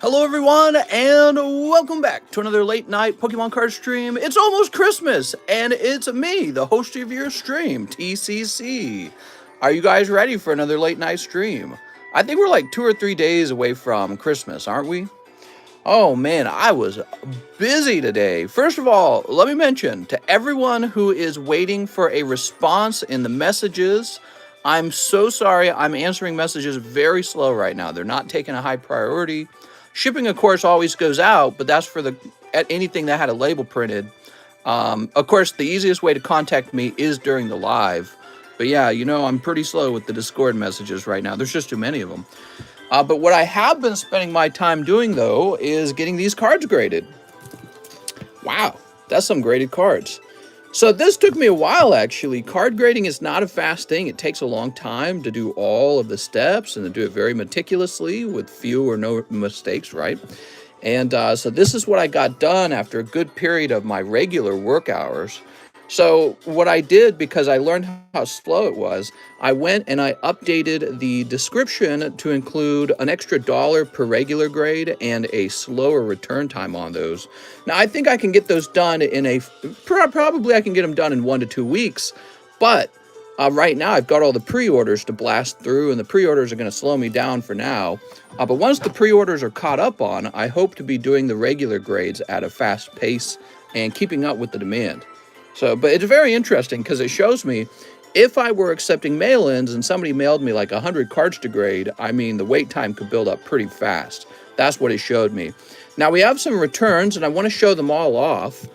Hello everyone, and welcome back to another late night Pokemon card stream. It's almost Christmas, and it's me, the host of your stream, TCC. Are you guys ready for another late night stream? I think we're like 2 or 3 days away from Christmas, aren't we? Oh man, I was busy today. First of all, let me mention to everyone who is waiting for a response in the messages, I'm so sorry. I'm answering messages very slow right now. They're not taking a high priority. Shipping, of course, always goes out, but that's for anything that had a label printed. Of course, the easiest way to contact me is during the live. But yeah, I'm pretty slow with the Discord messages right now. There's just too many of them. But what I have been spending my time doing, though, is getting these cards graded. Wow, that's some graded cards. So this took me a while, actually. Card grading is not a fast thing. It takes a long time to do all of the steps and to do it very meticulously with few or no mistakes, right? And so this is what I got done after a good period of my regular work hours. So what I did, because I learned how slow it was, I went and I updated the description to include an extra $1 per regular grade and a slower return time on those. Now, I think I can get those done probably I can get them done in 1 to 2 weeks, but right now I've got all the pre-orders to blast through, and the pre-orders are going to slow me down for now. But once the pre-orders are caught up on, I hope to be doing the regular grades at a fast pace and keeping up with the demand. But it's very interesting because it shows me if I were accepting mail-ins and somebody mailed me like 100 cards to grade, I mean, the wait time could build up pretty fast. That's what it showed me. Now, we have some returns, and I want to show them all off.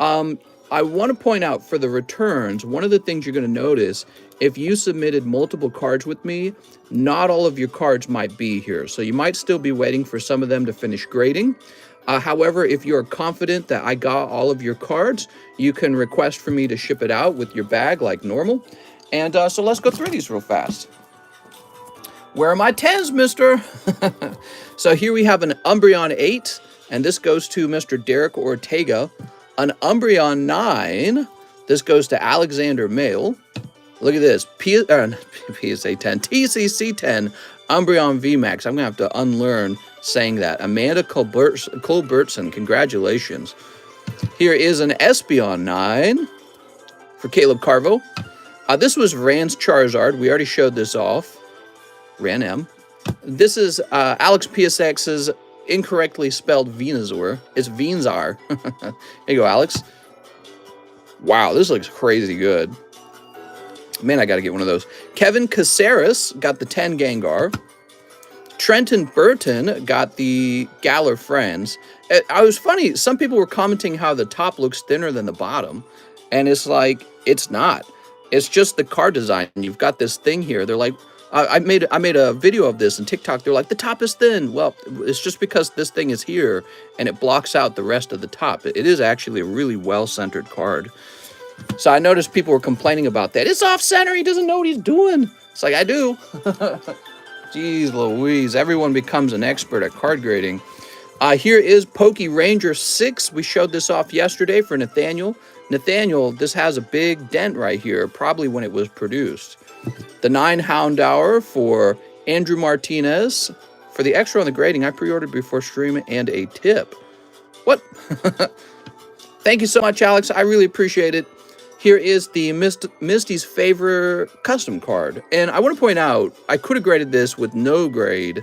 I want to point out for the returns, one of the things you're going to notice, if you submitted multiple cards with me, not all of your cards might be here. So you might still be waiting for some of them to finish grading. However, if you're confident that I got all of your cards, you can request for me to ship it out with your bag like normal. And so let's go through these real fast. Where are my 10s, mister? So here we have an Umbreon 8, and this goes to Mr. Derek Ortega. An Umbreon 9, this goes to Alexander Mail. Look at this, PSA 10, TCC 10, Umbreon VMAX. I'm going to have to unlearn saying that. Amanda Culbertson, congratulations. Here is an Espeon 9 for Caleb Carvo. This was Ran's Charizard. We already showed this off. Ran M. This is Alex PSX's incorrectly spelled Venusaur. It's Venusaur. Here you go, Alex. Wow, this looks crazy good. Man, I got to get one of those. Kevin Caceres got the 10 Gengar. Trenton Burton got the Galar Friends. I was funny. Some people were commenting how the top looks thinner than the bottom. And it's like, it's not. It's just the card design. You've got this thing here. They're like, I made a video of this on TikTok. They're like, the top is thin. Well, it's just because this thing is here and it blocks out the rest of the top. It is actually a really well-centered card. So I noticed people were complaining about that. It's off-center. He doesn't know what he's doing. It's like, I do. Jeez Louise. Everyone becomes an expert at card grading. Here is Poke Ranger 6. We showed this off yesterday for Nathaniel. Nathaniel, this has a big dent right here, probably when it was produced. The 9 Houndour for Andrew Martinez. For the extra on the grading, I pre-ordered before stream and a tip. What? Thank you so much, Alex. I really appreciate it. Here is the Misty's favorite custom card. And I want to point out, I could have graded this with no grade,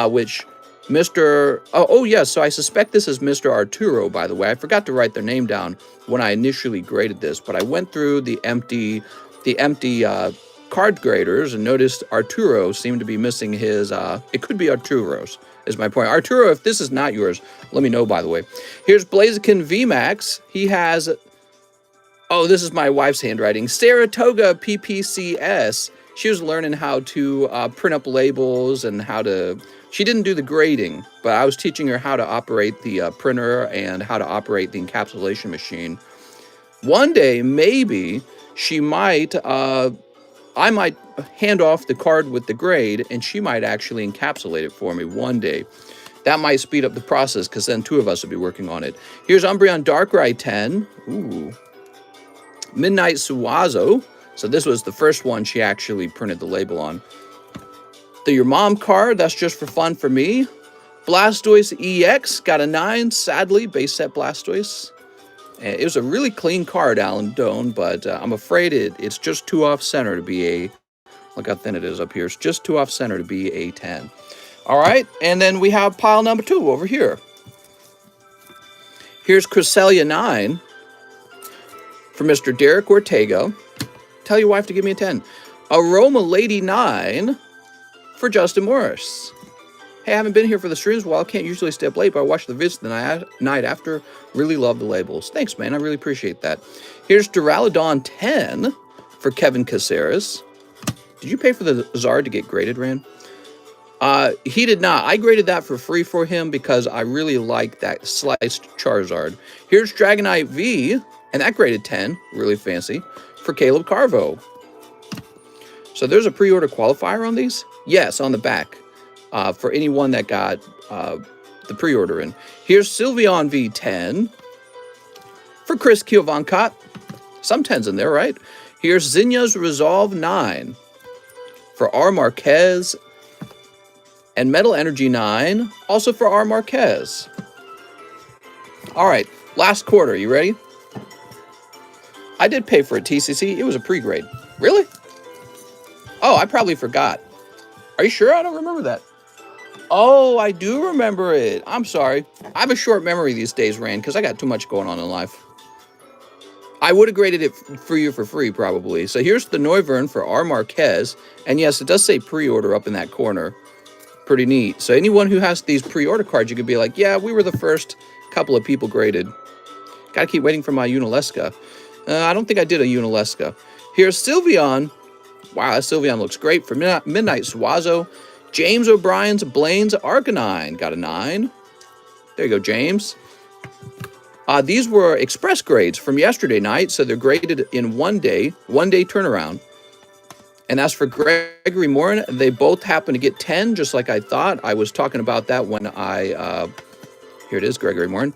which Mr. Oh, yes, so I suspect this is Mr. Arturo, by the way. I forgot to write their name down when I initially graded this, but I went through the empty card graders and noticed Arturo seemed to be missing his, it could be Arturo's, is my point. Arturo, if this is not yours, let me know, by the way. Here's Blaziken VMAX. He has... Oh, this is my wife's handwriting. Saratoga PPCS. She was learning how to print up labels and how to... She didn't do the grading, but I was teaching her how to operate the printer and how to operate the encapsulation machine. One day, maybe, she might... I might hand off the card with the grade, and she might actually encapsulate it for me one day. That might speed up the process, because then 2 of us will be working on it. Here's Umbreon Darkrai 10. Ooh. Midnight Suazo. So this was the first one she actually printed the label on. The Your Mom card, that's just for fun for me. Blastoise EX got a 9, sadly, base set Blastoise. It was a really clean card, Alan Doan, but I'm afraid it's just too off-center to be a... Look how thin it is up here. It's just too off-center to be a 10. All right, and then we have pile number 2 over here. Here's Cresselia 9 for Mr. Derek Ortega. Tell your wife to give me a 10. Aroma Lady 9 for Justin Morris. Hey, I haven't been here for the streams a while. Can't usually stay up late, but I watched the vids the night after. Really love the labels. Thanks, man. I really appreciate that. Here's Duraludon 10 for Kevin Caceres. Did you pay for the Zard to get graded, Rand? He did not. I graded that for free for him because I really like that sliced Charizard. Here's Dragonite V, and that graded 10. Really fancy. For Caleb Carvo. So there's a pre-order qualifier on these? Yes, on the back. For anyone that got the pre-order in. Here's Sylveon V10 for Chris Kiovancott. Some 10s in there, right? Here's Zinnia's Resolve 9 for R. Marquez. And Metal Energy 9, also for R. Marquez. All right, last quarter. You ready? I did pay for a TCC. It was a pre-grade. Really? Oh, I probably forgot. Are you sure? I don't remember that. Oh, I do remember it. I'm sorry. I have a short memory these days, Rand, because I got too much going on in life. I would have graded it for you for free, probably. So here's the Noivern for R. Marquez. And yes, it does say pre-order up in that corner. Pretty neat. So anyone who has these pre-order cards, you could be like, yeah, we were the first couple of people graded. Gotta keep waiting for my Unalesca. I don't think I did a Unalesca. Here's Sylveon. Wow, that Sylveon looks great for Midnight Suazo. James O'Brien's Blaine's Arcanine got a 9. There you go, James. These were express grades from yesterday night, so they're graded in one day turnaround. And as for Gregory Morin, they both happen to get 10, just like I thought. I was talking about that when I... here it is, Gregory Morin.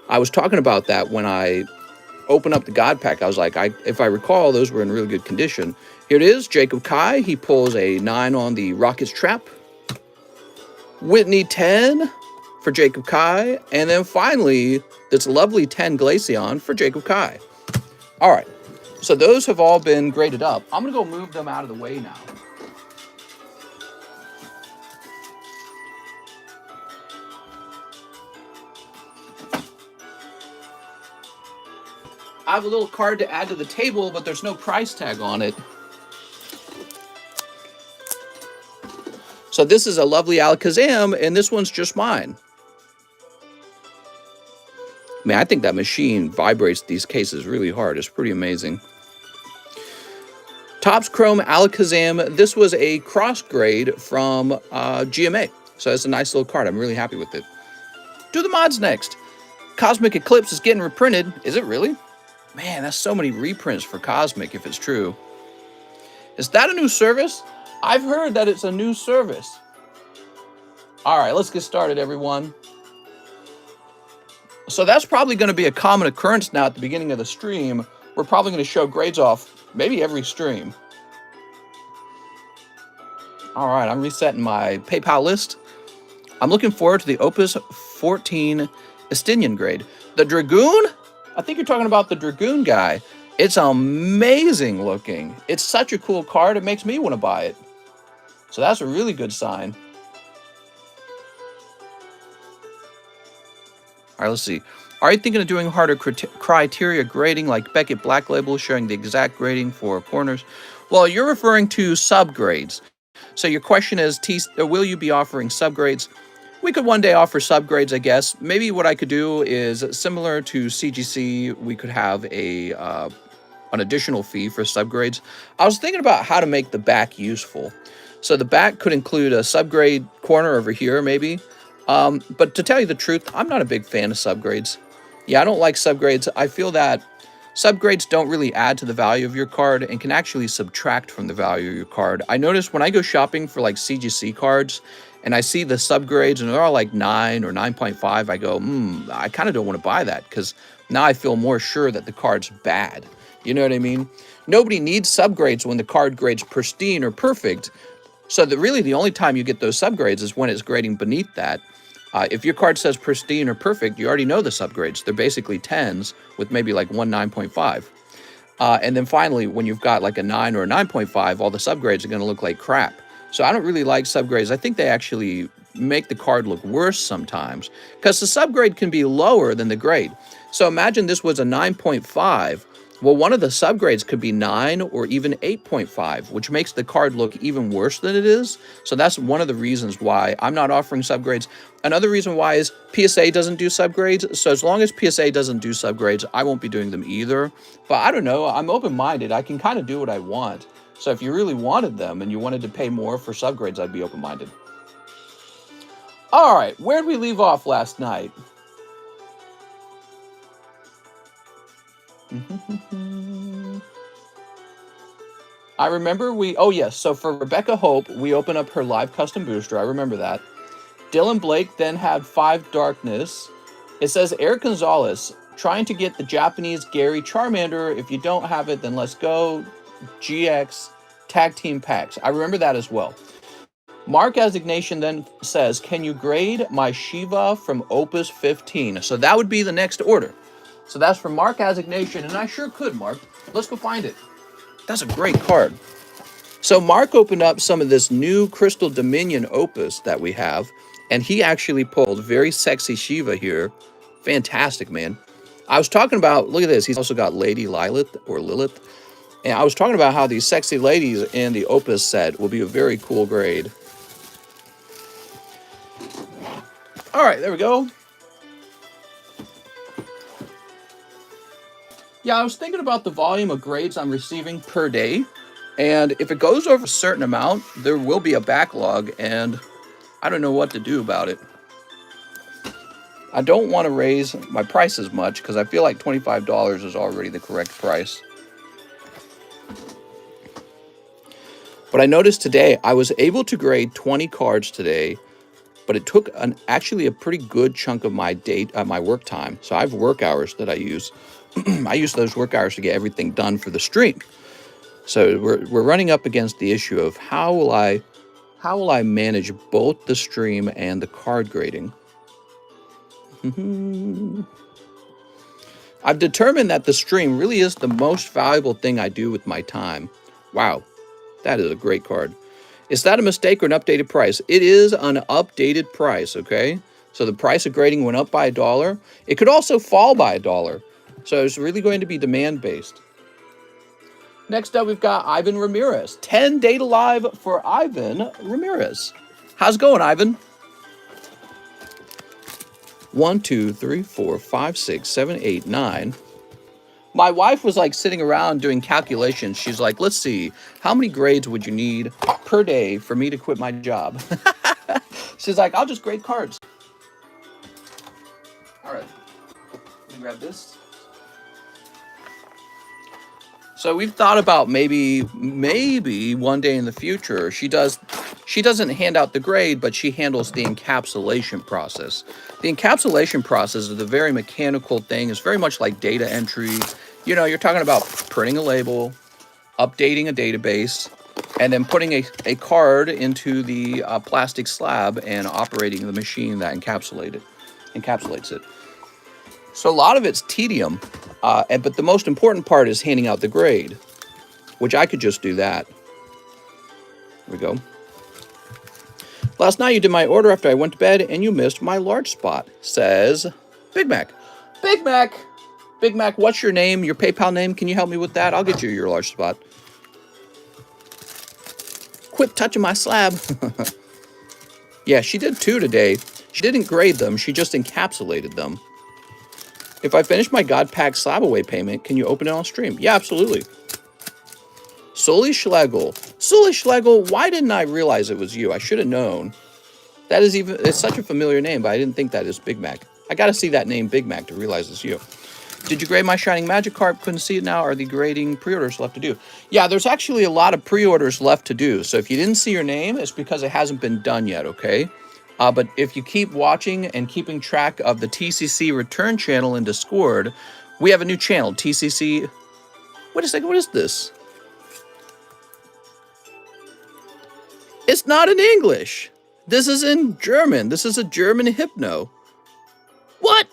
I was talking about that when I opened up the God Pack. I was like, if I recall, those were in really good condition. Here it is, Jacob Kai. He pulls a 9 on the Rocket's Trap. Whitney 10 for Jacob Kai. And then finally, this lovely 10 Glaceon for Jacob Kai. All right. So those have all been graded up. I'm going to go move them out of the way now. I have a little card to add to the table, but there's no price tag on it. So this is a lovely Alakazam, and this one's just mine. Man, I think that machine vibrates these cases really hard. It's pretty amazing. Topps Chrome Alakazam. This was a cross grade from GMA. So it's a nice little card. I'm really happy with it. Do the mods next. Cosmic Eclipse is getting reprinted. Is it really? Man, that's so many reprints for Cosmic if it's true. Is that a new service? I've heard that it's a new service. All right, let's get started, everyone. So that's probably going to be a common occurrence now at the beginning of the stream. We're probably going to show grades off maybe every stream. All right, I'm resetting my PayPal list. I'm looking forward to the Opus 14 Estinian grade. The Dragoon? I think you're talking about the Dragoon guy. It's amazing looking. It's such a cool card, it makes me want to buy it. So that's a really good sign. All right, let's see. Are you thinking of doing harder criteria grading like Beckett Black Label, showing the exact grading for corners? Well, you're referring to subgrades. So your question is, will you be offering subgrades? We could one day offer subgrades, I guess. Maybe what I could do is similar to CGC, we could have an additional fee for subgrades. I was thinking about how to make the back useful. So the back could include a subgrade corner over here, maybe. But to tell you the truth, I'm not a big fan of subgrades. Yeah, I don't like subgrades. I feel that subgrades don't really add to the value of your card and can actually subtract from the value of your card. I notice when I go shopping for like CGC cards and I see the subgrades and they're all like 9 or 9.5, I go, I kind of don't want to buy that because now I feel more sure that the card's bad. You know what I mean? Nobody needs subgrades when the card grades pristine or perfect. So that really the only time you get those subgrades is when it's grading beneath that. If your card says pristine or perfect, you already know the subgrades. They're basically 10s with maybe like one 9.5. And then finally, when you've got like a 9 or a 9.5, all the subgrades are going to look like crap. So I don't really like subgrades. I think they actually make the card look worse sometimes because the subgrade can be lower than the grade. So imagine this was a 9.5. Well, one of the subgrades could be 9 or even 8.5, which makes the card look even worse than it is. So that's one of the reasons why I'm not offering subgrades. Another reason why is PSA doesn't do subgrades. So as long as PSA doesn't do subgrades, I won't be doing them either. But I don't know. I'm open-minded. I can kind of do what I want. So if you really wanted them and you wanted to pay more for subgrades, I'd be open-minded. All right, where did we leave off last night? I remember oh yes, so for Rebecca Hope, we opened up her live custom booster. I remember that. Dylan Blake then had 5 Darkness. It says Eric Gonzalez, trying to get the Japanese Gary Charmander. If you don't have it, then let's go GX tag team packs. I remember that as well. Mark Assignation then says, can you grade my Shiva from Opus 15? So that would be the next order. So that's from Mark Assignation, and I sure could, Mark. Let's go find it. That's a great card. So Mark opened up some of this new Crystal Dominion Opus that we have, and he actually pulled very sexy Shiva here. Fantastic, man. I was talking about, look at this, he's also got Lady Lilith, or Lilith. And I was talking about how these sexy ladies in the Opus set will be a very cool grade. All right, there we go. Yeah, I was thinking about the volume of grades I'm receiving per day. And if it goes over a certain amount, there will be a backlog, and I don't know what to do about it. I don't want to raise my price as much because I feel like $25 is already the correct price. But I noticed today I was able to grade 20 cards today, but it took actually a pretty good chunk of my my work time. So I have work hours that I use. I use those work hours to get everything done for the stream. So we're running up against the issue of how will I manage both the stream and the card grading. I've determined that the stream really is the most valuable thing I do with my time. Wow, that is a great card. Is that a mistake or an updated price? It is an updated price, okay? So the price of grading went up by $1. It could also fall by $1. So it's really going to be demand-based. Next up, we've got Ivan Ramirez. 10 data live for Ivan Ramirez. How's it going, Ivan? 1, 2, 3, 4, 5, 6, 7, 8, 9. My wife was like sitting around doing calculations. She's like, let's see, how many grades would you need per day for me to quit my job? She's like, I'll just grade cards. All right, let me grab this. So we've thought about maybe one day in the future, she doesn't hand out the grade, but she handles the encapsulation process. The encapsulation process is a very mechanical thing. It's very much like data entry. You know, you're talking about printing a label, updating a database, and then putting a card into the plastic slab and operating the machine that encapsulates it. So a lot of it's tedium, but the most important part is handing out the grade, which I could just do that. There we go. Last night you did my order after I went to bed and you missed my large spot, says Big Mac. Big Mac! Big Mac, what's your name, your PayPal name? Can you help me with that? I'll get you your large spot. Quit touching my slab. Yeah, she did 2 today. She didn't grade them, she just encapsulated them. If I finish my God Pack slab away payment, can you open it on stream? Yeah, absolutely. Sully Schlegel, why didn't I realize it was you? I should have known. It's such a familiar name, but I didn't think that is Big Mac. I got to see that name Big Mac to realize it's you. Did you grade my Shining Magic card? Couldn't see it now. Are the grading pre-orders left to do? Yeah, there's actually a lot of pre-orders left to do. So if you didn't see your name, it's because it hasn't been done yet, okay? But if you keep watching and keeping track of the TCC return channel in Discord, we have a new channel, TCC. Wait a second, what is this? It's not in English. This is in German. This is a German Hypno. What?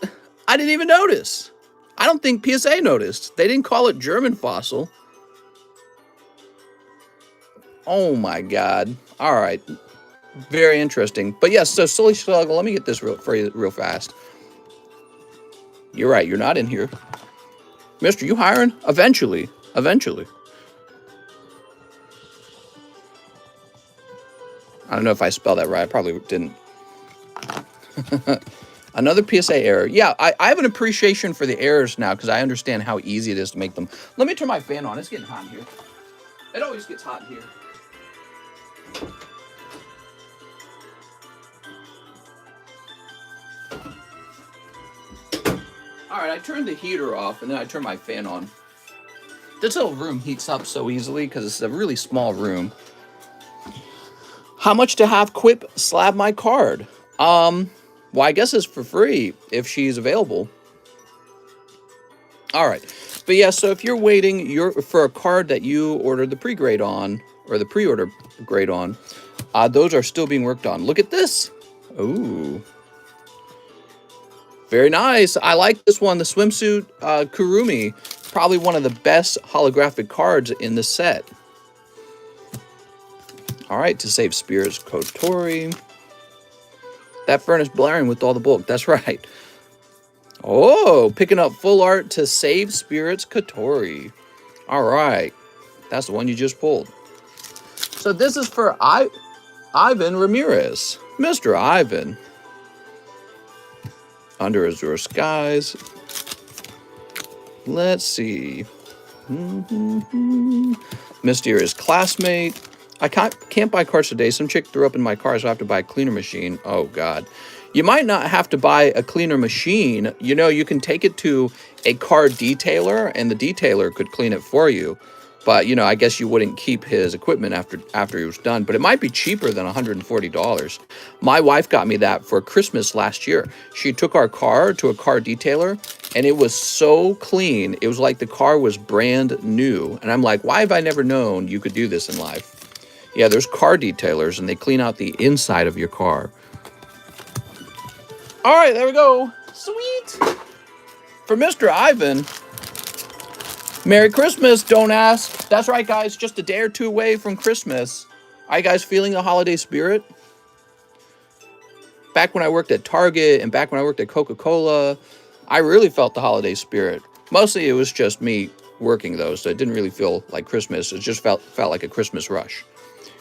I didn't even notice. I don't think PSA noticed. They didn't call it German fossil. Oh my God. All right. Very interesting. But yes, so Silly Sluggle, let me get this for you real fast. You're right. You're not in here. Mister, you hiring? Eventually. Eventually. I don't know if I spelled that right. I probably didn't. Another PSA error. Yeah, I have an appreciation for the errors now because I understand how easy it is to make them. Let me turn my fan on. It's getting hot in here. It always gets hot in here. All right, I turned the heater off and then I turned my fan on. This little room heats up so easily because it's a really small room. How much to have Quip slab my card? Well, I guess it's for free if she's available. All right. But yeah, so if you're waiting for a card that you ordered the pre-grade on, or the pre-order grade on, those are still being worked on. Look at this. Ooh. Very nice. I like this one, the Swimsuit Kurumi. Probably one of the best holographic cards in the set. All right, to save Spirits Kotori. That furnace blaring with all the bulk. That's right. Oh, picking up full art to save Spirits Kotori. All right. That's the one you just pulled. So this is for Ivan Ramirez. Mr. Ivan. Under Azure Skies. Let's see. Mysterious Classmate. I can't buy cards today. Some chick threw up in my car, so I have to buy a cleaner machine. Oh, God. You might not have to buy a cleaner machine. You know, you can take it to a card detailer, and the detailer could clean it for you. But, you know, I guess you wouldn't keep his equipment after he was done. But it might be cheaper than $140. My wife got me that for Christmas last year. She took our car to a car detailer, and it was so clean. It was like the car was brand new. And I'm like, why have I never known you could do this in life? Yeah, there's car detailers, and they clean out the inside of your car. All right, there we go. Sweet. For Mr. Ivan, Merry Christmas, don't ask. That's right, guys, just a day or two away from Christmas. Are you guys feeling the holiday spirit? Back when I worked at Target and back when I worked at Coca-Cola, I really felt the holiday spirit. Mostly it was just me working those, so it didn't really feel like Christmas. It just felt like a Christmas rush.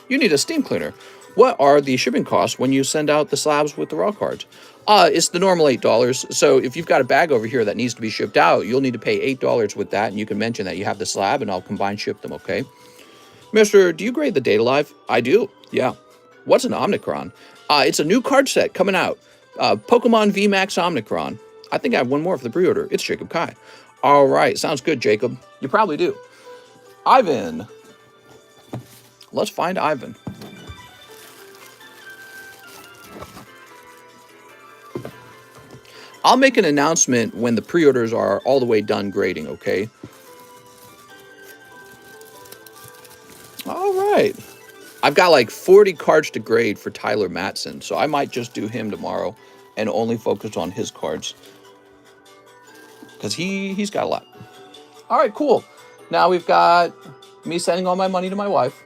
You need a steam cleaner. What are the shipping costs when you send out the slabs with the raw cards? It's the normal $8. So if you've got a bag over here that needs to be shipped out, you'll need to pay $8 with that, and you can mention that you have the slab, and I'll combine ship them, okay? Mister, do you grade the data live? I do, yeah. What's an Omnicron? It's a new card set coming out. Pokemon VMAX Omnicron. I think I have one more for the pre-order. It's Jacob Kai. All right, sounds good, Jacob. You probably do. Ivan. Let's find Ivan. I'll make an announcement when the pre-orders are all the way done grading, okay? All right. I've got like 40 cards to grade for Tyler Matson, so I might just do him tomorrow and only focus on his cards. Because he's got a lot. All right, cool. Now we've got me sending all my money to my wife.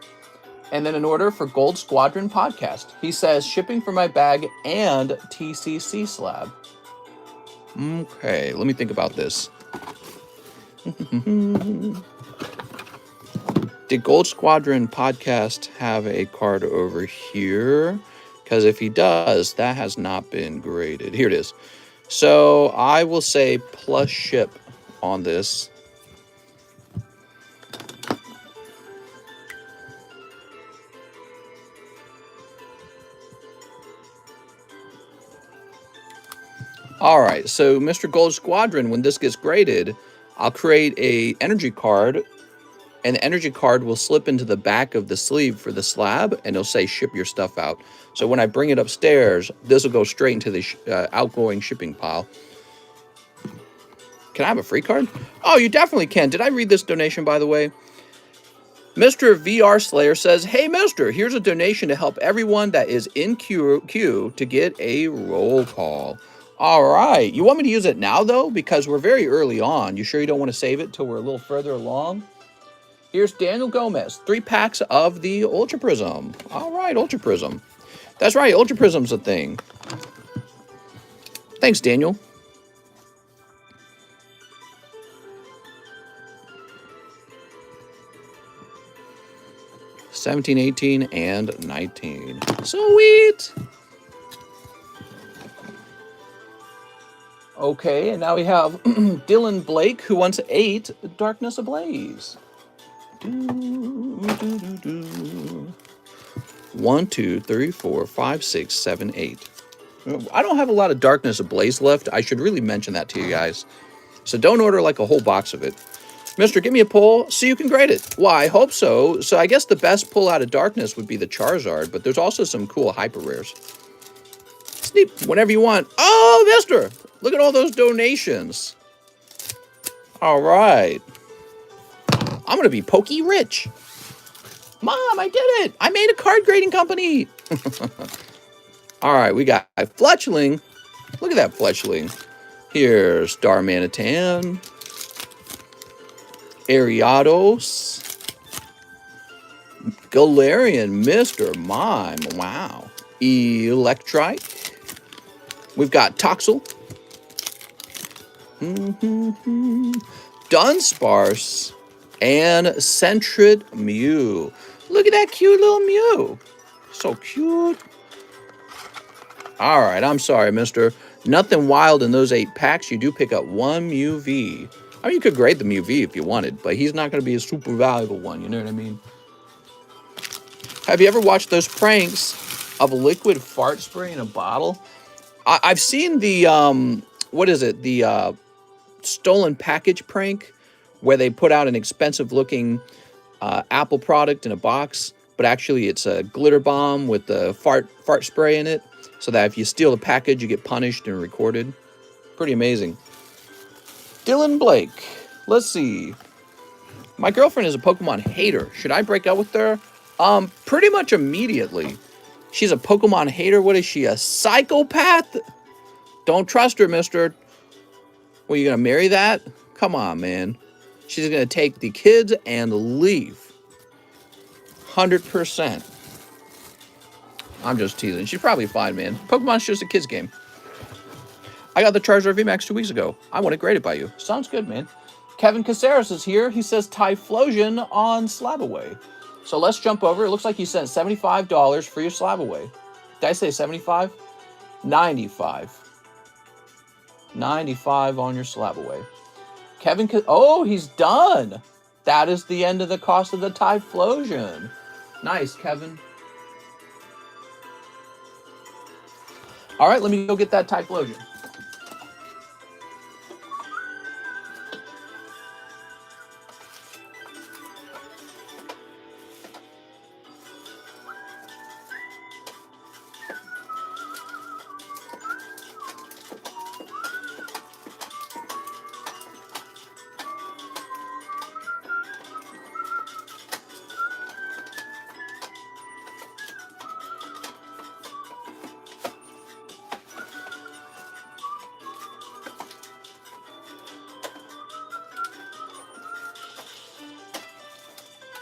And then an order for Gold Squadron Podcast. He says, shipping for my bag and TCC slab. Okay, let me think about this. Did Gold Squadron Podcast have a card over here? Because if he does, that has not been graded. Here it is. So I will say plus ship on this. All right, so Mr. Gold Squadron, when this gets graded, I'll create a energy card, and the energy card will slip into the back of the sleeve for the slab, and it'll say ship your stuff out. So when I bring it upstairs, this will go straight into the outgoing shipping pile. Can I have a free card? Oh, you definitely can. Did I read this donation, by the way? Mr. VR Slayer says, hey, mister, here's a donation to help everyone that is in queue to get a roll call. All right. You want me to use it now, though? Because we're very early on. You sure you don't want to save it till we're a little further along? Here's Daniel Gomez. 3 packs of the Ultra Prism. All right, Ultra Prism. That's right. Ultra Prism's a thing. Thanks, Daniel. $17, $18, and $19. Sweet. Okay, and now we have Dylan Blake, who wants 8 Darkness Ablaze. 1, 2, 3, 4, 5, 6, 7, 8. I don't have a lot of Darkness Ablaze left. I should really mention that to you guys. So don't order like a whole box of it. Mister, give me a pull so you can grade it. Well, I hope so. So I guess the best pull out of Darkness would be the Charizard, but there's also some cool hyper rares. Sneak whenever you want. Oh, mister! Look at all those donations. All right. I'm going to be pokey rich. Mom, I did it. I made a card grading company. All right, we got Fletchling. Look at that Fletchling. Here's Darmanitan. Ariados. Galarian, Mr. Mime. Wow. Electrike. We've got Toxel. Dunsparce. And Sentret Mew. Look at that cute little Mew. So cute. All right, I'm sorry, mister. Nothing wild in those 8 packs. You do pick up 1 Mew V. I mean, you could grade the Mew V if you wanted, but he's not going to be a super valuable one. You know what I mean? Have you ever watched those pranks of a liquid fart spray in a bottle? I've seen the, what is it? The stolen package prank where they put out an expensive looking Apple product in a box, but actually it's a glitter bomb with the fart spray in it, so that if you steal the package, you get punished and recorded. Pretty amazing. Dylan Blake. Let's see. My girlfriend is a Pokemon hater. Should I break up with her? Pretty much immediately. She's a Pokemon hater. What is she, a psychopath? Don't trust her, mister. Well, you gonna marry that? Come on, man. She's gonna take the kids and leave. 100%. I'm just teasing. She's probably fine, man. Pokemon's just a kid's game. I got the Charizard VMAX 2 weeks ago. I want it graded by you. Sounds good, man. Kevin Caceres is here. He says Typhlosion on Slabaway. So let's jump over. It looks like you sent $75 for your Slabaway. Did I say 75? 95. 95 on your Slabaway. Kevin, oh, he's done. That is the end of the cost of the Typhlosion. Nice, Kevin. All right, let me go get that Typhlosion.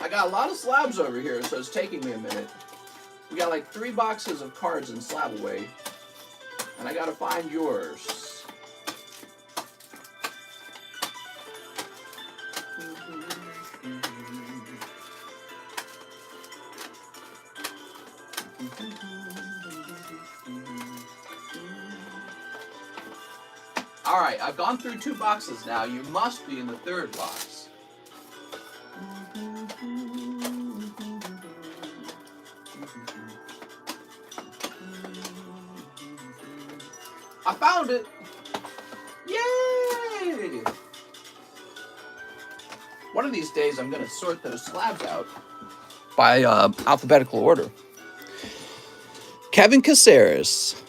I got a lot of slabs over here, so it's taking me a minute. We got like 3 boxes of cards in Slabaway, and I gotta find yours. All right, I've gone through 2 boxes now. You must be in the 3rd box. I found it! Yay! One of these days, I'm going to sort those slabs out by alphabetical order. Kevin Caceres.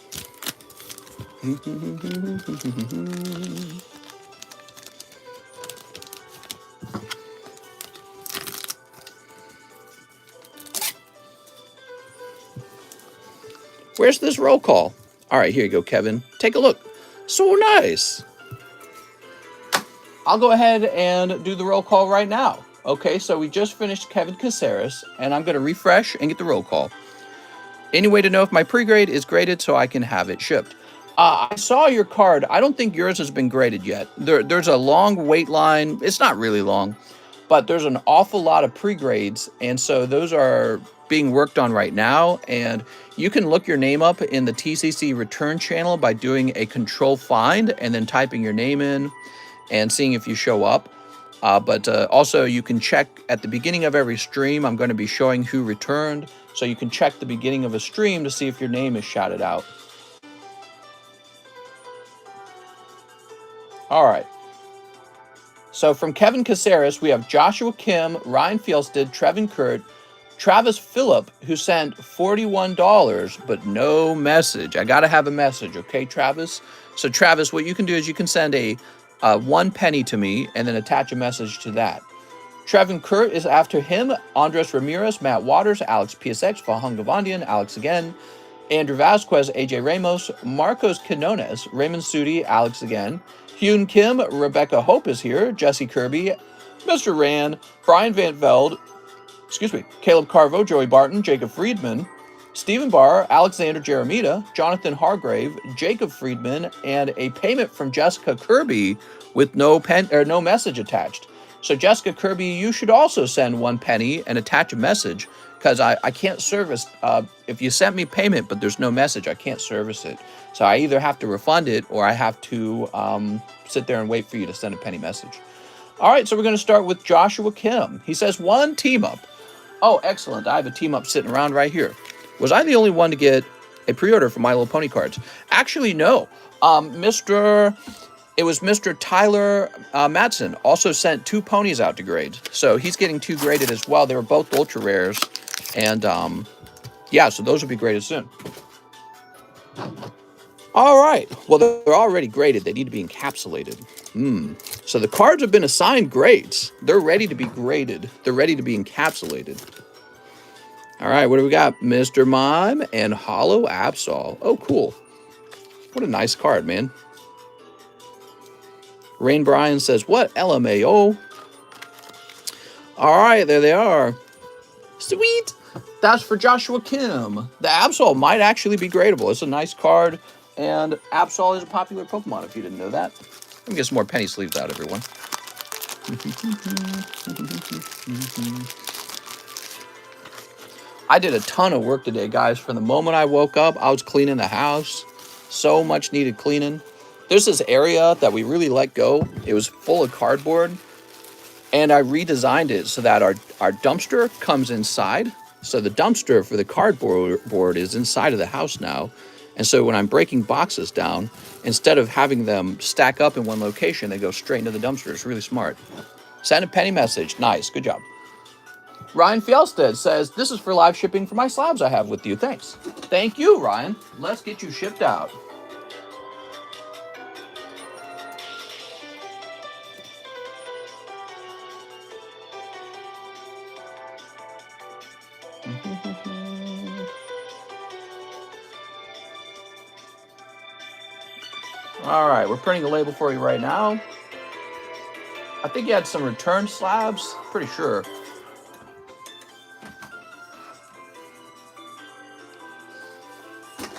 Where's this roll call? All right, here you go, Kevin. Take a look. So nice. I'll go ahead and do the roll call right now. Okay, so we just finished Kevin Caceres, and I'm going to refresh and get the roll call. Any way to know if my pre-grade is graded so I can have it shipped? I saw your card. I don't think yours has been graded yet. There's a long wait line. It's not really long, but there's an awful lot of pre-grades, and so those are being worked on right now. And you can look your name up in the TCC return channel by doing a control find and then typing your name in and seeing if you show up. But also you can check at the beginning of every stream. I'm going to be showing who returned, so you can check the beginning of a stream to see if your name is shouted out. All right. So from Kevin Caceres, we have Joshua Kim, Ryan Fielstead, Trevin Kurt, Travis Phillip, who sent $41, but no message. I got to have a message, okay, Travis? So Travis, what you can do is you can send a 1 penny to me and then attach a message to that. Trevin Kurt is after him, Andres Ramirez, Matt Waters, Alex PSX, Fahung Gavandian, Alex again, Andrew Vasquez, AJ Ramos, Marcos Quinones, Raymond Sudi, Alex again, Hyun Kim, Rebecca Hope is here, Jesse Kirby, Mr. Rand, Brian Van Veld, Caleb Carvo, Joey Barton, Jacob Friedman, Stephen Barr, Alexander Jeremita, Jonathan Hargrave, Jacob Friedman, and a payment from Jessica Kirby with no message attached. So Jessica Kirby, you should also send 1 penny and attach a message, because I can't service, if you sent me payment but there's no message, I can't service it. So I either have to refund it or I have to sit there and wait for you to send a penny message. All right, so we're going to start with Joshua Kim. He says 1 team up. Oh, excellent. I have a team up sitting around right here. Was I the only one to get a pre-order for My Little Pony cards? Actually, no. It was Mr. Tyler Matson also sent 2 ponies out to grade. So he's getting 2 graded as well. They were both ultra rares. And yeah, so those will be graded soon. All right. Well, they're already graded. They need to be encapsulated. So the cards have been assigned grades. They're ready to be graded. They're ready to be encapsulated. All right, what do we got? Mr. Mime and Hollow Absol. Oh, cool. What a nice card, man. Rain Bryan says, what? LMAO. All right, there they are. Sweet. That's for Joshua Kim. The Absol might actually be gradable. It's a nice card, and Absol is a popular Pokemon, if you didn't know that. Let me get some more penny sleeves out, everyone. I did a ton of work today, guys. From the moment I woke up, I was cleaning the house. So much needed cleaning. There's this area that we really let go. It was full of cardboard, and I redesigned it so that our dumpster comes inside. So the dumpster for the cardboard is inside of the house now. And so when I'm breaking boxes down, instead of having them stack up in one location, they go straight into the dumpster. It's really smart. Send a penny message. Nice. Good job. Ryan Fjellstead says, this is for live shipping for my slabs I have with you. Thanks. Thank you, Ryan. Let's get you shipped out. All right, we're printing a label for you right now. I think you had some return slabs. Pretty sure.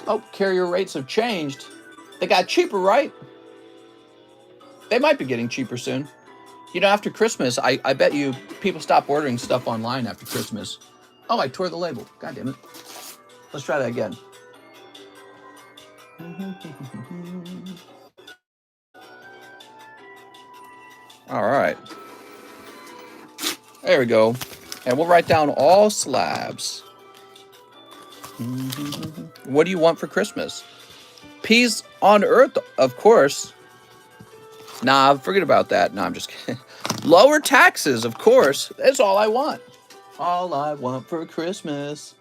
Oh, carrier rates have changed. They got cheaper, right? They might be getting cheaper soon. You know, after Christmas, I bet you people stop ordering stuff online after Christmas. Oh, I tore the label. God damn it. Let's try that again. All right. There we go. And we'll write down all slabs. What do you want for Christmas? Peace on earth, of course. Nah, forget about that. No, I'm just kidding. Lower taxes, of course. That's all I want. All I want for Christmas.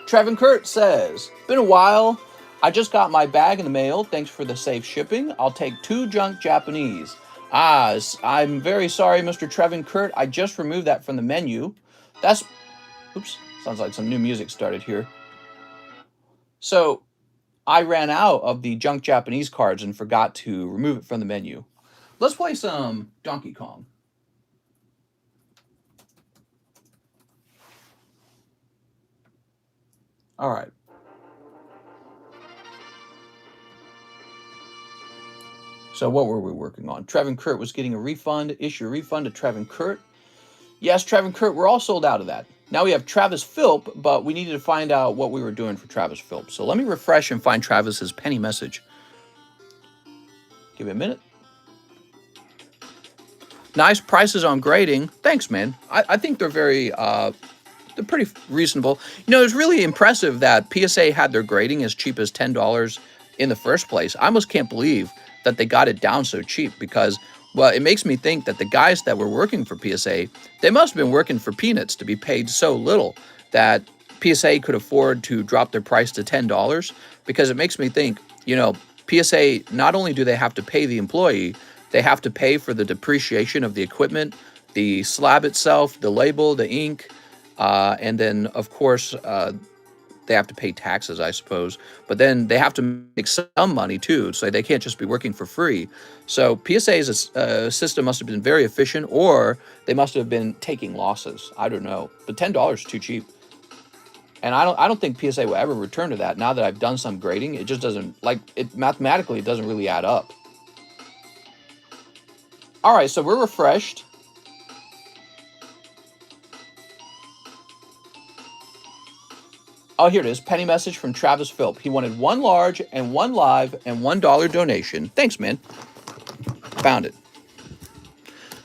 Trevin Kurt says, been a while. I just got my bag in the mail. Thanks for the safe shipping. I'll take 2 junk Japanese. I'm very sorry, Mr. Trevin Kurt. I just removed that from the menu. That's, oops, Sounds like some new music started here. So I ran out of the junk Japanese cards and forgot to remove it from the menu. Let's play some Donkey Kong. All right. So what were we working on? Trevin Kurt was getting a refund. Issue a refund to Trevin Kurt. Yes, Trevin Kurt, we're all sold out of that. Now we have Travis Philp, but we needed to find out what we were doing for Travis Philp. So let me refresh and find Travis's penny message. Give it a minute. Nice prices on grading. Thanks, man. I think they're they're pretty reasonable. You know, it's really impressive that PSA had their grading as cheap as $10 in the first place. I almost can't believe that they got it down so cheap because, well, it makes me think that the guys that were working for PSA, they must have been working for peanuts to be paid so little that PSA could afford to drop their price to $10, because it makes me think, you know, PSA, not only do they have to pay the employee, they have to pay for the depreciation of the equipment, the slab itself, the label, the ink, and then, of course, they have to pay taxes, I suppose. But then they have to make some money, too, so they can't just be working for free. So PSA's system must have been very efficient, or they must have been taking losses. I don't know. But $10 is too cheap. And I don't think PSA will ever return to that. Now that I've done some grading, it just doesn't, like, mathematically, it doesn't really add up. All right, so we're refreshed. Oh, here it is. Penny message from Travis Philp. He wanted one large and one live and $1 donation. Thanks, man. Found it.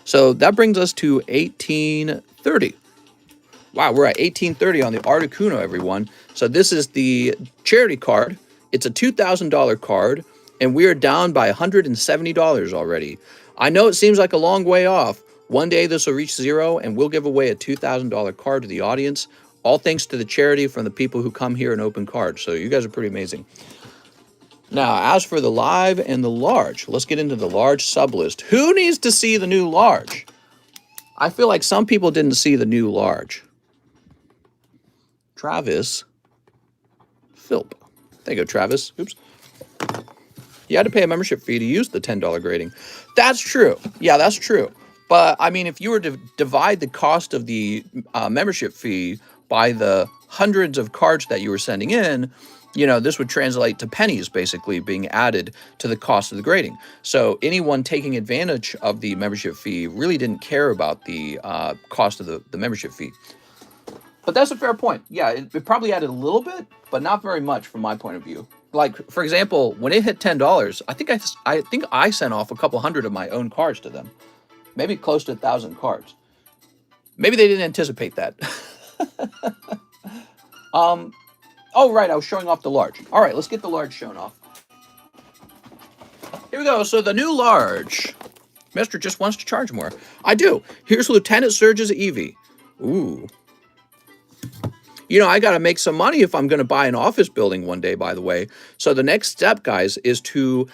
So that brings us to 1830. Wow, we're at 1830 on the Articuno, everyone. So this is the charity card. It's a $2,000 card, and we are down by $170 already. I know it seems like a long way off. One day this will reach zero, and we'll give away a $2,000 card to the audience, all thanks to the charity from the people who come here and open cards. So you guys are pretty amazing. Now, as for the live and the large, let's get into the large sublist. Who needs to see the new large? I feel like some people didn't see the new large. Travis Philp. There you go, Travis. Oops. You had to pay a membership fee to use the $10 grading. That's true. Yeah, that's true. But, I mean, if you were to divide the cost of the membership fee by the hundreds of cards that you were sending in, you know, this would translate to pennies basically being added to the cost of the grading. So anyone taking advantage of the membership fee really didn't care about the cost of the membership fee. But that's a fair point. Yeah, it probably added a little bit, but not very much from my point of view. Like, for example, when it hit $10, I think I sent off a couple hundred of my own cards to them. Maybe close to 1,000 cards. Maybe they didn't anticipate that. Oh, right, I was showing off the large. All right, let's get the large shown off. Here we go. So the new large. Mister just wants to charge more. I do. Here's Lieutenant Surge's Eevee. Ooh. You know, I got to make some money if I'm going to buy an office building one day, by the way. So the next step, guys, is to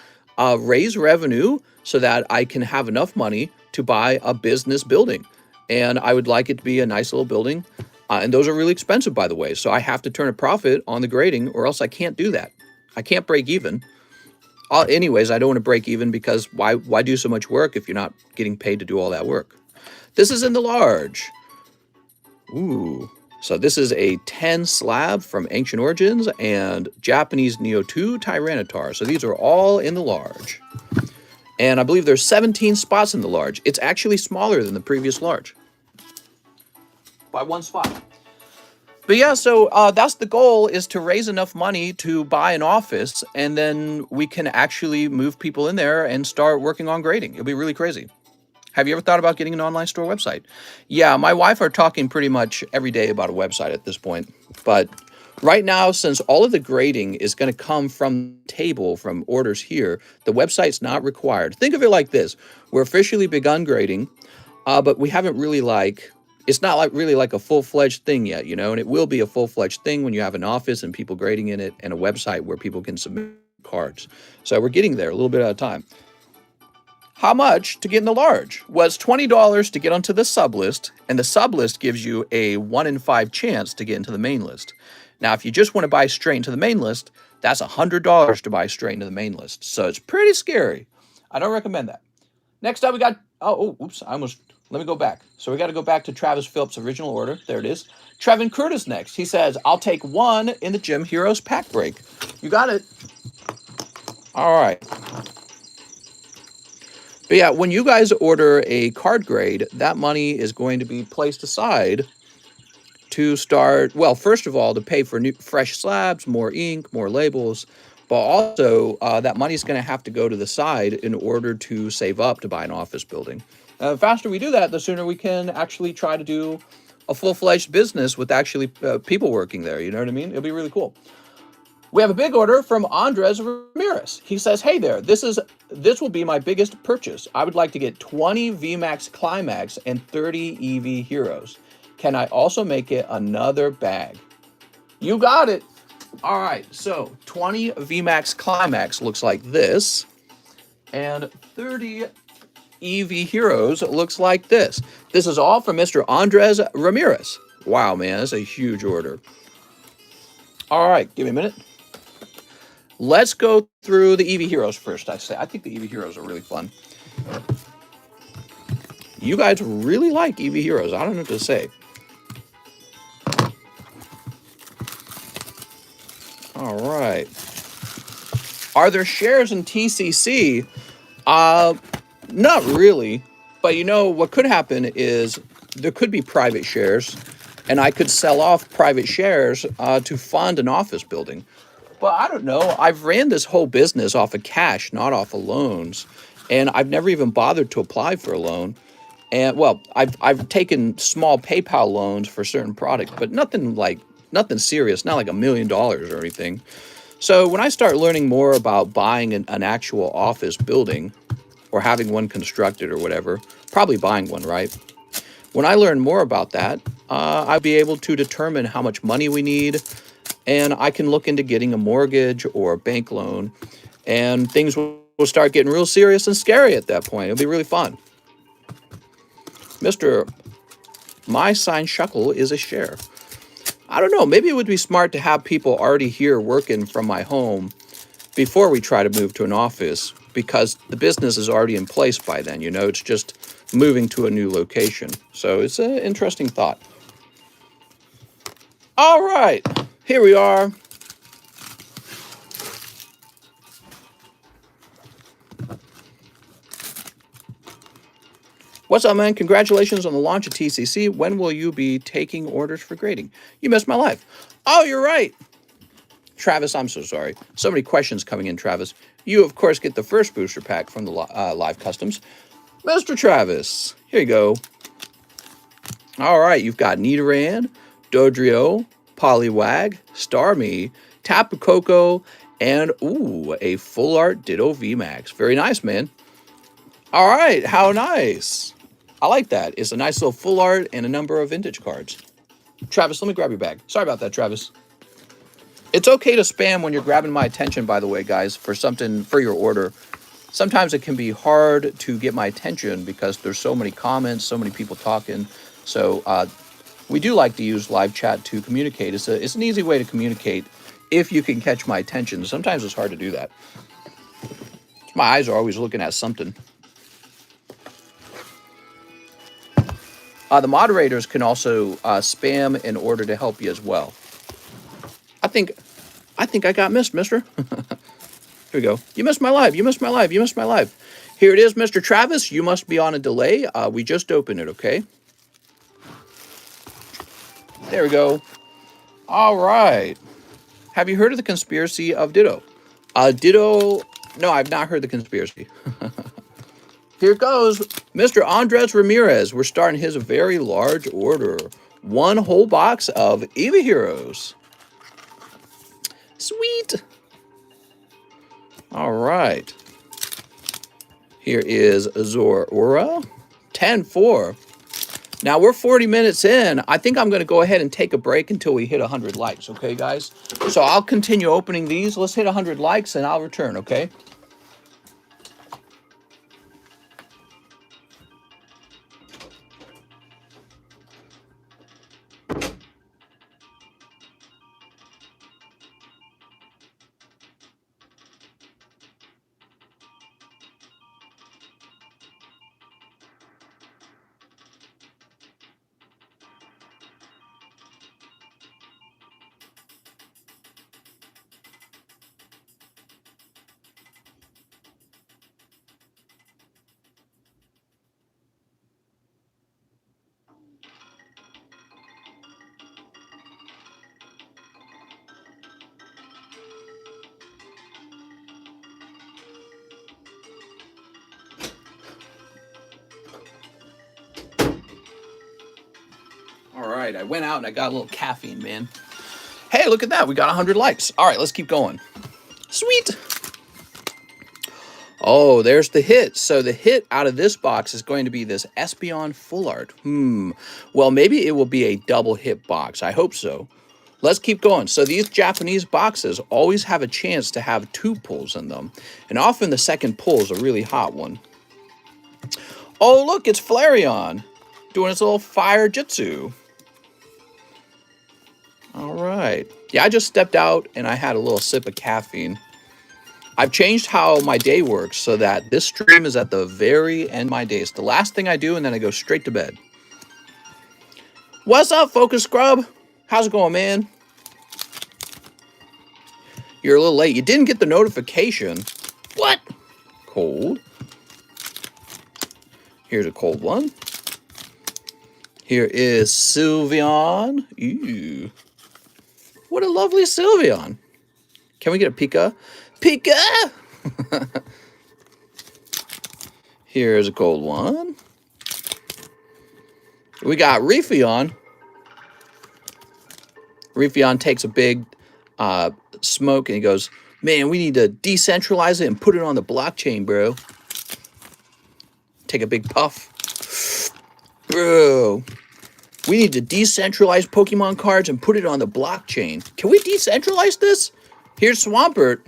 raise revenue so that I can have enough money to buy a business building. And I would like it to be a nice little building. And those are really expensive, by the way. So I have to turn a profit on the grading, or else I can't do that. I can't break even. Anyways, I don't want to break even because why do so much work if you're not getting paid to do all that work? This is in the large. Ooh. So this is a 10 slab from Ancient Origins and Japanese Neo 2 Tyranitar. So these are all in the large. And I believe there's 17 spots in the large. It's actually smaller than the previous large by one spot. But yeah, so that's the goal, is to raise enough money to buy an office, and then we can actually move people in there and start working on grading. It'll be really crazy. Have you ever thought about getting an online store website? Yeah, my wife are talking pretty much every day about a website at this point. But right now, since all of the grading is going to come from the table, from orders here, the website's not required. Think of it like this. We're officially begun grading, but we haven't really it's not really like a full-fledged thing yet, you know, and it will be a full-fledged thing when you have an office and people grading in it and a website where people can submit cards. So we're getting there a little bit at a time. How much to get in the large? Well, it's $20 to get onto the sublist, and the sublist gives you a 1 in 5 chance to get into the main list. Now, if you just want to buy straight into the main list, that's $100 to buy straight into the main list. So it's pretty scary. I don't recommend that. Next up, we got, oops, let me go back. So we got to go back to Travis Phillips' original order. There it is. Trevin Curtis next. He says, I'll take 1 in the Gym Heroes pack break. You got it. All right. But yeah, when you guys order a card grade, that money is going to be placed aside to start, well, first of all, to pay for new fresh slabs, more ink, more labels, but also that money is going to have to go to the side in order to save up to buy an office building. The faster we do that, the sooner we can actually try to do a full-fledged business with actually people working there. You know what I mean? It'll be really cool. We have a big order from Andres Ramirez. He says, hey there, this will be my biggest purchase. I would like to get 20 VMAX Climax and 30 EV Heroes. Can I also make it another bag? You got it. All right, so 20 VMAX Climax looks like this, and 30 EV Heroes looks like this. This is all from Mr. Andres Ramirez. Wow, man, that's a huge order. All right, give me a minute. Let's go through the EV Heroes first, I think the EV Heroes are really fun. You guys really like EV Heroes. I don't know what to say. All right. Are there shares in TCC? Not really. But you know, what could happen is there could be private shares, and I could sell off private shares to fund an office building. But I don't know. I've ran this whole business off of cash, not off of loans. And I've never even bothered to apply for a loan. And well, I've taken small PayPal loans for certain products, but nothing serious, not like $1 million or anything. So when I start learning more about buying an actual office building or having one constructed or whatever, probably buying one, right? When I learn more about that, I'll be able to determine how much money we need, and I can look into getting a mortgage or a bank loan, and things will start getting real serious and scary at that point. It'll be really fun. Mr. My Sign Shuckle is a share. I don't know, maybe it would be smart to have people already here working from my home before we try to move to an office, because the business is already in place by then, you know, it's just moving to a new location. So it's an interesting thought. All right, here we are. What's up, man? Congratulations on the launch of TCC. When will you be taking orders for grading? You missed my life. Oh, you're right. Travis, I'm so sorry. So many questions coming in, Travis. You, of course, get the first booster pack from the live customs. Mr. Travis, here you go. All right, you've got Nidoran, Dodrio, Poliwag, Starmie, Tapu Koko, and, ooh, a full art Ditto VMAX. Very nice, man. All right, how nice. I like that. It's a nice little full art and a number of vintage cards. Travis, let me grab your bag. Sorry about that, Travis. It's okay to spam when you're grabbing my attention, by the way, guys, for something for your order. Sometimes it can be hard to get my attention because there's so many comments, so many people talking. So we do like to use live chat to communicate. It's an easy way to communicate if you can catch my attention. Sometimes it's hard to do that. My eyes are always looking at something. The moderators can also spam in order to help you as well. I think I got missed, mister. Here we go. You missed my live. You missed my live. You missed my live. Here it is, Mr. Travis. You must be on a delay. We just opened it, okay? There we go. All right. Have you heard of the conspiracy of Ditto? Ditto... No, I've not heard the conspiracy. Here it goes. Mr. Andres Ramirez. We're starting his very large order. One whole box of EVA Heroes. Sweet. All right. Here is Zora. 10-4. Now, we're 40 minutes in. I think I'm going to go ahead and take a break until we hit 100 likes, okay, guys? So I'll continue opening these. Let's hit 100 likes, and I'll return, okay? right. I went out and I got a little caffeine, man. Hey, look at that. We got 100 likes. All right, let's keep going. Sweet. Oh, there's the hit. So the hit out of this box is going to be this Espeon Full Art. Well, maybe it will be a double hit box. I hope so. Let's keep going. So these Japanese boxes always have a chance to have 2 pulls in them. And often the second pull is a really hot one. Oh, look, it's Flareon doing its little fire jutsu. All right. Yeah, I just stepped out and I had a little sip of caffeine. I've changed how my day works so that this stream is at the very end of my day. It's the last thing I do, and then I go straight to bed. What's up, Focus Scrub? How's it going, man? You're a little late. You didn't get the notification. What? Cold. Here's a cold one. Here is Sylveon. Ooh. What a lovely Sylveon. Can we get a Pika? Pika! Here's a cold one. We got Raytheon. Raytheon takes a big smoke and he goes, man, we need to decentralize it and put it on the blockchain, bro. Take a big puff. Bro, we need to decentralize Pokemon cards and put it on the blockchain. Can we decentralize this? Here's Swampert.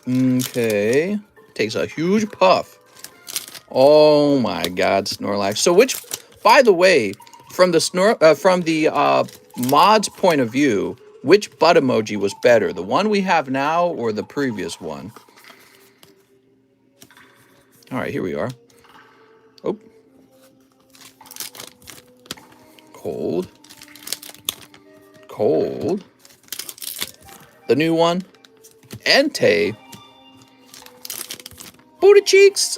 Okay. Takes a huge puff. Oh my God, Snorlax. So which, by the way, from the mod's point of view, which butt emoji was better? The one we have now or the previous one? All right, here we are. Oh. Cold. Cold. The new one. Entei. Booty Cheeks.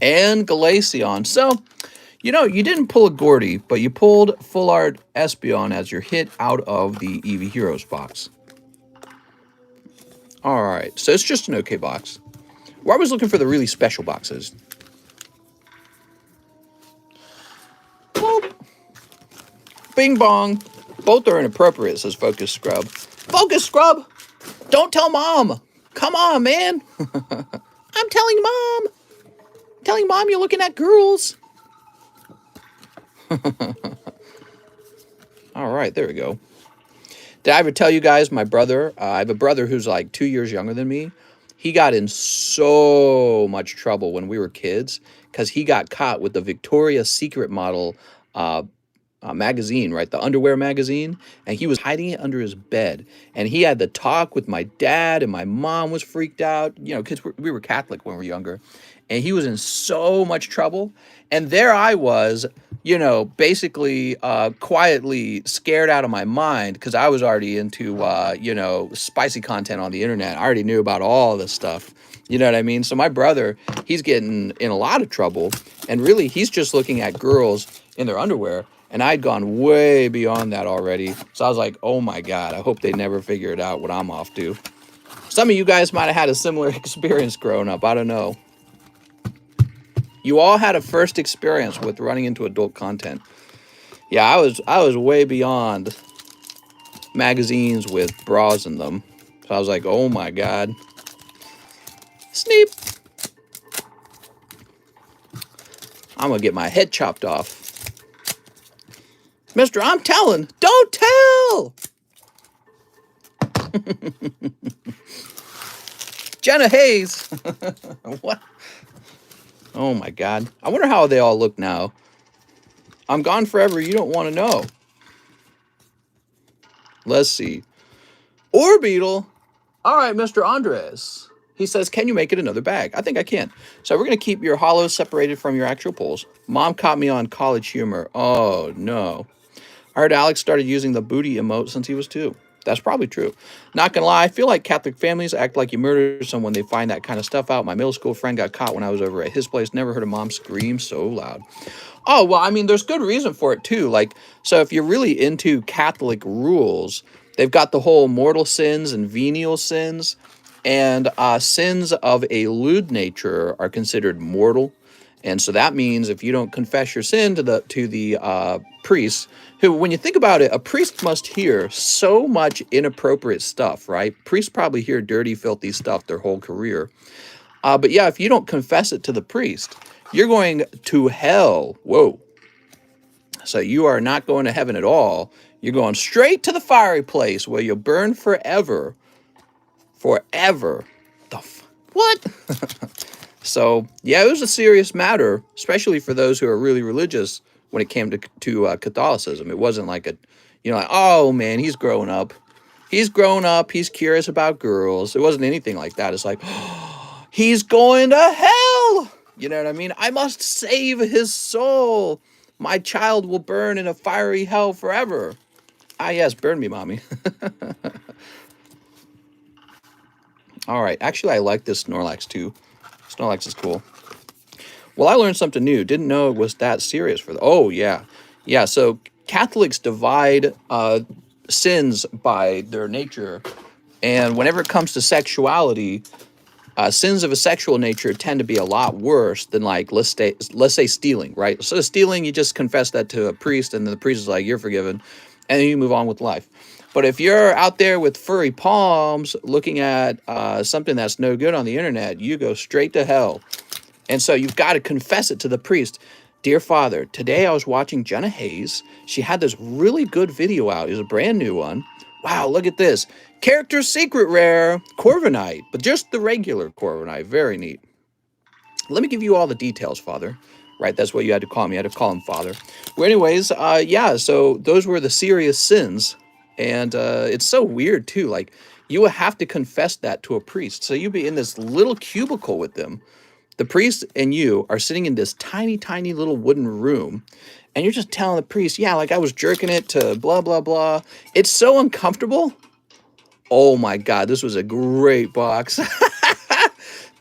And Glaceon. So, you know, you didn't pull a Gordy, but you pulled Full Art Espeon as your hit out of the Eevee Heroes box. All right, so it's just an okay box. We're always looking for the really special boxes. Boop. Bing bong. Both are inappropriate, says Focus Scrub. Focus Scrub! Don't tell Mom! Come on, man! I'm telling Mom! Telling Mom you're looking at girls! All right, there we go. Did I ever tell you guys my brother? I have a brother who's like 2 years younger than me. He got in so much trouble when we were kids because he got caught with the Victoria's Secret model magazine, right? The underwear magazine. And he was hiding it under his bed. And he had to talk with my dad, and my mom was freaked out, you know, because we were Catholic when we were younger. And he was in so much trouble. And there I was, you know, basically quietly scared out of my mind because I was already into, you know, spicy content on the internet. I already knew about all this stuff. You know what I mean? So my brother, he's getting in a lot of trouble. And really, he's just looking at girls in their underwear. And I'd gone way beyond that already. So I was like, oh my God, I hope they never figure it out what I'm off to. Some of you guys might have had a similar experience growing up. I don't know. You all had a first experience with running into adult content. Yeah, I was way beyond magazines with bras in them. So I was like, oh my God. Sneep. I'm gonna get my head chopped off. Mister, I'm telling. Don't tell! Jenna Hayes. What? Oh my God. I wonder how they all look now. I'm gone forever. You don't want to know. Let's see. Orbeetle. All right, Mr. Andres. He says, can you make it another bag? I think I can. So we're going to keep your hollows separated from your actual pulls. Mom caught me on College Humor. Oh, no. I heard Alex started using the booty emote since he was 2. That's probably true. Not gonna lie, I feel like Catholic families act like you murdered someone when they find that kind of stuff out. My middle school friend got caught when I was over at his place. Never heard a mom scream so loud. Oh, well, I mean, there's good reason for it, too. Like, so if you're really into Catholic rules, they've got the whole mortal sins and venial sins. And sins of a lewd nature are considered mortal. And so that means if you don't confess your sin to the priest, who, when you think about it, a priest must hear so much inappropriate stuff, right? Priests probably hear dirty, filthy stuff their whole career. But yeah, if you don't confess it to the priest, you're going to hell. Whoa. So you are not going to heaven at all. You're going straight to the fiery place where you'll burn forever. Forever. What? So, yeah, it was a serious matter, especially for those who are really religious when it came to Catholicism. It wasn't like like, oh, man, he's grown up. He's grown up. He's curious about girls. It wasn't anything like that. It's like, oh, he's going to hell. You know what I mean? I must save his soul. My child will burn in a fiery hell forever. Ah, yes, burn me, mommy. All right. Actually, I like this Snorlax, too. Snorlax is cool. Well, I learned something new. Didn't know it was that serious for oh, yeah. Yeah, so Catholics divide sins by their nature. And whenever it comes to sexuality, sins of a sexual nature tend to be a lot worse than, like, let's say stealing, right? So stealing, you just confess that to a priest, and the priest is like, you're forgiven, and then you move on with life. But if you're out there with furry palms looking at something that's no good on the internet, you go straight to hell. And so you've got to confess it to the priest. Dear Father, today I was watching Jenna Hayes. She had this really good video out. It was a brand new one. Wow, look at this. Character secret rare, Corviknight, but just the regular Corviknight. Very neat. Let me give you all the details, Father. Right, that's what you had to call me. I had to call him Father. Well, anyways, yeah, so those were the serious sins. And it's so weird, too. Like, you would have to confess that to a priest. So you'd be in this little cubicle with them. The priest and you are sitting in this tiny, tiny little wooden room. And you're just telling the priest, yeah, like I was jerking it to blah, blah, blah. It's so uncomfortable. Oh, my God, this was a great box.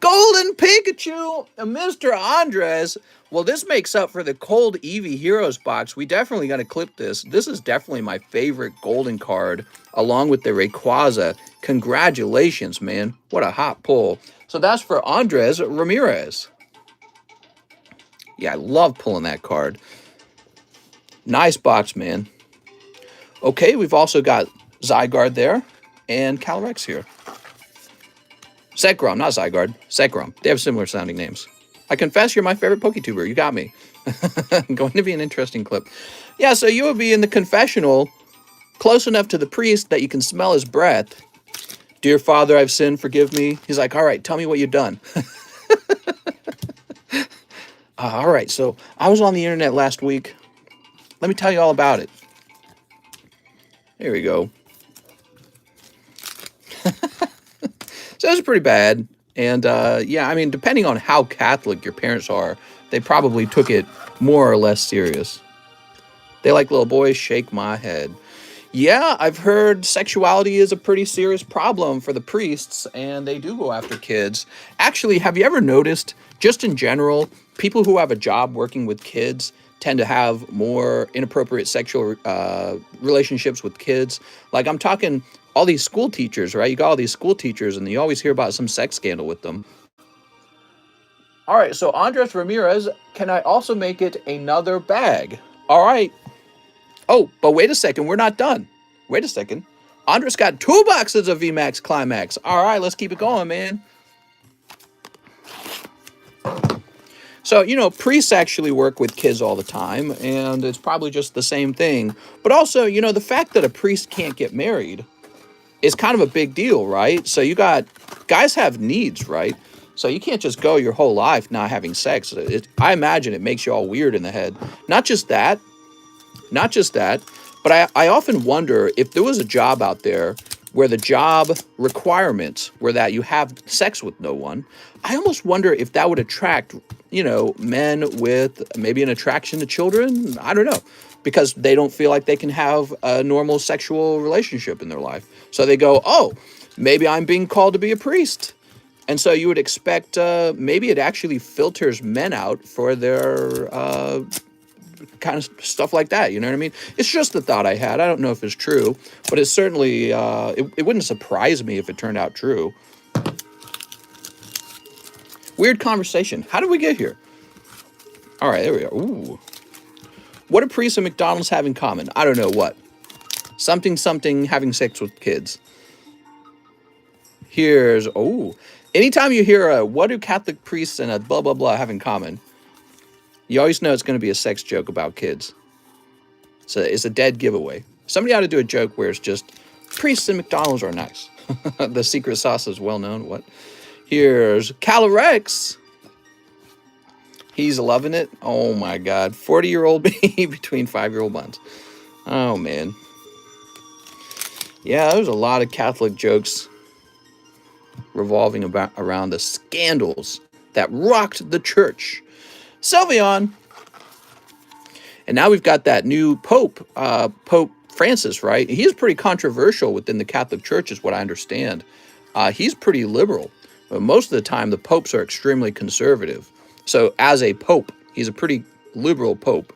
Golden Pikachu, Mr. Andres. Well, this makes up for the cold Eevee Heroes box. We definitely got to clip this. This is definitely my favorite golden card, along with the Rayquaza. Congratulations, man. What a hot pull. So that's for Andres Ramirez. Yeah, I love pulling that card. Nice box, man. Okay, we've also got Zygarde there and Calyrex here. Zekrom, not Zygarde. Zekrom. They have similar sounding names. I confess you're my favorite PokeTuber. You got me. Going to be an interesting clip. Yeah, so you would be in the confessional, close enough to the priest that you can smell his breath. Dear Father, I've sinned, forgive me. He's like, all right, tell me what you've done. All right, so I was on the internet last week. Let me tell you all about it. There we go. So it's pretty bad. And yeah, I mean, depending on how Catholic your parents are, they probably took it more or less serious. They like little boys, shake my head. Yeah, I've heard sexuality is a pretty serious problem for the priests, and they do go after kids. Actually, have you ever noticed, just in general, people who have a job working with kids tend to have more inappropriate sexual relationships with kids? Like, I'm talking all these school teachers, right? You got all these school teachers, and you always hear about some sex scandal with them. All right, so Andres Ramirez, can I also make it another bag? All right. Oh, but wait a second, we're not done. Wait a second. Andres got 2 boxes of VMAX Climax. All right, let's keep it going, man. So, you know, priests actually work with kids all the time, and it's probably just the same thing. But also, you know, the fact that a priest can't get married is kind of a big deal, right? So you got, guys have needs, right? So you can't just go your whole life not having sex. I imagine it makes you all weird in the head. Not just that, but I often wonder if there was a job out there where the job requirements were that you have sex with no one. I almost wonder if that would attract, you know, men with maybe an attraction to children. I don't know, because they don't feel like they can have a normal sexual relationship in their life. So they go, oh, maybe I'm being called to be a priest. And so you would expect maybe it actually filters men out for their kind of stuff like that. You know what I mean? It's just a thought I had. I don't know if it's true, but it's certainly, it wouldn't surprise me if it turned out true. Weird conversation. How did we get here? All right, there we go. Ooh. What do priests and McDonald's have in common? I don't know what. Something, having sex with kids. Here's, oh. Anytime you hear a, what do Catholic priests and a blah, blah, blah have in common, you always know it's going to be a sex joke about kids. So it's a dead giveaway. Somebody ought to do a joke where it's just, priests and McDonald's are nice. The secret sauce is well known. What? Here's Calorex. He's loving it. Oh my God. 40-year-old me between 5-year-old buns. Oh man. Yeah, there's a lot of Catholic jokes revolving around the scandals that rocked the church. Sylveon. And now we've got that new Pope, Pope Francis, right? He's pretty controversial within the Catholic Church, is what I understand. He's pretty liberal. But most of the time, the popes are extremely conservative. So as a pope, he's a pretty liberal pope.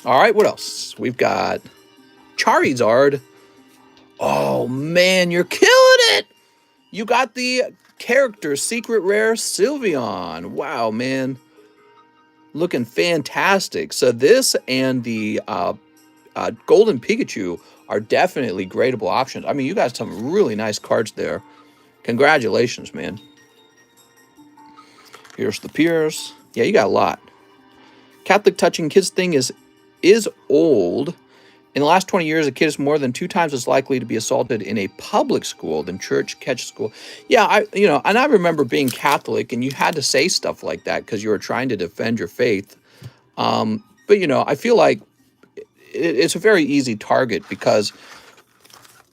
All right, what else? We've got Charizard. Oh, man, you're killing it. You got the character secret rare Sylveon. Wow, man. Looking fantastic. So this and the Golden Pikachu are definitely gradable options. I mean, you got some really nice cards there. Congratulations, man. Here's the Pierce. Yeah, you got a lot. Catholic touching kids thing is old. In the last 20 years, a kid is more than 2 times as likely to be assaulted in a public school than church catch school. Yeah, and I remember being Catholic, and you had to say stuff like that because you were trying to defend your faith. But I feel like it's a very easy target because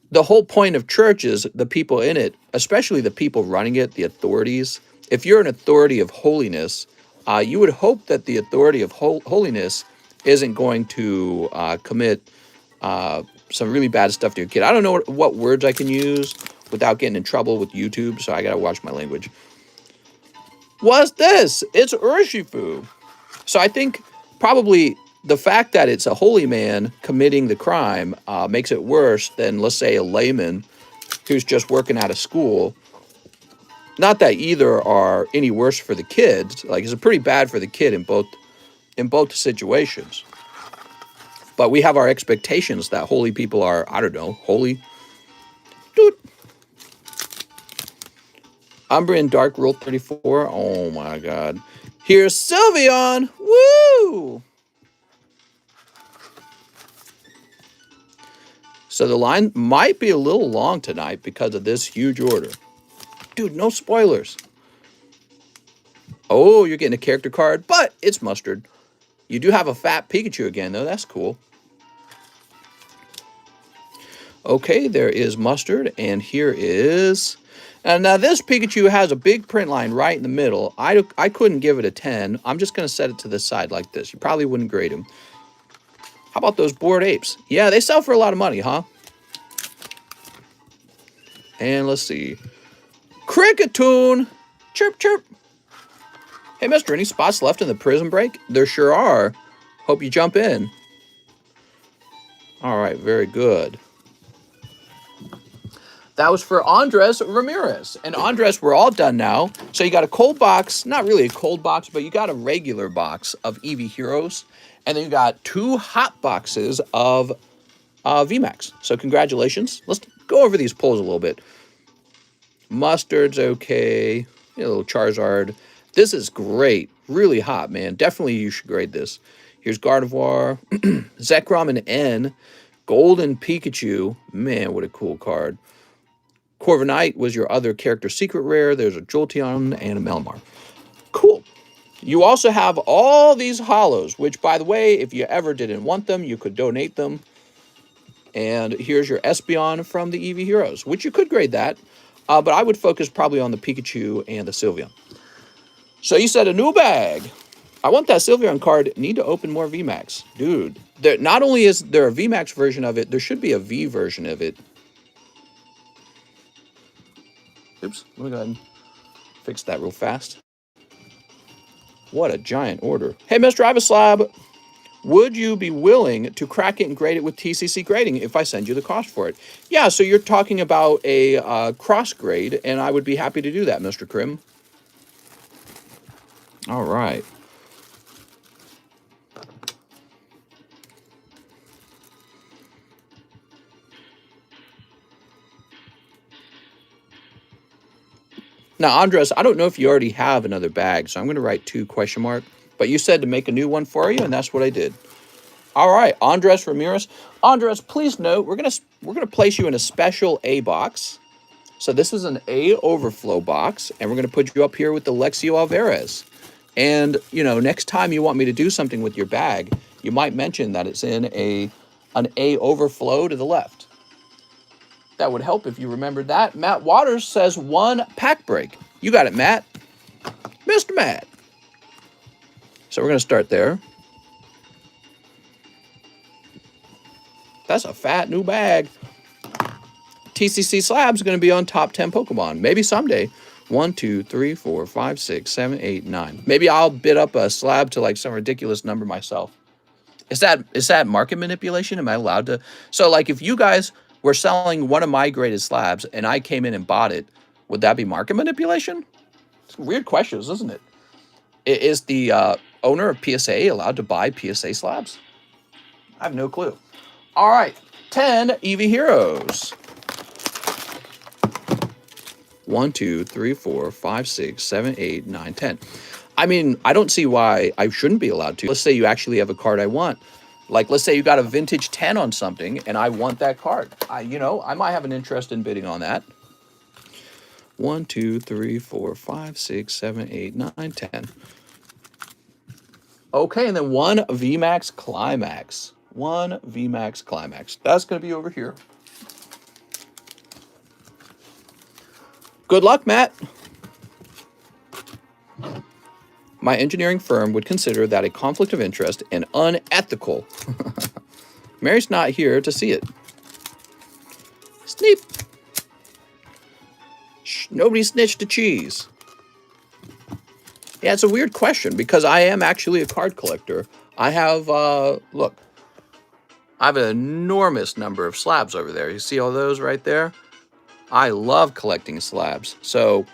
the whole point of church is the people in it, especially the people running it, the authorities. If you're an authority of holiness, you would hope that the authority of holiness isn't going to commit some really bad stuff to your kid. I don't know what words I can use without getting in trouble with YouTube, so I gotta watch my language. What's this? It's Urshifu. So I think probably the fact that it's a holy man committing the crime makes it worse than, let's say, a layman who's just working out of school. Not that either are any worse for the kids. Like, it's pretty bad for the kid in both situations. But we have our expectations that holy people are, I don't know, holy. Dude. Umbreon Dark Rule 34. Oh my God. Here's Sylveon. Woo! So the line might be a little long tonight because of this huge order. Dude, no spoilers. Oh, you're getting a character card, but it's Mustard. You do have a fat Pikachu again, though. That's cool. Okay, there is Mustard, and here is... And now this Pikachu has a big print line right in the middle. I couldn't give it a 10. I'm just going to set it to the side like this. You probably wouldn't grade him. How about those Bored Apes? Yeah, they sell for a lot of money, huh? And let's see. Cricketoon! Chirp, chirp. Hey, mister, any spots left in the prison break? There sure are. Hope you jump in. All right, very good. That was for Andres Ramirez. And Andres, we're all done now. So you got a cold box, not really a cold box, but you got a regular box of EV Heroes. And then you got 2 hot boxes of VMAX. So congratulations. Let's go over these polls a little bit. Mustard's okay. A little Charizard. This is great. Really hot, man. Definitely you should grade this. Here's Gardevoir. Zekrom and N. Golden Pikachu. Man, what a cool card. Corviknight was your other character secret rare. There's a Jolteon and a Malamar. Cool. You also have all these holos, which, by the way, if you ever didn't want them, you could donate them. And here's your Espeon from the EV Heroes, which you could grade that. But I would focus probably on the Pikachu and the Sylveon. So you said a new bag. I want that Sylveon card. Need to open more VMAX. Dude, not only is there a VMAX version of it, there should be a V version of it. Oops, let me go ahead and fix that real fast. What a giant order. Hey, Mr. Ivaslab, would you be willing to crack it and grade it with TCC grading if I send you the cost for it? Yeah, so you're talking about a cross grade, and I would be happy to do that, Mr. Krim. All right. Now, Andres, I don't know if you already have another bag, so I'm going to write 2 question mark. But you said to make a new one for you, and that's what I did. All right, Andres Ramirez. Andres, please note we're gonna place you in a special A box. So this is an A overflow box, and we're gonna put you up here with the Lexio Alvarez. And you know, next time you want me to do something with your bag, you might mention that it's in an A overflow to the left. That would help if you remembered that. Matt Waters says 1 pack break. You got it, Matt. Mr. Matt. So we're gonna start there. That's a fat new bag. TCC Slab's going to be on top 10 Pokemon. Maybe someday. 1, 2, 3, 4, 5, 6, 7, 8, 9. Maybe I'll bid up a slab to like some ridiculous number myself. Is that market manipulation? Am I allowed to? So like if you guys were selling one of my graded slabs and I came in and bought it, would that be market manipulation? It's weird questions, isn't it? Is the owner of PSA allowed to buy PSA slabs? I have no clue. All right, 10 Eevee Heroes. 1, 2, 3, 4, 5, 6, 7, 8, 9, 10. I mean, I don't see why I shouldn't be allowed to. Let's say you actually have a card I want. Like, let's say you got a vintage 10 on something, and I want that card. I might have an interest in bidding on that. 1, 2, 3, 4, 5, 6, 7, 8, 9, 10. Okay, and then 1 VMAX Climax. 1 VMAX Climax. That's going to be over here. Good luck, Matt. My engineering firm would consider that a conflict of interest and unethical. Mary's not here to see it. Sneep. Shh, nobody snitched to cheese. Yeah, it's a weird question because I am actually a card collector. I have, look. I have an enormous number of slabs over there. You see all those right there? I love collecting slabs. So,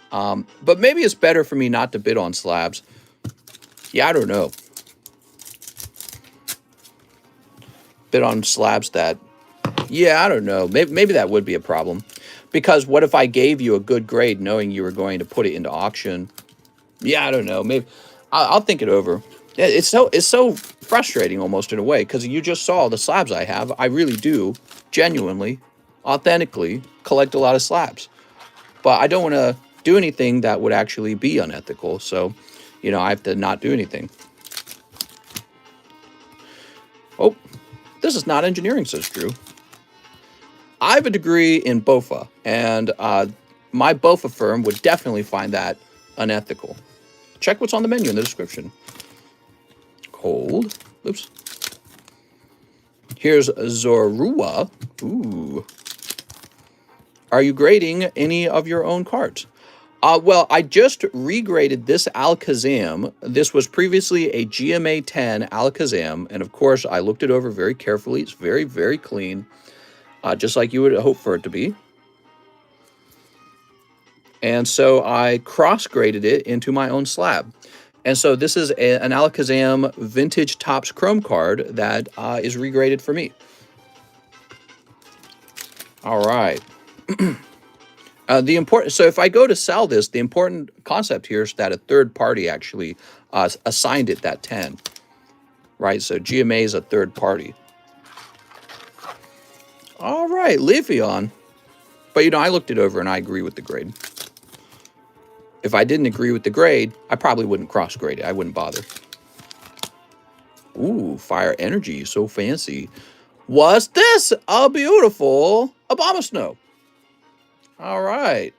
but maybe it's better for me not to bid on slabs. Yeah, I don't know. Bid on slabs that, yeah, I don't know. Maybe that would be a problem. Because what if I gave you a good grade knowing you were going to put it into auction? Yeah, I don't know. Maybe I'll think it over. It's so frustrating almost in a way because you just saw the slabs I have. I really do genuinely, authentically collect a lot of slabs, but I don't want to do anything that would actually be unethical. So, I have to not do anything. Oh, this is not engineering, says Drew. I have a degree in BOFA, and my BOFA firm would definitely find that unethical. Check what's on the menu in the description. Cold. Oops. Here's Zorua. Ooh. Are you grading any of your own cards? Well, I just regraded this Alakazam. This was previously a GMA 10 Alakazam, and of course, I looked it over very carefully. It's very, very clean, just like you would hope for it to be. And so I cross-graded it into my own slab. And so this is an Alakazam Vintage Topps Chrome card that is regraded for me. All right. So if I go to sell this, the important concept here is that a third party actually assigned it that 10. Right? So GMA is a third party. All right, Leafeon. But, I looked it over and I agree with the grade. If I didn't agree with the grade, I probably wouldn't cross-grade it. I wouldn't bother. Ooh, Fire Energy, so fancy. Was this a beautiful Abomasnow? All right.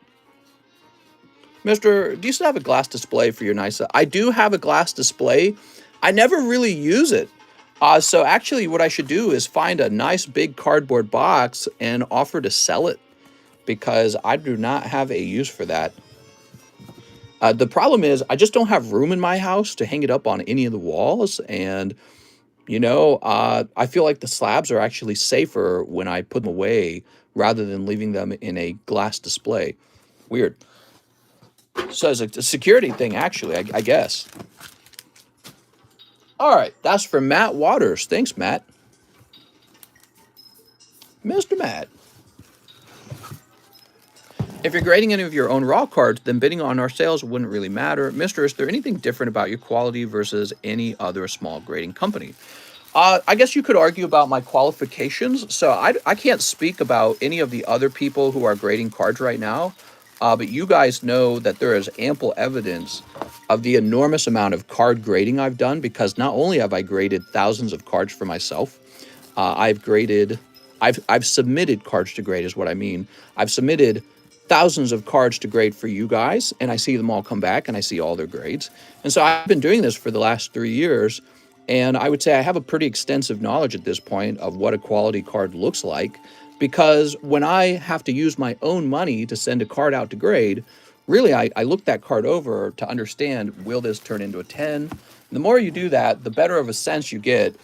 Mister, do you still have a glass display for your nice... I do have a glass display. I never really use it. So actually what I should do is find a nice big cardboard box and offer to sell it because I do not have a use for that. The problem is I just don't have room in my house to hang it up on any of the walls. And, I feel like the slabs are actually safer when I put them away rather than leaving them in a glass display. Weird. So it's a security thing, actually, I guess. All right, that's from Matt Waters. Thanks, Matt. Mr. Matt. If you're grading any of your own raw cards, then bidding on our sales wouldn't really matter. Mister, is there anything different about your quality versus any other small grading company? I guess you could argue about my qualifications. So I can't speak about any of the other people who are grading cards right now. But you guys know that there is ample evidence of the enormous amount of card grading I've done, because not only have I graded thousands of cards for myself, I've submitted cards to grade is what I mean. I've submitted thousands of cards to grade for you guys, and I see them all come back and I see all their grades. And so I've been doing this for the last 3 years, and I would say I have a pretty extensive knowledge at this point of what a quality card looks like, because when I have to use my own money to send a card out to grade, really I look that card over to understand, will this turn into a 10? And the more you do that, the better of a sense you get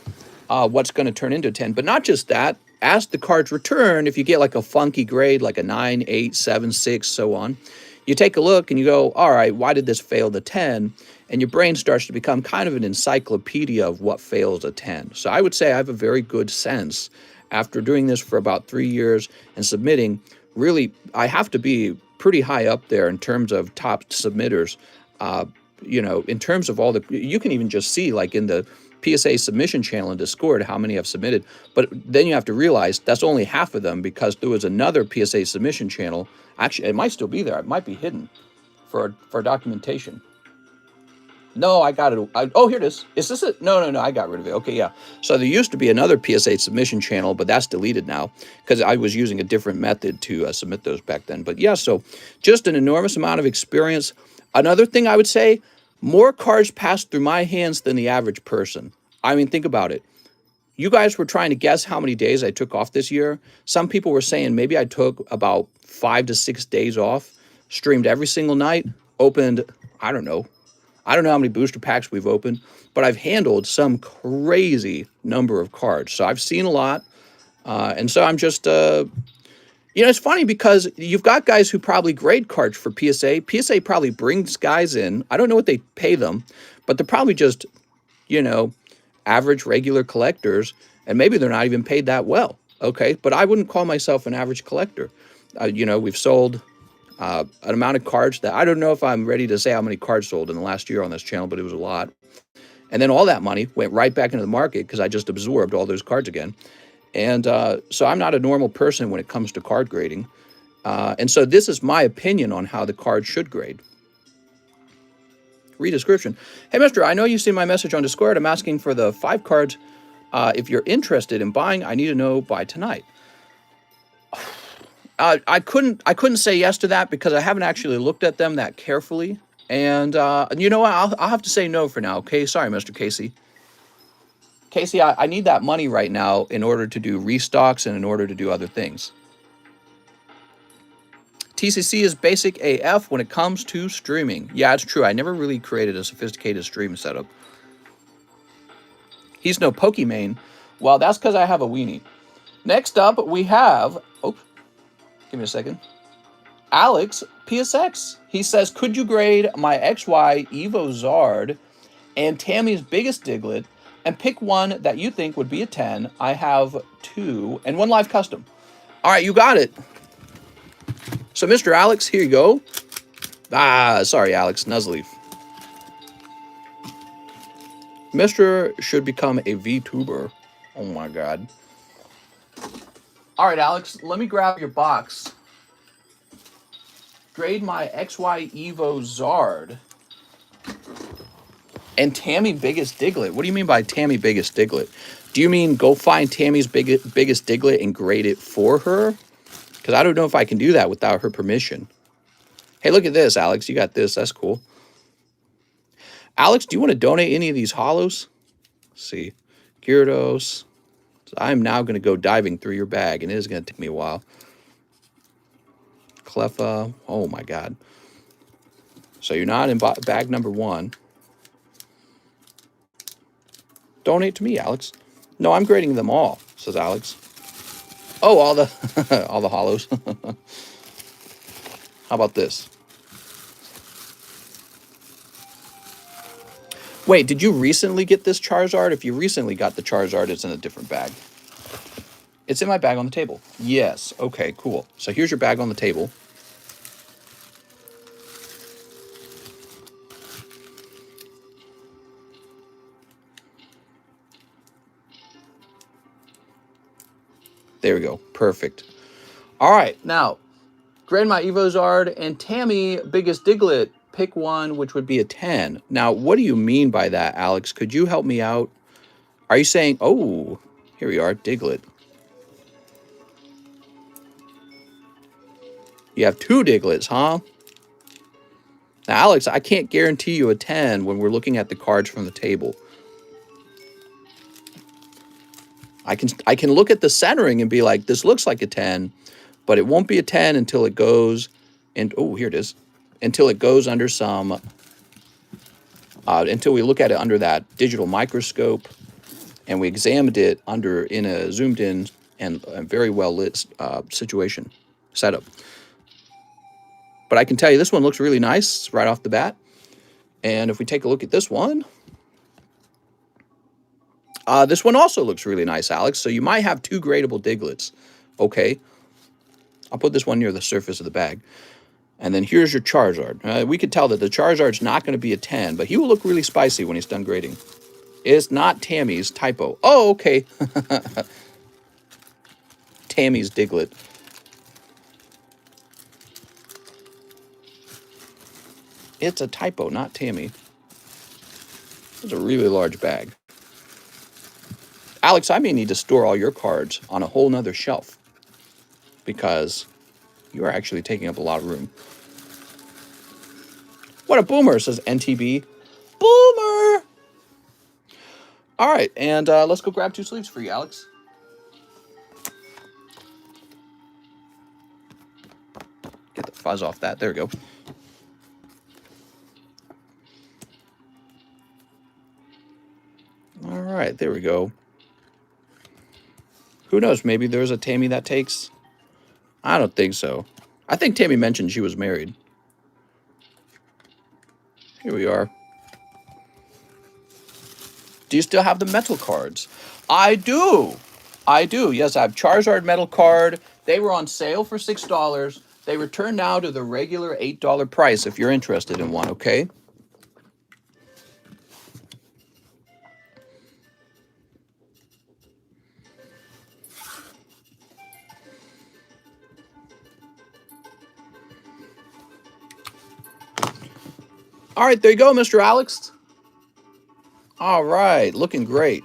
what's going to turn into a 10. But not just that, as the cards return, if you get like a funky grade, like a 9, 8, 7, 6, so on, you take a look and you go, all right, why did this fail the 10? And your brain starts to become kind of an encyclopedia of what fails a 10. So I would say I have a very good sense after doing this for about 3 years and submitting. Really, I have to be pretty high up there in terms of top submitters. In terms of all the, you can even just see like in the PSA submission channel in Discord how many have submitted. But then you have to realize that's only half of them, because there was another PSA submission channel. Actually, it might still be there. It might be hidden for documentation. No, I got it. Oh, here it is. Is this it? No, I got rid of it. Okay, yeah. So there used to be another PSA submission channel, but that's deleted now because I was using a different method to submit those back then. But yeah, so just an enormous amount of experience. Another thing I would say, more cards pass through my hands than the average person. I mean, think about it. You guys were trying to guess how many days I took off this year. Some people were saying maybe I took about 5 to 6 days off, streamed every single night, opened, I don't know how many booster packs we've opened, but I've handled some crazy number of cards. So I've seen a lot. And so I'm just, it's funny because you've got guys who probably grade cards for PSA. PSA probably brings guys in. I don't know what they pay them, but they're probably just, average regular collectors, and maybe they're not even paid that well. Okay. But I wouldn't call myself an average collector. We've sold an amount of cards that I don't know if I'm ready to say how many cards sold in the last year on this channel, but it was a lot. And then all that money went right back into the market because I just absorbed all those cards again. And so I'm not a normal person when it comes to card grading. And so this is my opinion on how the card should grade. Read description. Hey, mister, I know you see my message on Discord. I'm asking for the 5 cards. If you're interested in buying, I need to know by tonight. I couldn't say yes to that because I haven't actually looked at them that carefully. And you know what? I'll have to say no for now. Okay. Sorry, Mr. Casey. Casey, I need that money right now in order to do restocks and in order to do other things. TCC is basic AF when it comes to streaming. Yeah, it's true. I never really created a sophisticated stream setup. He's no Pokemon. Well, that's because I have a weenie. Next up, we have... Oh, give me a second. Alex PSX. He says, could you grade my XY Evo Zard and Tammy's biggest Diglett and pick one that you think would be a 10? I have 2 and 1 live custom. All right, you got it. So, Mr. Alex, here you go. Sorry, Alex, Nuzleaf. Mr. should become a VTuber. Oh, my God. All right, Alex, let me grab your box. Grade my XY Evo Zard. And Tammy biggest Diglett. What do you mean by Tammy biggest Diglett? Do you mean go find Tammy's biggest Diglett and grade it for her? Because I don't know if I can do that without her permission. Hey, look at this, Alex. You got this. That's cool. Alex, do you want to donate any of these hollows? Let's see. Gyarados. So I'm now going to go diving through your bag, and it is going to take me a while. Cleffa. Oh, my God. So you're not in bag number 1. Donate to me, Alex. No, I'm grading them all, says Alex. Oh, all the all the hollows. How about this? Wait, did you recently get this Charizard? If you recently got the Charizard, it's in a different bag. It's in my bag on the table. Yes. Okay, cool. So here's your bag on the table. There we go. Perfect. All right. Now, Grandma Evozard and Tammy, Biggest Diglett, pick one, which would be a 10. Now, what do you mean by that, Alex? Could you help me out? Are you saying, oh, here we are, Diglett. You have 2 Digletts, huh? Now, Alex, I can't guarantee you a 10 when we're looking at the cards from the table. I can look at the centering and be like, this looks like a 10, but it won't be a 10 until it goes, and oh, here it is, until it goes under some, until we look at it under that digital microscope, and we examined it under in a zoomed in and a very well lit situation setup. But I can tell you this one looks really nice right off the bat. And if we take a look at this one also looks really nice, Alex. So you might have 2 gradable Digletts. Okay. I'll put this one near the surface of the bag. And then here's your Charizard. We could tell that the Charizard's not going to be a 10, but he will look really spicy when he's done grading. It's not Tammy's typo. Oh, okay. Tammy's Diglett. It's a typo, not Tammy. It's a really large bag. Alex, I may need to store all your cards on a whole nother shelf because you are actually taking up a lot of room. What a boomer, says NTB. Boomer! All right, and let's go grab 2 sleeves for you, Alex. Get the fuzz off that. There we go. All right, there we go. Who knows? Maybe there's a Tammy that takes. I don't think so. I think Tammy mentioned she was married. Here we are. Do you still have the metal cards? I do. I do. Yes, I have Charizard metal card. They were on sale for $6. They return now to the regular $8 price if you're interested in one, okay? All right, there you go, Mr. Alex. All right, looking great.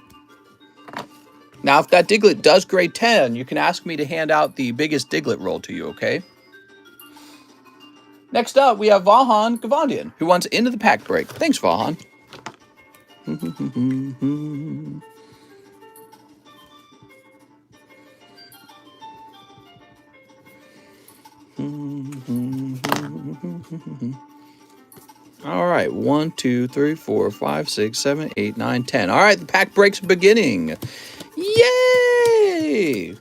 Now, if that Diglett does grade 10, you can ask me to hand out the biggest Diglett roll to you, okay? Next up, we have Vahan Gavandian, who wants into the pack break. Thanks, Vahan. All right, 1, 2, 3, 4, 5, 6, 7, 8, 9, 10. All right, the pack break's beginning. Yay!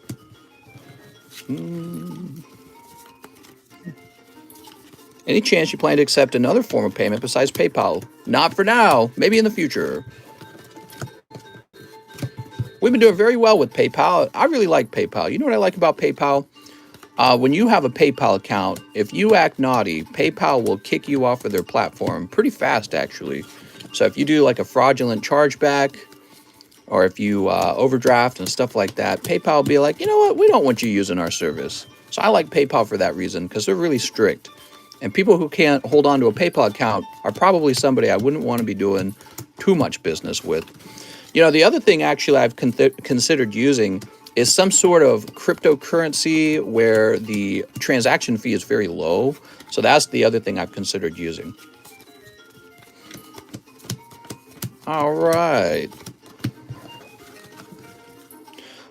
Any chance you plan to accept another form of payment besides PayPal? Not for now. Maybe in the future. We've been doing very well with PayPal. I really like PayPal. You know what I like about PayPal? When you have a PayPal account, if you act naughty, PayPal will kick you off of their platform pretty fast, actually. So if you do like a fraudulent chargeback, or if you overdraft and stuff like that, PayPal will be like, you know what, we don't want you using our service. So I like PayPal for that reason, because they're really strict. And people who can't hold on to a PayPal account are probably somebody I wouldn't want to be doing too much business with. You know, the other thing actually I've considered using is some sort of cryptocurrency where the transaction fee is very low. So that's the other thing I've considered using. All right.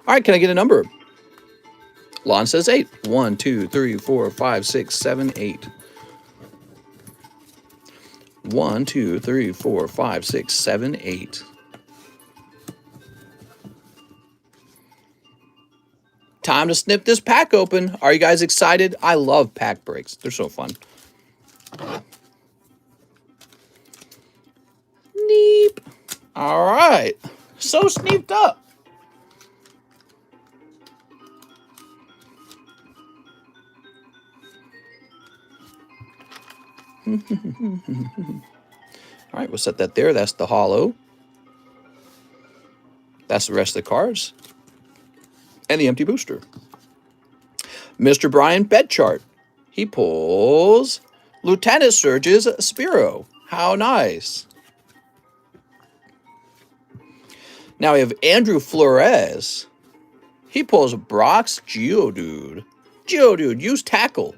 All right, can I get a number? Lon says 8. 1, 2, 3, 4, 5, 6, 7, 8. 1, 2, 3, 4, 5, 6, 7, 8. Time to snip this pack open. Are you guys excited? I love pack breaks. They're so fun. Neep. All right. So sneeped up. All right, we'll set that there. That's the hollow. That's the rest of the cards. and the empty booster. Mr. Brian Bedchart. He pulls Lieutenant Surge's Spiro. How nice. Now we have Andrew Flores. He pulls Brock's Geodude. Geodude, use tackle.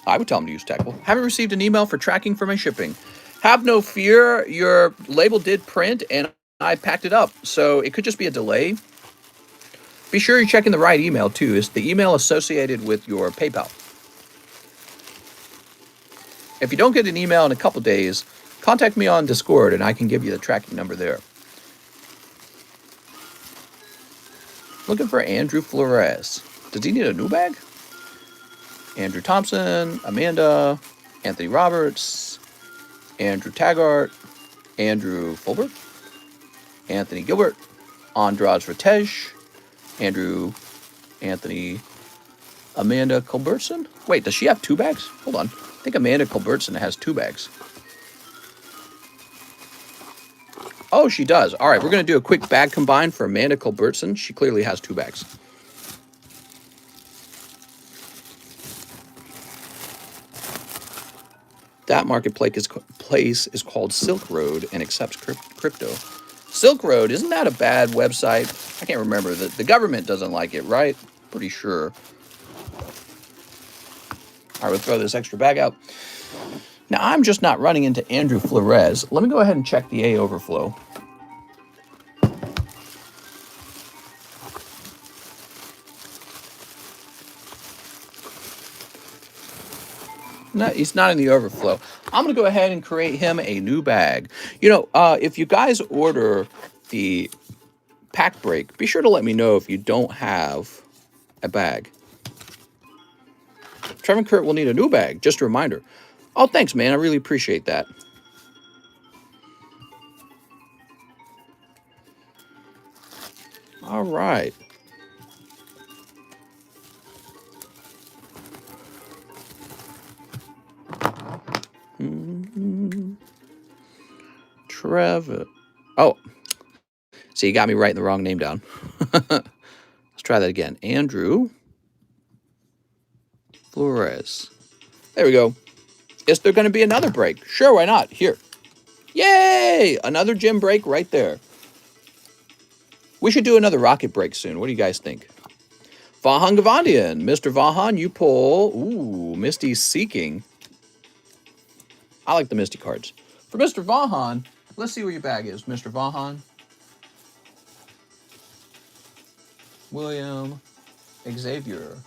I would tell him to use tackle. Haven't received an email for tracking for my shipping. Have no fear. Your label did print and I packed it up. So it could just be a delay. Be sure you're checking the right email too. It's the email associated with your PayPal. If you don't get an email in a couple days, contact me on Discord and I can give you the tracking number there. Looking for Andrew Flores. Does he need a new bag? Andrew Thompson, Amanda, Anthony Roberts, Andrew Taggart, Andrew Fulbert, Anthony Gilbert, Andraz Ratesh, Andrew, Anthony, Amanda Culbertson. Wait, does she have 2 bags? Hold on. I think Amanda Culbertson has 2 bags. Oh, she does. All right, we're going to do a quick bag combine for Amanda Culbertson. She clearly has 2 bags. That marketplace is called Silk Road and accepts crypto. Silk Road, isn't that a bad website? I can't remember. The government doesn't like it, right? Pretty sure. All right, we'll throw this extra bag out. Now, I'm just not running into Andrew Flores. Let me go ahead and check the A overflow. No, he's not in the overflow. I'm going to go ahead and create him a new bag. You know, if you guys order the pack break, be sure to let me know if you don't have a bag. Trevor Kurt will need a new bag. Just a reminder. Oh, thanks, man. I really appreciate that. All right. Trevor. Oh, see, you got me writing the wrong name down. Let's try that again. Andrew Flores. There we go. Is there going to be another break? Sure, why not? Here. Yay! Another gym break right there. We should do another rocket break soon. What do you guys think? Vahan Gavandian. Mr. Vahan, you pull. Ooh, Misty's Seeking. I like the Misty cards. For Mr. Vahan, let's see where your bag is, Mr. Vahan. William. Xavier.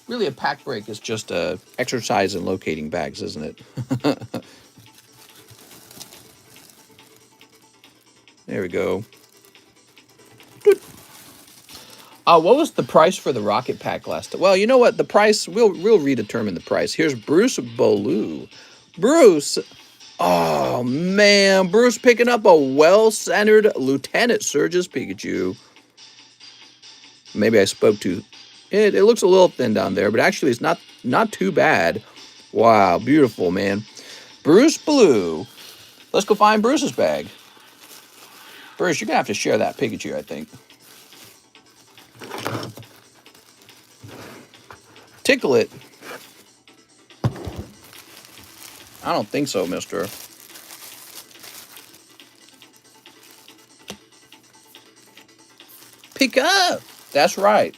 Really, a pack break is just a exercise in locating bags, isn't it? There we go. What was the price for the rocket pack last time? Well, you know what? The price, we'll redetermine the price. Here's Bruce Bolu. Bruce, oh man, Bruce picking up a well-centered Lieutenant Surge's Pikachu. Maybe I spoke too. It looks a little thin down there, but actually it's not too bad. Wow, beautiful, man. Bruce Blue. Let's go find Bruce's bag. Bruce, you're going to have to share that Pikachu, I think. Tickle it. I don't think so, mister. Pick up. That's right.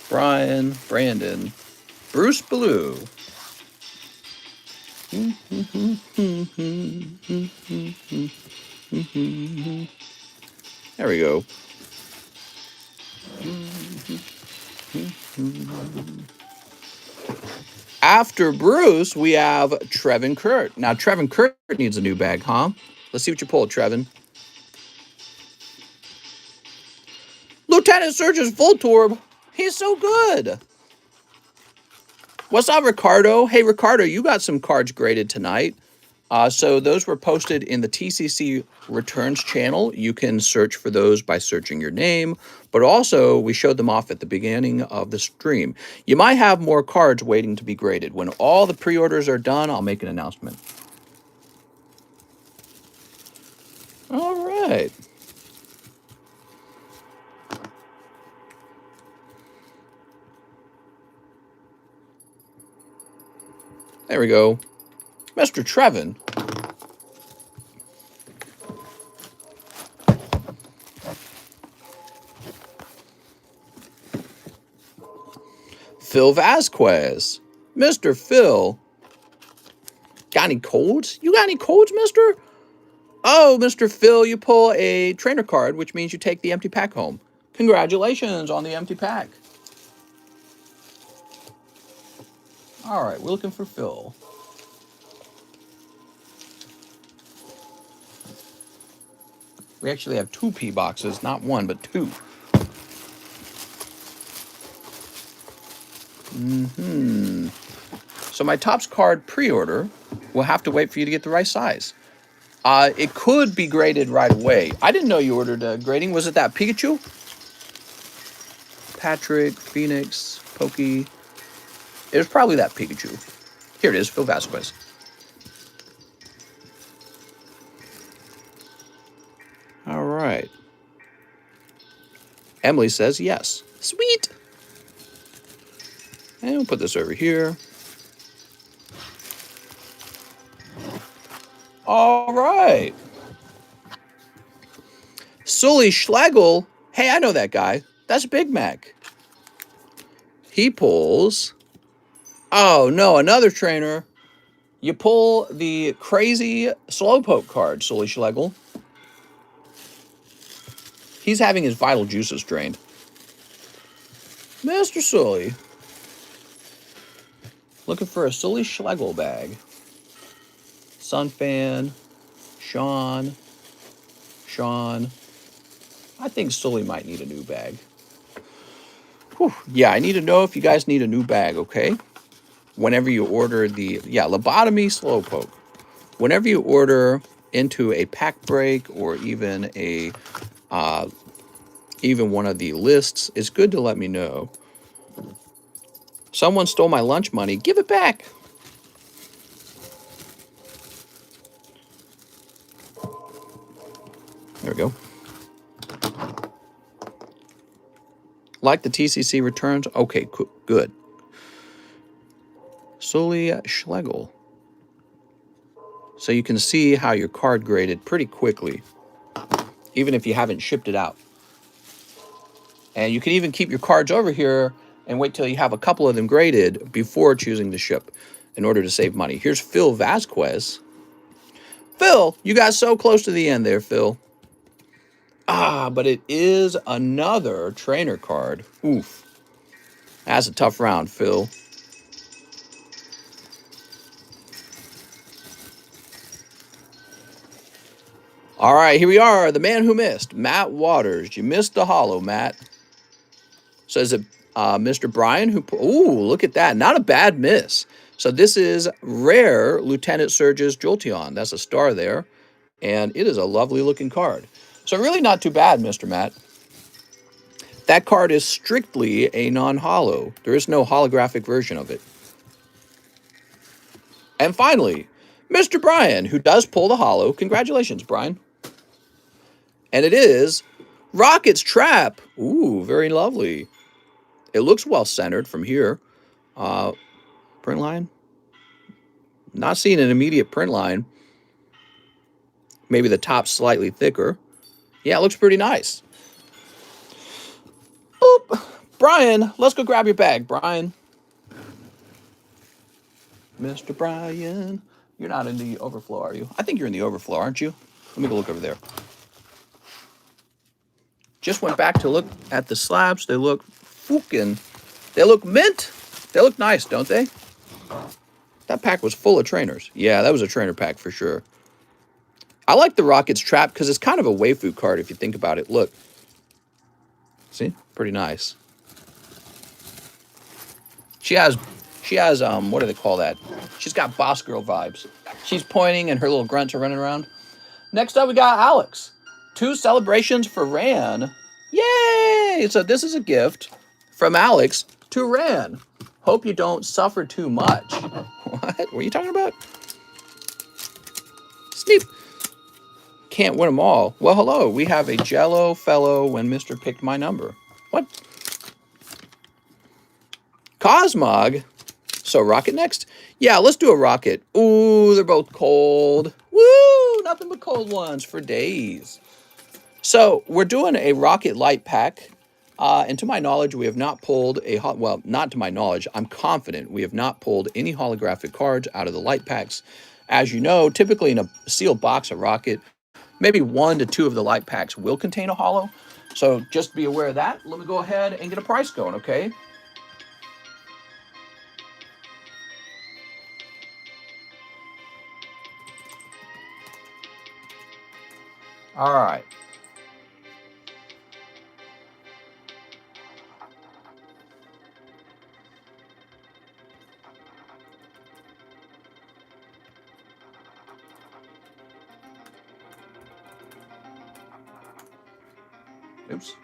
Brian, Brandon, Bruce Blue. There we go. After Bruce, we have Trevin Kurt. Now, Trevin Kurt needs a new bag, huh? Let's see what you pulled, Trevin. Lieutenant Surge's Voltorb. He's so good. What's up, Ricardo? Hey, Ricardo, you got some cards graded tonight. So those were posted in the TCC Returns channel. You can search for those by searching your name. But also, we showed them off at the beginning of the stream. You might have more cards waiting to be graded. When all the pre-orders are done, I'll make an announcement. All right. There we go. Mr. Trevin. Phil Vasquez. Mr. Phil. Got any codes? You got any codes, mister? Oh, Mr. Phil, you pull a trainer card, which means you take the empty pack home. Congratulations on the empty pack. All right, we're looking for Phil. We actually have 2 P boxes, not 1, but 2. So my Topps card pre-order will have to wait for you to get the right size. It could be graded right away. I didn't know you ordered grading. Was it that Pikachu? Patrick, Phoenix, Pokey. It was probably that Pikachu. Here it is, Phil Vasquez. All right. Emily says yes. Sweet. And we'll put this over here. All right. Sully Schlegel. Hey, I know that guy. That's Big Mac. He pulls. Oh, no, another trainer. You pull the crazy Slowpoke card, Sully Schlegel. He's having his vital juices drained. Mr. Sully. Looking for a Sully Schlegel bag. Sunfan. Sean. I think Sully might need a new bag. Whew. Yeah, I need to know if you guys need a new bag, okay? Whenever you order the, lobotomy Slowpoke. Whenever you order into a pack break or even a, even one of the lists, it's good to let me know. Someone stole my lunch money. Give it back. There we go. Like the TCC returns? Okay, good. Sully Schlegel. So you can see how your card graded pretty quickly, even if you haven't shipped it out. And you can even keep your cards over here and wait till you have a couple of them graded before choosing to ship in order to save money. Here's Phil Vasquez. Phil, you got so close to the end there, Phil. But it is another trainer card. Oof. That's a tough round, Phil. All right, here we are. The man who missed. Matt Waters. You missed the hollow, Matt. So is it Mr. Brian who... Ooh, look at that. Not a bad miss. So this is rare Lieutenant Surge's Jolteon. That's a star there. And it is a lovely looking card. So really not too bad, Mr. Matt. That card is strictly a non-holo. There is no holographic version of it. And finally, Mr. Brian, who does pull the holo. Congratulations, Brian. And it is Rocket's Trap. Ooh, very lovely. It looks well-centered from here. Print line. Not seeing an immediate print line. Maybe the top slightly thicker. Yeah, it looks pretty nice. Boop. Brian, let's go grab your bag, Brian. Mr. Brian. You're not in the overflow, are you? I think you're in the overflow, aren't you? Let me go look over there. Just went back to look at the slabs. They look fucking... They look mint. They look nice, don't they? That pack was full of trainers. Yeah, that was a trainer pack for sure. I like the Rocket's Trap because it's kind of a waifu card if you think about it. Look. See? Pretty nice. She has, what do they call that? She's got boss girl vibes. She's pointing and her little grunts are running around. Next up, we got Alex. 2 celebrations for Ran. Yay! So this is a gift from Alex to Ran. Hope you don't suffer too much. What? What are you talking about? Sneep. Can't win them all. Well, hello. We have a Jello fellow when Mr. picked my number. What? Cosmog? So rocket next? Yeah, let's do a rocket. Ooh, they're both cold. Woo! Nothing but cold ones for days. So we're doing a rocket light pack. And to my knowledge, we have not pulled well, not to my knowledge, I'm confident we have not pulled any holographic cards out of the light packs. As you know, typically in a sealed box of rocket, maybe 1 to 2 of the light packs will contain a holo. So just be aware of that. Let me go ahead and get a price going, okay? All right. Oops.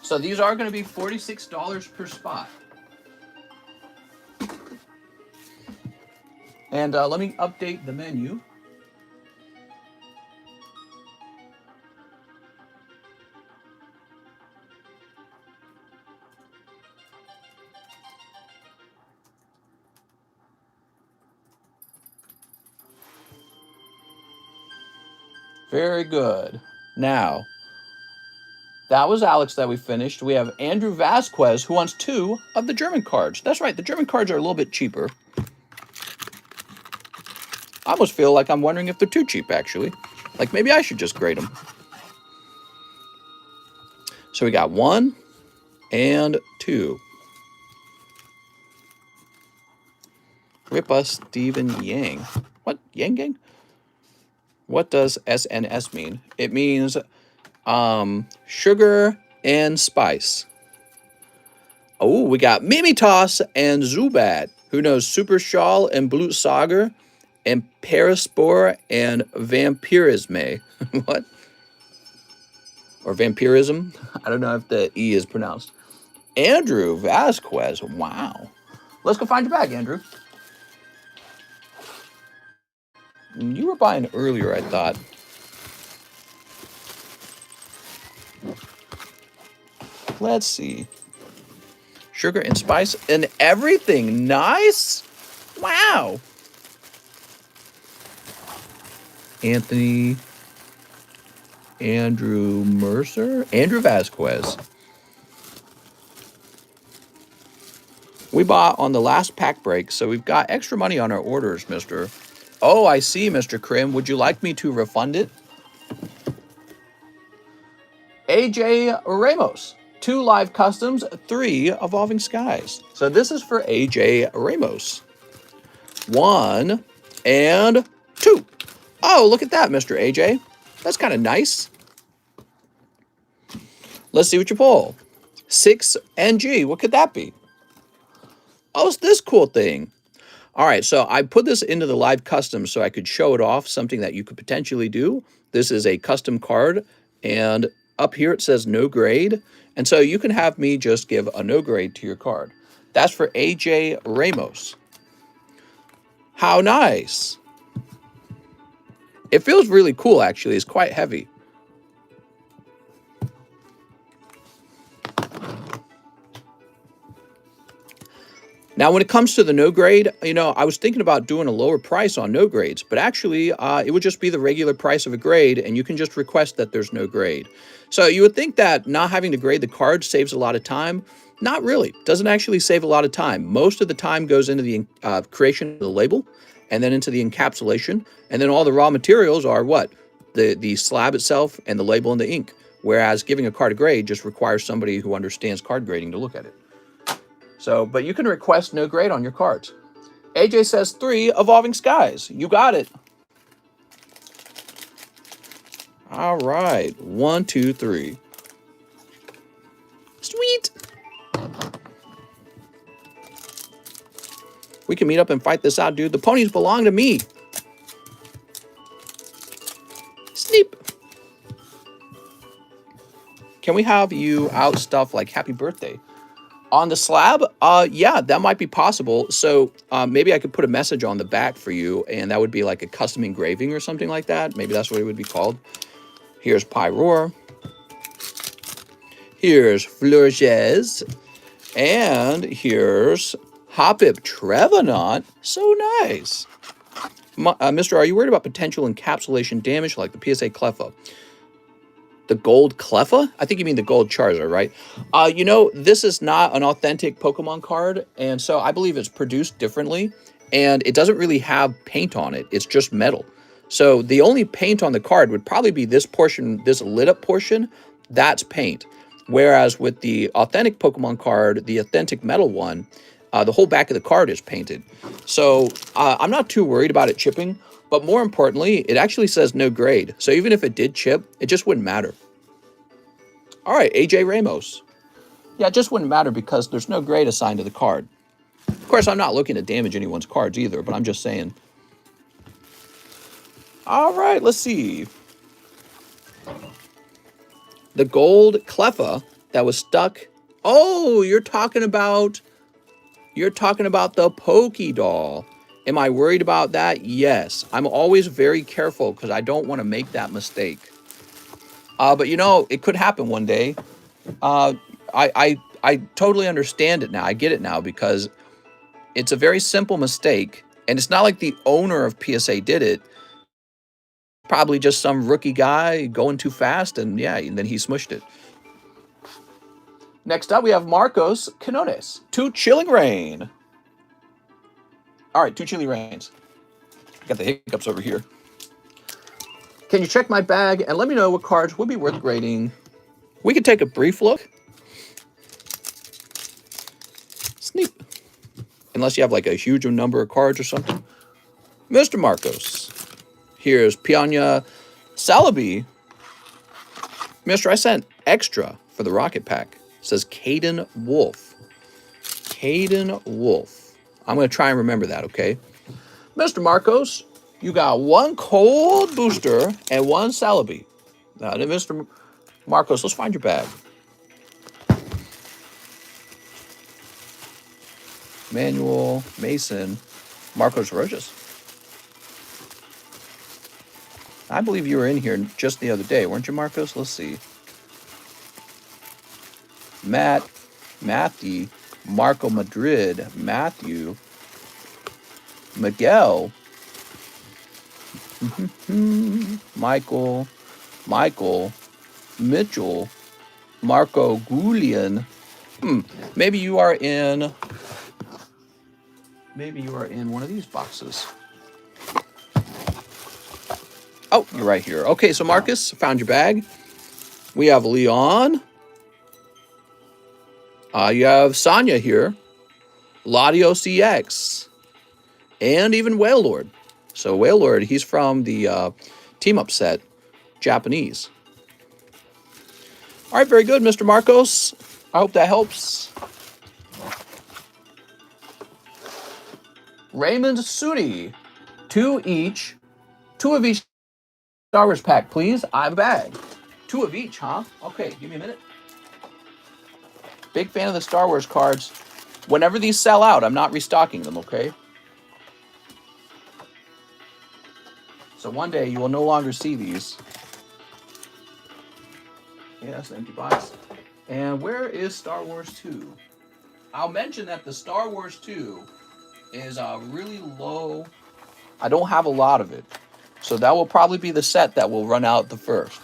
So these are going to be $46 per spot. And let me update the menu. Very good. Now, that was Alex that we finished. We have Andrew Vasquez, who wants 2 of the German cards. That's right, the German cards are a little bit cheaper. I almost feel like I'm wondering if they're too cheap, actually. Like, maybe I should just grade them. So we got 1 and 2. Ripa Stephen Yang. What? Yang Gang? What does SNS mean? It means sugar and spice. Oh, we got Mimitas and Zubat. Who knows Super Shawl and Blutsager and Perispore and Vampirisme. What? Or Vampirism? I don't know if the E is pronounced. Andrew Vasquez. Wow. Let's go find your bag, Andrew. You were buying earlier, I thought. Let's see. Sugar and spice and everything. Nice. Wow. Anthony. Andrew Mercer. Andrew Vasquez. We bought on the last pack break, so we've got extra money on our orders, Mr. Oh, I see, Mr. Krim. Would you like me to refund it? AJ Ramos. 2 live customs, 3 evolving skies. So this is for AJ Ramos. 1 and 2. Oh, look at that, Mr. AJ. That's kind of nice. Let's see what you pull. 6 and G. What could that be? Oh, it's this cool thing. All right, so I put this into the live custom so I could show it off, something that you could potentially do. This is a custom card, and up here it says no grade. And so you can have me just give a no grade to your card. That's for AJ Ramos. How nice. It feels really cool, actually. It's quite heavy. Now, when it comes to the no grade, you know, I was thinking about doing a lower price on no grades, but actually it would just be the regular price of a grade, and you can just request that there's no grade. So you would think that not having to grade the card saves a lot of time. Not really. Doesn't actually save a lot of time. Most of the time goes into the creation of the label, and then into the encapsulation, and then all the raw materials are what? The slab itself and the label and the ink. Whereas giving a card a grade just requires somebody who understands card grading to look at it. So, but you can request no grade on your cards. AJ says 3 evolving skies. You got it. All right. 1, 2, 3. Sweet. We can meet up and fight this out, dude. The ponies belong to me. Sneep. Can we have you out stuff like happy birthday? On the slab, yeah, that might be possible. So maybe I could put a message on the back for you, and that would be like a custom engraving or something like that. Maybe that's what it would be called. Here's Pyroar. Here's Fleurges. And here's Hoppip Trevenant. So nice. Mister, are you worried about potential encapsulation damage like the PSA Cleffa? The gold Cleffa? I think you mean the gold Charizard, right? You know, this is not an authentic Pokemon card, and so I believe it's produced differently, and it doesn't really have paint on it. It's just metal. So the only paint on the card would probably be this portion, this lit up portion, that's paint. Whereas with the authentic Pokemon card, the authentic metal one, the whole back of the card is painted. So I'm not too worried about it chipping. But more importantly, it actually says no grade. So even if it did chip, it just wouldn't matter. All right, AJ Ramos. Yeah, it just wouldn't matter because there's no grade assigned to the card. Of course, I'm not looking to damage anyone's cards either, but I'm just saying. All right, let's see. The gold Cleffa that was stuck. Oh, you're talking about the Pokédoll. Am I worried about that? Yes. I'm always very careful because I don't want to make that mistake. But you know, it could happen one day. I totally understand it now. I get it now because it's a very simple mistake. And it's not like the owner of PSA did it. Probably just some rookie guy going too fast. And yeah, and then he smushed it. Next up, we have Marcos Canones. 2 Chilling Rain. All right, 2 Chilling Rains. Got the hiccups over here. Can you check my bag and let me know what cards would be worth grading? We can take a brief look. Sneak. Unless you have like a huge number of cards or something. Mr. Marcos. Here's Pianya Salabi. Mister, I sent extra for the Rocket Pack. It says Caden Wolf. Caden Wolf. I'm going to try and remember that, okay? Mr. Marcos, you got 1 cold booster and 1 Salabi. Now, then, Mr. Marcos, let's find your bag. Manuel, Mason, Marcos Rojas. I believe you were in here just the other day, weren't you, Marcos? Let's see. Matt, Matthew, Marco Madrid, Matthew, Miguel, Michael, Mitchell, Marco Gulian. Maybe you are in one of these boxes. Oh, you're right here. Okay, so Marcus, found your bag. We have Leon. You have Sonya here. Ladio CX. And even Whale Lord. So Whale Lord, he's from the Team Up set, Japanese. All right, very good, Mr. Marcos. I hope that helps. Raymond Sudi. 2 each. 2 of each Star Wars pack, please. I have a bag. 2 of each, huh? Okay, give me a minute. Big fan of the Star Wars cards. Whenever these sell out, I'm not restocking them, okay? So one day you will no longer see these. Yeah, that's an empty box. And where is Star Wars 2? I'll mention that the Star Wars 2 is really low. I don't have a lot of it. So that will probably be the set that will run out the first.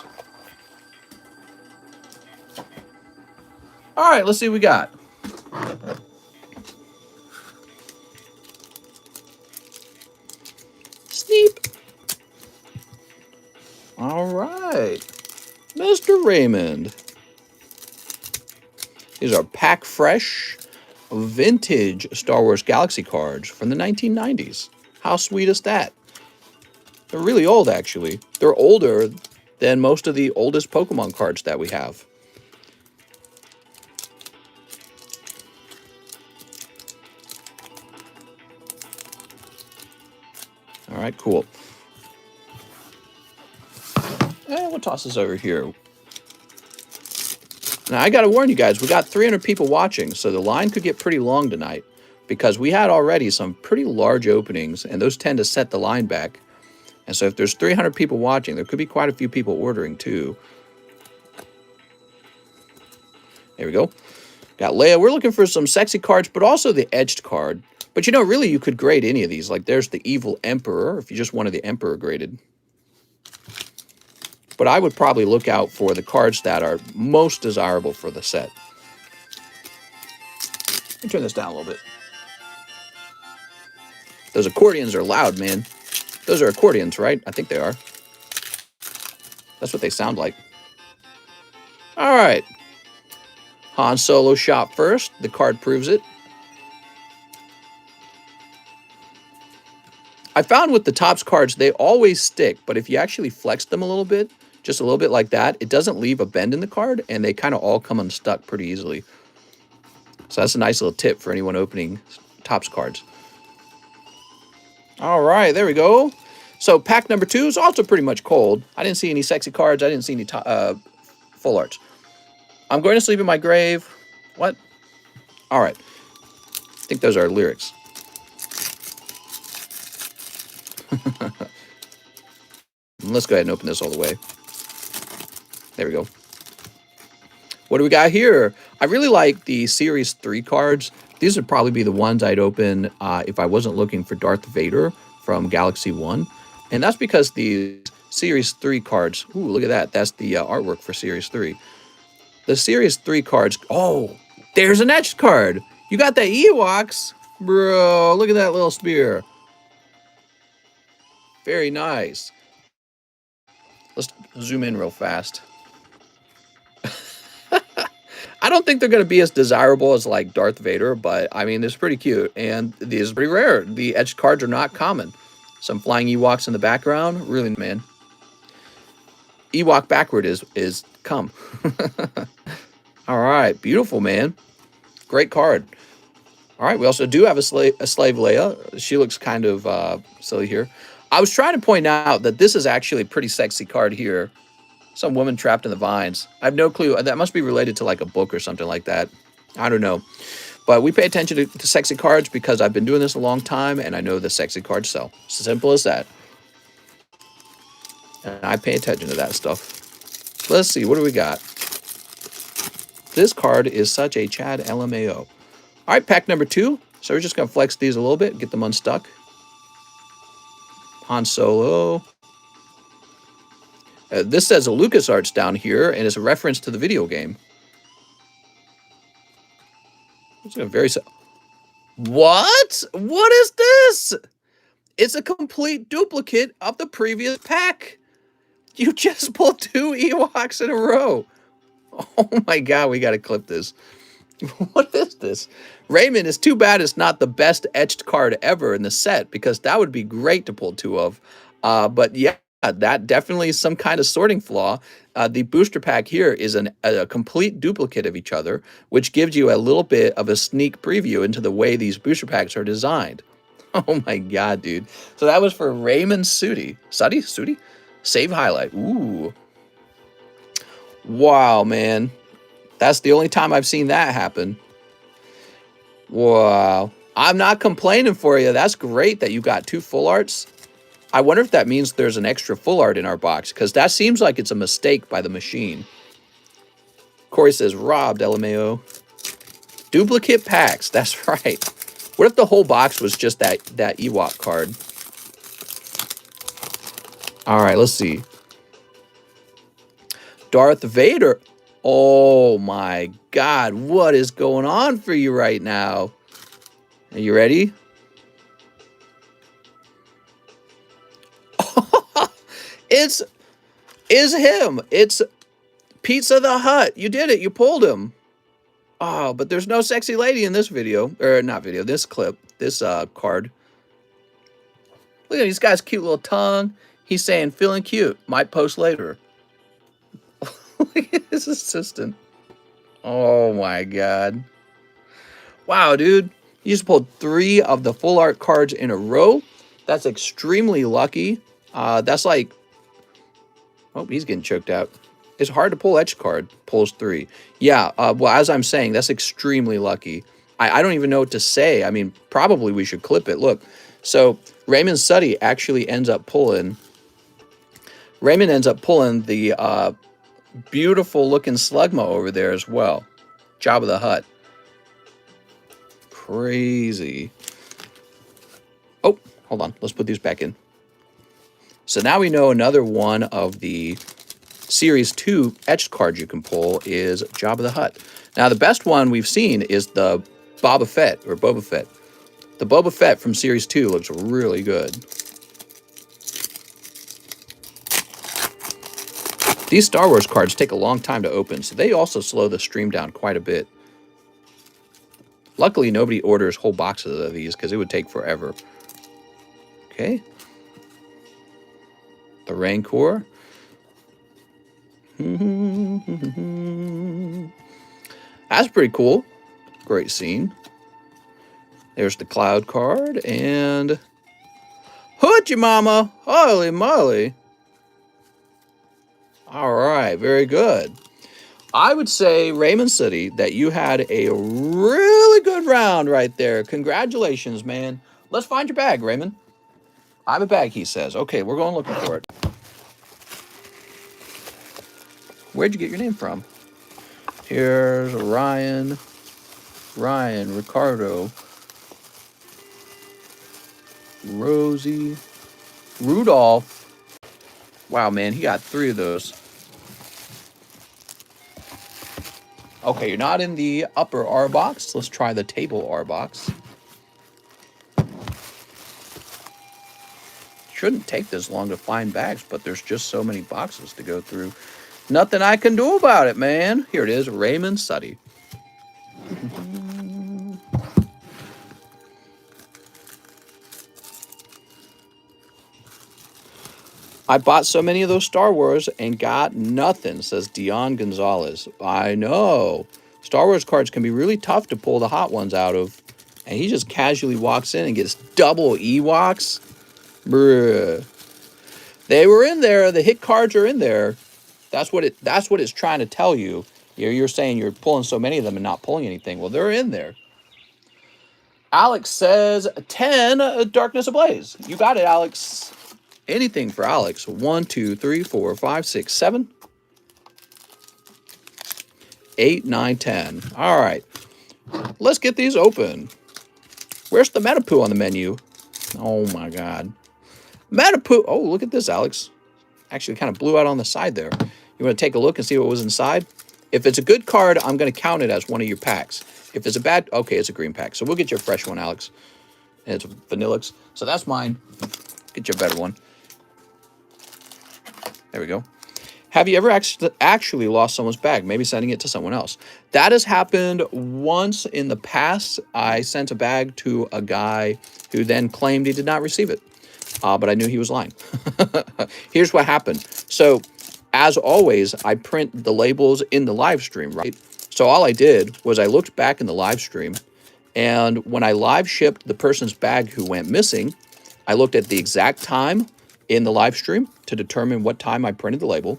All right, let's see what we got. Sneep. All right. Mr. Raymond. These are pack fresh, vintage Star Wars Galaxy cards from the 1990s. How sweet is that? They're really old, actually. They're older than most of the oldest Pokemon cards that we have. All right, cool. And we'll toss this over here. Now, I got to warn you guys, we got 300 people watching, so the line could get pretty long tonight because we had already some pretty large openings, and those tend to set the line back. And so if there's 300 people watching, there could be quite a few people ordering too. There we go. Got Leia. We're looking for some sexy cards, but also the edged card. But you know, really, you could grade any of these. Like there's the Evil Emperor, if you just wanted the Emperor graded. But I would probably look out for the cards that are most desirable for the set. Let me turn this down a little bit. Those accordions are loud, man. Those are accordions, right? I think they are. That's what they sound like. All right. Han Solo shot first. The card proves it. I found with the Topps cards, they always stick, but if you actually flex them a little bit, just a little bit like that, it doesn't leave a bend in the card, and they kind of all come unstuck pretty easily. So that's a nice little tip for anyone opening Topps cards. All right, there we go. So pack number 2 is also pretty much cold. I didn't see any sexy cards. I didn't see any full arts. I'm going to sleep in my grave. What? All right. I think those are lyrics. Let's go ahead and open this all the way. There we go. What do we got here? I really like the Series 3 cards. These would probably be the ones I'd open if I wasn't looking for Darth Vader from Galaxy 1. And that's because the Series 3 cards, ooh, look at that. That's the artwork for Series 3. The Series 3 cards, oh, there's an etched card. You got the Ewoks. Bro, look at that little spear. Very nice. Let's zoom in real fast. I don't think they're going to be as desirable as like Darth Vader, but I mean, it's pretty cute. And these are pretty rare. The etched cards are not common. Some flying Ewoks in the background. Really, man. Ewok backward is come. All right. Beautiful, man. Great card. All right. We also do have a slave Leia. She looks kind of silly here. I was trying to point out that this is actually a pretty sexy card here. Some woman trapped in the vines. I have no clue. That must be related to like a book or something like that. I don't know. But we pay attention to sexy cards because I've been doing this a long time and I know the sexy cards sell. Simple as that. And I pay attention to that stuff. Let's see. What do we got? This card is such a Chad LMAO. All right, pack number 2. So we're just going to flex these a little bit, get them unstuck. Han Solo. This says LucasArts down here, and it's a reference to the video game. It's a very... What? What is this? It's a complete duplicate of the previous pack. You just pulled 2 Ewoks in a row. Oh my god, we gotta clip this. What is this? Raymond, it's too bad it's not the best etched card ever in the set, because that would be great to pull 2 of. But yeah, that definitely is some kind of sorting flaw. The booster pack here is a complete duplicate of each other, which gives you a little bit of a sneak preview into the way these booster packs are designed. Oh my god, dude. So that was for Raymond Sudi. Sudi? Save highlight. Ooh. Wow, man. That's the only time I've seen that happen. Wow. I'm not complaining for you. That's great that you got 2 full arts. I wonder if that means there's an extra full art in our box, because that seems like it's a mistake by the machine. Corey says, robbed, LMAO. Duplicate packs. That's right. What if the whole box was just that Ewok card? All right, let's see. Darth Vader. Oh my god, what is going on for you right now? Are you ready? It's him. It's Pizza the Hut. You did it. You pulled him. Oh, but there's no sexy lady in this video. Or not video, this clip. This card. Look at this guy's cute little tongue. He's saying, feeling cute. Might post later. Look at his assistant. Oh my god. Wow, dude. You just pulled 3 of the full art cards in a row. That's extremely lucky. That's like... Oh, he's getting choked out. It's hard to pull etch card. Pulls 3. Yeah, well, as I'm saying, that's extremely lucky. I don't even know what to say. I mean, probably we should clip it. Look, so Raymond Suddy actually ends up pulling... Raymond ends up pulling the beautiful looking Slugma over there as well. Jabba the Hutt. Crazy. Oh, hold on. Let's put these back in. So now we know another one of the Series 2 etched cards you can pull is Jabba the Hutt. Now, the best one we've seen is the Boba Fett. The Boba Fett from Series 2 looks really good. These Star Wars cards take a long time to open, so they also slow the stream down quite a bit. Luckily, nobody orders whole boxes of these because it would take forever. Okay. The Rancor. That's pretty cool. Great scene. There's the Cloud card and Hoochie Mama. Holy moly. All right, very good. I would say, Raymond City, that you had a really good round right there. Congratulations, man. Let's find your bag, Raymond. I have a bag, he says. Okay, we're going looking for it. Where'd you get your name from? Here's Ryan, Ricardo, Rosie, Rudolph. Wow, man, he got 3 of those. Okay, you're not in the upper R box. Let's try the table R box. Shouldn't take this long to find bags, but there's just so many boxes to go through. Nothing I can do about it, man. Here it is, Raymond Suddy. I bought so many of those Star Wars and got nothing, says Dion Gonzalez. I know. Star Wars cards can be really tough to pull the hot ones out of. And he just casually walks in and gets double Ewoks. Bruh. They were in there. The hit cards are in there. That's what it's trying to tell you. You're saying you're pulling so many of them and not pulling anything. Well, they're in there. Alex says 10 Darkness Ablaze. You got it, Alex. Anything for Alex. 1, 2, 3, 4, 5, 6, 7, 8, 9, 10. All right. Let's get these open. Where's the Metapoo on the menu? Oh, my God. Metapoo. Oh, look at this, Alex. Actually kind of blew out on the side there. You want to take a look and see what was inside? If it's a good card, I'm going to count it as one of your packs. If it's a bad... Okay, it's a green pack. So we'll get you a fresh one, Alex. And it's Vanillix. So that's mine. Get you a better one. There we go. Have you ever actually lost someone's bag, maybe sending it to someone else? That has happened once in the past. I sent a bag to a guy who then claimed he did not receive it, but I knew he was lying. Here's what happened. So, as always, I print the labels in the live stream, right? So all I did was I looked back in the live stream, and when I live shipped the person's bag who went missing, I looked at the exact time in the live stream to determine what time I printed the label.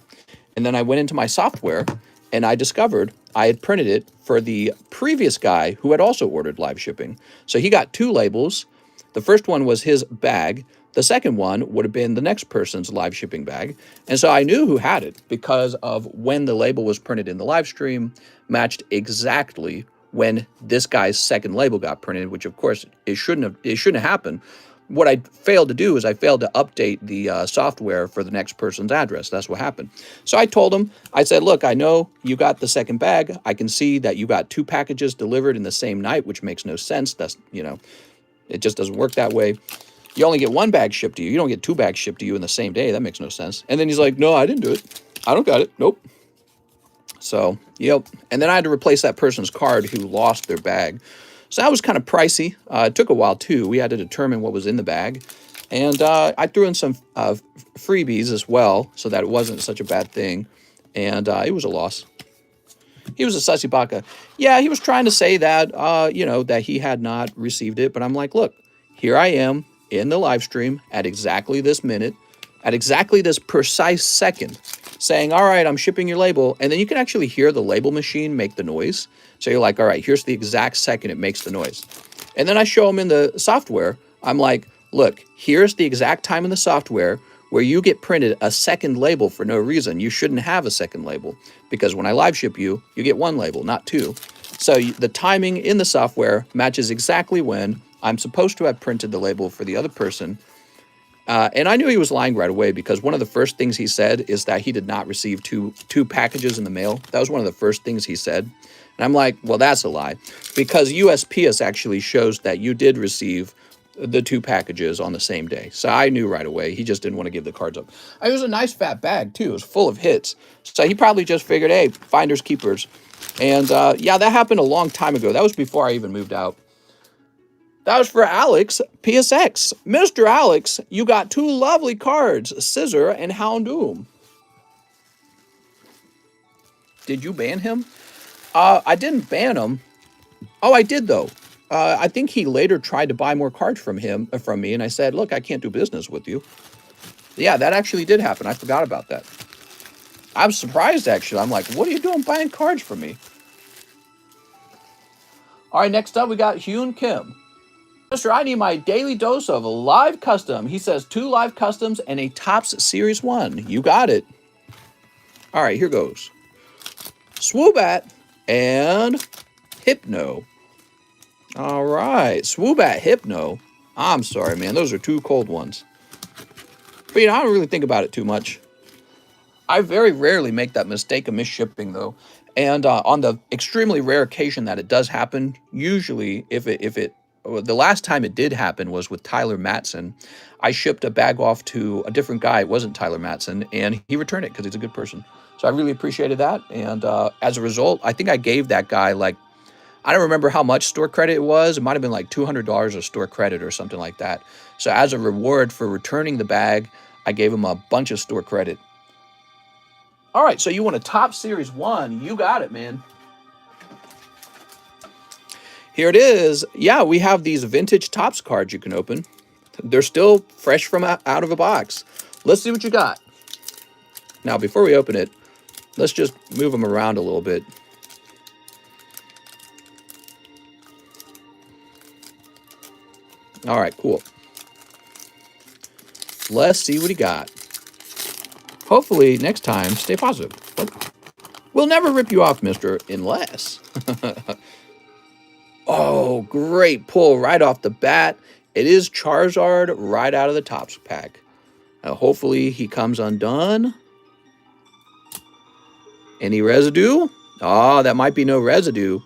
And then I went into my software and I discovered I had printed it for the previous guy who had also ordered live shipping. So he got 2 labels. The first one was his bag. The second one would have been the next person's live shipping bag. And so I knew who had it because of when the label was printed in the live stream matched exactly when this guy's second label got printed, which of course it shouldn't have happened. What I failed to do is I failed to update the software for the next person's address. That's what happened. So I told him, I said, look, I know you got the second bag. I can see that you got 2 packages delivered in the same night, which makes no sense. That's, it just doesn't work that way. You only get 1 bag shipped to you. You don't get 2 bags shipped to you in the same day. That makes no sense. And then he's like, no, I didn't do it. I don't got it. Nope. So, yep. And then I had to replace that person's card who lost their bag. So that was kind of pricey. It took a while, too. We had to determine what was in the bag. And I threw in some freebies as well, so that it wasn't such a bad thing. And it was a loss. He was a sussy baka. Yeah, he was trying to say that, that he had not received it. But I'm like, look, here I am in the live stream at exactly this minute, at exactly this precise second, saying, all right, I'm shipping your label. And then you can actually hear the label machine make the noise. So you're like, all right, here's the exact second it makes the noise. And then I show them in the software. I'm like, look, here's the exact time in the software where you get printed a second label for no reason. You shouldn't have a second label because when I live ship you, you get one label, not two. So the timing in the software matches exactly when I'm supposed to have printed the label for the other person. And I knew he was lying right away because one of the first things he said is that he did not receive two packages in the mail. That was one of the first things he said. And I'm like, well, that's a lie because USPS actually shows that you did receive the 2 packages on the same day. So I knew right away. He just didn't want to give the cards up. It was a nice fat bag too. It was full of hits. So he probably just figured, hey, finders keepers. And yeah, that happened a long time ago. That was before I even moved out. That was for Alex PSX. Mr. Alex, you got 2 lovely cards, Scissor and Houndoom. Did you ban him? I didn't ban him. Oh, I did though. I think he later tried to buy more cards from me, and I said, look, I can't do business with you. Yeah, that actually did happen. I forgot about that. I'm surprised, actually. I'm like, what are you doing buying cards from me? All right, next up, we got Hyun Kim. Mister, I need my daily dose of live custom. He says 2 live customs and a Topps Series 1. You got it. All right, here goes. Swoobat and Hypno. All right, Swoobat, Hypno. I'm sorry, man. Those are 2 cold ones. But, you know, I don't really think about it too much. I very rarely make that mistake of misshipping, though. And on the extremely rare occasion that it does happen, usually the last time it did happen was with Tyler Matson. I shipped a bag off to a different guy. It wasn't Tyler Matson, and he returned it because he's a good person. So I really appreciated that. And as a result, I think I gave that guy, like, I don't remember how much store credit it was. It might have been like $200 of store credit or something like that. So as a reward for returning the bag, I gave him a bunch of store credit. All right, so you want a Topps Series 1. You got it, man. Here it is. Yeah, we have these vintage Topps cards you can open. They're still fresh from out of a box. Let's see what you got. Now, before we open it, let's just move them around a little bit. All right, cool. Let's see what he got. Hopefully, next time, stay positive. We'll never rip you off, mister, unless... Oh, great pull right off the bat. It is Charizard right out of the Topps pack. Hopefully, he comes undone. Any residue? Oh, that might be no residue.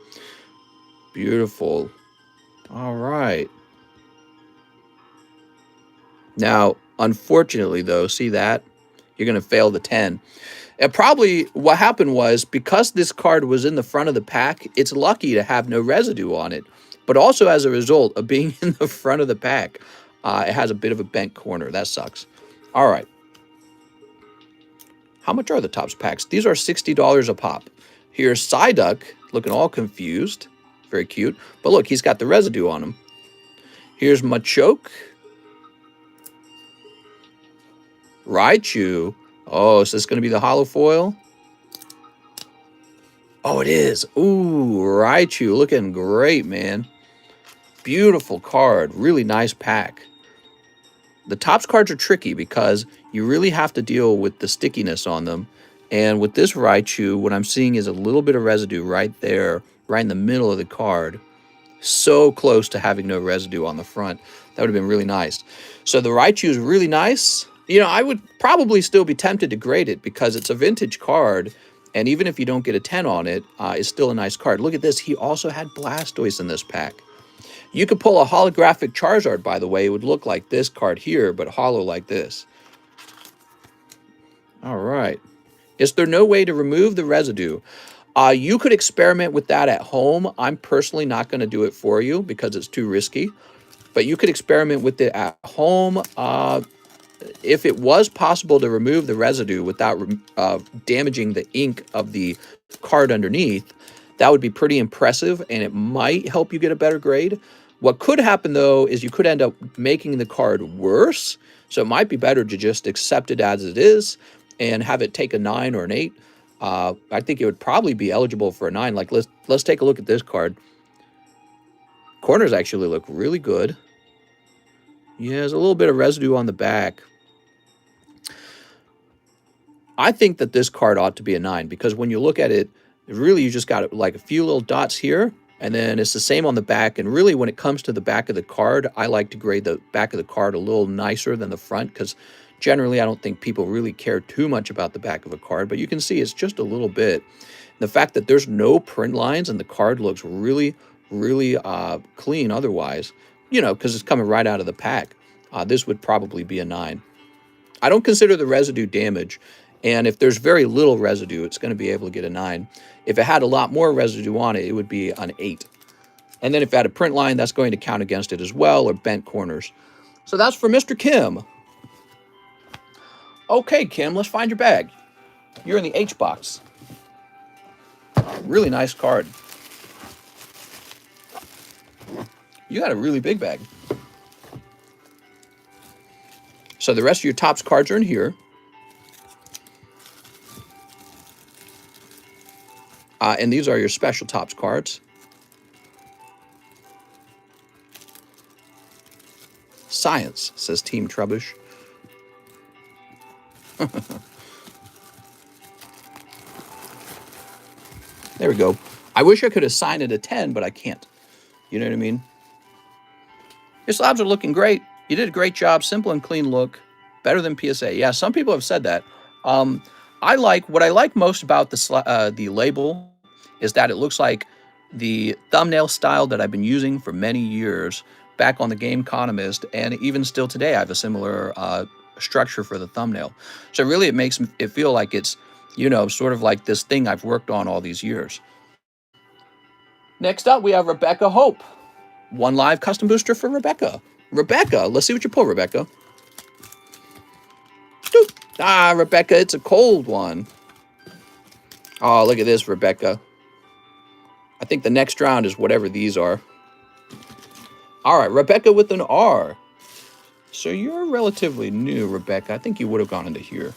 Beautiful. All right. Now, unfortunately, though, see that? You're going to fail the 10. And probably what happened was because this card was in the front of the pack, it's lucky to have no residue on it. But also as a result of being in the front of the pack, it has a bit of a bent corner. That sucks. All right. How much are the Topps packs? These are $60 a pop. Here's Psyduck, looking all confused. Very cute. But look, he's got the residue on him. Here's Machoke. Raichu. Oh, is this going to be the holo foil? Oh, it is. Ooh, Raichu looking great, man. Beautiful card. Really nice pack. The Topps cards are tricky because you really have to deal with the stickiness on them. And with this Raichu, what I'm seeing is a little bit of residue right there, right in the middle of the card. So close to having no residue on the front. That would have been really nice. So the Raichu is really nice. You know, I would probably still be tempted to grade it because it's a vintage card, and even if you don't get a 10 on it, it's still a nice card. Look at this. He also had Blastoise in this pack. You could pull a holographic Charizard, by the way. It would look like this card here, but hollow like this. All right. Is there no way to remove the residue? You could experiment with that at home. I'm personally not going to do it for you because it's too risky, but you could experiment with it at home. If it was possible to remove the residue without damaging the ink of the card underneath, that would be pretty impressive, and it might help you get a better grade. What could happen, though, is you could end up making the card worse, so it might be better to just accept it as it is. and have it take a 9 or an 8, I think it would probably be eligible for a 9. Like, let's take a look at this card. Corners actually look really good. Yeah, there's a little bit of residue on the back. I think that this card ought to be a 9 because when you look at it, really you just got like a few little dots here, and then it's the same on the back. And really when it comes to the back of the card, I like to grade the back of the card a little nicer than the front because generally I don't think people really care too much about the back of a card, but you can see it's just a little bit. The fact that there's no print lines and the card looks really, really clean otherwise, you know, because it's coming right out of the pack. This would probably be a 9. I don't consider the residue damage. And if there's very little residue, it's going to be able to get a 9. If it had a lot more residue on it, it would be an 8. And then if it had a print line, that's going to count against it as well, or bent corners. So that's for Mr. Kim. Okay, Kim, let's find your bag. You're in the H box. Really nice card. You got a really big bag. So the rest of your Topps cards are in here. And these are your special Topps cards. Science, says Team Trubbish. There we go. I wish I could assign it a 10, but I can't. You know what I mean? Your slabs are looking great. You did a great job. Simple and clean look. Better than PSA. Yeah, some people have said that. What I like most about the label is that it looks like the thumbnail style that I've been using for many years back on the TheCardconomist, and even still today I have a similar structure for the thumbnail. So really it makes it feel like it's, you know, sort of like this thing I've worked on all these years. Next up, we have Rebecca Hope. One live custom booster for Rebecca. Rebecca, let's see what you pull, Rebecca. Doop. Ah, Rebecca, it's a cold one. Oh, look at this, Rebecca. I think the next round is whatever these are. All right, Rebecca with an R. So you're relatively new, Rebecca. I think you would have gone into here.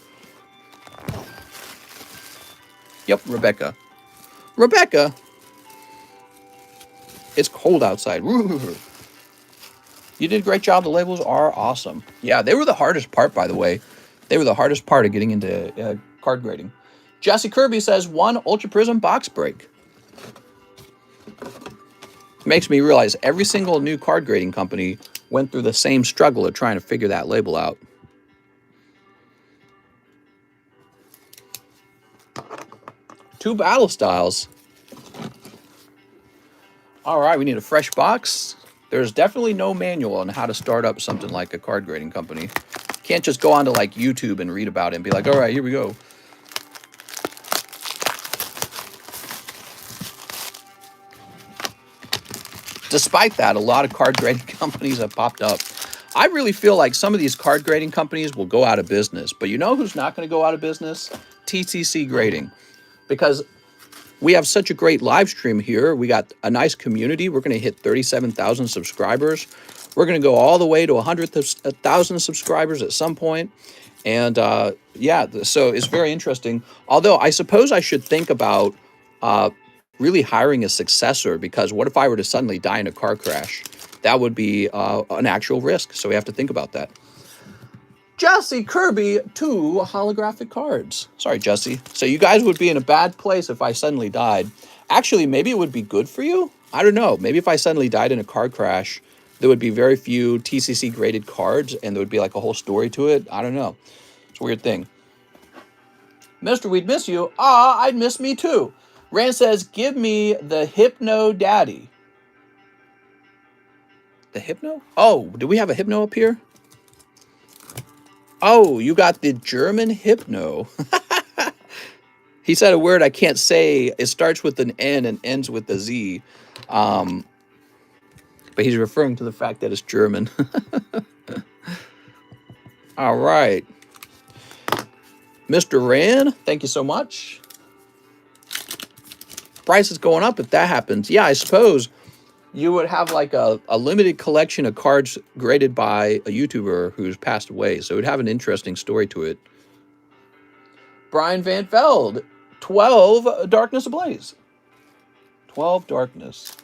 Yep, Rebecca. Rebecca. It's cold outside. You did a great job. The labels are awesome. Yeah, they were the hardest part, by the way. They were the hardest part of getting into card grading. Jesse Kirby says, 1 Ultra Prism box break. Makes me realize every single new card grading company went through the same struggle of trying to figure that label out. Two battle styles. All right, we need a fresh box. There's definitely no manual on how to start up something like a card grading company. Can't just go onto like YouTube and read about it and be like, all right, here we go. Despite that, a lot of card grading companies have popped up. I really feel like some of these card grading companies will go out of business. But you know who's not going to go out of business? TCC Grading. Because we have such a great live stream here. We got a nice community. We're going to hit 37,000 subscribers. We're going to go all the way to 100,000 subscribers at some point. And yeah, so it's very interesting. Although I suppose I should think about really hiring a successor, because what if I were to suddenly die in a car crash? That would be an actual risk. So we have to think about that. Jesse Kirby, 2 holographic cards. Sorry, Jesse. So you guys would be in a bad place if I suddenly died. Actually, maybe it would be good for you. I don't know. Maybe if I suddenly died in a car crash, there would be very few TCC graded cards and there would be like a whole story to it. I don't know. It's a weird thing. Mr. We'd miss you. Ah, I'd miss me too. Rand says, give me the Hypno Daddy. The Hypno? Oh, do we have a Hypno up here? Oh, you got the German Hypno. He said a word I can't say. It starts with an N and ends with a Z. But he's referring to the fact that it's German. All right. Mr. Rand, thank you so much. Price is going up if that happens. Yeah, I suppose you would have like a limited collection of cards graded by a YouTuber who's passed away. So it would have an interesting story to it. Brian Van Veld, 12 Darkness Ablaze. 12 Darkness.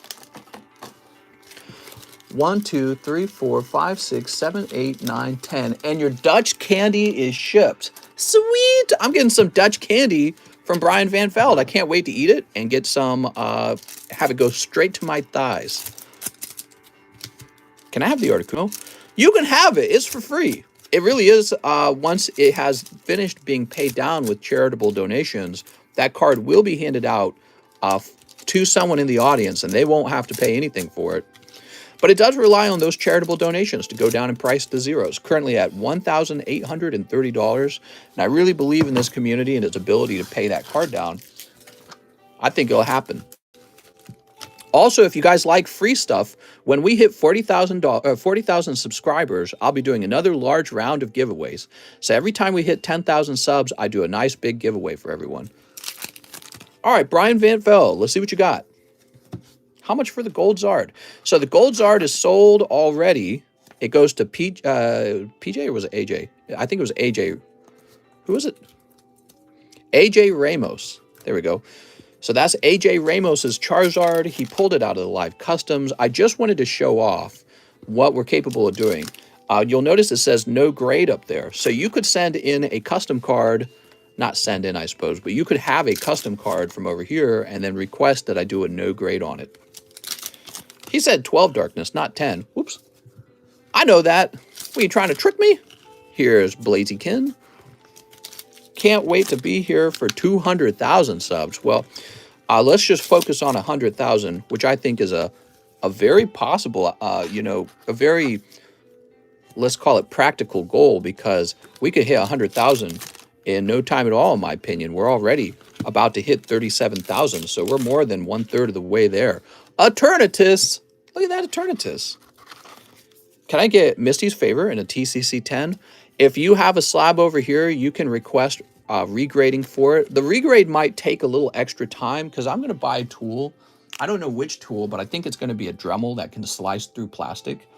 1, 2, 3, 4, 5, 6, 7, 8, 9, 10. And your Dutch candy is shipped. Sweet! I'm getting some Dutch candy from Brian Van Veld. I can't wait to eat it and get some, have it go straight to my thighs. Can I have the Articuno? You can have it. It's for free. It really is. Once it has finished being paid down with charitable donations, that card will be handed out to someone in the audience, and they won't have to pay anything for it. But it does rely on those charitable donations to go down in price to zeros, currently at $1,830. And I really believe in this community and its ability to pay that card down. I think it'll happen. Also, if you guys like free stuff, when we hit 40,000 subscribers, I'll be doing another large round of giveaways. So every time we hit 10,000 subs, I do a nice big giveaway for everyone. All right, Brian Van Veld, let's see what you got. How much for the Gold Zard? So the Gold Zard is sold already. It goes to PJ, or was it AJ? I think it was AJ. Who was it? AJ Ramos. There we go. So that's AJ Ramos's Charizard. He pulled it out of the live customs. I just wanted to show off what we're capable of doing. You'll notice it says no grade up there. So you could send in a custom card, not send in, I suppose, but you could have a custom card from over here and then request that I do a no grade on it. He said 12 Darkness, not 10. Whoops. I know that. Were you trying to trick me? Here's Blaziken. Can't wait to be here for 200,000 subs. Well, let's just focus on 100,000, which I think is a very possible, a very, let's call it practical goal, because we could hit 100,000 in no time at all, in my opinion. We're already about to hit 37,000, so we're more than 1/3 of the way there. Eternatus! Look at that Eternatus. Can I get Misty's favor in a TCC 10? If you have a slab over here, you can request regrading for it. The regrade might take a little extra time because I'm going to buy a tool. I don't know which tool, but I think it's going to be a Dremel that can slice through plastic.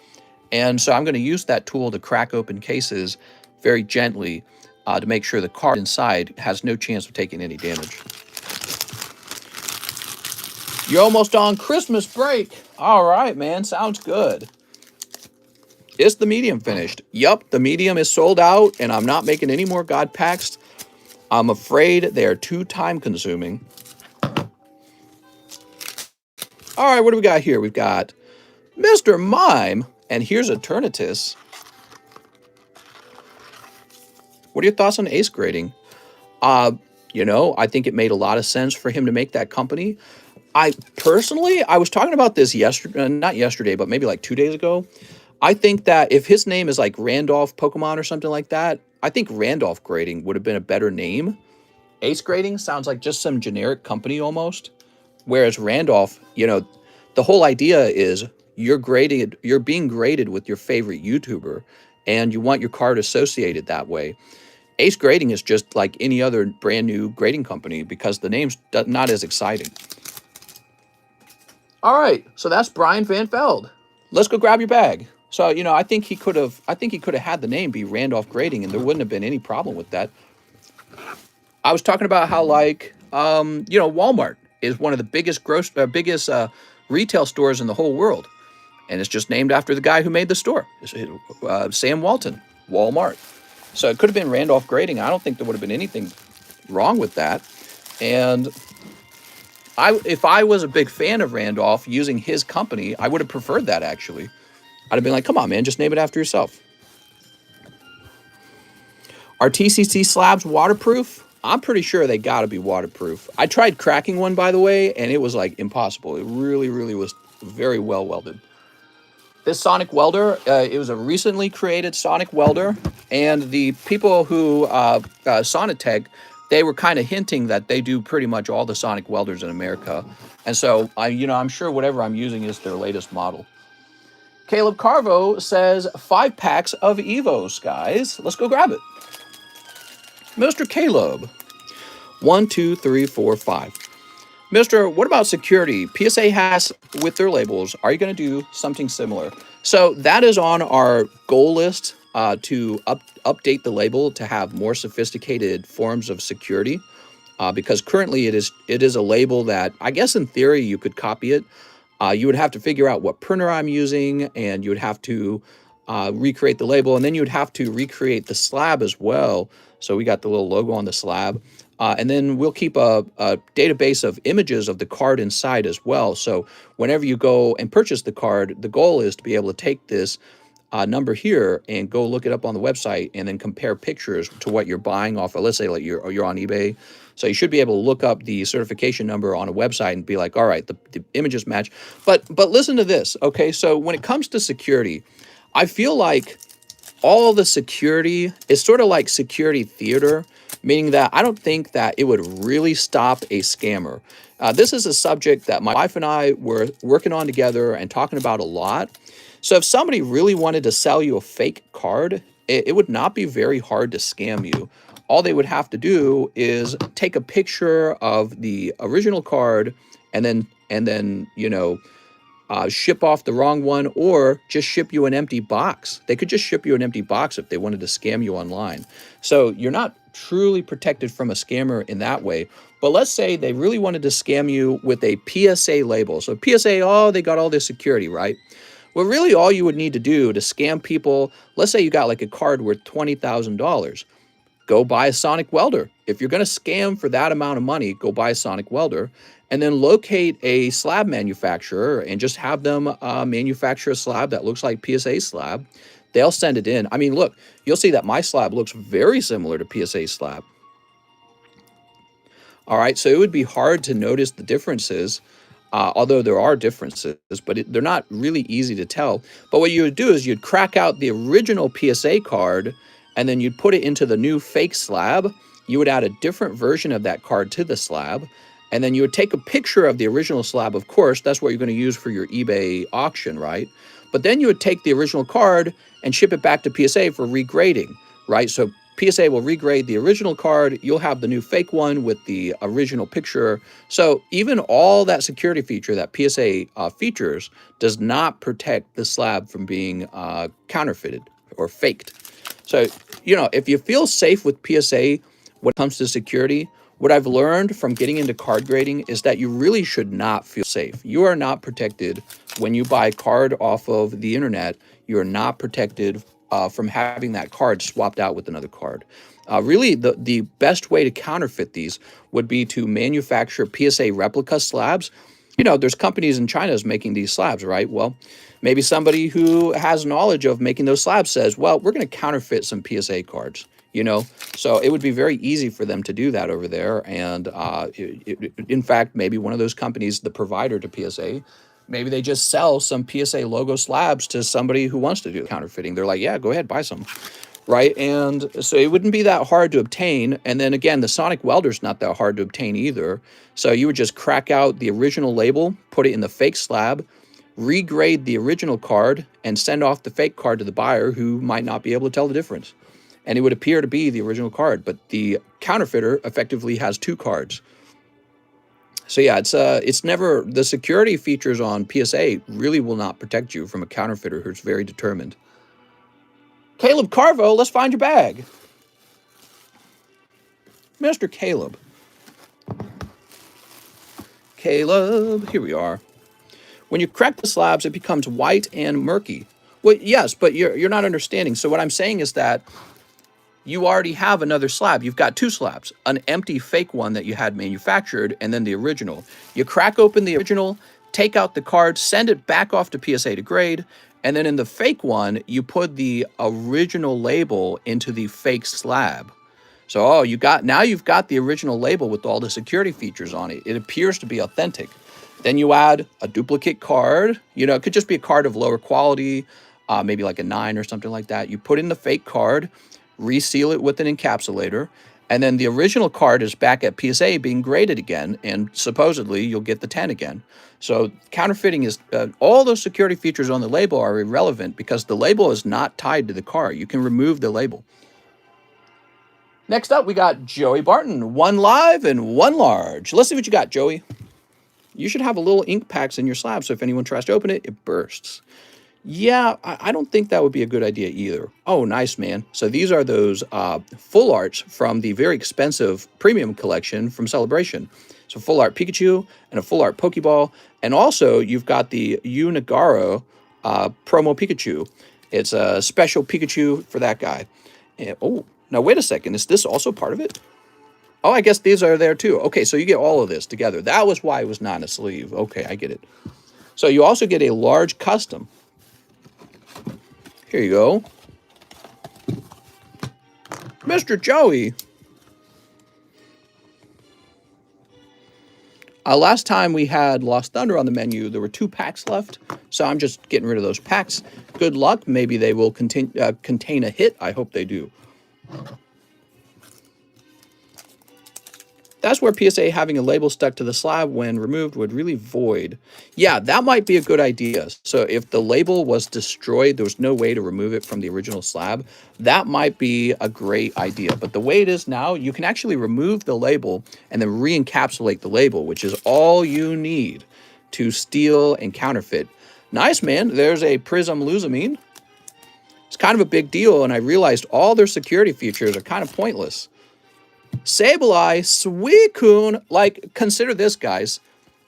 And so I'm going to use that tool to crack open cases very gently to make sure the card inside has no chance of taking any damage. You're almost on Christmas break. All right, man. Sounds good. Is the medium finished? Yup, the medium is sold out, and I'm not making any more God packs. I'm afraid they are too time consuming. All right, what do we got here? We've got Mr. Mime, and here's Eternatus. What are your thoughts on ace grading? I think it made a lot of sense for him to make that company. I was talking about this yesterday, not yesterday, but maybe like 2 days ago. I think that if his name is like Randolph Pokemon or something like that, I think Randolph Grading would have been a better name. Ace Grading sounds like just some generic company almost. Whereas Randolph, the whole idea is you're being graded with your favorite YouTuber, and you want your card associated that way. Ace Grading is just like any other brand new grading company because the name's not as exciting. All right, so that's Brian Van Veld. Let's go grab your bag. So, I think he could have had the name be Randolph Grading, and there wouldn't have been any problem with that. I was talking about how, Walmart is one of the biggest retail stores in the whole world, and it's just named after the guy who made the store, Sam Walton, Walmart. So it could have been Randolph Grading. I don't think there would have been anything wrong with that. And if I was a big fan of Randolph using his company, I would have preferred that, actually. I'd have been like, come on, man, just name it after yourself. Are TCC slabs waterproof? I'm pretty sure they got to be waterproof. I tried cracking one, by the way, and it was like impossible. It really, really was very well welded. This sonic welder, it was a recently created sonic welder, and the people who Sonitech, they were kind of hinting that they do pretty much all the sonic welders in America. And so, I'm sure whatever I'm using is their latest model. Caleb Carvo says 5 packs of Evos, guys. Let's go grab it. Mr. Caleb. 1, 2, 3, 4, 5. Mr., what about security? PSA has with their labels. Are you going to do something similar? So that is on our goal list to update the label to have more sophisticated forms of security, because currently it is a label that I guess in theory you could copy it. You would have to figure out what printer I'm using, and you would have to recreate the label, and then you would have to recreate the slab as well. So we got the little logo on the slab. And then we'll keep a database of images of the card inside as well. So whenever you go and purchase the card, the goal is to be able to take this number here and go look it up on the website and then compare pictures to what you're buying off of. Let's say like you're on eBay. So you should be able to look up the certification number on a website and be like, all right, the images match. But listen to this, okay? So when it comes to security, I feel like all the security is sort of like security theater, meaning that I don't think that it would really stop a scammer. This is a subject that my wife and I were working on together and talking about a lot. So if somebody really wanted to sell you a fake card, it would not be very hard to scam you. All they would have to do is take a picture of the original card and then ship off the wrong one, or just ship you an empty box. They could just ship you an empty box if they wanted to scam you online. So you're not truly protected from a scammer in that way. But let's say they really wanted to scam you with a PSA label. So PSA, oh, they got all this security, right? Well, really all you would need to do to scam people, let's say you got like a card worth $20,000. Go buy a sonic welder. If you're going to scam for that amount of money, go buy a sonic welder, and then locate a slab manufacturer and just have them manufacture a slab that looks like PSA slab. They'll send it in. I mean, look, you'll see that my slab looks very similar to PSA slab. All right, so it would be hard to notice the differences, although there are differences, but they're not really easy to tell. But what you would do is you'd crack out the original PSA card, and then you'd put it into the new fake slab. You would add a different version of that card to the slab, and then you would take a picture of the original slab. Of course, that's what you're going to use for your eBay auction, right? But then you would take the original card and ship it back to PSA for regrading, right? So PSA will regrade the original card. You'll have the new fake one with the original picture. So even all that security feature that PSA features does not protect the slab from being counterfeited or faked. So, if you feel safe with PSA when it comes to security, what I've learned from getting into card grading is that you really should not feel safe. You are not protected when you buy a card off of the internet. You are not protected from having that card swapped out with another card. Really, the best way to counterfeit these would be to manufacture PSA replica slabs. There's companies in China making these slabs, right? Well, maybe somebody who has knowledge of making those slabs says, well, we're going to counterfeit some PSA cards, So it would be very easy for them to do that over there. And in fact, maybe one of those companies, the provider to PSA, maybe they just sell some PSA logo slabs to somebody who wants to do counterfeiting. They're like, yeah, go ahead, buy some. Right. And so it wouldn't be that hard to obtain. And then again, the sonic welder's not that hard to obtain either. So you would just crack out the original label, put it in the fake slab, regrade the original card, and send off the fake card to the buyer who might not be able to tell the difference. And it would appear to be the original card, but the counterfeiter effectively has two cards. So yeah, it's never, the security features on PSA really will not protect you from a counterfeiter who's very determined. Caleb Carvo, let's find your bag. Mr. Caleb. Caleb, here we are. When you crack the slabs, it becomes white and murky. Well, yes, but you're not understanding. So what I'm saying is that you already have another slab. You've got two slabs, an empty fake one that you had manufactured, and then the original. You crack open the original, take out the card, send it back off to PSA to grade, and then in the fake one, you put the original label into the fake slab. So, you've got the original label with all the security features on it. It appears to be authentic. Then you add a duplicate card. It could just be a card of lower quality, maybe like a 9 or something like that. You put in the fake card, reseal it with an encapsulator, and then the original card is back at PSA being graded again, and supposedly you'll get the 10 again. So counterfeiting is, all those security features on the label are irrelevant because the label is not tied to the card. You can remove the label. Next up, we got Joey Barton, 1 live and 1 large. Let's see what you got, Joey. You should have a little ink packs in your slab, so if anyone tries to open it, it bursts. Yeah, I don't think that would be a good idea either. Oh, nice, man. So these are those full arts from the very expensive premium collection from Celebration. So full art Pikachu and a full art Pokeball. And also you've got the Unigaro promo Pikachu. It's a special Pikachu for that guy. And, oh, now wait a second. Is this also part of it? Oh, I guess these are there too. Okay, so you get all of this together. That was why it was not a sleeve. Okay, I get it. So you also get a large custom. Here you go. Mr. Joey. Last time we had Lost Thunder on the menu, there were 2 packs left, so I'm just getting rid of those packs. Good luck. Maybe they will contain a hit. I hope they do. That's where PSA having a label stuck to the slab when removed would really void. Yeah, that might be a good idea. So if the label was destroyed, there was no way to remove it from the original slab, that might be a great idea. But the way it is now, you can actually remove the label and then re-encapsulate the label, which is all you need to steal and counterfeit. Nice, man. There's a Prism Luzamine. It's kind of a big deal, and I realized all their security features are kind of pointless. Sableye, Suicune, like, consider this, guys.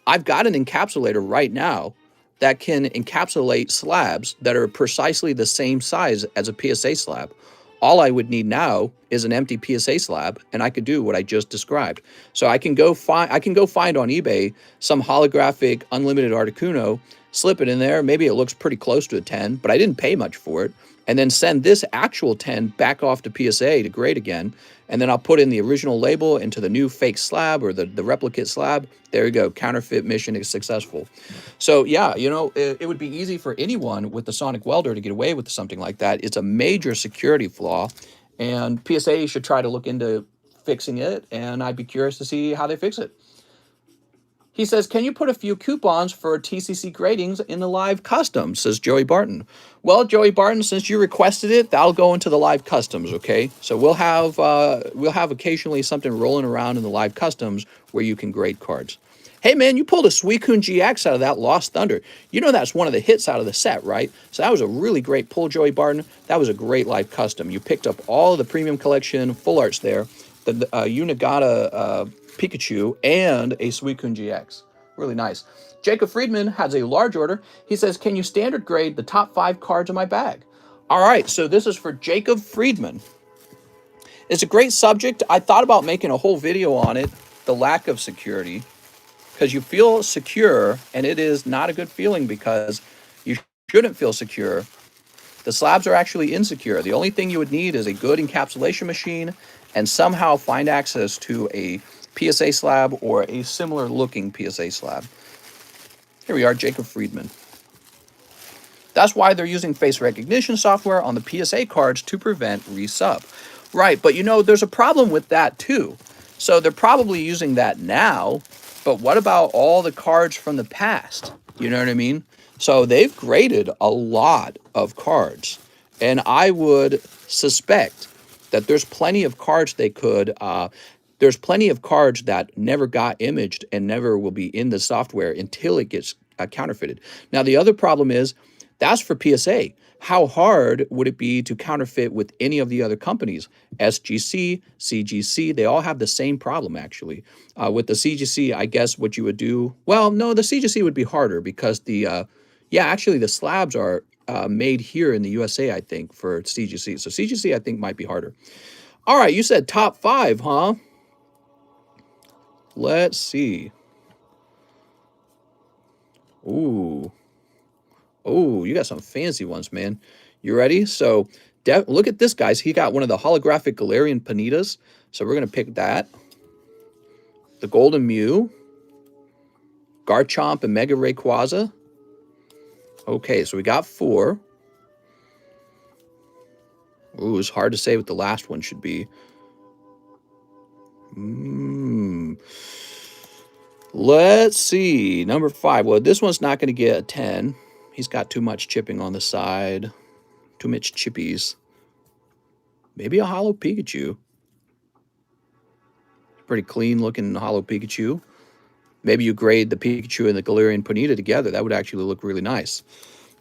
I've got an encapsulator right now that can encapsulate slabs that are precisely the same size as a PSA slab. All I would need now is an empty PSA slab, and I could do what I just described. So I can go find on eBay some holographic unlimited Articuno, slip it in there. Maybe it looks pretty close to a 10, but I didn't pay much for it. And then send this actual 10 back off to PSA to grade again. And then I'll put in the original label into the new fake slab or the replicate slab. There you go. Counterfeit mission is successful. So yeah, you know, it would be easy for anyone with the Sonic Welder to get away with something like that. It's a major security flaw, and PSA should try to look into fixing it, and I'd be curious to see how they fix it. He says, can you put a few coupons for TCC gradings in the live custom, says Joey Barton. Well, Joey Barton, since you requested it, that'll go into the live customs, okay? So we'll have occasionally something rolling around in the live customs where you can grade cards. Hey, man, you pulled a Suicune GX out of that Lost Thunder. You know that's one of the hits out of the set, right? So that was a really great pull, Joey Barton. That was a great live custom. You picked up all of the premium collection full arts there, the Unigata Pikachu, and a Suicune GX. Really nice. Jacob Friedman has a large order. He says, can you standard grade the top 5 cards in my bag? All right, so this is for Jacob Friedman. It's a great subject. I thought about making a whole video on it, the lack of security, because you feel secure, and it is not a good feeling because you shouldn't feel secure. The slabs are actually insecure. The only thing you would need is a good encapsulation machine and somehow find access to a PSA slab or a similar looking PSA slab. Here we are, Jacob Friedman. That's why they're using face recognition software on the PSA cards to prevent resub. Right, but you know, there's a problem with that too. So they're probably using that now, but what about all the cards from the past? You know what I mean? So they've graded a lot of cards, and I would suspect that there's plenty of cards they could, there's plenty of cards that never got imaged and never will be in the software until it gets counterfeited. Now, the other problem is that's for PSA. How hard would it be to counterfeit with any of the other companies? SGC, CGC, they all have the same problem, actually. With the CGC, I guess what you would do, well, no, the CGC would be harder because actually the slabs are made here in the USA, I think, for CGC. So CGC, I think, might be harder. All right, you said top 5, huh? Let's see. Ooh. Oh, you got some fancy ones, man. You ready? So look at this, guys. He got one of the holographic Galarian Panitas. So we're going to pick that. The Golden Mew. Garchomp and Mega Rayquaza. Okay, so we got 4. Ooh, it's hard to say what the last one should be. Let's see. Number 5. Well, this one's not going to get a 10. He's got too much chipping on the side. Too much chippies. Maybe a Holo Pikachu. Pretty clean looking Holo Pikachu. Maybe you grade the Pikachu and the Galarian Ponyta together. That would actually look really nice.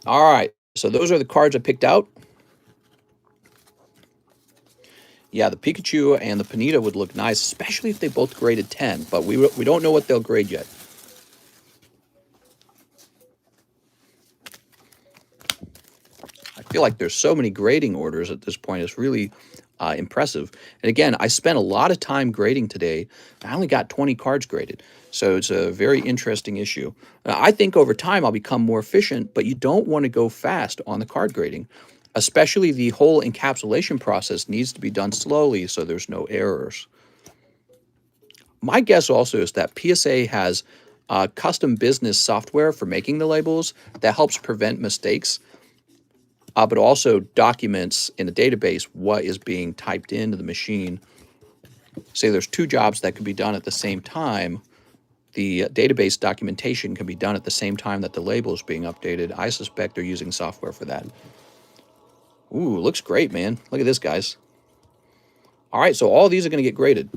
All right. So those are the cards I picked out. Yeah, the Pikachu and the Ponyta would look nice, especially if they both graded 10, but we don't know what they'll grade yet. I feel like there's so many grading orders at this point. It's really impressive. And again, I spent a lot of time grading today. I only got 20 cards graded. So it's a very interesting issue. I think over time I'll become more efficient, but you don't want to go fast on the card grading. Especially the whole encapsulation process needs to be done slowly so there's no errors. My guess also is that PSA has custom business software for making the labels that helps prevent mistakes. But also documents in a database what is being typed into the machine. Say there's two jobs that could be done at the same time. The database documentation can be done at the same time that the label is being updated. I suspect they're using software for that. Ooh, looks great, man. Look at this, guys. All right, so all these are going to get graded.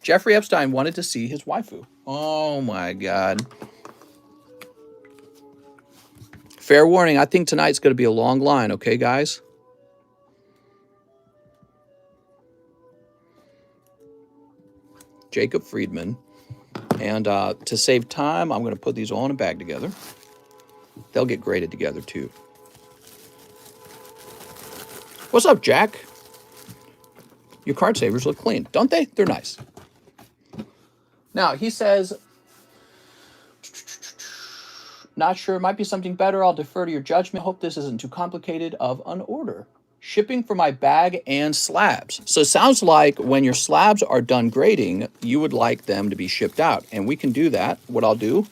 Jeffrey Epstein wanted to see his waifu. Oh, my God. Fair warning, I think tonight's going to be a long line, okay, guys? Jacob Friedman. And to save time, I'm going to put these all in a bag together. They'll get graded together, too. What's up, Jack? Your card savers look clean, don't they? They're nice. Now, he says, not sure, might be something better. I'll defer to your judgment. Hope this isn't too complicated of an order. Shipping for my bag and slabs. So it sounds like when your slabs are done grading, you would like them to be shipped out. And we can do that. What I'll do,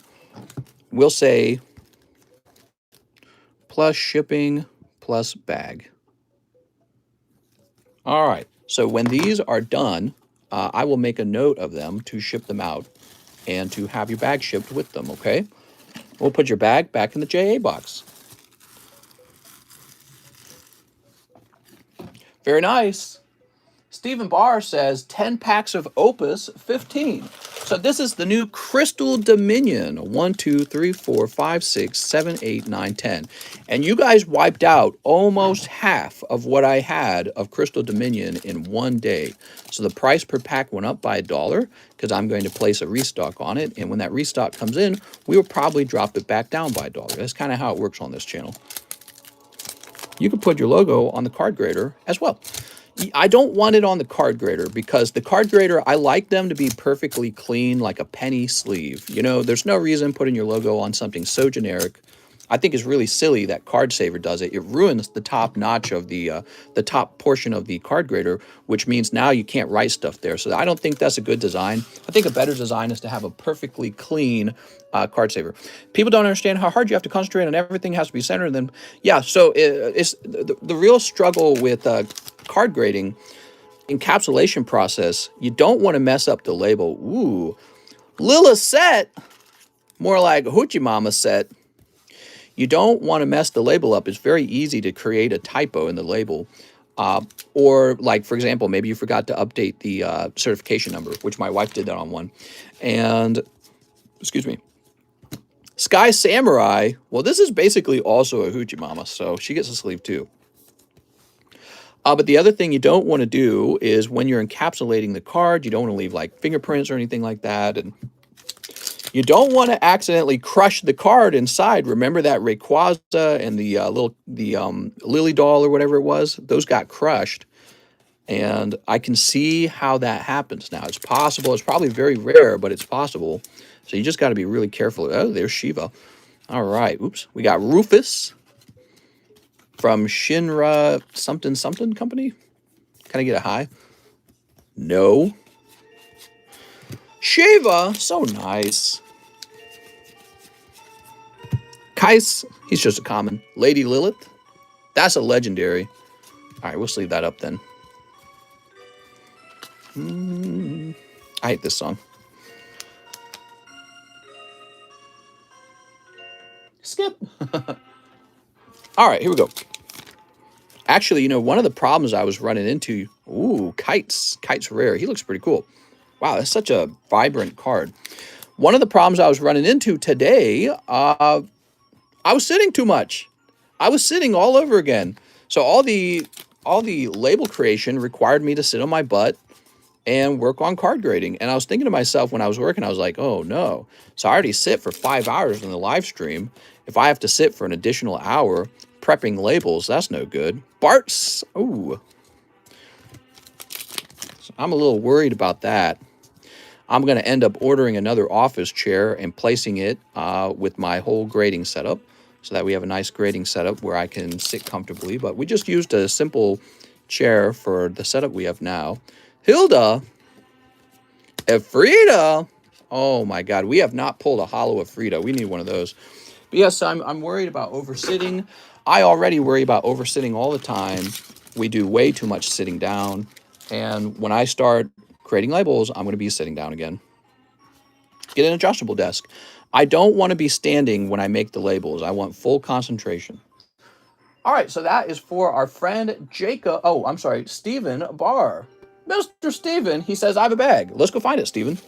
we'll say plus shipping plus bag. All right. So when these are done, I will make a note of them to ship them out and to have your bag shipped with them, okay? We'll put your bag back in the JA box. Very nice. Stephen Barr says 10 packs of Opus 15. So this is the new Crystal Dominion. 1, 2, 3, 4, 5, 6, 7, 8, 9, 10. And you guys wiped out almost half of what I had of Crystal Dominion in one day. So the price per pack went up by $1 because I'm going to place a restock on it. And when that restock comes in, we will probably drop it back down by $1. That's kind of how it works on this channel. You can put your logo on the card grader as well. I don't want it on the card grader because the card grader, I like them to be perfectly clean like a penny sleeve. You know, there's no reason putting your logo on something so generic. I think it's really silly that Card Saver does it. It ruins the top notch of the top portion of the card grader, which means now you can't write stuff there. So I don't think that's a good design. I think a better design is to have a perfectly clean Card Saver. People don't understand how hard you have to concentrate on everything has to be centered. And then, yeah, so it's the real struggle with card grading, encapsulation process. You don't want to mess up the label. Ooh, Lila set, more like Hoochie Mama set. You don't want to mess the label up. It's very easy to create a typo in the label. Or like, for example, maybe you forgot to update the certification number, which my wife did that on one. And, excuse me, Sky Samurai, well, this is basically also a Hoochie Mama, so she gets a sleeve too. But the other thing you don't want to do is when you're encapsulating the card, you don't want to leave like fingerprints or anything like that. And you don't want to accidentally crush the card inside. Remember that Rayquaza and the Lily doll or whatever it was? Those got crushed. And I can see how that happens now. It's possible. It's probably very rare, but it's possible. So you just got to be really careful. Oh, there's Shiva. All right. Oops. We got Rufus from Shinra something something company. Can I get a high? No. Shiva. So nice. Kais, he's just a common. Lady Lilith, that's a legendary. All right, we'll sleeve that up then. I hate this song. Skip. All right, here we go. Actually, you know, one of the problems I was running into, ooh, Kites. Kites rare. He looks pretty cool. Wow, that's such a vibrant card. One of the problems I was running into today, I was sitting too much. I was sitting all over again. So all the label creation required me to sit on my butt and work on card grading. And I was thinking to myself when I was working, I was like, oh no. So I already sit for 5 hours in the live stream. If I have to sit for an additional hour prepping labels, that's no good. Bart's, ooh. So I'm a little worried about that. I'm going to end up ordering another office chair and placing it with my whole grading setup so that we have a nice grading setup where I can sit comfortably. But we just used a simple chair for the setup we have now. Hilda, Efrida. Oh my God, we have not pulled a hollow Efrida. We need one of those. But yes, I'm worried about oversitting. I already worry about oversitting all the time. We do way too much sitting down. And when I start creating labels, I'm going to be sitting down again. Get an adjustable desk. I don't want to be standing when I make the labels. I want full concentration. All right, so that is for our friend Jacob. Oh, I'm sorry, Stephen Barr. Mr. Stephen, he says, I have a bag. Let's go find it, Stephen.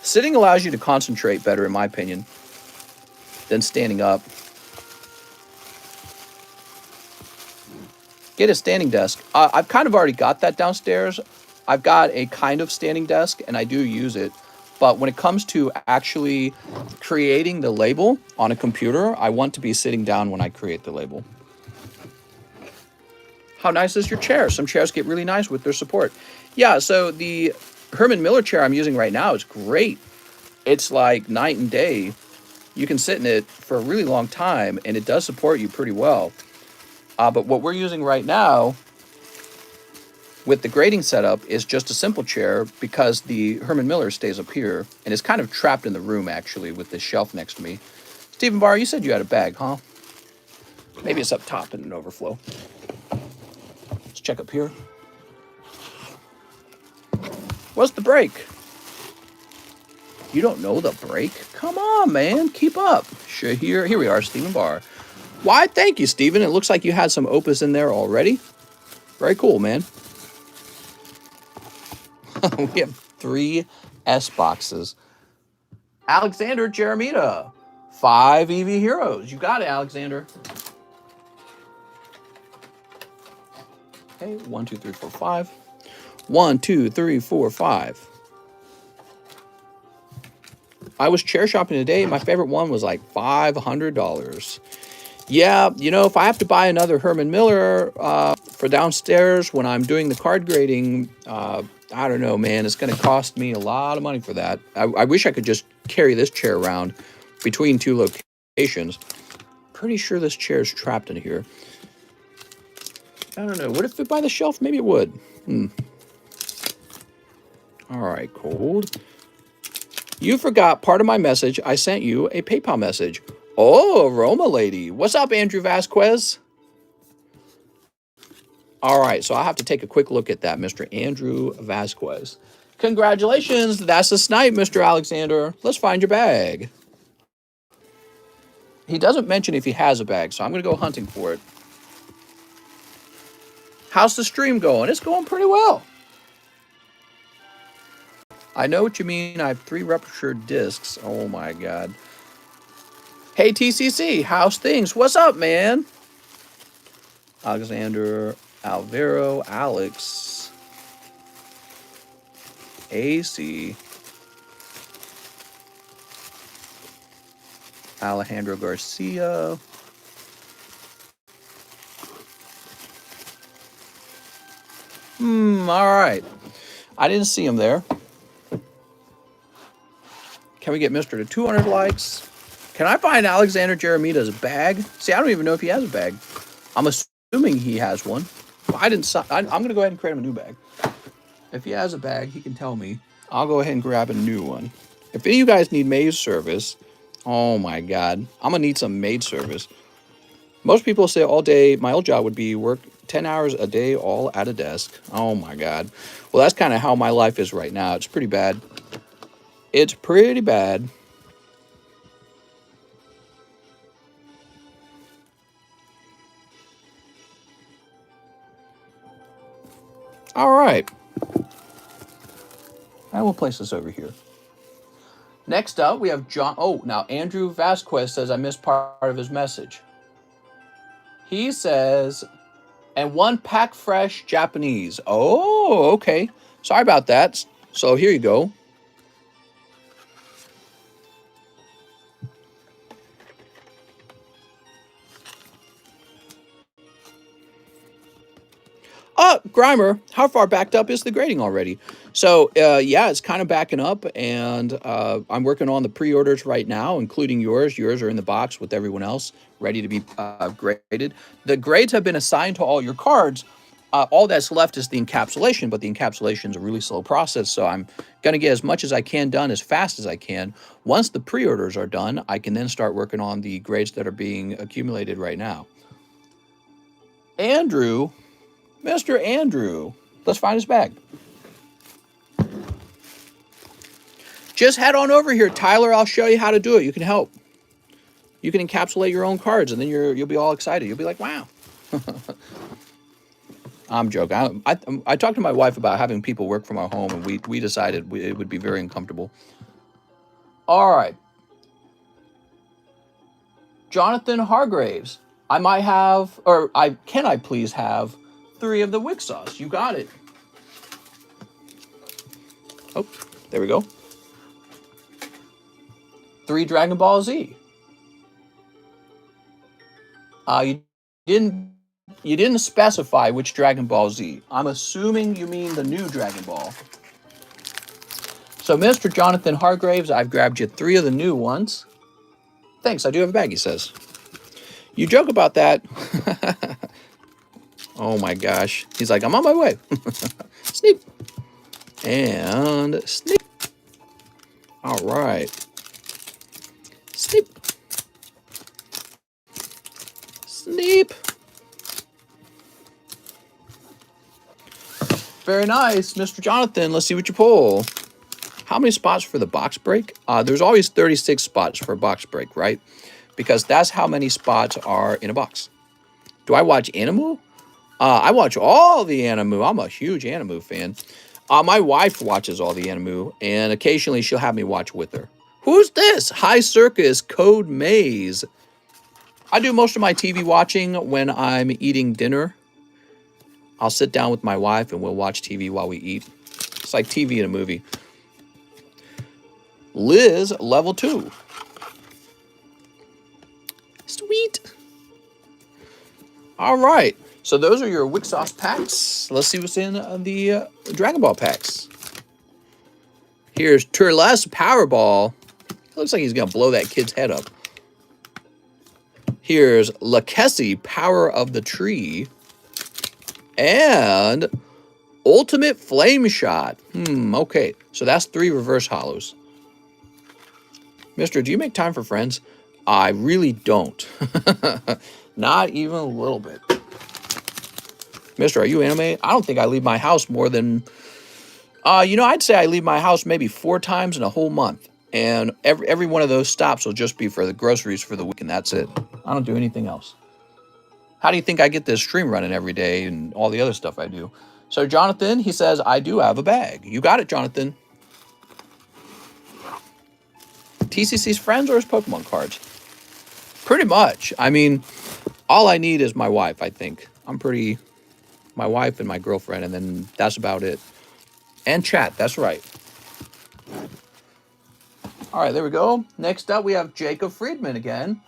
Sitting allows you to concentrate better, in my opinion, than standing up. Get a standing desk. I've kind of already got that downstairs. I've got a kind of standing desk, and I do use it. But when it comes to actually creating the label on a computer, I want to be sitting down when I create the label. How nice is your chair? Some chairs get really nice with their support. Yeah, so the Herman Miller chair I'm using right now is great. It's like night and day. You can sit in it for a really long time, and it does support you pretty well. But what we're using right now with the grading setup is just a simple chair because the Herman Miller stays up here and is kind of trapped in the room, actually, with this shelf next to me. Stephen Barr, you said you had a bag, huh? Maybe it's up top in an overflow. Let's check up here. What's the break? You don't know the break? Come on, man. Keep up. Sure, here we are, Stephen Barr. Why, thank you, Stephen. It looks like you had some opus in there already. Very cool, man. We have 3 S boxes. Alexander Jeremita. 5 EV Heroes. You got it, Alexander. Okay, 1, 2, 3, 4, 5. 1, 2, 3, 4, 5. I was chair shopping today. My favorite one was like $500. Yeah, you know, if I have to buy another Herman Miller for downstairs when I'm doing the card grading, I don't know, man. It's going to cost me a lot of money for that. I wish I could just carry this chair around between 2 locations. Pretty sure this chair is trapped in here. I don't know. Would it fit by the shelf? Maybe it would. All right, cold. You forgot part of my message. I sent you a PayPal message. Oh, Roma lady. What's up, Andrew Vasquez? All right, so I have to take a quick look at that, Mr. Andrew Vasquez. Congratulations. That's a snipe, Mr. Alexander. Let's find your bag. He doesn't mention if he has a bag, so I'm going to go hunting for it. How's the stream going? It's going pretty well. I know what you mean. I have 3 ruptured discs. Oh, my God. Hey, TCC, how's things? What's up, man? Alexander, Alvaro, Alex, AC, Alejandro Garcia. All right. I didn't see him there. Can we get Mr. to 200 likes? Can I find Alexander Jeremita's bag? See, I don't even know if he has a bag. I'm assuming he has one. I'm going to go ahead and create him a new bag. If he has a bag, he can tell me. I'll go ahead and grab a new one. If any of you guys need maid service, oh my God, I'm going to need some maid service. Most people say all day, my old job would be work 10 hours a day, all at a desk. Oh my God. Well, that's kind of how my life is right now. It's pretty bad. It's pretty bad. All right. I will place this over here. Next up, we have John. Oh, now Andrew Vasquez says I missed part of his message. He says, and one pack fresh Japanese. Oh, okay. Sorry about that. So here you go. Grimer, how far backed up is the grading already? So, yeah, it's kind of backing up, and I'm working on the pre-orders right now, including yours. Yours are in the box with everyone else, ready to be graded. The grades have been assigned to all your cards. All that's left is the encapsulation, but the encapsulation is a really slow process, so I'm going to get as much as I can done as fast as I can. Once the pre-orders are done, I can then start working on the grades that are being accumulated right now. Andrew... Mr. Andrew, let's find his bag. Just head on over here, Tyler. I'll show you how to do it. You can help. You can encapsulate your own cards, and then you'll be all excited. You'll be like, wow. I'm joking. I talked to my wife about having people work from our home, and we decided it would be very uncomfortable. All right. Jonathan Hargraves. I might have, or can I please have 3 of the wick sauce? You got it. Oh, there we go. 3 Dragon Ball Z. You didn't specify which Dragon Ball Z. I'm assuming you mean the new Dragon Ball. So, Mr. Jonathan Hargraves, I've grabbed you 3 of the new ones. Thanks, I do have a bag, he says. You joke about that. Oh my gosh. He's like, I'm on my way. Sneak. And sneak. All right. Sneak. Sneak. Very nice, Mr. Jonathan. Let's see what you pull. How many spots for the box break? There's always 36 spots for a box break, right? Because that's how many spots are in a box. Do I watch Animu? I watch all the Animu. I'm a huge Animu fan. My wife watches all the Animu, and occasionally she'll have me watch with her. Who's this? High Circus Code Maze. I do most of my TV watching when I'm eating dinner. I'll sit down with my wife, and we'll watch TV while we eat. It's like TV in a movie. Liz, level 2. Sweet. All right. So those are your wick sauce packs. Let's see what's in the Dragon Ball packs. Here's Turles Powerball. It looks like he's going to blow that kid's head up. Here's Lakessi, Power of the Tree. And Ultimate Flame Shot. Okay. So that's 3 reverse hollows. Mister, do you make time for friends? I really don't. Not even a little bit. Mister, are you anime? I don't think I leave my house more than... I'd say I leave my house maybe 4 times in a whole month. And every one of those stops will just be for the groceries for the week, and that's it. I don't do anything else. How do you think I get this stream running every day and all the other stuff I do? So Jonathan, he says, I do have a bag. You got it, Jonathan. TCC's friends or his Pokemon cards? Pretty much. I mean, all I need is my wife, I think. My wife and my girlfriend, and then that's about it. And chat, that's right. All right, there we go. Next up, we have Jacob Friedman again.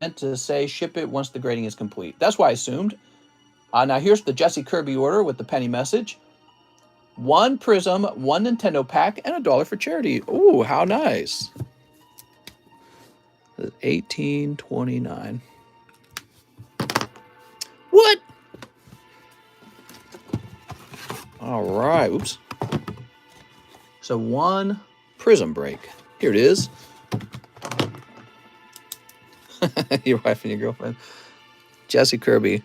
Meant to say ship it once the grading is complete. That's what I assumed. Now here's the Jesse Kirby order with the penny message. 1 Prism, 1 Nintendo pack, and $1 for charity. Ooh, how nice. $18.29. What? All right. Oops. So 1 Prism break. Here it is. Your wife and your girlfriend. Jesse Kirby.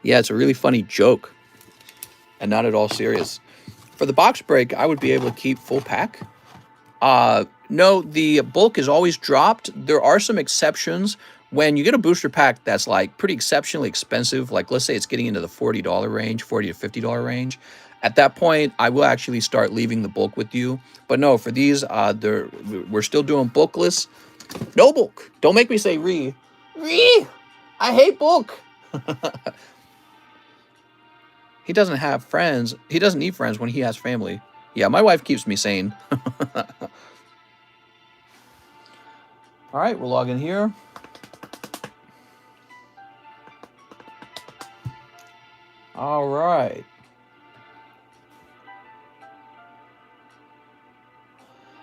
Yeah, it's a really funny joke. And not at all serious. For the box break, I would be able to keep full pack. No, the bulk is always dropped. There are some exceptions. When you get a booster pack that's like pretty exceptionally expensive, like let's say it's getting into the $40 range, $40 to $50 range, At that point, I will actually start leaving the bulk with you. But no, for these, we're still doing bookless. No bulk. Don't make me say re. Re. I hate bulk. He doesn't have friends. He doesn't need friends when he has family. Yeah, my wife keeps me sane. All right, we'll log in here. All right.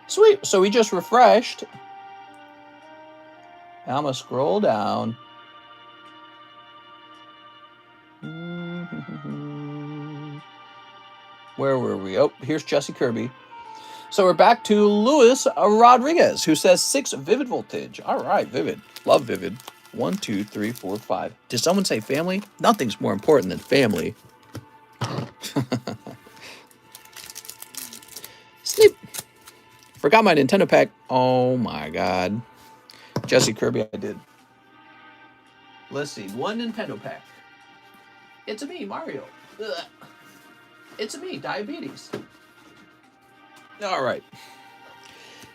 Sweet. So we just refreshed. Now I'm going to scroll down. Where were we? Oh, here's Jesse Kirby. So we're back to Luis Rodriguez, who says 6 Vivid Voltage. All right, Vivid. Love Vivid. 1, 2, 3, 4, 5. Did someone say family? Nothing's more important than family. Snip. Forgot my Nintendo pack. Oh my god. Jesse Kirby, I did. Let's see. 1 Nintendo pack. It's a me, Mario. Ugh. It's a me, diabetes. All right.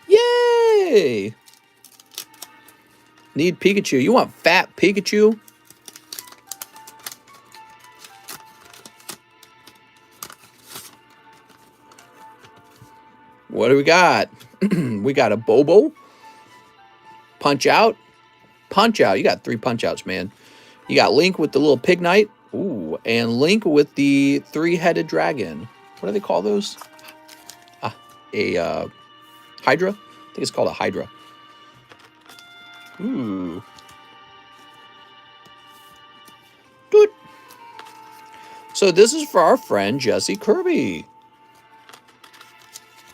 Yay! Need Pikachu. You want fat Pikachu? What do we got? We got a Bobo. Punch Out. Punch Out. You got 3 Punch Outs, man. You got Link with the little pig knight. Ooh, and Link with the 3-headed dragon. What do they call those? A Hydra? I think it's called a Hydra. Ooh. Doot. So this is for our friend Jesse Kirby.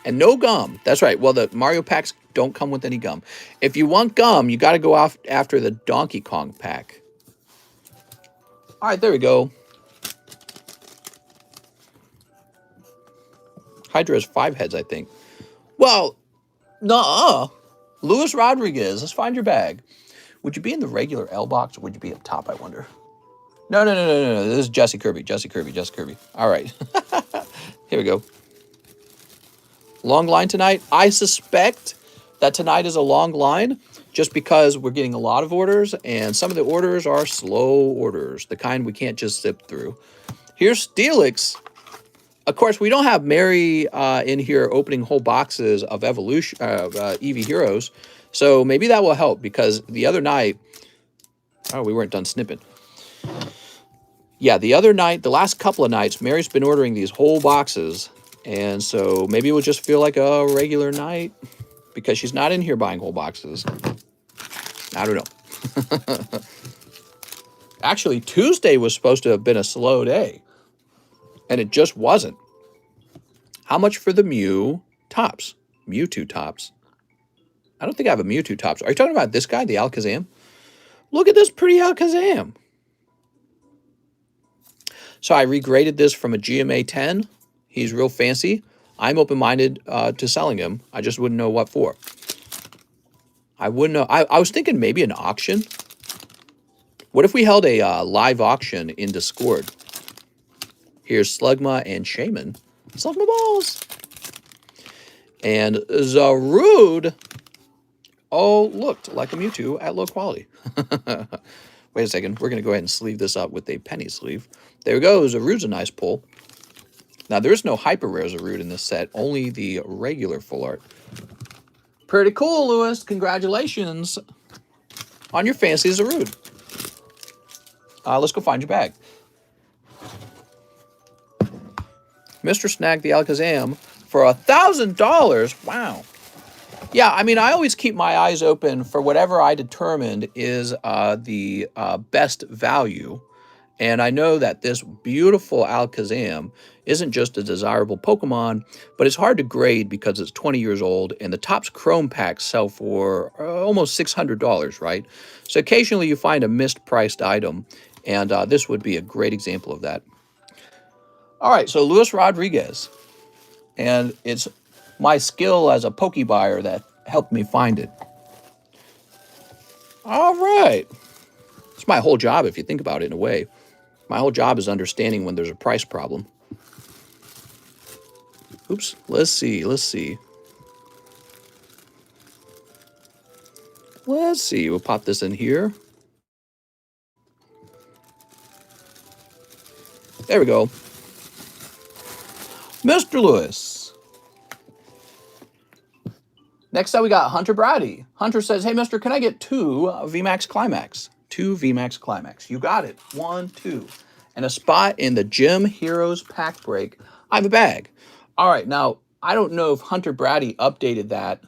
And no gum. That's right. Well, the Mario packs don't come with any gum. If you want gum, you got to go off after the Donkey Kong pack. All right, there we go. Hydra has 5 heads, I think. Well, nuh-uh. Luis Rodriguez, let's find your bag. Would you be in the regular L box or would you be up top, I wonder? No. This is Jesse Kirby. Jesse Kirby. All right. Here we go. Long line tonight. I suspect that tonight is a long line just because we're getting a lot of orders and some of the orders are slow orders, the kind we can't just zip through. Here's Steelix. Of course, we don't have Mary in here opening whole boxes of Evolution, Eevee Heroes, so maybe that will help because the other night, oh, we weren't done snipping. Yeah, the other night, the last couple of nights, Mary's been ordering these whole boxes, and so maybe it will just feel like a regular night because she's not in here buying whole boxes. I don't know. Actually, Tuesday was supposed to have been a slow day. And it just wasn't. How much for the Mew tops? Mewtwo tops. I don't think I have a Mewtwo tops. Are you talking about this guy, the Alakazam? Look at this pretty Alakazam. So I regraded this from a GMA 10. He's real fancy. I'm open-minded to selling him. I just wouldn't know what for. I wouldn't know. I was thinking maybe an auction. What if we held a live auction in Discord? Here's Slugma and Shaman. Slugma balls. And Zarude. Oh, looked like a Mewtwo at low quality. Wait a second. We're going to go ahead and sleeve this up with a penny sleeve. There we go. Zarude's a nice pull. Now, there is no hyper rare Zarude in this set. Only the regular full art. Pretty cool, Lewis. Congratulations on your fancy Zarude. Let's go find your bag. Mr. Snag the Alakazam for $1,000. Wow. Yeah, I mean, I always keep my eyes open for whatever I determined is the best value. And I know that this beautiful Alakazam isn't just a desirable Pokemon, but it's hard to grade because it's 20 years old, and the Topps Chrome packs sell for almost $600, right? So occasionally you find a mispriced item, and this would be a great example of that. All right, so Luis Rodriguez, and it's my skill as a Poke buyer that helped me find it. All right. It's my whole job if you think about it in a way. My whole job is understanding when there's a price problem. Oops. Let's see. Let's see. Let's see. We'll pop this in here. There we go. Mr. Lewis. Next up, we got Hunter Brady. Hunter says, hey, mister, can I get 2 VMAX Climax? 2 VMAX Climax. You got it. 1, 2. And a spot in the Gym Heroes pack break. I have a bag. All right, now, I don't know if Hunter Brady updated that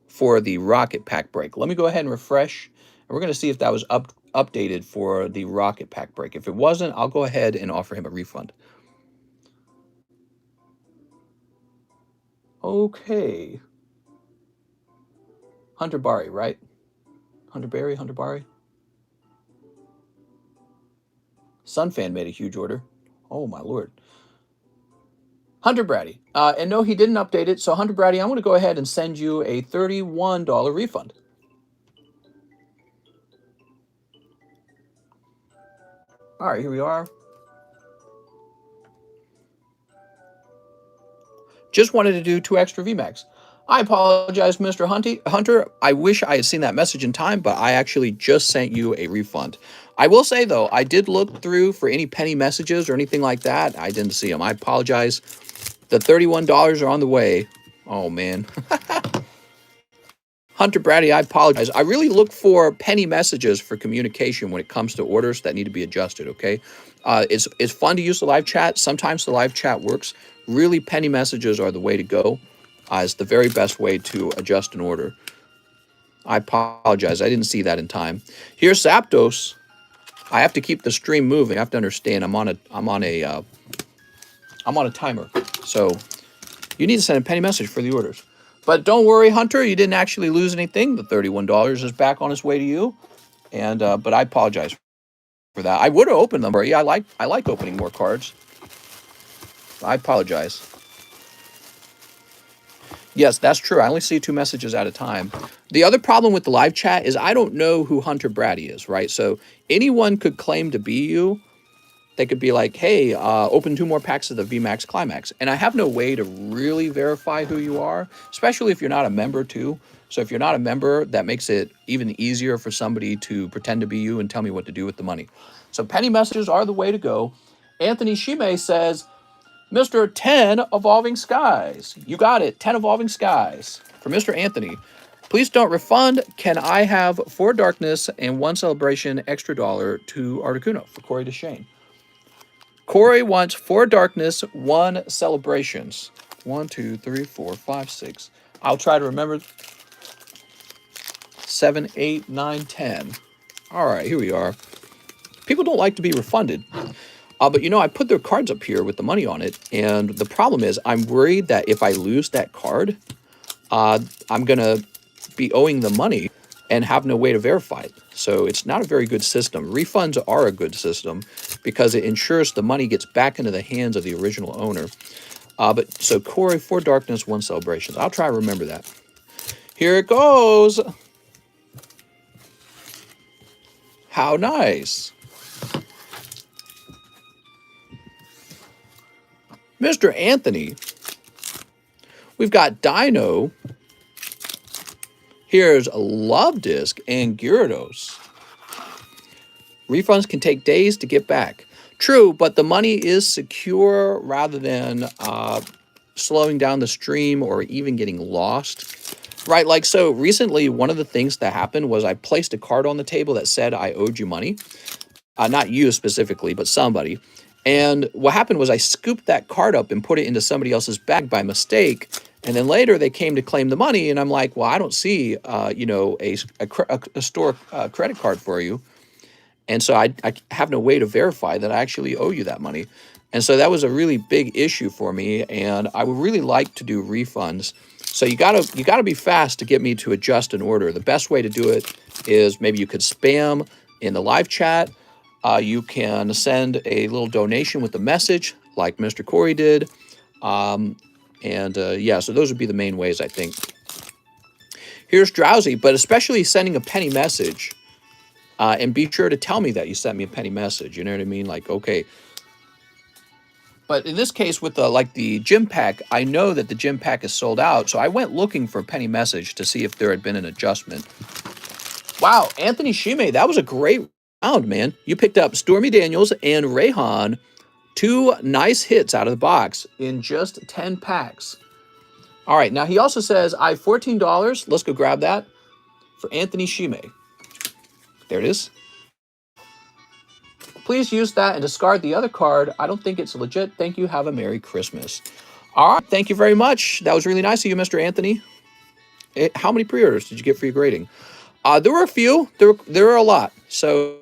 for the Rocket pack break. Let me go ahead and refresh. And we're going to see if that was updated for the Rocket pack break. If it wasn't, I'll go ahead and offer him a refund. Okay. Hunter Bari, right? Hunter Bari? Sunfan made a huge order. Oh, my Lord. Hunter Brady. And no, he didn't update it. So, Hunter Brady, I'm going to go ahead and send you a $31 refund. All right, here we are. Just wanted to do 2 extra VMAX. I apologize, Mr. Hunter. I wish I had seen that message in time, but I actually just sent you a refund. I will say, though, I did look through for any penny messages or anything like that. I didn't see them. I apologize. The $31 are on the way. Oh, man. Hunter Brady, I apologize. I really look for penny messages for communication when it comes to orders that need to be adjusted, okay? It's fun to use the live chat. Sometimes the live chat works. Really, penny messages are the way to go. It's the very best way to adjust an order. I apologize. I didn't see that in time. Here's Zapdos. I have to keep the stream moving. I have to understand. I'm on a timer. So you need to send a penny message for the orders. But don't worry, Hunter. You didn't actually lose anything. The $31 is back on its way to you. And but I apologize for that. I would have opened them. Yeah, I like opening more cards. I apologize. Yes, that's true. I only see 2 messages at a time. The other problem with the live chat is I don't know who Hunter Brady is, right? So anyone could claim to be you. They could be like, hey, open 2 more packs of the VMAX Climax. And I have no way to really verify who you are, especially if you're not a member too. So if you're not a member, that makes it even easier for somebody to pretend to be you and tell me what to do with the money. So penny messages are the way to go. Anthony Shime says, Mr. 10 Evolving Skies. You got it. 10 Evolving Skies. For Mr. Anthony. Please don't refund. Can I have 4 Darkness and 1 Celebration extra dollar to Articuno for Corey DeShane? Corey wants 4 Darkness, 1 Celebrations. 1, 2, 3, 4, 5, 6. I'll try to remember. 7, 8, 9, 10. All right, here we are. People don't like to be refunded. But, I put their cards up here with the money on it. And the problem is I'm worried that if I lose that card, I'm going to be owing the money and have no way to verify it. So it's not a very good system. Refunds are a good system because it ensures the money gets back into the hands of the original owner. So Corey, 4 Darkness, 1 Celebrations. I'll try to remember that. Here it goes. How nice. Mr. Anthony, we've got Dino. Here's Love Disc and Gyarados. Refunds can take days to get back. True, but the money is secure rather than slowing down the stream or even getting lost. Right, like so recently, one of the things that happened was I placed a card on the table that said I owed you money. Not you specifically, but somebody. And what happened was I scooped that card up and put it into somebody else's bag by mistake. And then later they came to claim the money, and I'm like, well, I don't see, a store credit card for you. And so I have no way to verify that I actually owe you that money. And so that was a really big issue for me, and I would really like to do refunds. So you gotta be fast to get me to adjust an order. The best way to do it is maybe you could spam in the live chat. You can send a little donation with a message like Mr. Corey did. So those would be the main ways, I think. Here's Drowsy, but especially sending a penny message. And be sure to tell me that you sent me a penny message. You know what I mean? Like, okay. But in this case, with the gym pack, I know that the gym pack is sold out, so I went looking for Penny Message to see if there had been an adjustment. Wow, Anthony Shime, that was a great round, man. You picked up Stormy Daniels and Rayhan, 2 nice hits out of the box in just 10 packs. All right, now he also says, I have $14. Let's go grab that for Anthony Shime. There it is. Please use that and discard the other card. I don't think it's legit. Thank you. Have a Merry Christmas. All right, thank you very much. That was really nice of you, Mr. Anthony. How many pre-orders did you get for your grading? There were a few. There were a lot. So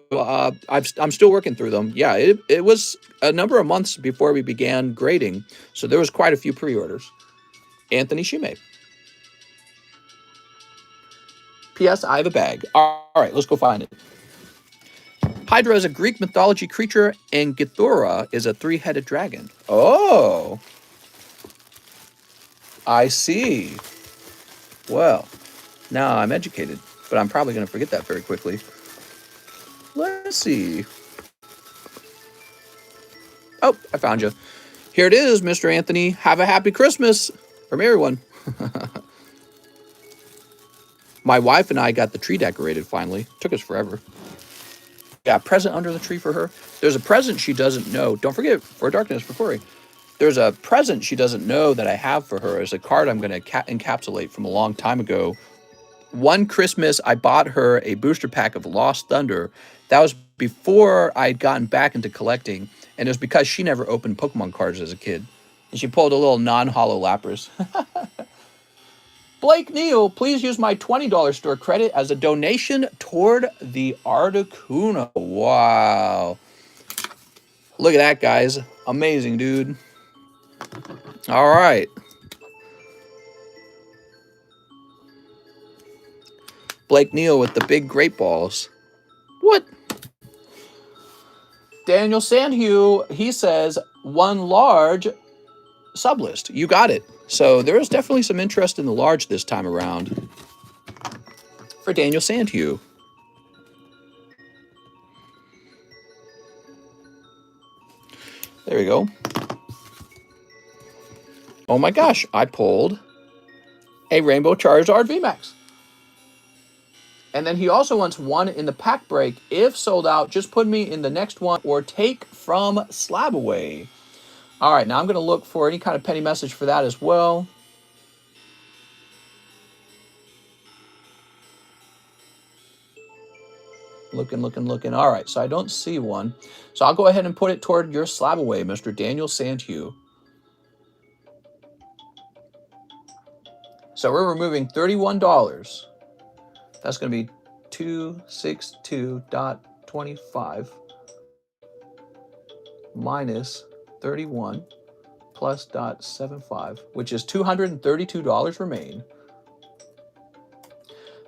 I'm still working through them. Yeah, it was a number of months before we began grading. So there was quite a few pre-orders. Anthony Shime. P.S. I have a bag. All right, let's go find it. Hydra is a Greek mythology creature, and Githora is a 3-headed dragon. Oh. I see. Well, now I'm educated, but I'm probably going to forget that very quickly. Let's see. Oh, I found you. Here it is, Mr. Anthony. Have a happy Christmas from everyone. My wife and I got the tree decorated finally. Took us forever. Got a present under the tree for her. There's a present she doesn't know. Don't forget, For Darkness for Corey. There's a present she doesn't know that I have for her. It's a card I'm going to encapsulate from a long time ago. One Christmas, I bought her a booster pack of Lost Thunder. That was before I'd gotten back into collecting, and it was because she never opened Pokemon cards as a kid. And she pulled a little non-hollow Lapras. Blake Neal, please use my $20 store credit as a donation toward the Articuno. Wow. Look at that, guys. Amazing, dude. All right. Blake Neal with the big great balls. What? Daniel Sandhue, he says, 1 large Sublist. You got it. So there is definitely some interest in the large this time around for Daniel Sandhue. There we go. Oh my gosh, I pulled a Rainbow Charizard VMAX. And then he also wants 1 in the pack break. If sold out, just put me in the next one or take from Slab Away. All right, now I'm going to look for any kind of penny message for that as well. Looking. All right, so I don't see one. So I'll go ahead and put it toward your Slab Away, Mr. Daniel Sandhue. So we're removing $31. That's going to be 262.25 minus 31 plus .75, which is $232 remain.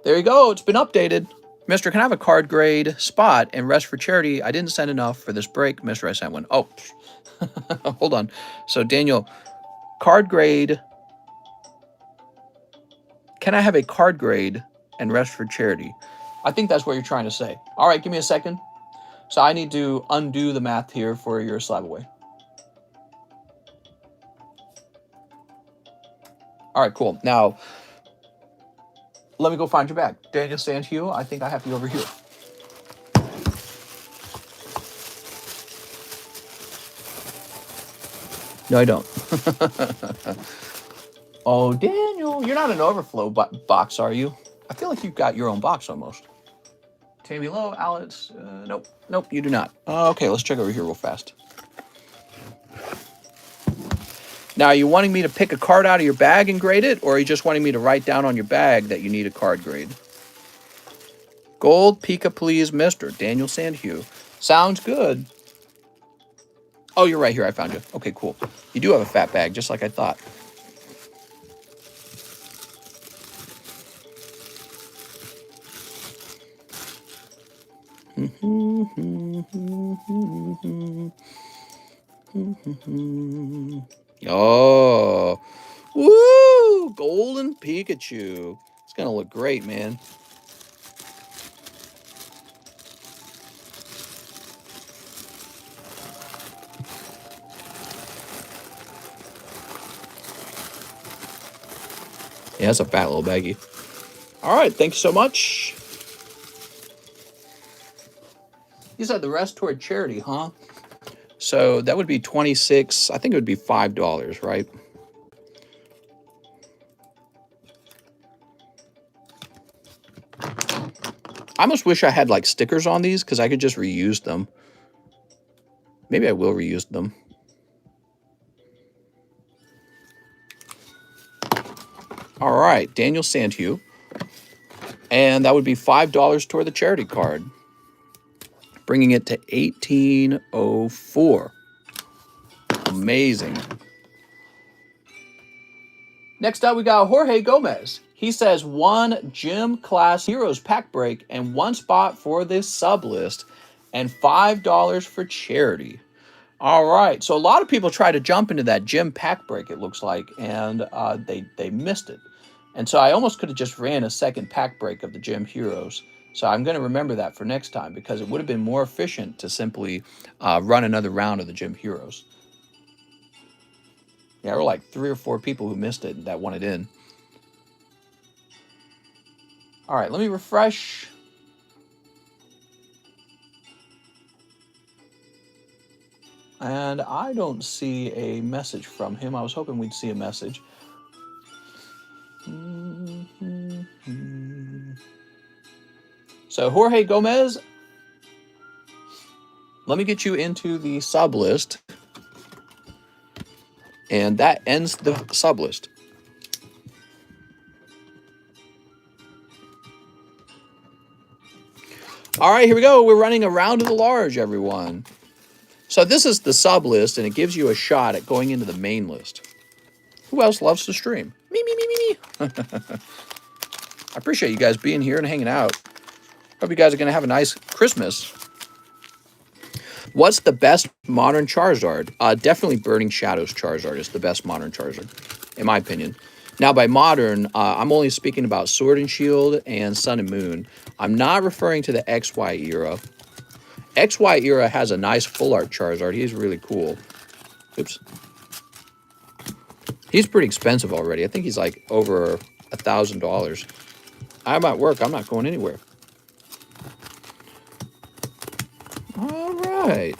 There you go. It's been updated. Mister, can I have a card grade spot and rest for charity? I didn't send enough for this break. Mister, I sent one. Oh, hold on. So, Daniel, card grade. Can I have a card grade and rest for charity? I think that's what you're trying to say. All right, give me a second. So I need to undo the math here for your Slab Away. All right, cool. Now, let me go find your bag. Daniel Sandhue, I think I have you over here. No, I don't. Oh, Daniel, you're not an overflow box, are you? I feel like you've got your own box almost. Tammy Lowe, Alex, nope, you do not. Okay, let's check over here real fast. Now, are you wanting me to pick a card out of your bag and grade it, or are you just wanting me to write down on your bag that you need a card grade? Gold Pika, please, Mr. Daniel Sandhue. Sounds good. Oh, you're right here. I found you. Okay, cool. You do have a fat bag, just like I thought. Oh, woo! Golden Pikachu. It's gonna look great, man. Yeah, that's a fat little baggie. All right, thank you so much. You said the rest toward charity, huh? So that would be 26. I think it would be $5, right? I almost wish I had like stickers on these because I could just reuse them. Maybe I will reuse them. All right, Daniel Sandhue. And that would be $5 toward the charity card, bringing it to 1804. Amazing. Next up, we got Jorge Gomez. He says 1 Gym Class Heroes pack break and 1 spot for this sub list and $5 for charity. All right, so a lot of people try to jump into that gym pack break, it looks like, and they missed it. And so I almost could have just ran a second pack break of the Gym Heroes. So I'm going to remember that for next time because it would have been more efficient to simply run another round of the Gym Heroes. Yeah, there were like 3 or 4 people who missed it that wanted in. All right, let me refresh. And I don't see a message from him. I was hoping we'd see a message. So Jorge Gomez, let me get you into the sub list. And that ends the sub list. All right, here we go. We're running a round of the large, everyone. So this is the sub list, and it gives you a shot at going into the main list. Who else loves to stream? Me. I appreciate you guys being here and hanging out. Hope you guys are going to have a nice Christmas. What's the best modern Charizard? Definitely Burning Shadows Charizard is the best modern Charizard, in my opinion. Now, by modern, I'm only speaking about Sword and Shield and Sun and Moon. I'm not referring to the XY era. XY era has a nice full art Charizard. He's really cool. Oops. He's pretty expensive already. I think he's like over $1,000. I'm at work. I'm not going anywhere. All right.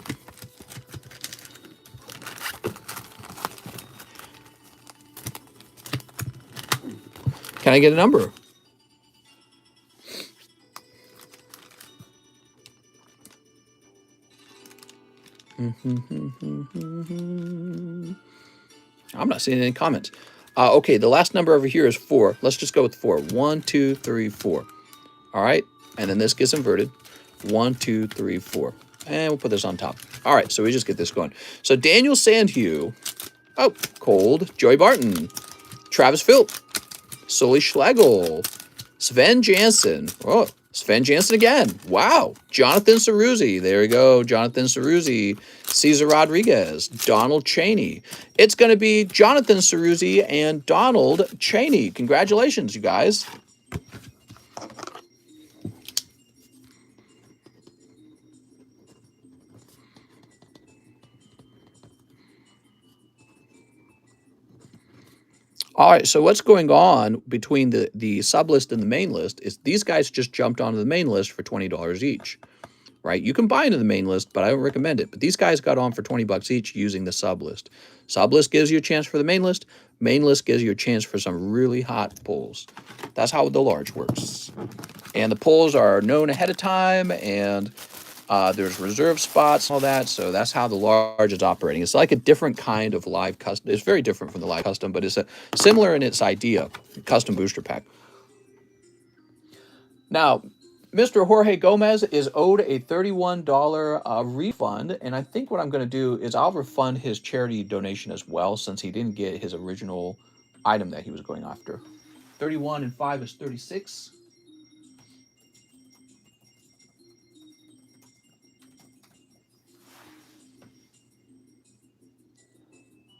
Can I get a number? I'm not seeing any comments. Okay, the last number over here is 4. Let's just go with 4. 1, 2, 3, 4. All right, and then this gets inverted. 1, 2, 3, 4. And we'll put this on top. All right, so we just get this going. So Daniel Sandhue. Oh, Cold. Joey Barton. Travis Philp. Sully Schlegel. Sven Jansen. Oh, Sven Jansen again. Wow. Jonathan Ceruzzi. There we go. Jonathan Ceruzzi. Cesar Rodriguez. Donald Cheney. It's going to be Jonathan Ceruzzi and Donald Cheney. Congratulations, you guys. All right, so what's going on between the sub list and the main list is these guys just jumped onto the main list for $20 each, right? You can buy into the main list, but I don't recommend it. But these guys got on for $20 each using the sub list. Sub list gives you a chance for the main list. Main list gives you a chance for some really hot pulls. That's how the large works. And the pulls are known ahead of time, and there's reserve spots and all that, so that's how the large is operating. It's like a different kind of live custom. It's very different from the live custom, but it's similar in its idea, custom booster pack. Now, Mr. Jorge Gomez is owed a $31 refund, and I think what I'm going to do is I'll refund his charity donation as well, since he didn't get his original item that he was going after. 31 and 5 is 36.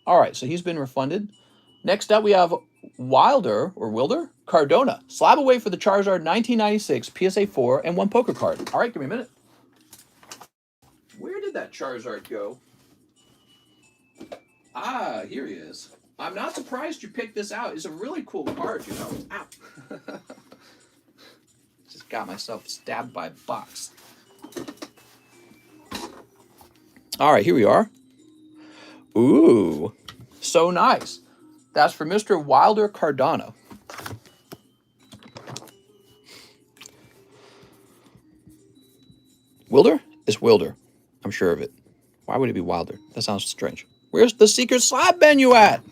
All right, so he's been refunded. Next up, we have Wilder Cardona. Slab away for the Charizard 1996 PSA 4 and 1 poker card. All right, give me a minute. Where did that Charizard go? Ah, here he is. I'm not surprised you picked this out. It's a really cool card, you know. Ow. Just got myself stabbed by a box. All right, here we are. Ooh, so nice. That's for Mr. Wilder Cardano. Wilder? It's Wilder. I'm sure of it. Why would it be Wilder? That sounds strange. Where's the secret slab menu at?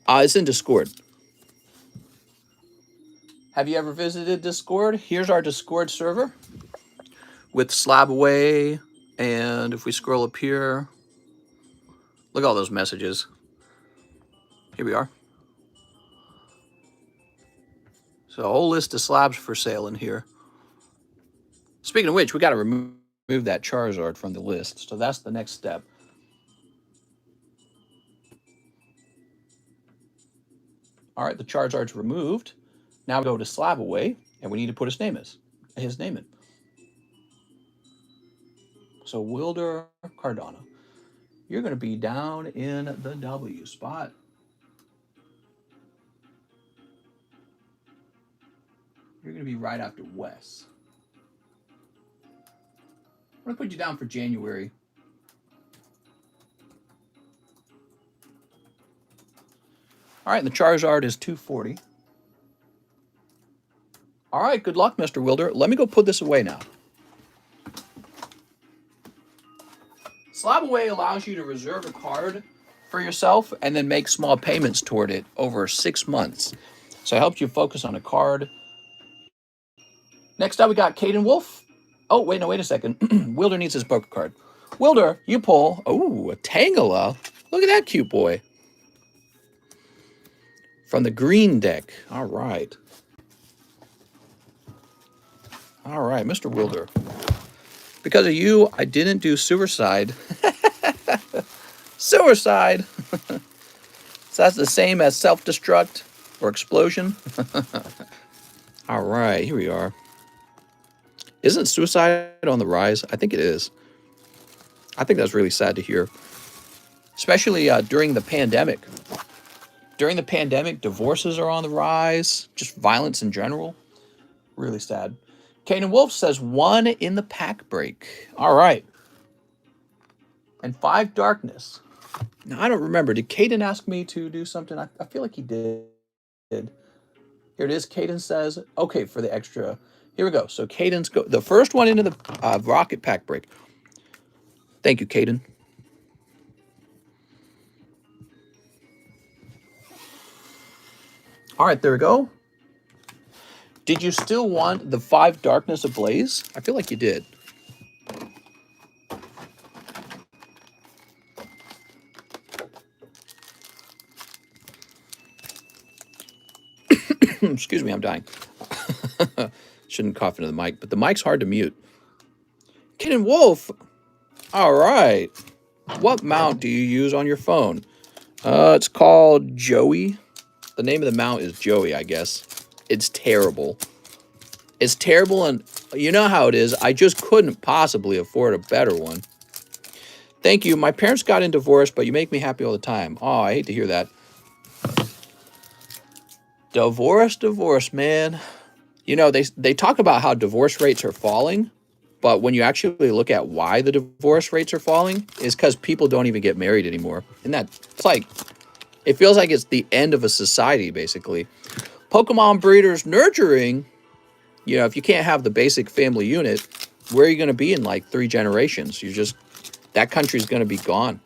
It's in Discord. Have you ever visited Discord? Here's our Discord server with slab away. And if we scroll up here, look at all those messages. Here we are. So a whole list of slabs for sale in here. Speaking of which, we got to remove that Charizard from the list. So that's the next step. All right, the Charizard's removed. Now we go to slab away, and we need to put his name in. So Wilder Cardano, you're going to be down in the W spot. You're going to be right after Wes. I'm going to put you down for January. All right, and the Charizard is 240. All right, good luck, Mr. Wilder. Let me go put this away now. Slab away allows you to reserve a card for yourself and then make small payments toward it over 6 months. So it helps you focus on a card. Next up, we got Caden Wolf. Oh, wait a second. Wilder needs his poker card. Wilder, you pull. Oh, a Tangela. Look at that cute boy. From the green deck. All right. All right, Mr. Wilder. Because of you, I didn't do suicide. Suicide. So that's the same as self-destruct or explosion. All right, here we are. Isn't suicide on the rise? I think it is. I think that's really sad to hear. Especially during the pandemic. During the pandemic, divorces are on the rise. Just violence in general. Really sad. Caden Wolf says 1 in the pack break. All right. And 5 darkness. Now, I don't remember. Did Caden ask me to do something? I feel like he did. Here it is. Caden says, okay, for the extra. Here we go. So Caden's the first one into the rocket pack break. Thank you, Caden. All right, there we go. Did you still want the 5 darkness ablaze? I feel like you did. Excuse me, I'm dying. Shouldn't cough into the mic, but the mic's hard to mute. Caden Wolf. All right. What mount do you use on your phone? It's called Joey. The name of the mount is Joey, I guess. It's terrible. It's terrible, and you know how it is. I just couldn't possibly afford a better one. Thank you. My parents got in divorce, but you make me happy all the time. Oh, I hate to hear that. Divorce, man. You know, they talk about how divorce rates are falling, but when you actually look at why the divorce rates are falling, is because people don't even get married anymore. And it's like, it feels like it's the end of a society, basically. Pokemon breeders nurturing, you know, if you can't have the basic family unit, where are you going to be in like 3 generations? That country's going to be gone.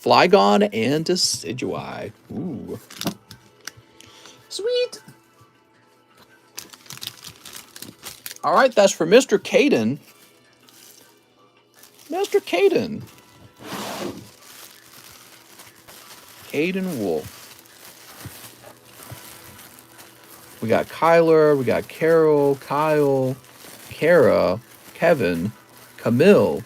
Flygon and Decidueye. Ooh. Sweet. All right, that's for Mr. Caden. Mr. Caden. Caden Wolf. We got Kyler, we got Carol, Kyle, Kara, Kevin, Camille.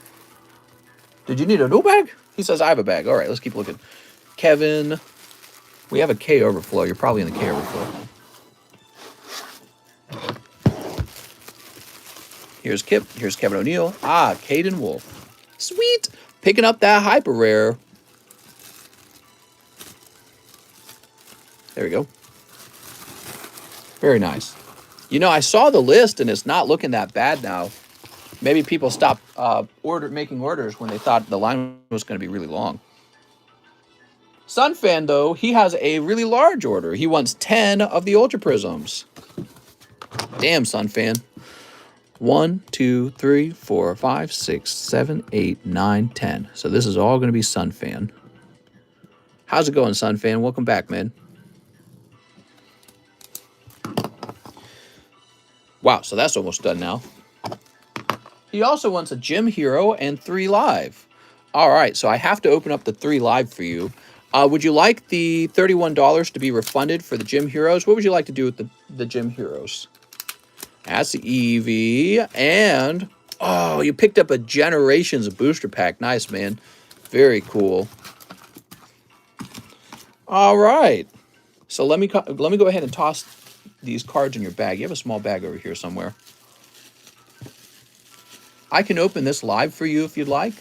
Did you need a new bag? He says, I have a bag. All right, let's keep looking. Kevin. We have a K overflow. You're probably in the K overflow. Here's Kip. Here's Kevin O'Neill. Ah, Caden Wolf. Sweet. Picking up that hyper rare. There we go. Very nice. You know, I saw the list and it's not looking that bad now. Maybe people stopped making orders when they thought the line was going to be really long. Sunfan, though, he has a really large order. He wants 10 of the Ultra Prisms. Damn, Sunfan. 1, 2, 3, 4, 5, 6, 7, 8, 9, 10. So this is all going to be Sunfan. How's it going, Sunfan? Welcome back, man. Wow, so that's almost done now. He also wants a Gym Hero and 3 Live. All right, so I have to open up the 3 Live for you. Would you like the $31 to be refunded for the Gym Heroes? What would you like to do with the Gym Heroes? That's the Eevee. And, oh, you picked up a Generations booster pack. Nice, man. Very cool. All right. So let me go ahead and toss these cards in your bag. You have a small bag over here somewhere. I can open this live for you if you'd like.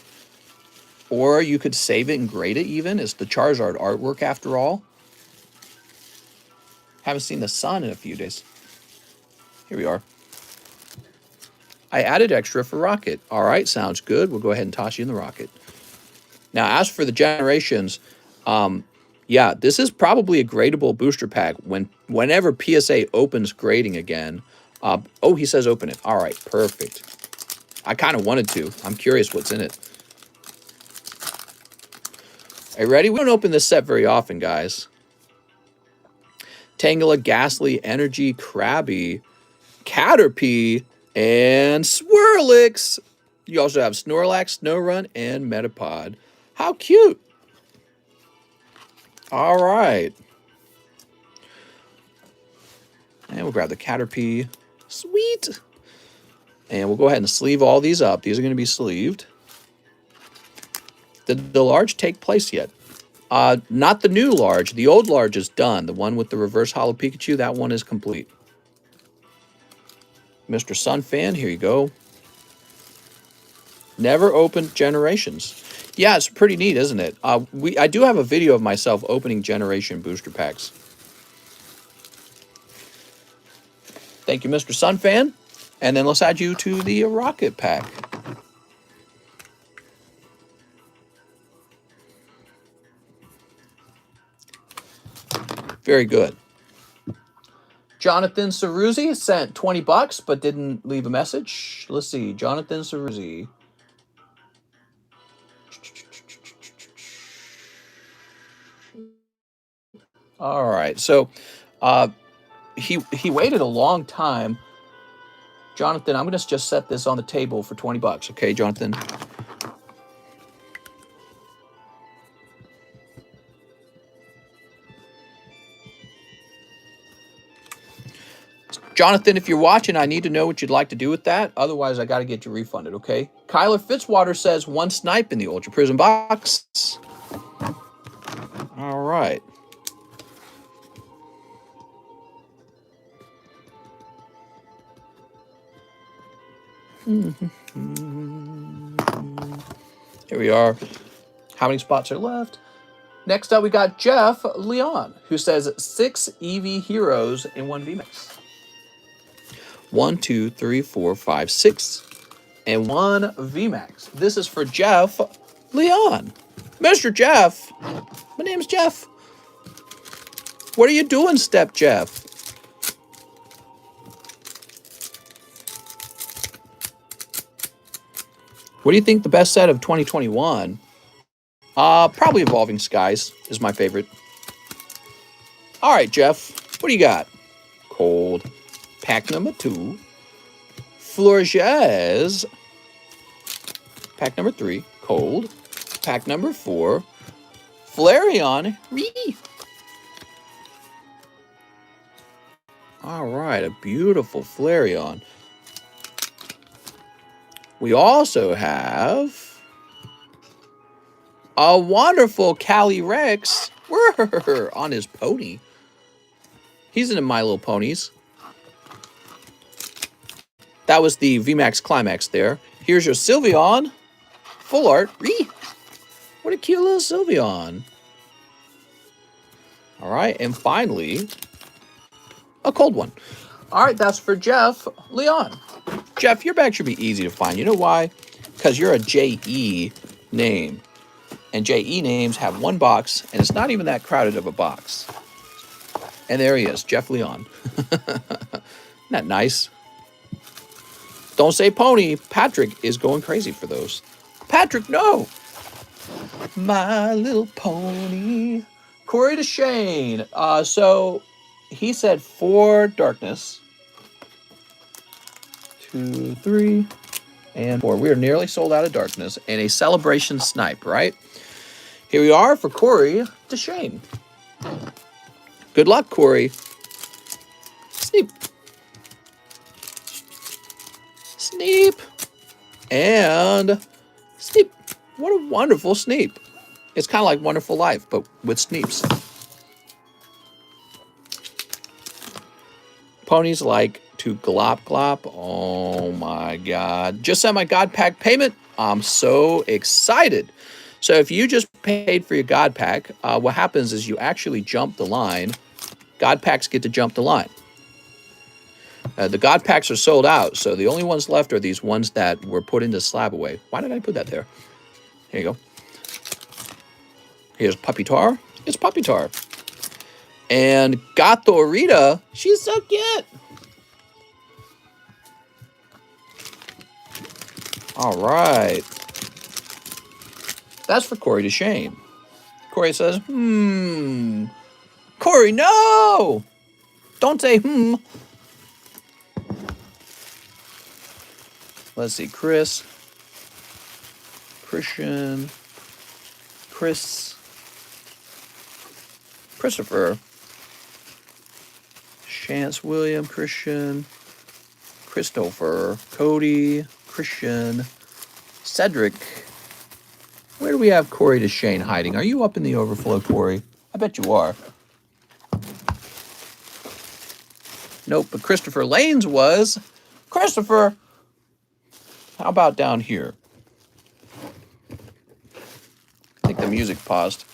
Or you could save it and grade it even. It's the Charizard artwork after all. Haven't seen the sun in a few days. Here we are. I added extra for Rocket. All right, sounds good. We'll go ahead and toss you in the Rocket. Now, as for the Generations, yeah, this is probably a gradable booster pack. Whenever PSA opens grading again. Oh, he says open it. All right, perfect. I kind of wanted to. I'm curious what's in it. Are you ready? We don't open this set very often, guys. Tangela, Ghastly, Energy, Krabby, Caterpie, and Swirlix. You also have Snorlax, Snorunt, and Metapod. How cute. All right. And we'll grab the Caterpie. Sweet. And we'll go ahead and sleeve all these up. These are going to be sleeved. Did the large take place yet? Not the new large. The old large is done. The one with the reverse holo Pikachu, that one is complete. Mr. Sunfan, here you go. Never opened Generations. Yeah, it's pretty neat, isn't it? I do have a video of myself opening Generation booster packs. Thank you, Mr. Sunfan. And then let's add you to the Rocket pack. Very good. Jonathan Ceruzzi sent 20 bucks, but didn't leave a message. Let's see. Jonathan Ceruzzi. All right. So he waited a long time. Jonathan, I'm going to just set this on the table for 20 bucks. Okay, Jonathan? Jonathan, if you're watching, I need to know what you'd like to do with that. Otherwise, I got to get you refunded, okay? Kyler Fitzwater says 1 snipe in the Ultra Prism box. All right. Here we are. How many spots are left? Next up, we got Jeff Leon, who says 6 EV Heroes in 1 VMAX. 1, 2, 3, 4, 5, 6, and 1 VMAX. This is for Jeff Leon. Mr. Jeff. My name's Jeff. What are you doing, Step Jeff? What do you think the best set of 2021? Probably Evolving Skies is my favorite. All right, Jeff. What do you got? Cold. Pack number 2. Florges. Pack number 3. Cold. Pack number 4. Flareon. Ree. All right, a beautiful Flareon. We also have a wonderful Calyrex on his pony. He's into My Little Ponies. That was the VMAX Climax there. Here's your Sylveon. Full art. What a cute little Sylveon. All right, and finally, a cold one. All right, that's for Jeff Leon. Jeff, your bag should be easy to find. You know why? Because you're a JE name. And JE names have one box, and it's not even that crowded of a box. And there he is, Jeff Leon. Isn't that nice? Don't say pony. Patrick is going crazy for those. Patrick, no! My Little Pony. Corey DeShane. So he said 4 darkness. 2, 3, and 4. We are nearly sold out of darkness. And a celebration snipe, right? Here we are for Corey DeShane. Good luck, Corey. Sneep. Sneep. And Sneep. What a wonderful Sneep. It's kind of like Wonderful Life, but with Sneeps. Ponies like to glop glop. Oh my God. Just sent my God Pack payment. I'm so excited. So if you just paid for your God Pack, what happens is you actually jump the line. God Packs get to jump the line. The God Packs are sold out, so the only ones left are these ones that were put into slab away. Why did I put that there? Here you go. Here's Puppy Tar. It's Puppy Tar. And Gato Rita, she's so cute. All right. That's for Corey DeShane. Corey says, Corey, no! Don't say, Let's see, Christian, Christopher, Chance William, Christian, Christopher, Cody, Christian, Cedric. Where do we have Corey DeShane hiding? Are you up in the overflow, Corey? I bet you are. Nope, but Christopher Lanes was. Christopher! How about down here? I think the music paused.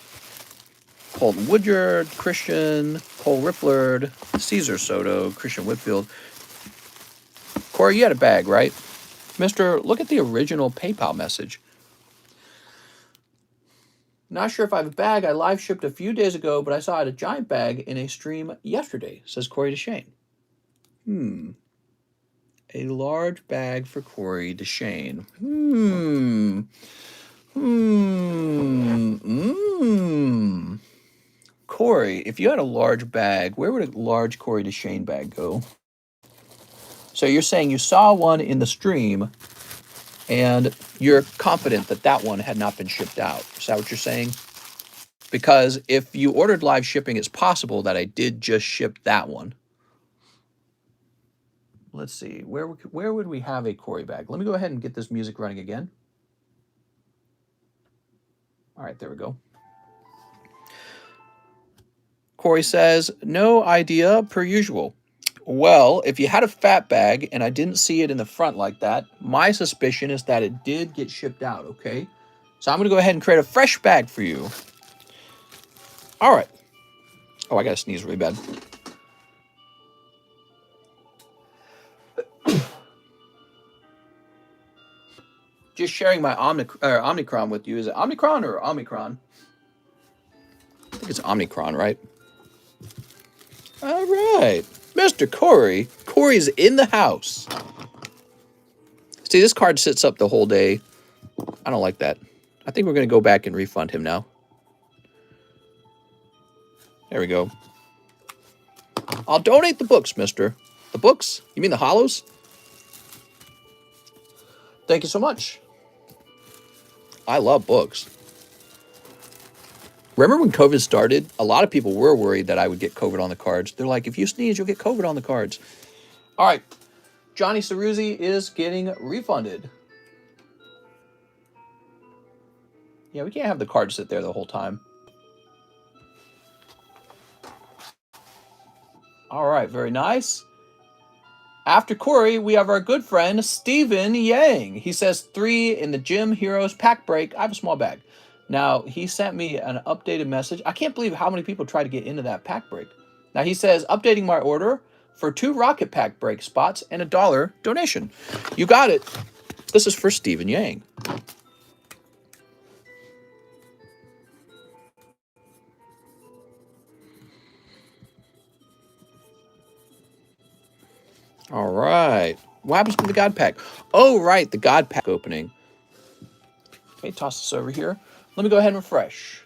Colton Woodyard, Christian, Cole Rifflard, Caesar Soto, Christian Whitfield. Corey, you had a bag, right? Mister, look at the original PayPal message. Not sure if I have a bag. I live shipped a few days ago, but I saw I had a giant bag in a stream yesterday, says Corey DeShane. A large bag for Corey DeShane. Corey, if you had a large bag, where would a large Corey DeShane bag go? So you're saying you saw one in the stream, and you're confident that that one had not been shipped out. Is that what you're saying? Because if you ordered live shipping, it's possible that I did just ship that one. Let's see, where would we have a Corey bag? Let me go ahead and get this music running again. All right, there we go. Corey says, no idea per usual. Well, if you had a fat bag and I didn't see it in the front like that, my suspicion is that it did get shipped out, okay? So I'm going to go ahead and create a fresh bag for you. All right. Oh, I got to sneeze really bad. Just sharing my Omicron with you. Is it Omicron or Omicron? I think it's Omicron, right? All right. Mr. Corey. Corey's in the house. See, this card sits up the whole day. I don't like that. I think we're going to go back and refund him now. There we go. I'll donate the books, mister. The books? You mean the hollows? Thank you so much. I love books. Remember when COVID started? A lot of people were worried that I would get COVID on the cards. They're like, if you sneeze, you'll get COVID on the cards. All right. Johnny Ceruzzi is getting refunded. Yeah, we can't have the card sit there the whole time. All right, very nice. After Corey, we have our good friend, Stephen Yang. He says 3 in the Gym Heroes pack break. I have a small bag. Now, he sent me an updated message. I can't believe how many people try to get into that pack break. Now, he says, updating my order for 2 rocket pack break spots and $1 donation. You got it. This is for Stephen Yang. All right. What happens to the God Pack? Oh, right, the God Pack opening. Okay, toss this over here. Let me go ahead and refresh.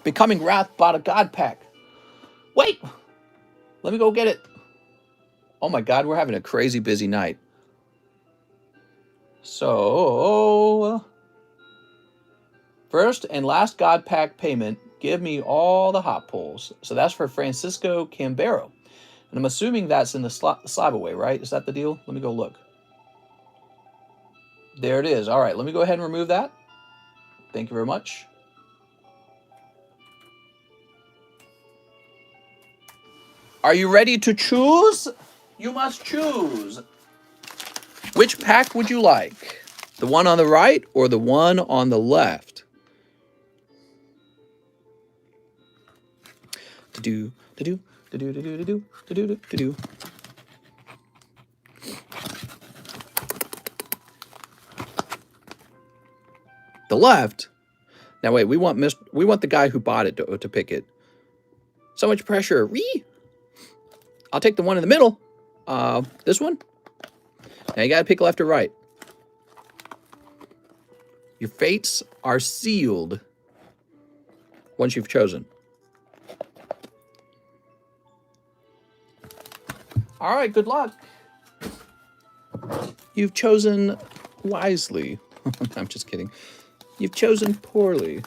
Becoming Wrath bought a God Pack. Wait! Let me go get it. Oh my God, we're having a crazy busy night. So, first and last God Pack payment, give me all the hot pulls. So that's for Francisco Cambero. And I'm assuming that's in the slab away, right? Is that the deal? Let me go look. There it is. All right, let me go ahead and remove that. Thank you very much. Are you ready to choose? You must choose. Which pack would you like? The one on the right or the one on the left? To-do, to-do, to-do, to-do, to-do, to-do, to-do. The left? Now wait, we want the guy who bought it to pick it. So much pressure. I'll take the one in the middle. This one? Now you gotta pick left or right. Your fates are sealed once you've chosen. All right, good luck. You've chosen wisely. I'm just kidding. You've chosen poorly.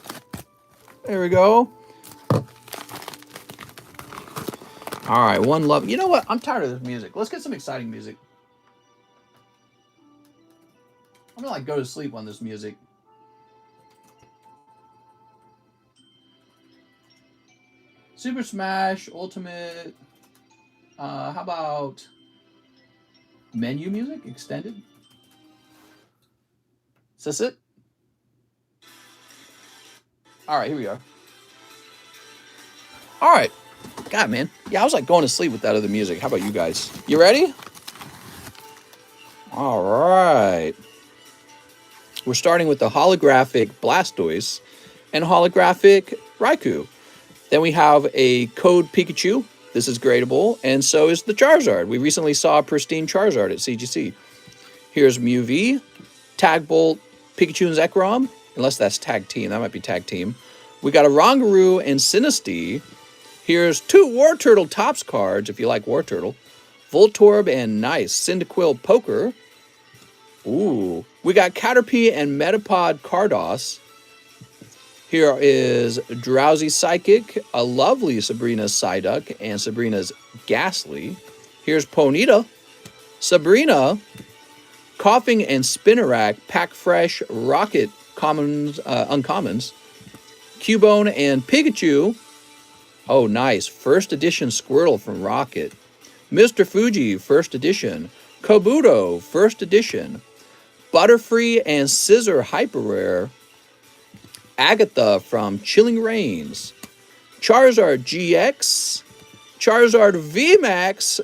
There we go. All right, one love. You know what? I'm tired of this music. Let's get some exciting music. I'm gonna go to sleep on this music. Super Smash Ultimate. How about menu music extended? Is this it? All right, here we are. All right. God, man. Yeah, I was like going to sleep with that other music. How about you guys? You ready? All right. We're starting with the holographic Blastoise and holographic Raikou. Then we have a code Pikachu. This is gradable, and so is the Charizard. We recently saw a pristine Charizard at CGC. Here's Mew V, Tag Bolt, Pikachu and Zekrom, unless that's Tag Team. That might be Tag Team. We got a Rongaroo and Sinistea. Here's 2 War Turtle Tops cards, if you like War Turtle. Voltorb and nice Cyndaquil Poker. Ooh. We got Caterpie and Metapod Cardos. Here is Drowsy Psychic, a lovely Sabrina Psyduck, and Sabrina's Ghastly. Here's Ponyta, Sabrina, Coughing and Spinnerack, Pack Fresh, Rocket Commons, Uncommons, Cubone and Pikachu. Oh, nice. First edition Squirtle from Rocket. Mr. Fuji, first edition. Kabuto, first edition. Butterfree and Scissor Hyper Rare. Agatha from Chilling Reigns. Charizard GX. Charizard VMAX.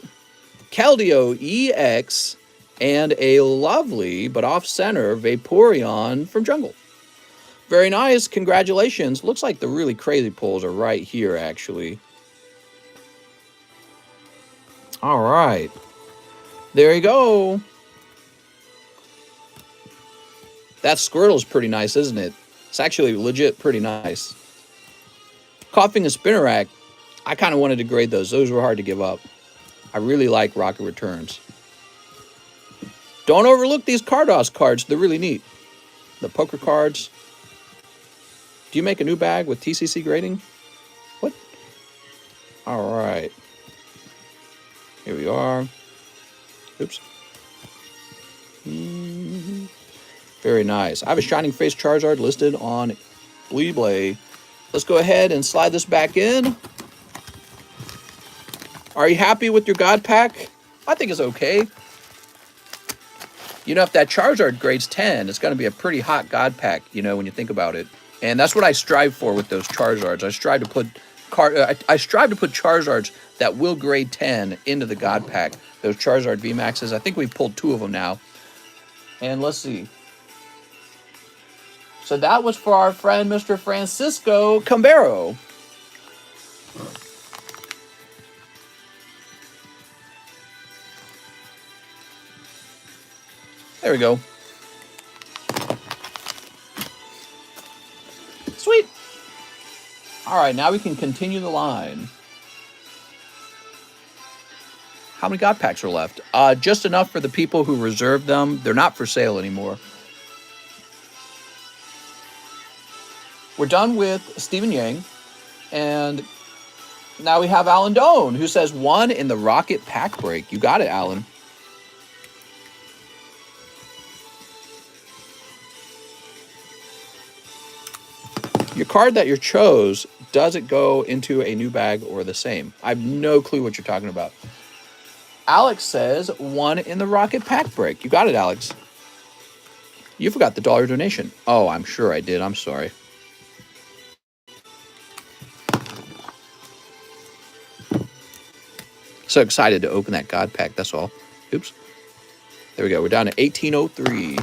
Keldeo EX. And a lovely, but off-center, Vaporeon from Jungle. Very nice. Congratulations. Looks like the really crazy pulls are right here, actually. All right. There you go. That Squirtle's pretty nice, isn't it? It's actually legit pretty nice. Coughing and Spinnerack, I kind of wanted to grade those. Those were hard to give up. I really like Rocket Returns. Don't overlook these Cardos cards. They're really neat. The poker cards. Do you make a new bag with TCC grading? What? All right. Here we are. Oops. Very nice. I have a Shining Face Charizard listed on Bleeblay. Let's go ahead and slide this back in. Are you happy with your God Pack? I think it's okay. You know, if that Charizard grades 10, it's going to be a pretty hot God pack, you know, when you think about it. And that's what I strive for with those Charizards. I strive to put Charizards that will grade 10 into the God pack. Those Charizard VMAXs. I think we've pulled 2 of them now. And let's see. So that was for our friend Mr. Francisco Cambero. There we go. Sweet. All right, now we can continue the line. How many God packs are left? Just enough for the people who reserved them. They're not for sale anymore. We're done with Stephen Yang. And now we have Alan Doan, who says 1 in the Rocket Pack Break. You got it, Alan. Your card that you chose, does it go into a new bag or the same? I have no clue what you're talking about. Alex says 1 in the Rocket Pack Break. You got it, Alex. You forgot the $1 donation. Oh, I'm sure I did. I'm sorry. So excited to open that God pack, that's all. Oops. There we go. We're down to 1803.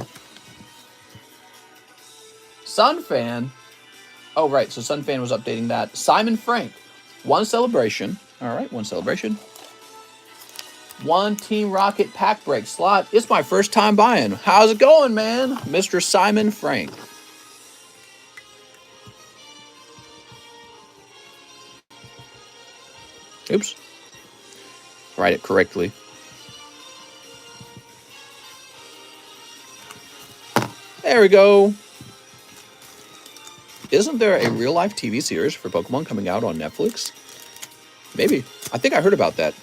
Sunfan. Oh, right. So Sunfan was updating that. Simon Frank. 1 celebration. All right, 1 celebration. 1 Team Rocket pack break slot. It's my first time buying. How's it going, man? Mr. Simon Frank. Oops. Write it correctly. There we go. Isn't there a real-life TV series for Pokemon coming out on Netflix? Maybe. I think I heard about that.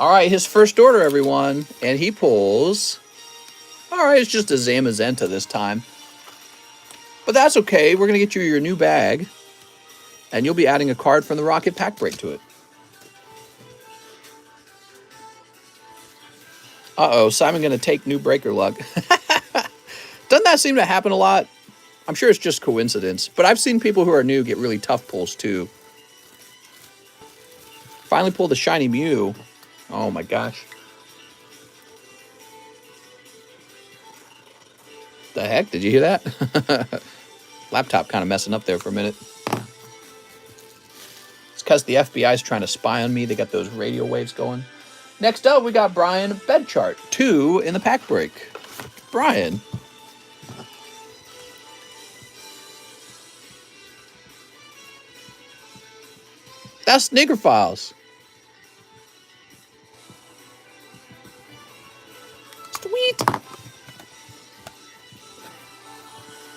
All right, his first order, everyone. And he pulls... All right, it's just a Zamazenta this time. But that's okay. We're going to get you your new bag. And you'll be adding a card from the Rocket Pack Break to it. Uh-oh, Simon going to take new breaker luck. Doesn't that seem to happen a lot? I'm sure it's just coincidence. But I've seen people who are new get really tough pulls, too. Finally pulled the shiny Mew. Oh, my gosh. The heck? Did you hear that? Laptop kind of messing up there for a minute. It's because the FBI is trying to spy on me. They got those radio waves going. Next up, we got Brian Bedchart. 2 in the pack break. Brian. That's Sneaker Files. Sweet.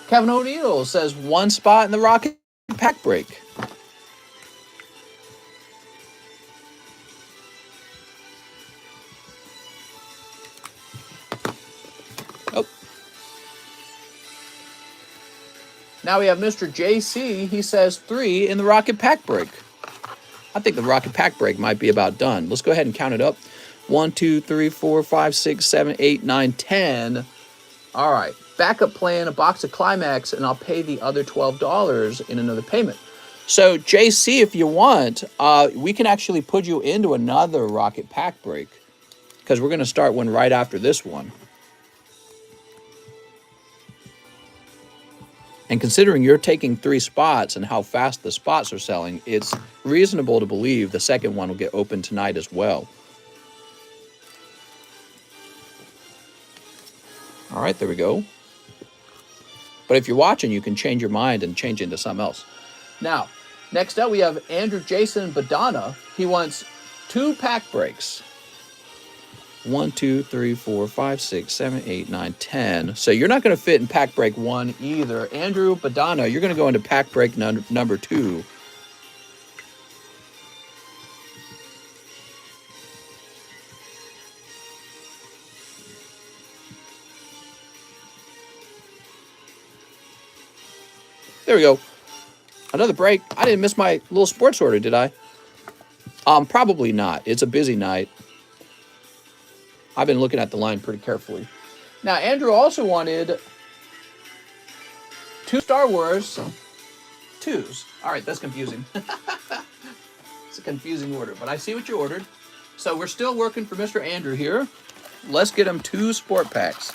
Kevin O'Neill says 1 spot in the Rocket Pack Break. Oh. Now we have Mr. JC. He says 3 in the Rocket Pack Break. I think the Rocket Pack Break might be about done. Let's go ahead and count it up. 1, 2, 3, 4, 5, 6, 7, 8, 9, 10. All right. Backup plan, a box of Climax, and I'll pay the other $12 in another payment. So, JC, if you want, we can actually put you into another Rocket Pack Break because we're going to start one right after this one. And considering you're taking 3 spots and how fast the spots are selling, it's reasonable to believe the second one will get open tonight as well. All right, there we go. But if you're watching, you can change your mind and change into something else. Now, next up, we have Andrew Jason Badana. He wants 2 pack breaks. 1, 2, 3, 4, 5, 6, 7, 8, 9, 10. So you're not going to fit in pack break 1 either. Andrew Badana, you're going to go into pack break number 2. There we go. Another break. I didn't miss my little sports order, did I? Probably not. It's a busy night. I've been looking at the line pretty carefully. Now, Andrew also wanted 2 Star Wars 2s. All right, that's confusing. It's a confusing order, but I see what you ordered. So we're still working for Mr. Andrew here. Let's get him 2 sport packs.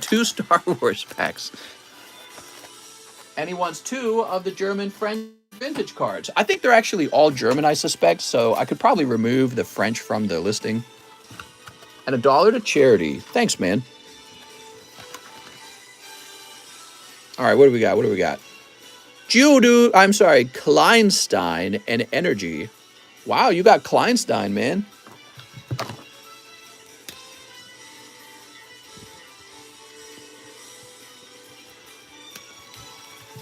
2 Star Wars packs. And he wants 2 of the German French vintage cards. I think they're actually all German, I suspect, so I could probably remove the French from the listing. And $1 to charity. Thanks, man. All right, what do we got? What do we got? Kleinstein and Energy. Wow, you got Kleinstein, man.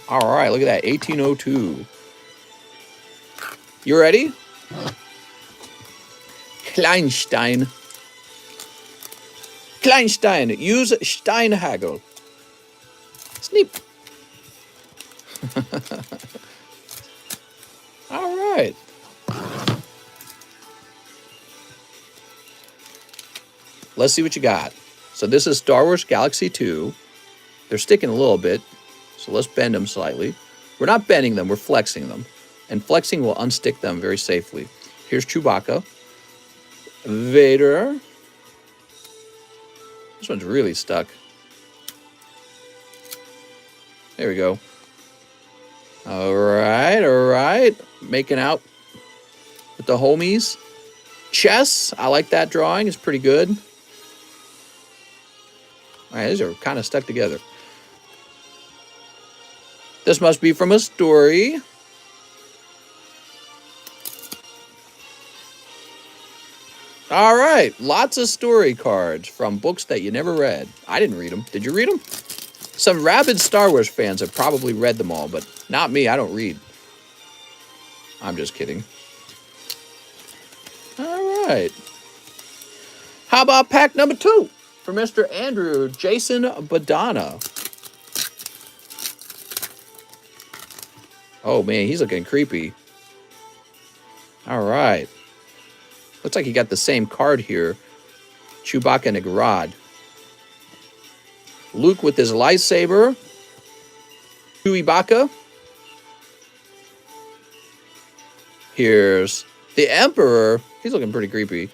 All right, look at that, 1802. You ready? Kleinstein. Kleinstein, use Steinhagel. Sneap. All right. Let's see what you got. So this is Star Wars Galaxy 2. They're sticking a little bit, so let's bend them slightly. We're not bending them, we're flexing them. And flexing will unstick them very safely. Here's Chewbacca. Vader. This one's really stuck. There we go. All right. Making out with the homies. Chess, I like that drawing. It's pretty good. All right, these are kind of stuck together. This must be from a story. All right, lots of story cards from books that you never read. I didn't read them. Did you read them? Some rabid Star Wars fans have probably read them all, but not me. I don't read. I'm just kidding. All right. How about pack number 2 for Mr. Andrew Jason Badana? Oh, man, he's looking creepy. All right. Looks like he got the same card here. Chewbacca and a Garad. Luke with his lightsaber. Chewbacca. Here's the Emperor. He's looking pretty creepy.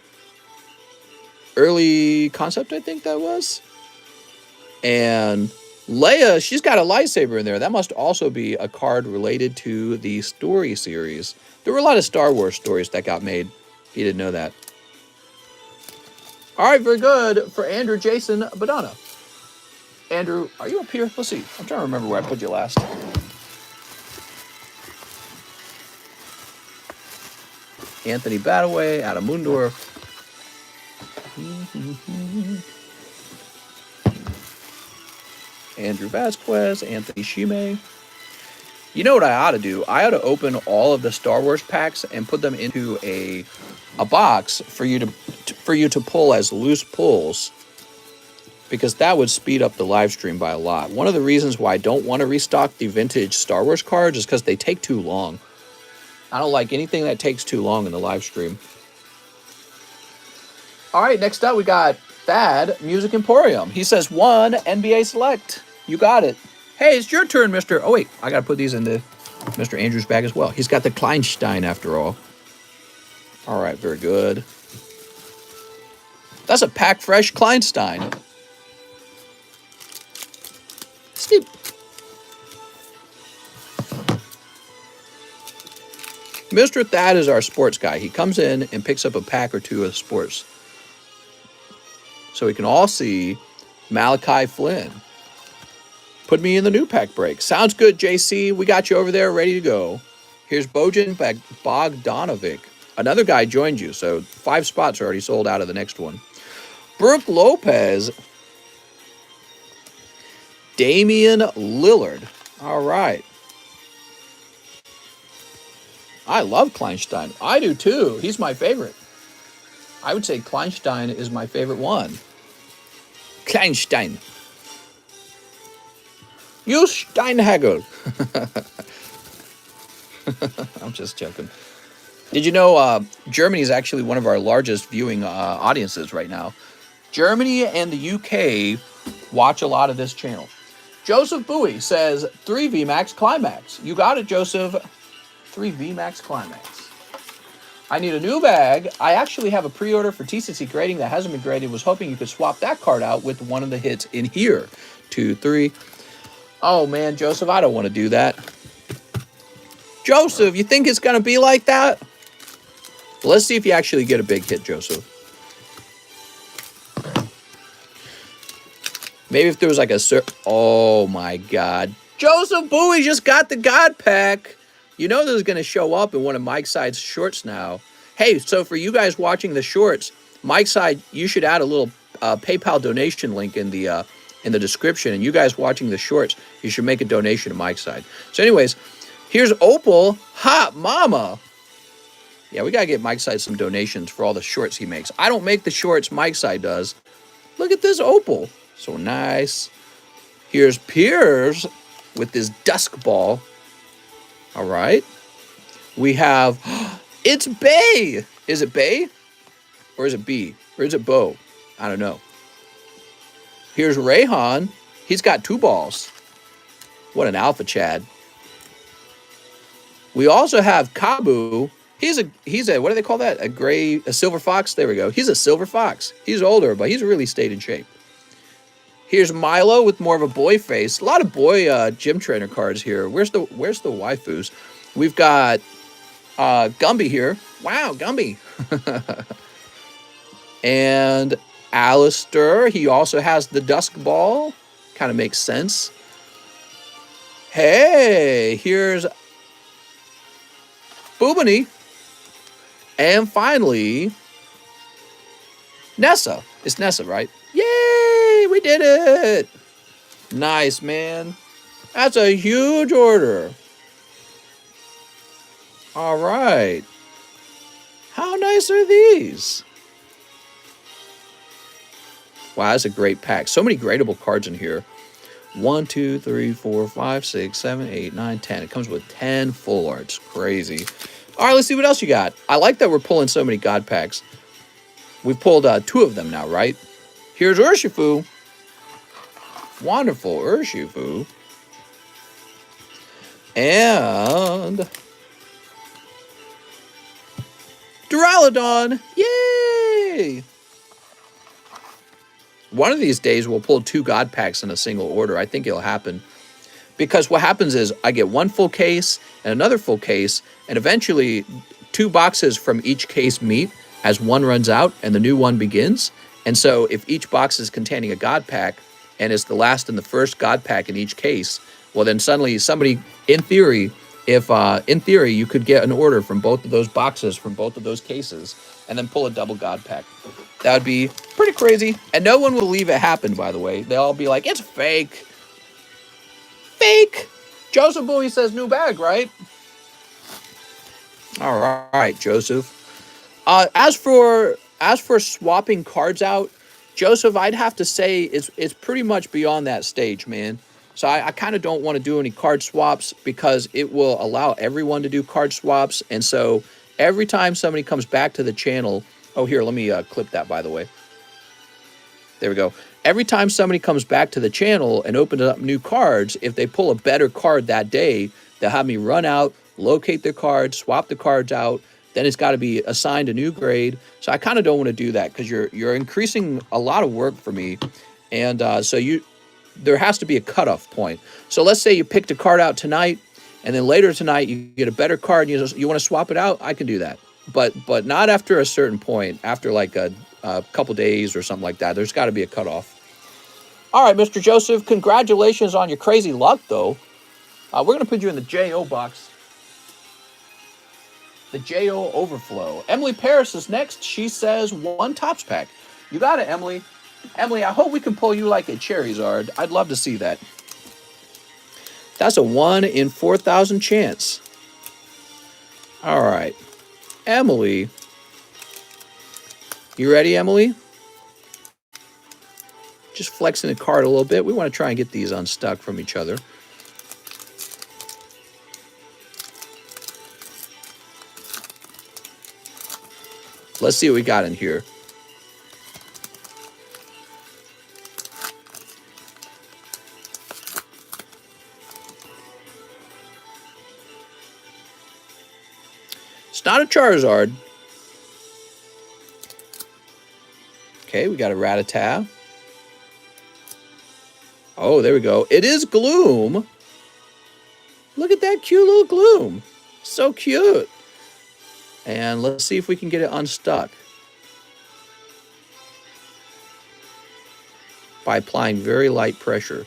Early concept, I think that was. And Leia, she's got a lightsaber in there. That must also be a card related to the story series. There were a lot of Star Wars stories that got made. You didn't know that. All right, very good for Andrew Jason Badana. Andrew, are you up here? Let's see. I'm trying to remember where I put you last. Anthony Badaway, Adam Mundorf. Andrew Vasquez, Anthony Shime. You know what I ought to do? I ought to open all of the Star Wars packs and put them into a box for you to pull as loose pulls, because that would speed up the live stream by a lot. One of the reasons why I don't want to restock the vintage Star Wars cards is because they take too long. I don't like anything that takes too long in the live stream. All right, next up we got Thad, Music Emporium. He says 1 NBA Select. You got it. Hey, it's your turn, Mr. Oh, wait, I got to put these into Mr. Andrews' bag as well. He's got the Kleinstein after all. All right, very good. That's a pack fresh Kleinstein. Steep. Mr. Thad is our sports guy. He comes in and picks up a pack or two of sports, so we can all see Malachi Flynn. Put me in the new pack break. Sounds good, JC. We got you over there ready to go. Here's Bojan Bogdanovic. Another guy joined you, so 5 spots are already sold out of the next one. Brooke Lopez. Damian Lillard. All right. I love Kleinstein. I do too. He's my favorite. I would say Kleinstein is my favorite one. Kleinstein. Use Steinhagel. I'm just joking. Did you know Germany is actually one of our largest viewing audiences right now? Germany and the UK watch a lot of this channel. Joseph Bowie says 3 VMAX Climax. You got it, Joseph. 3 VMAX Climax. I need a new bag. I actually have a pre-order for TCC grading that hasn't been graded. Was hoping you could swap that card out with one of the hits in here. 2, 3. Oh man, Joseph, I don't want to do that. Joseph, you think it's going to be like that? Let's see if you actually get a big hit, Joseph. Maybe if there was like a... Oh my God. Joseph Bowie just got the God Pack. You know this is going to show up in one of Mike's Side's shorts now. Hey, so for you guys watching the shorts, Mike's Side, you should add a little PayPal donation link in the description. And you guys watching the shorts, you should make a donation to Mike's Side. So anyways, here's Opal. Hot Mama. Yeah, we got to get Mike's Side some donations for all the shorts he makes. I don't make the shorts, Mike's Side does. Look at this Opal. So nice. Here's Piers with this dusk ball. All right. We have, it's Bay. Is it Bay? Or is it B? Or is it Bo? I don't know. Here's Rayhan. He's got 2 balls. What an alpha Chad. We also have Kabu. He's a what do they call that? A silver fox? There we go. He's a silver fox. He's older, but he's really stayed in shape. Here's Milo with more of a boy face. A lot of boy gym trainer cards here. Where's the waifus? We've got Gumby here. Wow, Gumby. And Alistair. He also has the dusk ball. Kind of makes sense. Hey, here's Boobany. And finally, Nessa. It's Nessa, right? Yay! We did it! Nice, man. That's a huge order. All right. How nice are these? Wow, that's a great pack. So many gradable cards in here. 1, 2, 3, 4, 5, 6, 7, 8, 9, 10. It comes with 10 full arts. Crazy. All right, let's see what else you got. I like that we're pulling so many God packs. We've pulled 2 of them now, right? Here's Urshifu. Wonderful Urshifu. And Duraludon. Yay! One of these days, we'll pull 2 God packs in a single order. I think it'll happen. Because what happens is I get 1 full case and another full case, and eventually 2 boxes from each case meet as one runs out and the new one begins. And so if each box is containing a God pack and it's the last and the first God pack in each case, well then suddenly somebody, in theory, you could get an order from both of those boxes, from both of those cases, and then pull a double God pack. That would be pretty crazy. And no one will believe it happened, by the way. They'll all be like, it's fake. Fake. Joseph Bowie says new bag, right? All right, Joseph. As for swapping cards out, Joseph, I'd have to say it's pretty much beyond that stage, man. So I kind of don't want to do any card swaps because it will allow everyone to do card swaps. And so every time somebody comes back to the channel, oh, here, let me clip that, by the way. There we go. Every time somebody comes back to the channel and opens up new cards, if they pull a better card that day, they'll have me run out, locate their cards, swap the cards out. Then it's got to be assigned a new grade. So I kind of don't want to do that because you're increasing a lot of work for me. And so there has to be a cutoff point. So let's say you picked a card out tonight, and then later tonight you get a better card and you want to swap it out. I can do that. But not after a certain point, after like a couple days or something like that. There's got to be a cutoff. All right, Mr. Joseph, congratulations on your crazy luck, though. We're going to put you in the J.O. box. The J.O. Overflow. Emily Paris is next. She says 1 Topps pack. You got it, Emily. Emily, I hope we can pull you like a Charizard. I'd love to see that. That's a 1 in 4,000 chance. All right. Emily. You ready, Emily? Just flexing the card a little bit. We want to try and get these unstuck from each other. Let's see what we got in here. It's not a Charizard. Okay, we got a Rattata. Oh, there we go. It is Gloom. Look at that cute little Gloom. So cute. And let's see if we can get it unstuck by applying very light pressure.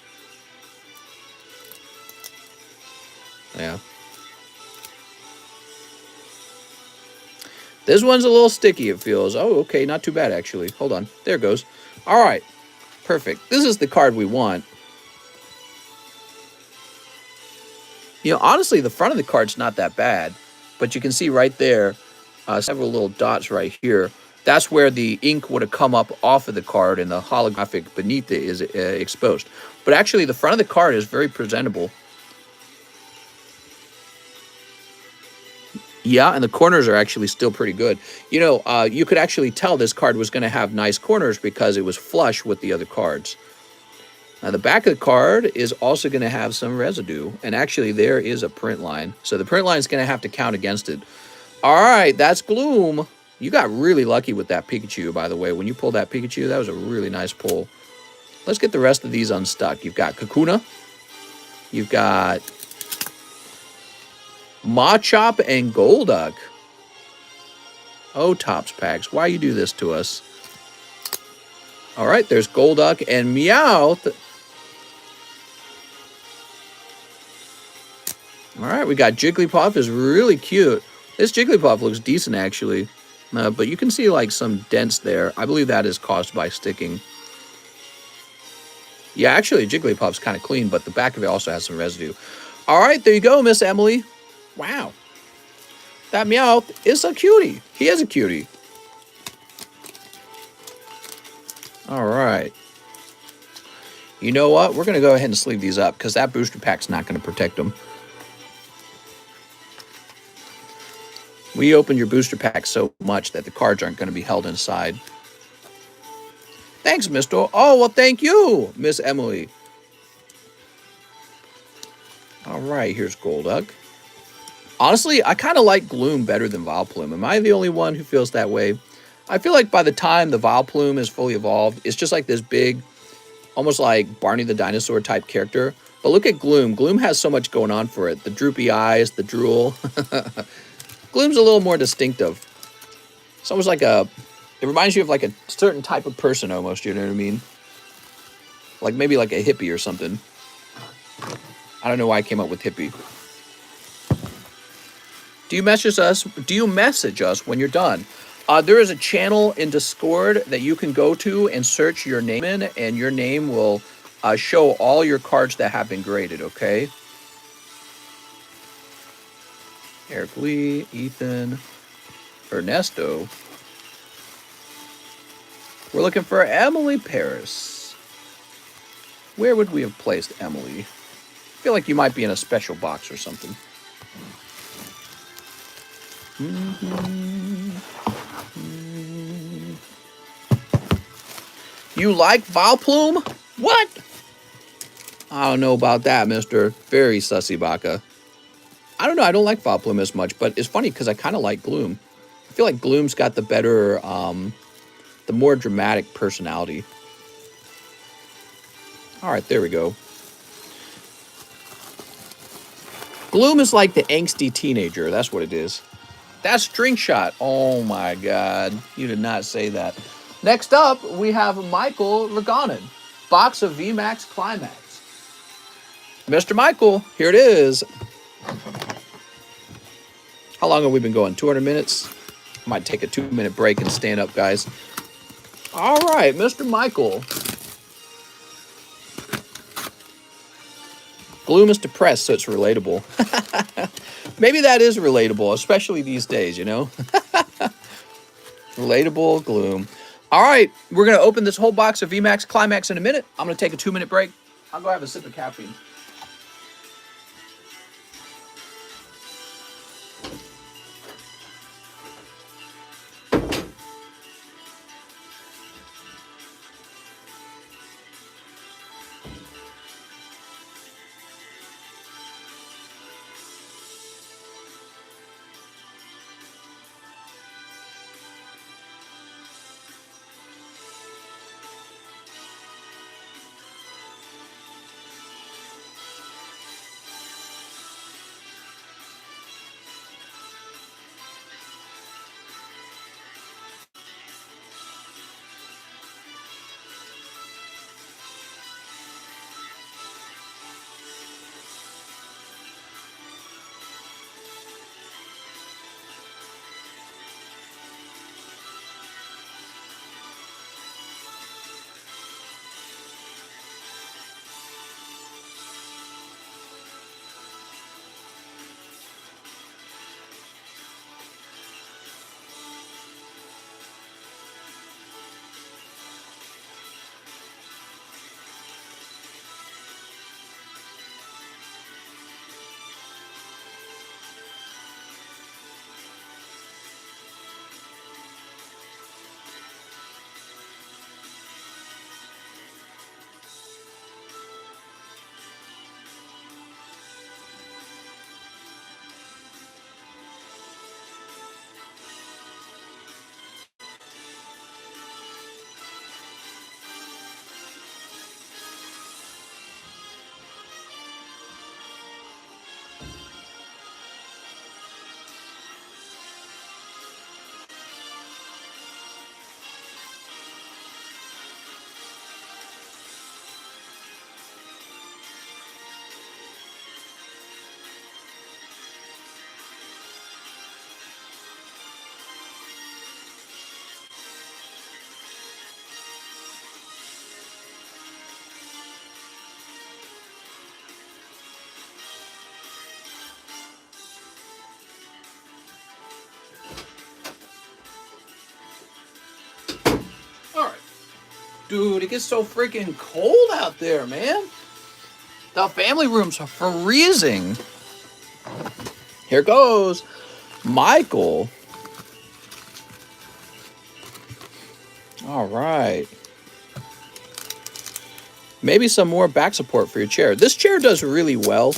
Yeah. This one's a little sticky, it feels. Oh, okay, not too bad, actually. Hold on. There it goes. All right. Perfect. This is the card we want. You know, honestly, the front of the card's not that bad. But you can see right there, several little dots right here. That's where the ink would have come up off of the card and the holographic beneath it is exposed. But actually, the front of the card is very presentable. Yeah, and the corners are actually still pretty good. You know, you could actually tell this card was going to have nice corners because it was flush with the other cards. Now, the back of the card is also going to have some residue. And actually, there is a print line. So the print line is going to have to count against it. All right, that's Gloom. You got really lucky with that Pikachu, by the way. When you pulled that Pikachu, that was a really nice pull. Let's get the rest of these unstuck. You've got Kakuna. You've got Machop and Golduck. Oh, Topps packs, why you do this to us? All right, there's Golduck and Meowth. All right, we got Jigglypuff is really cute. This Jigglypuff looks decent, actually. But you can see, like, some dents there. I believe that is caused by sticking. Yeah, actually, Jigglypuff's kind of clean, but the back of it also has some residue. All right, there you go, Miss Emily. Wow. That Meowth is a cutie. He is a cutie. All right. You know what? We're going to go ahead and sleeve these up because that booster pack's not going to protect them. We opened your booster pack so much that the cards aren't going to be held inside. Thanks, Mr. Oh, well, thank you, Miss Emily. All right, here's Golduck. Honestly, I kind of like Gloom better than Vileplume. Am I the only one who feels that way? I feel like by the time the Vileplume is fully evolved, it's just like this big, almost like Barney the Dinosaur type character. But look at Gloom. Gloom has so much going on for it. The droopy eyes, the drool. Gloom's a little more distinctive. It's almost like a... It reminds you of like a certain type of person almost, you know what I mean? Like maybe like a hippie or something. I don't know why I came up with hippie. Do you message us? Do you message us when you're done? There is a channel in Discord that you can go to and search your name in, and your name will show all your cards that have been graded, okay? Eric Lee, Ethan, Ernesto. We're looking for Emily Paris. Where would we have placed Emily? I feel like you might be in a special box or something. You like Vileplume? What? I don't know about that, mister. Very sussy baka. I don't know. I don't like Vileplume as much, but it's funny because I kind of like Gloom. I feel like Gloom's got the better, the more dramatic personality. All right, there we go. Gloom is like the angsty teenager. That's what it is. That's String Shot. Oh, my God. You did not say that. Next up, we have Michael Reganin. Box of VMAX Climax. Mr. Michael, here it is. How long have we been going? 200 minutes? Might take a 2-minute break and stand up, guys. All right, Mr. Michael. Gloom is depressed, so it's relatable. Maybe that is relatable, especially these days, you know? Relatable Gloom. All right, we're going to open this whole box of VMAX Climax in a minute. I'm going to take a 2-minute break. I'll go have a sip of caffeine. Dude, it gets so freaking cold out there, man. The family rooms are freezing. Here goes Michael. All right. Maybe some more back support for your chair. This chair does really well.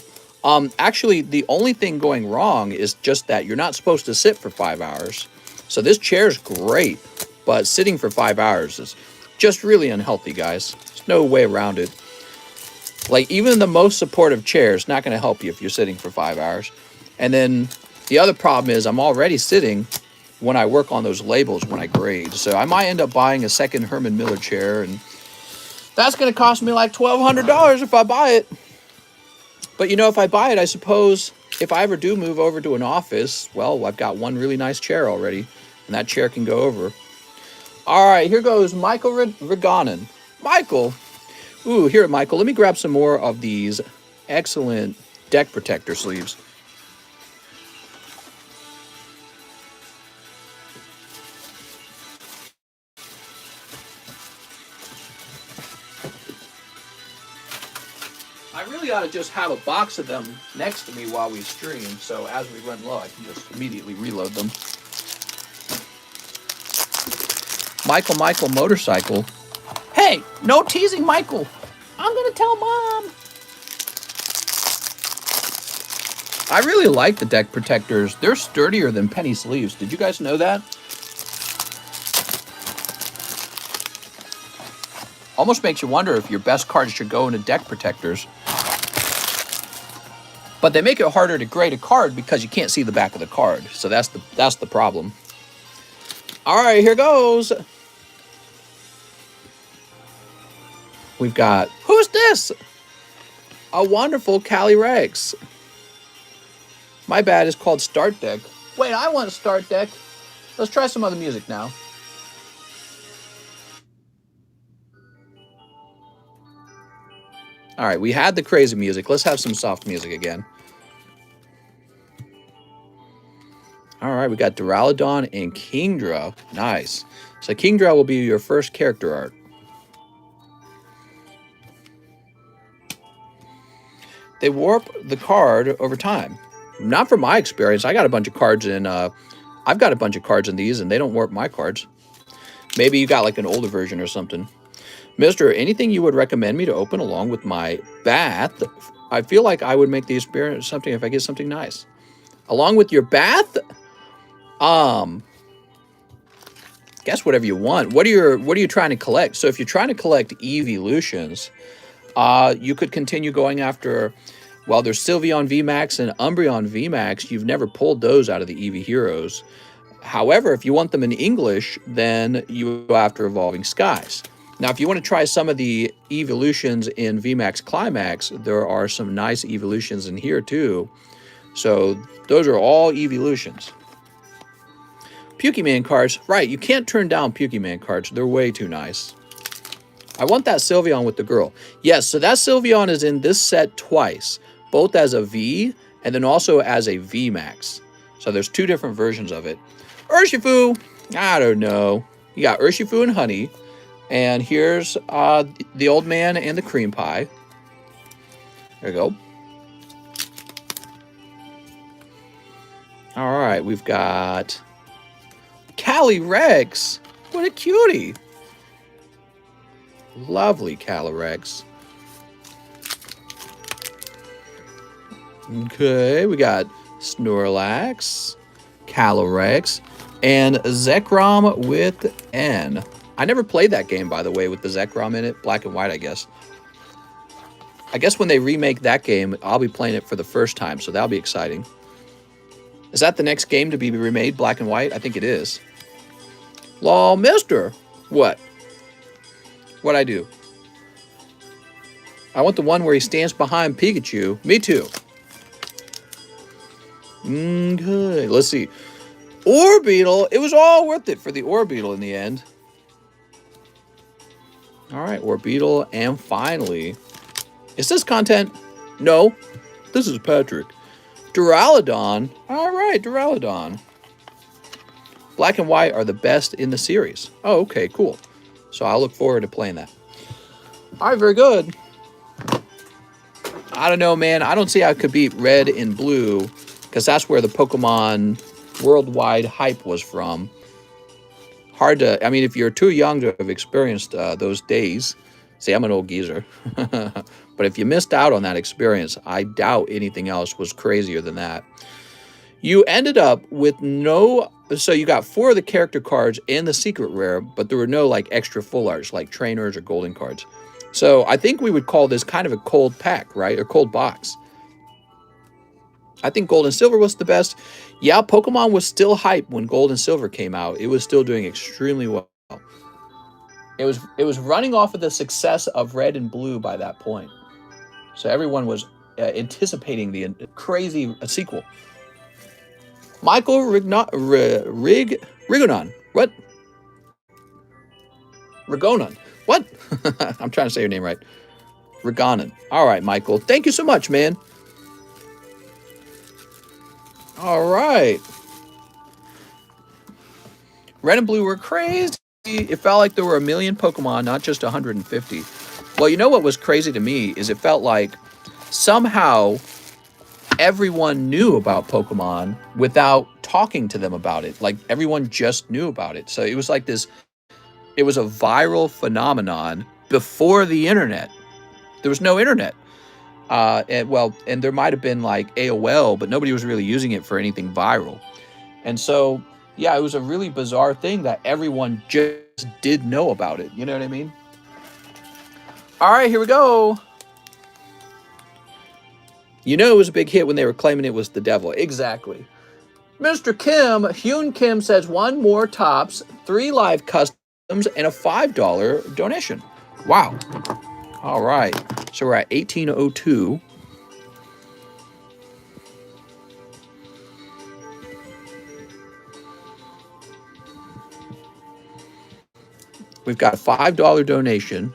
Actually, the only thing going wrong is just that you're not supposed to sit for 5 hours. So this chair is great, but sitting for 5 hours is just really unhealthy, guys. There's no way around it. Like, even the most supportive chair is not going to help you if you're sitting for 5 hours. And then the other problem is I'm already sitting when I work on those labels when I grade. So I might end up buying a second Herman Miller chair, and that's going to cost me like $1,200 if I buy it. But, you know, if I buy it, I suppose if I ever do move over to an office, well, I've got one really nice chair already, and that chair can go over. All right, here goes Michael Reganin. Michael. Ooh, here, Michael, let me grab some more of these excellent deck protector sleeves. I really ought to just have a box of them next to me while we stream, so as we run low, I can just immediately reload them. Michael Motorcycle. Hey, no teasing, Michael. I'm going to tell Mom. I really like the deck protectors. They're sturdier than penny sleeves. Did you guys know that? Almost makes you wonder if your best cards should go into deck protectors. But they make it harder to grade a card because you can't see the back of the card. So that's the problem. All right, here goes. We've got, who's this? A wonderful Cali Rex. My bad, it's called Start Deck. Wait, I want Start Deck. Let's try some other music now. All right, we had the crazy music. Let's have some soft music again. All right, we got Duraludon and Kingdra. Nice. So Kingdra will be your first character art. They warp the card over time. Not from my experience. I got a bunch of cards in. I've got a bunch of cards in these, and they don't warp my cards. Maybe you got like an older version or something. Mister, anything you would recommend me to open along with my bath? I feel like I would make the experience something if I get something nice. Along with your bath? Guess whatever you want. What are you trying to collect? So if you're trying to collect evolutions, you could continue going after, well, there's Sylveon VMAX and Umbreon VMAX. You've never pulled those out of the Eevee Heroes. However, if you want them in English, then you go after Evolving Skies. Now, if you want to try some of the evolutions in VMAX Climax, there are some nice evolutions in here too. So those are all evolutions. Pokemon cards, right, you can't turn down Pokemon cards. They're way too nice. I want that Sylveon with the girl. Yes, so that Sylveon is in this set twice, both as a V and then also as a VMAX. So there's two different versions of it. Urshifu, I don't know. You got Urshifu and Honey. And here's the old man and the cream pie. There we go. All right, we've got Cali Rex. What a cutie. Lovely Calyrex. Okay, we got Snorlax, Calyrex, and Zekrom with N. I never played that game, by the way, with the Zekrom in it. Black and white, I guess. I guess when they remake that game, I'll be playing it for the first time, so that'll be exciting. Is that the next game to be remade, black and white? I think it is. Lol, mister. What? What'd I do? I want the one where he stands behind Pikachu. Me too. Okay, let's see. Orbeetle. It was all worth it for the Orbeetle in the end. All right, Orbeetle. And finally, is this content? No. This is Patrick. Duraludon. All right, Duraludon. Black and white are the best in the series. Oh, okay, cool. So I'll look forward to playing that. All right, very good. I don't know, man. I don't see how it could beat red and blue, because that's where the Pokemon worldwide hype was from. Hard to, I mean, if you're too young to have experienced those days, see, I'm an old geezer. But if you missed out on that experience, I doubt anything else was crazier than that. You ended up with so you got 4 of the character cards and the secret rare, but there were no like extra full arts like trainers or golden cards. So I think we would call this kind of a cold pack, right? Or cold box. I think gold and silver was the best. Yeah, Pokemon was still hype when gold and silver came out. It was still doing extremely well. It was running off of the success of red and blue by that point. So everyone was anticipating the crazy sequel. Michael Rigonon. What? Rigonon. What? I'm trying to say your name right. Rigonon. All right, Michael. Thank you so much, man. All right. Red and blue were crazy. It felt like there were 1 million Pokemon, not just 150. Well, you know what was crazy to me is it felt like somehow everyone knew about Pokemon without talking to them about it. Like everyone just knew about it. So it was like this, it was a viral phenomenon before the internet. There was no internet. And there might have been like AOL, but nobody was really using it for anything viral. And so, yeah, it was a really bizarre thing that everyone just did know about it. You know what I mean? All right, here we go. You know it was a big hit when they were claiming it was the devil. Exactly. Mr. Kim, Hyun Kim says 1 more tops, 3 live customs, and a $5 donation. Wow. All right. So we're at 1802. We've got a $5 donation.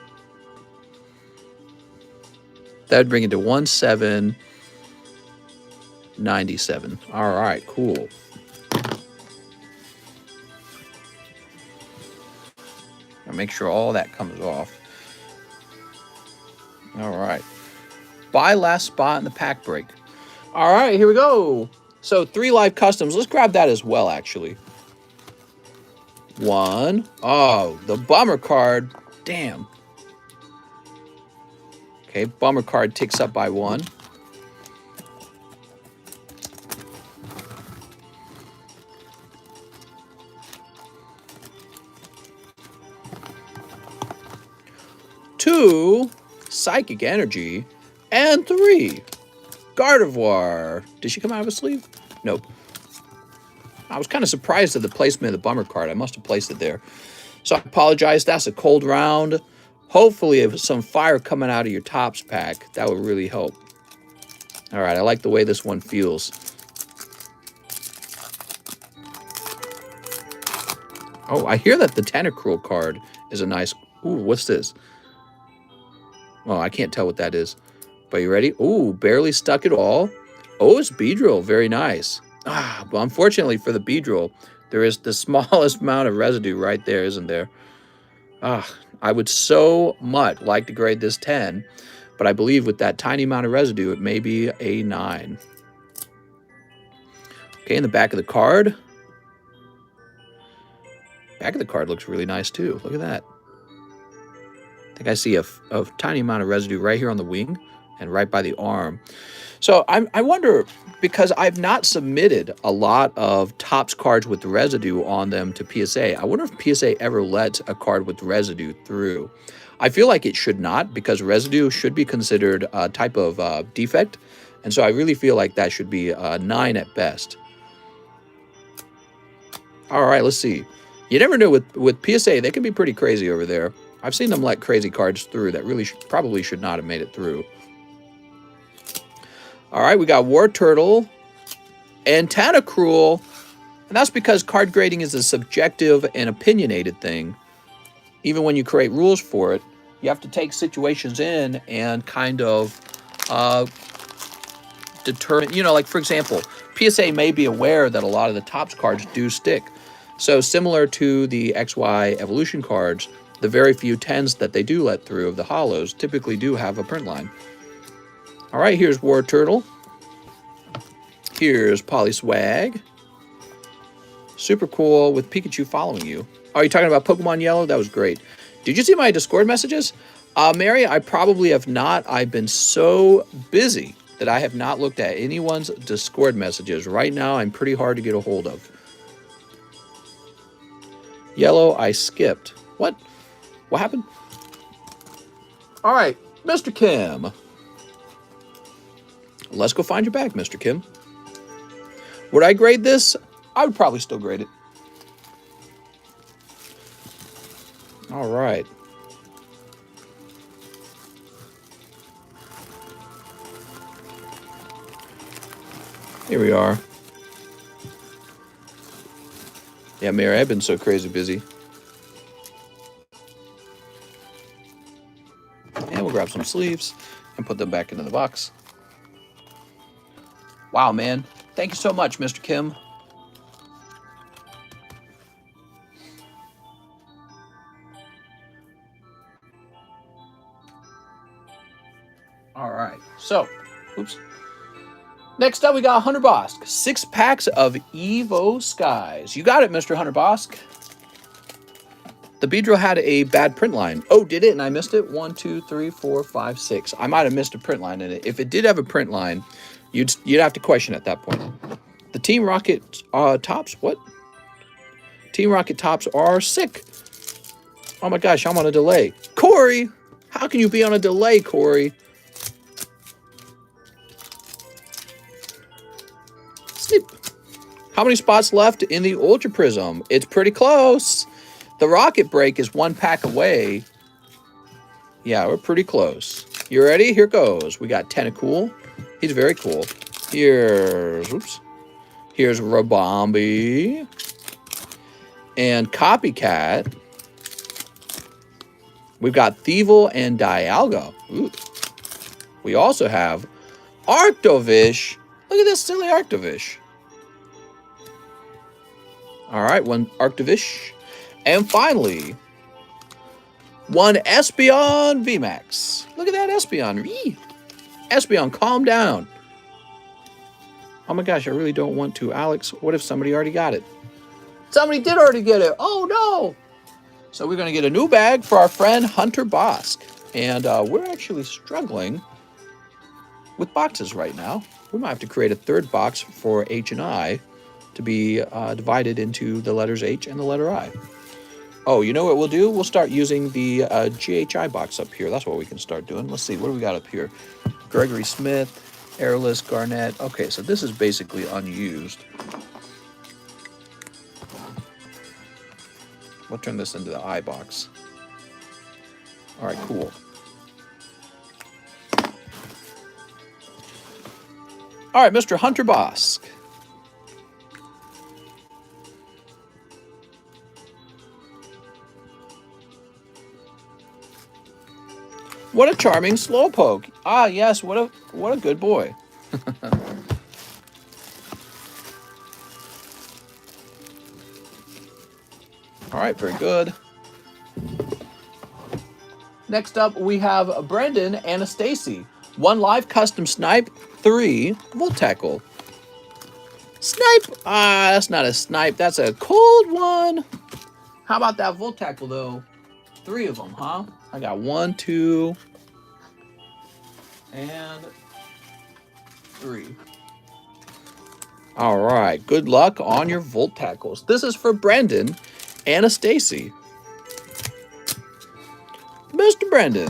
That would bring it to 1797. All right, cool. I'll make sure all that comes off. All right. Buy last spot in the pack break. All right, here we go. So 3 live customs. Let's grab that as well, actually. 1. Oh, the bummer card. Damn. Okay, bummer card ticks up by 1. Two, Psychic Energy, and 3, Gardevoir. Did she come out of a sleeve? Nope. I was kind of surprised at the placement of the bummer card. I must have placed it there. So I apologize. That's a cold round. Hopefully, if some fire coming out of your tops pack, that would really help. All right, I like the way this one feels. Oh, I hear that the Tentacruel card is a nice... Ooh, what's this? Well, I can't tell what that is. But you ready? Ooh, barely stuck at all. Oh, it's Beedrill. Very nice. But unfortunately for the Beedrill, there is the smallest amount of residue right there, isn't there? I would so much like to grade this 10, but I believe with that tiny amount of residue, it may be a 9. Okay, in the back of the card. Back of the card looks really nice too. Look at that. I think I see a tiny amount of residue right here on the wing and right by the arm. So I wonder, because I've not submitted a lot of Topps cards with residue on them to PSA, I wonder if PSA ever lets a card with residue through. I feel like it should not, because residue should be considered a type of defect. And so I really feel like that should be a 9 at best. All right, let's see. You never know with PSA, they can be pretty crazy over there. I've seen them let crazy cards through that really probably should not have made it through. All right, we got War Turtle and Tentacruel. And that's because card grading is a subjective and opinionated thing. Even when you create rules for it, you have to take situations in and kind of determine, you know, like for example, PSA may be aware that a lot of the Topps cards do stick. So similar to the XY evolution cards, The very few 10s that they do let through of the holos typically do have a print line. All right, here's War Turtle. Here's Polyswag. Super cool with Pikachu following you. Are you talking about Pokemon Yellow? That was great. Did you see my Discord messages? Mary, I probably have not. I've been so busy that I have not looked at anyone's Discord messages. Right now, I'm pretty hard to get a hold of. Yellow, I skipped. What? What happened? All right, Mr. Kim. Let's go find your bag, Mr. Kim. Would I grade this? I would probably still grade it. All right. Here we are. Yeah, Mary, I've been so crazy busy. And we'll grab some sleeves and put them back into the box. Wow, man. Thank you so much, Mr. Kim. All right. So, oops. Next up, we got Hunter Bosk. 6 packs of Evo Skies. You got it, Mr. Hunter Bosk. The Beedrill had a bad print line. Oh, did it? And I missed it? 1, 2, 3, 4, 5, 6. I might have missed a print line in it. If it did have a print line, you'd have to question at that point. The Team Rocket tops, what? Team Rocket tops are sick. Oh my gosh, I'm on a delay. Corey! How can you be on a delay, Corey? Sleep. How many spots left in the Ultra Prism? It's pretty close. The Rocket Break is 1 pack away. Yeah, we're pretty close. You ready? Here goes. We got Tentacool. He's very cool. Here's Rabombi. And Copycat. We've got Thievul and Dialga. Ooh. We also have Arctovish. Look at this silly Arctovish. All right, 1 Arctovish. And finally, 1 Espeon VMAX. Look at that Espeon. Espeon, calm down. Oh my gosh, I really don't want to. Alex, what if somebody already got it? Somebody did already get it. Oh no. So we're going to get a new bag for our friend Hunter Bosk. And we're actually struggling with boxes right now. We might have to create a 3rd box for H and I to be divided into the letters H and the letter I. Oh, you know what we'll do? We'll start using the GHI box up here. That's what we can start doing. Let's see. What do we got up here? Gregory Smith, Airless, Garnett. Okay, so this is basically unused. We'll turn this into the I box. All right, cool. All right, Mr. Hunter Bosk. What a charming Slowpoke. Ah, yes, what a good boy. All right, very good. Next up, we have Brendan Anastasia. 1 live custom snipe, 3 Volt Tackle. Snipe! Ah, that's not a snipe. That's a cold one. How about that Volt Tackle, though? 3 of them, huh? I got 1, 2, and 3. All right. Good luck on your Volt Tackles. This is for Brendan Anastasia. Mr. Brendan.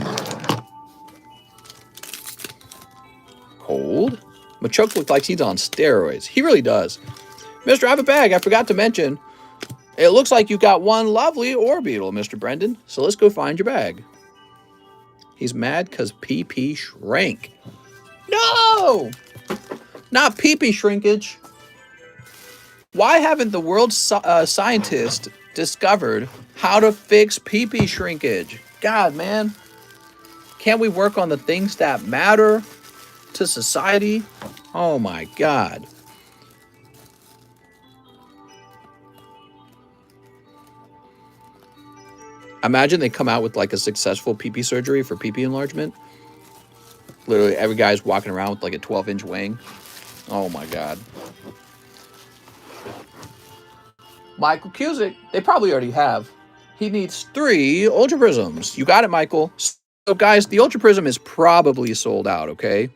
Cold. Machoke looks like he's on steroids. He really does. Mister, I have a bag. I forgot to mention. It looks like you've got 1 lovely Orbeetle, Mr. Brendan. So let's go find your bag. He's mad because PP shrank. No! Not PP shrinkage. Why haven't the world's scientists discovered how to fix PP shrinkage? God, man. Can't we work on the things that matter to society? Oh, my God. Imagine they come out with like a successful PP surgery for PP enlargement. Literally every guy's walking around with like a 12-inch wing. Oh my God. Michael Cusick, they probably already have. He needs 3 Ultra Prisms. You got it, Michael. So guys, the Ultra Prism is probably sold out, okay?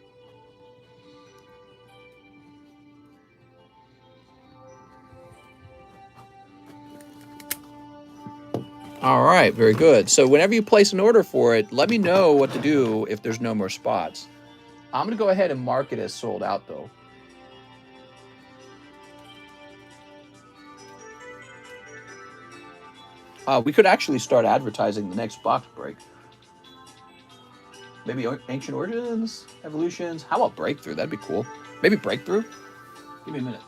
All right, very good. So whenever you place an order for it, let me know what to do if there's no more spots. I'm going to go ahead and mark it as sold out, though. We could actually start advertising the next box break. Maybe Ancient Origins, Evolutions. How about Breakthrough? That'd be cool. Maybe Breakthrough? Give me a minute.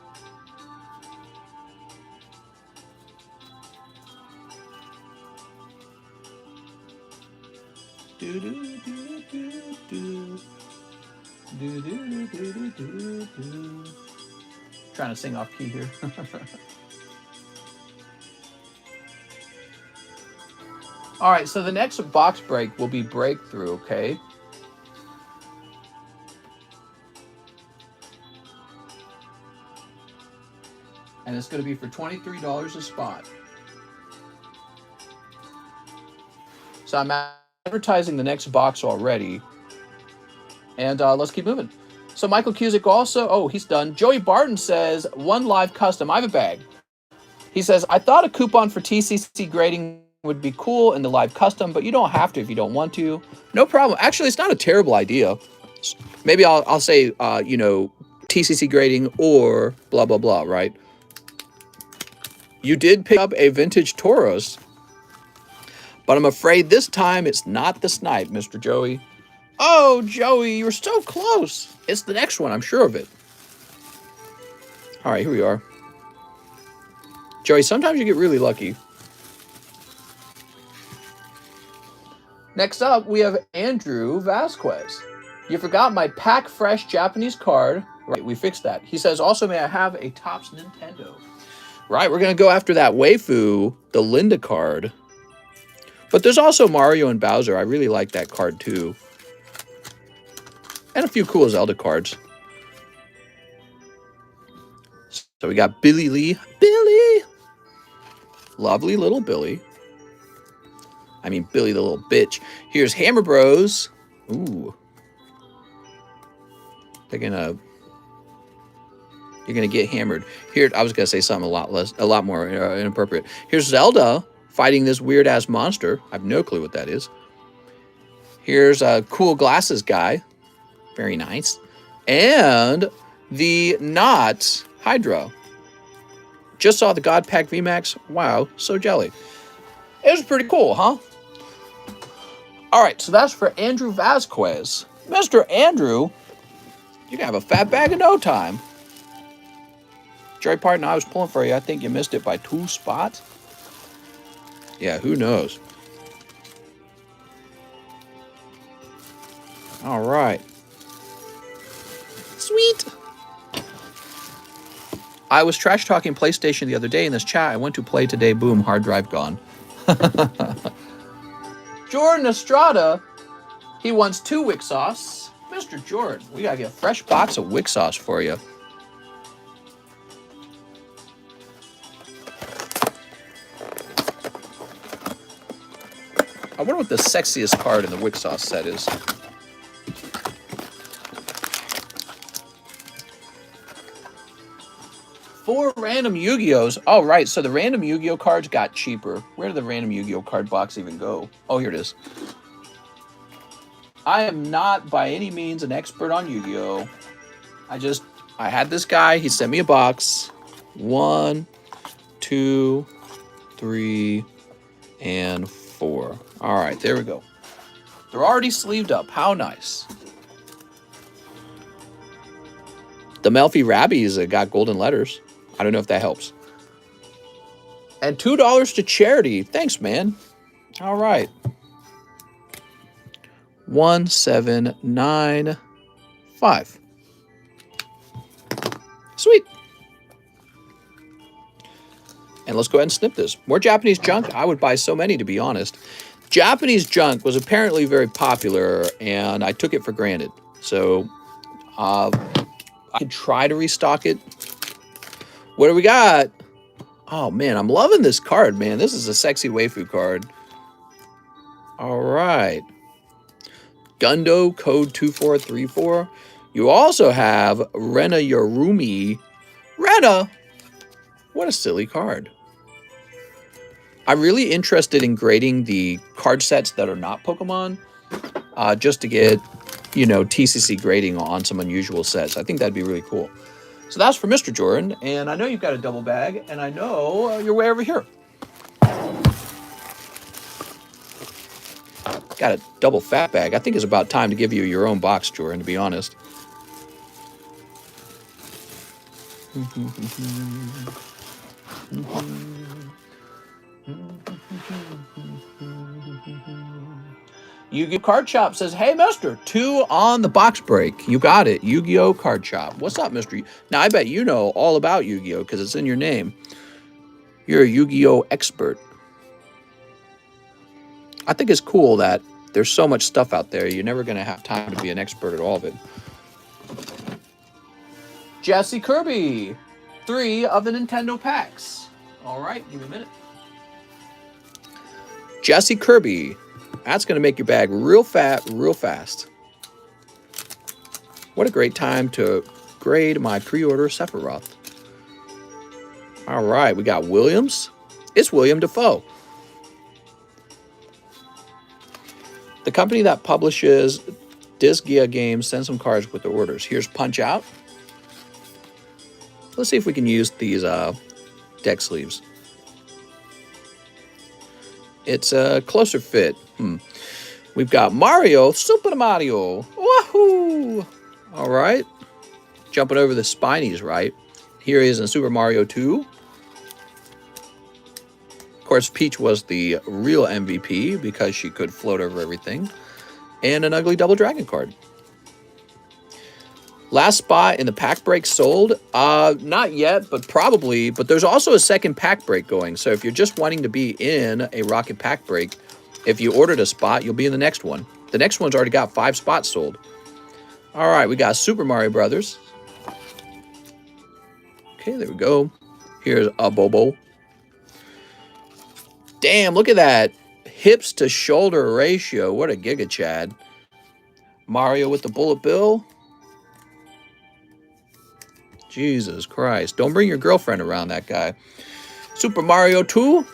Trying to sing off key here. All right, so the next box break will be Breakthrough, okay? And it's going to be for $23 a spot. So I'm advertising the next box already. And let's keep moving. So Michael Cusick also, oh, he's done. Joey Barton says, 1 live custom. I have a bag. He says, I thought a coupon for TCC grading would be cool in the live custom, but you don't have to if you don't want to. No problem. Actually, it's not a terrible idea. Maybe I'll say, you know, TCC grading or blah, blah, blah, right? You did pick up a vintage Tauros, but I'm afraid this time it's not the snipe, Mr. Joey. Oh, Joey, you were so close. It's the next one, I'm sure of it. All right, here we are. Joey, sometimes you get really lucky. Next up, we have Andrew Vasquez. You forgot my pack fresh Japanese card. Right, we fixed that. He says, also, may I have a Topps Nintendo? Right, we're going to go after that waifu, the Linda card. But there's also Mario and Bowser. I really like that card, too. And a few cool Zelda cards. So we got Billy Lee. Billy! Lovely little Billy. I mean, Billy the little bitch. Here's Hammer Bros. Ooh. You're gonna get hammered. Here, I was gonna say something a lot more inappropriate. Here's Zelda fighting this weird ass monster. I have no clue what that is. Here's a cool glasses guy. Very nice. And the not Hydra. Just saw the God Pack VMAX. Wow, so jelly. It was pretty cool, huh? All right, so that's for Andrew Vasquez. Mr. Andrew, you can have a fat bag in no time. Jerry Parton, I was pulling for you. I think you missed it by 2 spots. Yeah, who knows? All right. Sweet. I was trash talking PlayStation the other day in this chat. I went to play today. Boom, hard drive gone. Jordan Estrada, he wants 2 Wick Sauce. Mr. Jordan, we gotta get a fresh box of Wick Sauce for you. I wonder what the sexiest card in the Wick Sauce set is. Four random Yu-Gi-Ohs. Oh, right. So the random Yu-Gi-Oh cards got cheaper. Where did the random Yu-Gi-Oh card box even go? Oh, here it is. I am not by any means an expert on Yu-Gi-Oh. I had this guy. He sent me a box. 1, 2, 3, and 4. All right, there we go. They're already sleeved up. How nice. The Melfi Rabbies got golden letters. I don't know if that helps. And $2 to charity. Thanks, man. All right. 1795. Sweet. And And let's go ahead and snip this. More Japanese junk? I would buy so many, to be honest. Japanese junk was apparently very popular, and I took it for granted. So I could try to restock it. What do we got? Oh, man, I'm loving this card, man. This is a sexy waifu card. All right. Gundo, code 2434. You also have Rena Yorumi. Rena? What a silly card. I'm really interested in grading the card sets that are not Pokemon, just to get, you know, TCC grading on some unusual sets. I think that'd be really cool. So that's for Mr. Jordan, and I know you've got a double bag, and I know you're way over here. Got a double fat bag. I think it's about time to give you your own box, Jordan, to be honest. Yu-Gi-Oh! Card Shop says, hey, mister, 2 on the box break. You got it. Yu-Gi-Oh! Card Shop. What's up, mister? Now, I bet you know all about Yu-Gi-Oh! Because it's in your name. You're a Yu-Gi-Oh! Expert. I think it's cool that there's so much stuff out there. You're never going to have time to be an expert at all of it. Jesse Kirby. 3 of the Nintendo packs. All right, give me a minute. Jesse Kirby. That's going to make your bag real fat, real fast. What a great time to grade my pre-order Sephiroth. All right, we got Williams. It's William Dafoe. The company that publishes Disgaea games sends some cards with their orders. Here's Punch Out. Let's see if we can use these deck sleeves. It's a closer fit. We've got Mario, Super Mario. Wahoo! All right. Jumping over the Spinies, right? Here he is in Super Mario 2. Of course, Peach was the real MVP because she could float over everything. And an ugly Double Dragon card. Last spot in the pack break sold? Not yet, but probably. But there's also a second pack break going. So if you're just wanting to be in a Rocket pack break, if you ordered a spot, you'll be in the next one. The next one's already got 5 spots sold. All right, we got Super Mario Brothers. Okay, there we go. Here's a Bobo. Damn, look at that. Hips to shoulder ratio. What a Giga Chad. Mario with the bullet bill. Jesus Christ. Don't bring your girlfriend around that guy. Super Mario 2.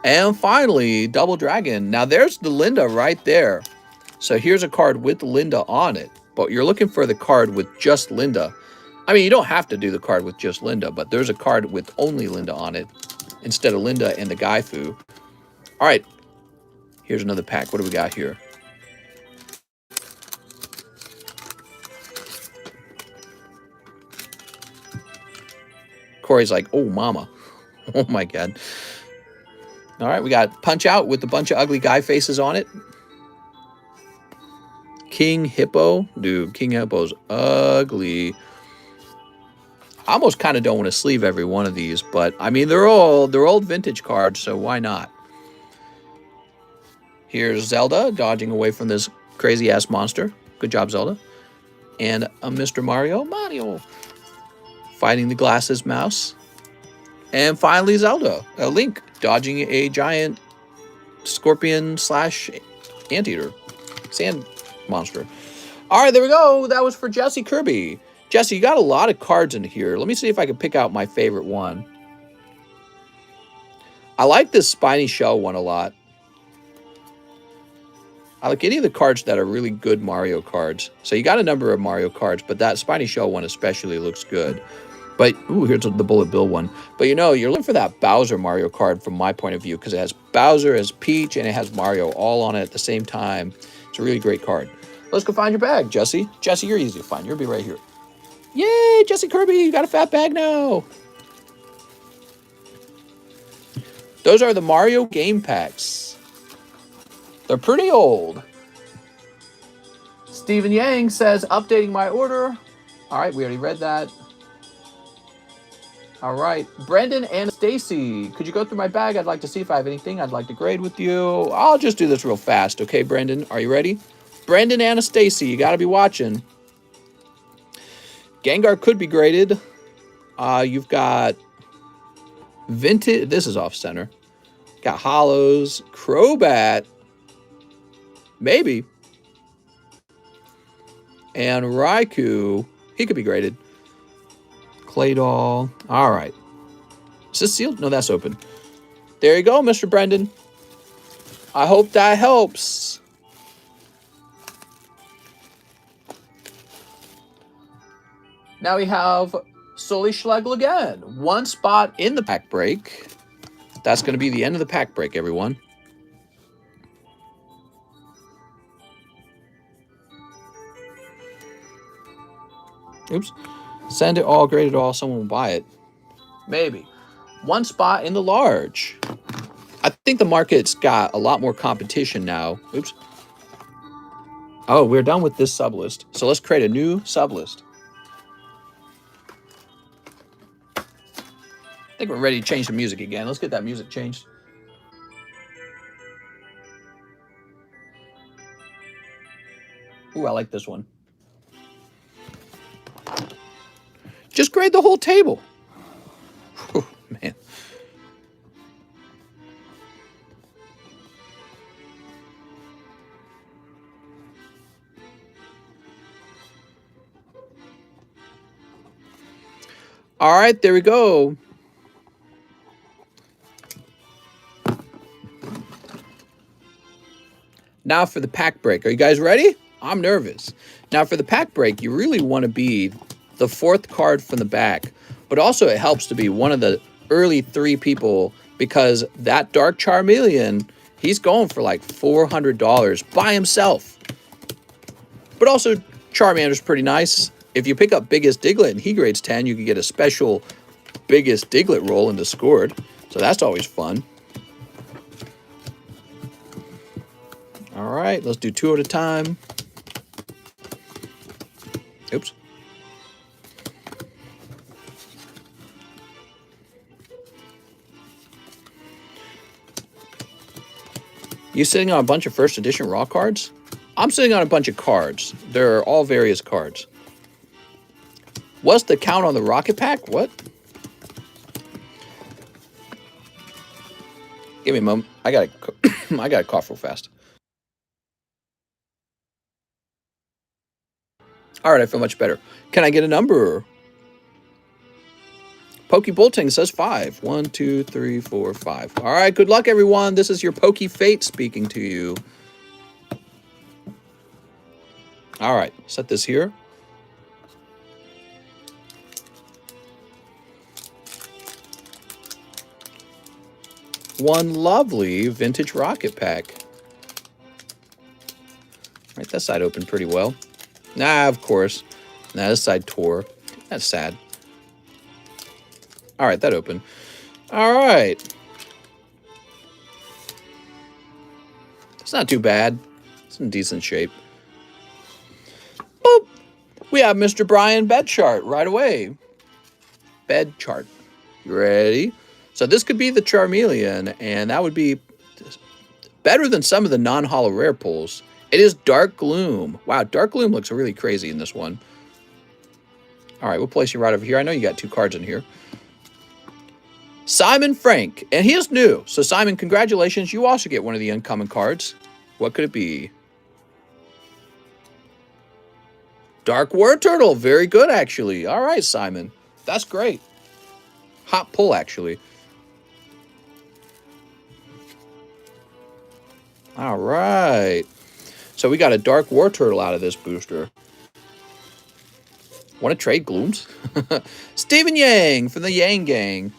And finally, Double Dragon. Now, there's the Linda right there. So here's a card with Linda on it. But you're looking for the card with just Linda. I mean, you don't have to do the card with just Linda, but there's a card with only Linda on it instead of Linda and the Gaifu. All right. Here's another pack. What do we got here? Corey's like, oh, mama. Oh, my God. All right, we got Punch Out with a bunch of ugly guy faces on it. King Hippo. Dude, King Hippo's ugly. I almost kind of don't want to sleeve every one of these, but, I mean, they're old vintage cards, so why not? Here's Zelda dodging away from this crazy-ass monster. Good job, Zelda. And a Mr. Mario. Mario. Fighting the glasses mouse. And finally, Zelda. Link dodging a giant scorpion / anteater. Sand monster. All right, there we go. That was for Jesse Kirby. Jesse, you got a lot of cards in here. Let me see if I can pick out my favorite one. I like this Spiny Shell one a lot. I like any of the cards that are really good Mario cards. So you got a number of Mario cards, but that Spiny Shell one especially looks good. But, ooh, here's the Bullet Bill one. But, you know, you're looking for that Bowser Mario card from my point of view because it has Bowser, it has Peach, and it has Mario all on it at the same time. It's a really great card. Let's go find your bag, Jesse. Jesse, you're easy to find. You'll be right here. Yay, Jesse Kirby, you got a fat bag now. Those are the Mario game packs. They're pretty old. Stephen Yang says, updating my order. All right, we already read that. All right, Brendan and Stacy, could you go through my bag? I'd like to see if I have anything I'd like to grade with you. I'll just do this real fast, okay, Brendan? Are you ready? Brendan and Stacy, you got to be watching. Gengar could be graded. You've got Vintage. This is off center. Got Hollows, Crobat, maybe, and Raikou. He could be graded. Claydol. All right. Is this sealed? No, that's open. There you go, Mr. Brendan. I hope that helps. Now we have Sully Schlegel again. One spot in the pack break. That's going to be the end of the pack break, everyone. Oops. Send it all, grade it all. Someone will buy it. Maybe. One spot in the large. I think the market's got a lot more competition now. Oops. Oh, we're done with this sublist. So let's create a new sublist. I think we're ready to change the music again. Let's get that music changed. Ooh, I like this one. Just grade the whole table. Whew, man. All right, there we go. Now for the pack break. Are you guys ready? I'm nervous. Now for the pack break, you really want to be the fourth card from the back, but also it helps to be one of the early 3 people because that Dark Charmeleon, he's going for like $400 by himself. But also Charmander's pretty nice. If you pick up Biggest Diglett and he grades 10, you can get a special Biggest Diglett roll into Scored. So that's always fun. All right, let's do 2 at a time. Oops. You sitting on a bunch of first edition raw cards? I'm sitting on a bunch of cards. They're all various cards. What's the count on the rocket pack? What? Give me a moment. I gotta cough real fast. All right, I feel much better. Can I get a number? Pokebulting says 5. 1, 2, 3, 4, 5. All right, good luck, everyone. This is your Poke Fate speaking to you. All right, set this here. One lovely vintage rocket pack. Right, that side opened pretty well. Nah, of course. Nah, this side tore. That's sad. All right, that opened. All right. It's not too bad. It's in decent shape. Boop. We have Mr. Brian Bedchart right away. Bedchart. You ready? So this could be the Charmeleon, and that would be better than some of the non-holo rare pulls. It is Dark Gloom. Wow, Dark Gloom looks really crazy in this one. All right, we'll place you right over here. I know you got 2 cards in here. Simon Frank, and he is new. So Simon, congratulations. You also get one of the uncommon cards. What could it be? Dark War Turtle. Very good, actually. All right, Simon. That's great. Hot pull, actually. All right. So we got a Dark War Turtle out of this booster. Want to trade Glooms? Stephen Yang from the Yang Gang.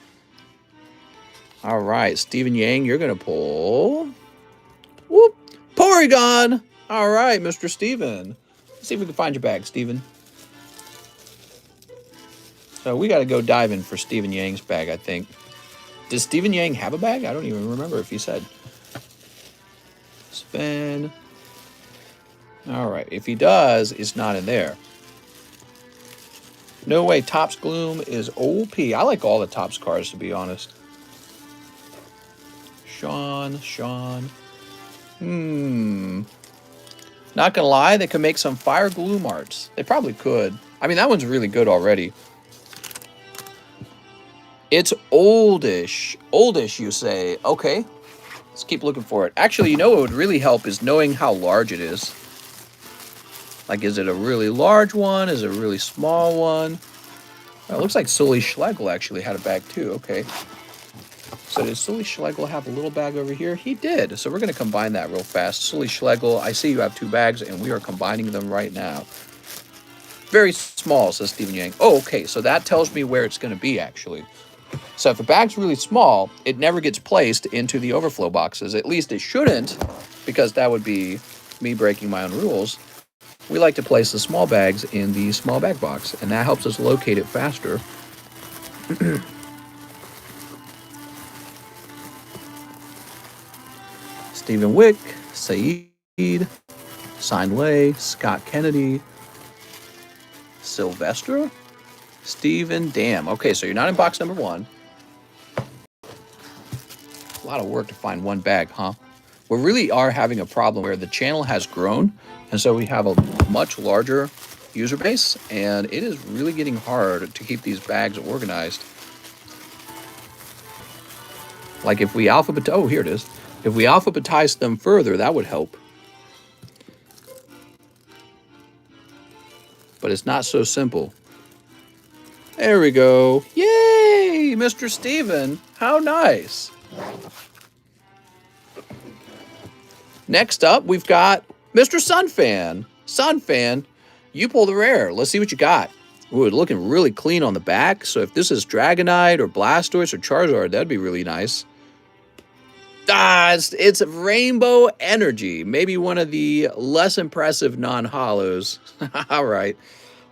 All right, Stephen Yang, you're going to pull. Whoop. Porygon. All right, Mr. Steven. Let's see if we can find your bag, Steven. So we got to go diving for Stephen Yang's bag, I think. Does Stephen Yang have a bag? I don't even remember if he said. Spin. All right, if he does, it's not in there. No way. Topps Gloom is OP. I like all the Topps cards, to be honest. Sean. Not gonna lie, they could make some Fire Gloom arts. They probably could. I mean, that one's really good already. It's oldish. Oldish, you say. Okay. Let's keep looking for it. Actually, you know what would really help is knowing how large it is. Like, is it a really large one? Is it a really small one? It looks like Sully Schlegel actually had a bag too. Okay. So did Sully Schlegel have a little bag over here? He did. So we're going to combine that real fast. Sully Schlegel, I see you have 2 bags, and we are combining them right now. Very small, says Stephen Yang. Oh, okay. So that tells me where it's going to be, actually. So if a bag's really small, it never gets placed into the overflow boxes. At least it shouldn't, because that would be me breaking my own rules. We like to place the small bags in the small bag box, and that helps us locate it faster. Stephen Wick, Saeed, Sign Lay, Scott Kennedy, Sylvester, Steven, damn. Okay, so you're not in box number 1. A lot of work to find one bag, huh? We really are having a problem where the channel has grown, and so we have a much larger user base, and it is really getting hard to keep these bags organized. Like if we alphabetize, oh, here it is. If we alphabetize them further, that would help. But it's not so simple. There we go. Yay, Mr. Steven. How nice. Next up, we've got Mr. Sunfan. Sunfan, you pull the rare. Let's see what you got. Ooh, it's looking really clean on the back. So if this is Dragonite or Blastoise or Charizard, that'd be really nice. It's Rainbow Energy. Maybe one of the less impressive non-holos. All right.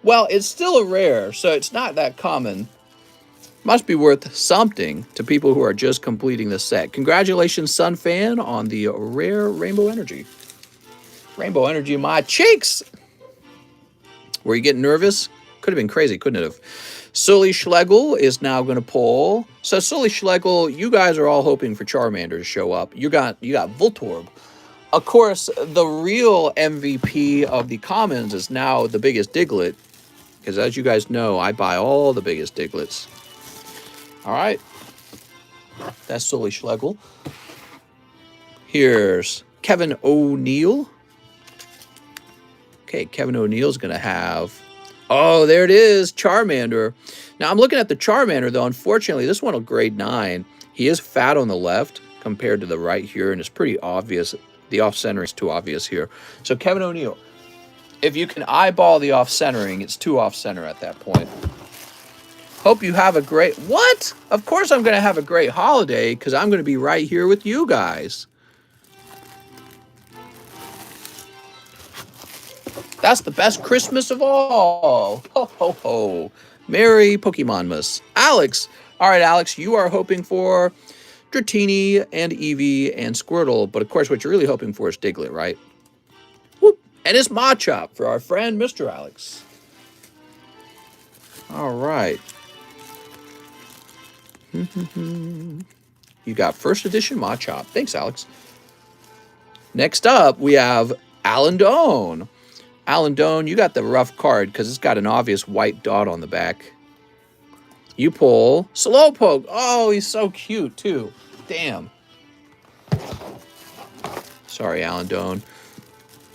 Well, it's still a rare, so it's not that common. Must be worth something to people who are just completing the set. Congratulations, Sunfan, on the rare Rainbow Energy. Rainbow Energy in my cheeks. Were you getting nervous? Could have been crazy, couldn't it have? Sully Schlegel is now going to pull. So Sully Schlegel, you guys are all hoping for Charmander to show up. You got Voltorb. Of course, the real MVP of the commons is now the biggest Diglett. Because as you guys know, I buy all the biggest Diglets. All right. That's Sully Schlegel. Here's Kevin O'Neill. Okay, Kevin O'Neill's going to have... Oh, there it is, Charmander. Now, I'm looking at the Charmander, though. Unfortunately, this one will grade 9. He is fat on the left compared to the right here, and it's pretty obvious. The off-centering is too obvious here. So, Kevin O'Neill, if you can eyeball the off-centering, it's too off-center at that point. Hope you have a great... What? Of course I'm going to have a great holiday, because I'm going to be right here with you guys. That's the best Christmas of all. Ho, ho, ho. Merry Pokemonmas. Alex. All right, Alex, you are hoping for Dratini and Eevee and Squirtle. But, of course, what you're really hoping for is Diglett, right? Whoop. And it's Machop for our friend, Mr. Alex. All right. You got first edition Machop. Thanks, Alex. Next up, we have Alan Doan. Alan Doan, you got the rough card because it's got an obvious white dot on the back. You pull Slowpoke. Oh, he's so cute, too. Damn. Sorry, Alan Doan.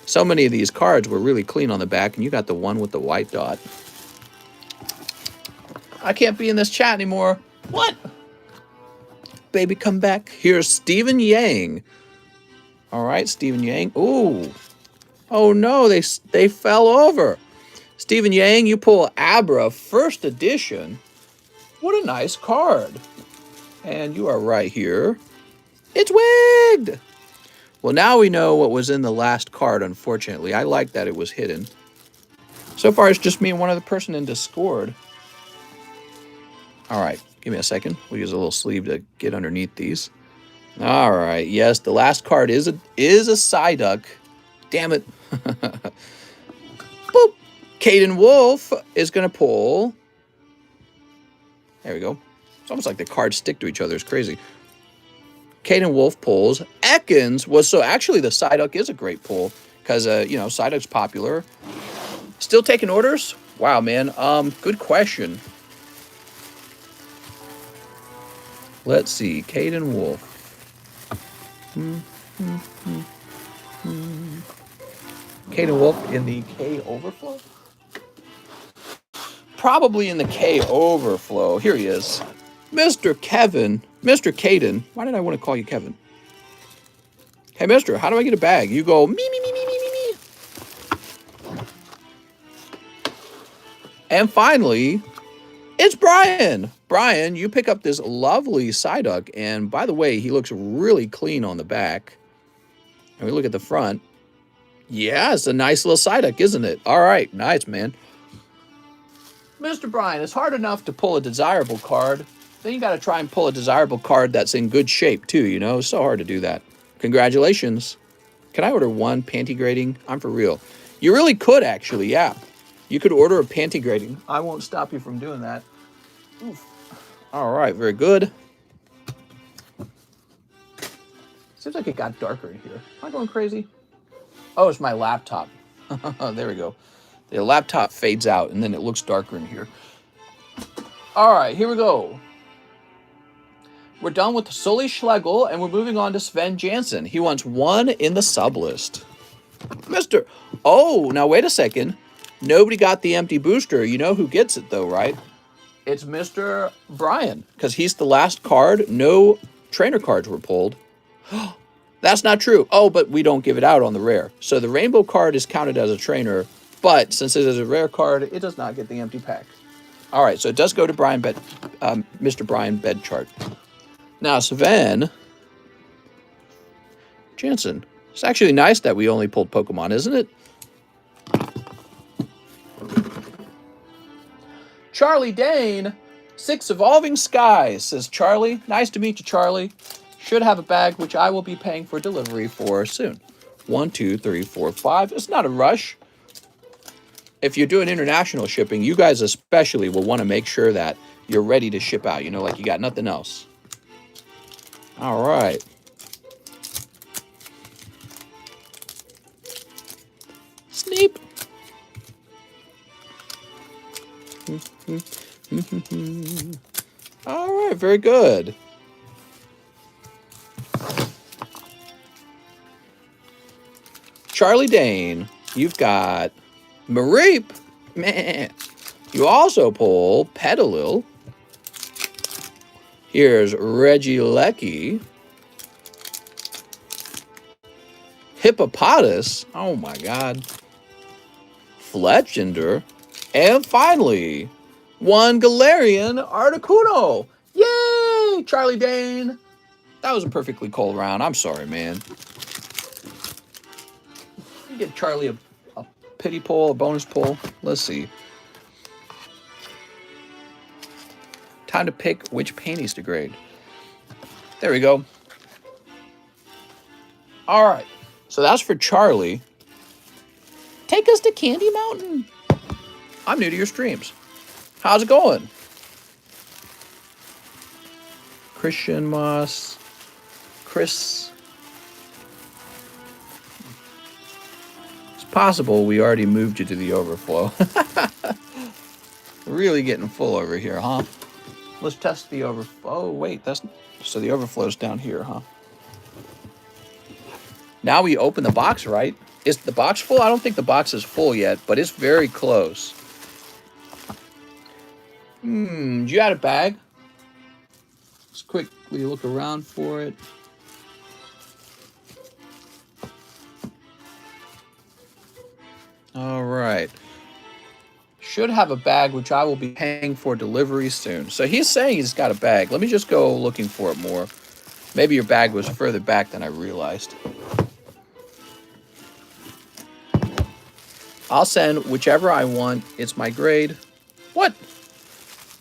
So many of these cards were really clean on the back, and you got the one with the white dot. I can't be in this chat anymore. What? Baby, come back. Here's Stephen Yang. All right, Stephen Yang. Ooh. Oh, no, they fell over. Stephen Yang, you pull Abra, first edition. What a nice card. And you are right here. It's wigged. Well, now we know what was in the last card, unfortunately. I like that it was hidden. So far, it's just me and one other person in Discord. All right, give me a second. We'll use a little sleeve to get underneath these. All right, yes, the last card is a Psyduck. Damn it. Boop. Caden Wolf is going to pull There we go. It's almost like the cards stick to each other. It's crazy. Caden Wolf pulls. Ekans was, so actually the Psyduck is a great pull because, you know, Psyduck's popular. Still taking orders? Wow, man. Good question. Let's see. Caden Wolf. Caden Wolf in the K Overflow? Probably in the K Overflow. Here he is. Mr. Kevin. Mr. Caden. Why did I want to call you Kevin? Hey, mister, how do I get a bag? You go, me, me, me, me, me, me, me. And finally, it's Brian. Brian, you pick up this lovely Psyduck. And by the way, he looks really clean on the back. And we look at the front. Yeah, it's a nice little Psyduck, isn't it? All right, nice, man. Mr. Brian, it's hard enough to pull a desirable card. Then you got to try and pull a desirable card that's in good shape, too, you know? It's so hard to do that. Congratulations. Can I order one panty grading? I'm for real. You really could, actually, yeah. You could order a panty grading. I won't stop you from doing that. Oof. All right, very good. Seems like it got darker in here. Am I going crazy? Oh, it's my laptop. There we go. The laptop fades out, and then it looks darker in here. All right, here we go. We're done with Sully Schlegel, and we're moving on to Sven Jansen. He wants one in the Sublist. Mr. Oh, now wait a second. Nobody got the empty booster. You know who gets it, though, right? It's Mr. Brian, because he's the last card. No trainer cards were pulled. That's not true. Oh, but we don't give it out on the rare. So the rainbow card is counted as a trainer, but since it is a rare card, it does not get the empty pack. All right, so it does go to Mr. Brian Bedchart. Now, Sven Jansen. It's actually nice that we only pulled Pokemon, isn't it? Charlie Dane, 6 Evolving Skies, says Charlie. Nice to meet you, Charlie. Should have a bag, which I will be paying for delivery for soon. 1, 2, 3, 4, 5. It's not a rush. If you're doing international shipping, you guys especially will want to make sure that you're ready to ship out. You know, like you got nothing else. All right. Sneep. All right, very good. Charlie Dane, you've got Mareep. Meh. You also pull Petalil. Here's Regieleki. Hippopotas. Oh my God. Fletchender. And finally, one Galarian Articuno. Yay! Charlie Dane. That was a perfectly cold round. I'm sorry, man. Get Charlie a pity pull, a bonus pull. Let's see. Time to pick which panties to grade. There we go. All right. So that's for Charlie. Take us to Candy Mountain. I'm new to your streams. How's it going? Christian Moss. Chris. Possible we already moved you to the overflow. Really getting full over here, huh? Let's test the overflow. Oh, wait, that's so the overflow's down here, huh? Now we open the box, right? Is the box full? I don't think the box is full yet, but it's very close. Do you add a bag? Let's quickly look around for it. All right. Should have a bag, which I will be paying for delivery soon. So he's saying he's got a bag. Let me just go looking for it more. Maybe your bag was further back than I realized. I'll send whichever I want. It's my grade. What?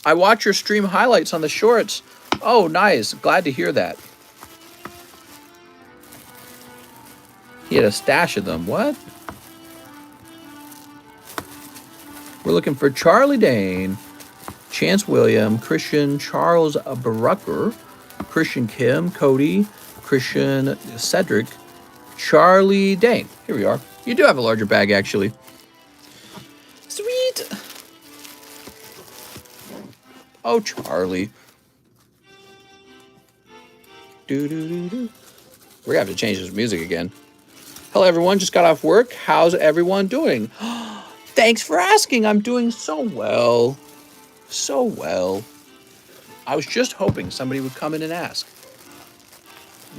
I watch your stream highlights on the shorts. Oh, nice. Glad to hear that. He had a stash of them. What? We're looking for Charlie Dane. Chance William, Christian Charles Barucker, Christian Kim, Cody, Christian Cedric, Charlie Dane. Here we are. You do have a larger bag, actually. Sweet. Oh, Charlie. We're going to have to change this music again. Hello, everyone. Just got off work. How's everyone doing? Thanks for asking. I'm doing so well. So well. I was just hoping somebody would come in and ask.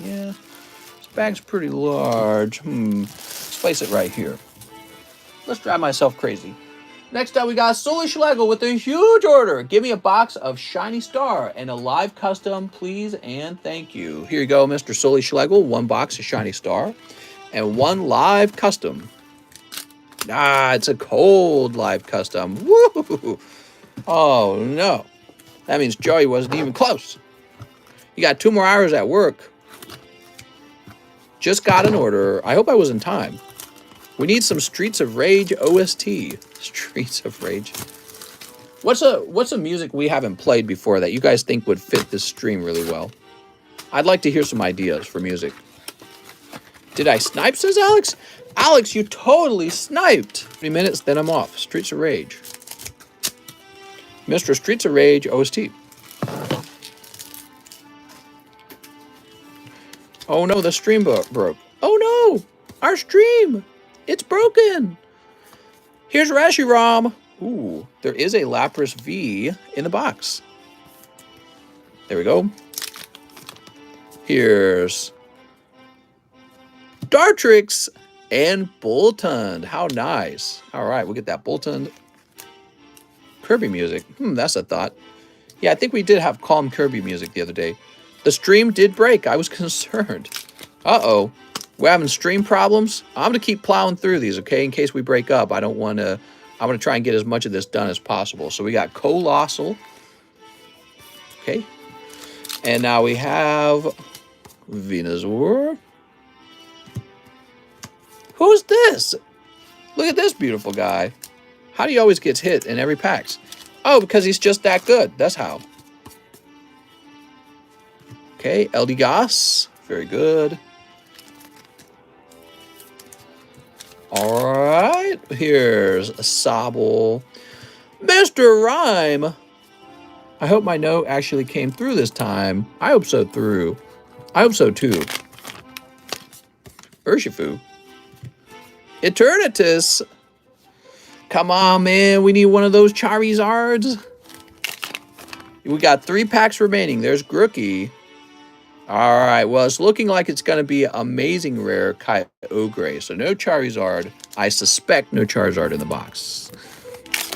Yeah, this bag's pretty large. Let's place it right here. Let's drive myself crazy. Next up, we got Sully Schlegel with a huge order. Give me a box of Shiny Star and a live custom, please and thank you. Here you go, Mr. Sully Schlegel. 1 box of Shiny Star and 1 live custom. It's a cold live custom. Woo! Oh, no. That means Joey wasn't even close. You got 2 more hours at work. Just got an order. I hope I was in time. We need some Streets of Rage OST. Streets of Rage. What's a music we haven't played before that you guys think would fit this stream really well? I'd like to hear some ideas for music. Did I snipe, says Alex? Alex, you totally sniped. 3 minutes, then I'm off. Streets of Rage. Mr. Streets of Rage OST. Oh no, the stream broke. Oh no, our stream. It's broken. Here's Rashiram. Ooh, there is a Lapras V in the box. There we go. Here's Dartrix and Boltund. How nice. All right, we'll get that Boltund. Kirby music. That's a thought. Yeah, I think we did have calm Kirby music the other day. The stream did break. I was concerned. Uh-oh. We're having stream problems. I'm going to keep plowing through these, okay, in case we break up. I don't want to... I'm going to try and get as much of this done as possible. So we got Colossal. Okay. And now we have Venusaur. Who's this? Look at this beautiful guy. How do you always get hit in every packs? Oh, because he's just that good. That's how. Okay, Eldegoss. Very good. All right. Here's a Sobble. Mr. Rhyme. I hope my note actually came through this time. I hope so too. Urshifu. Eternatus. Come on, man. We need one of those Charizards. We got 3 packs remaining. There's Grookey. All right. Well, it's looking like it's going to be amazing rare Kyogre. So no Charizard. I suspect no Charizard in the box.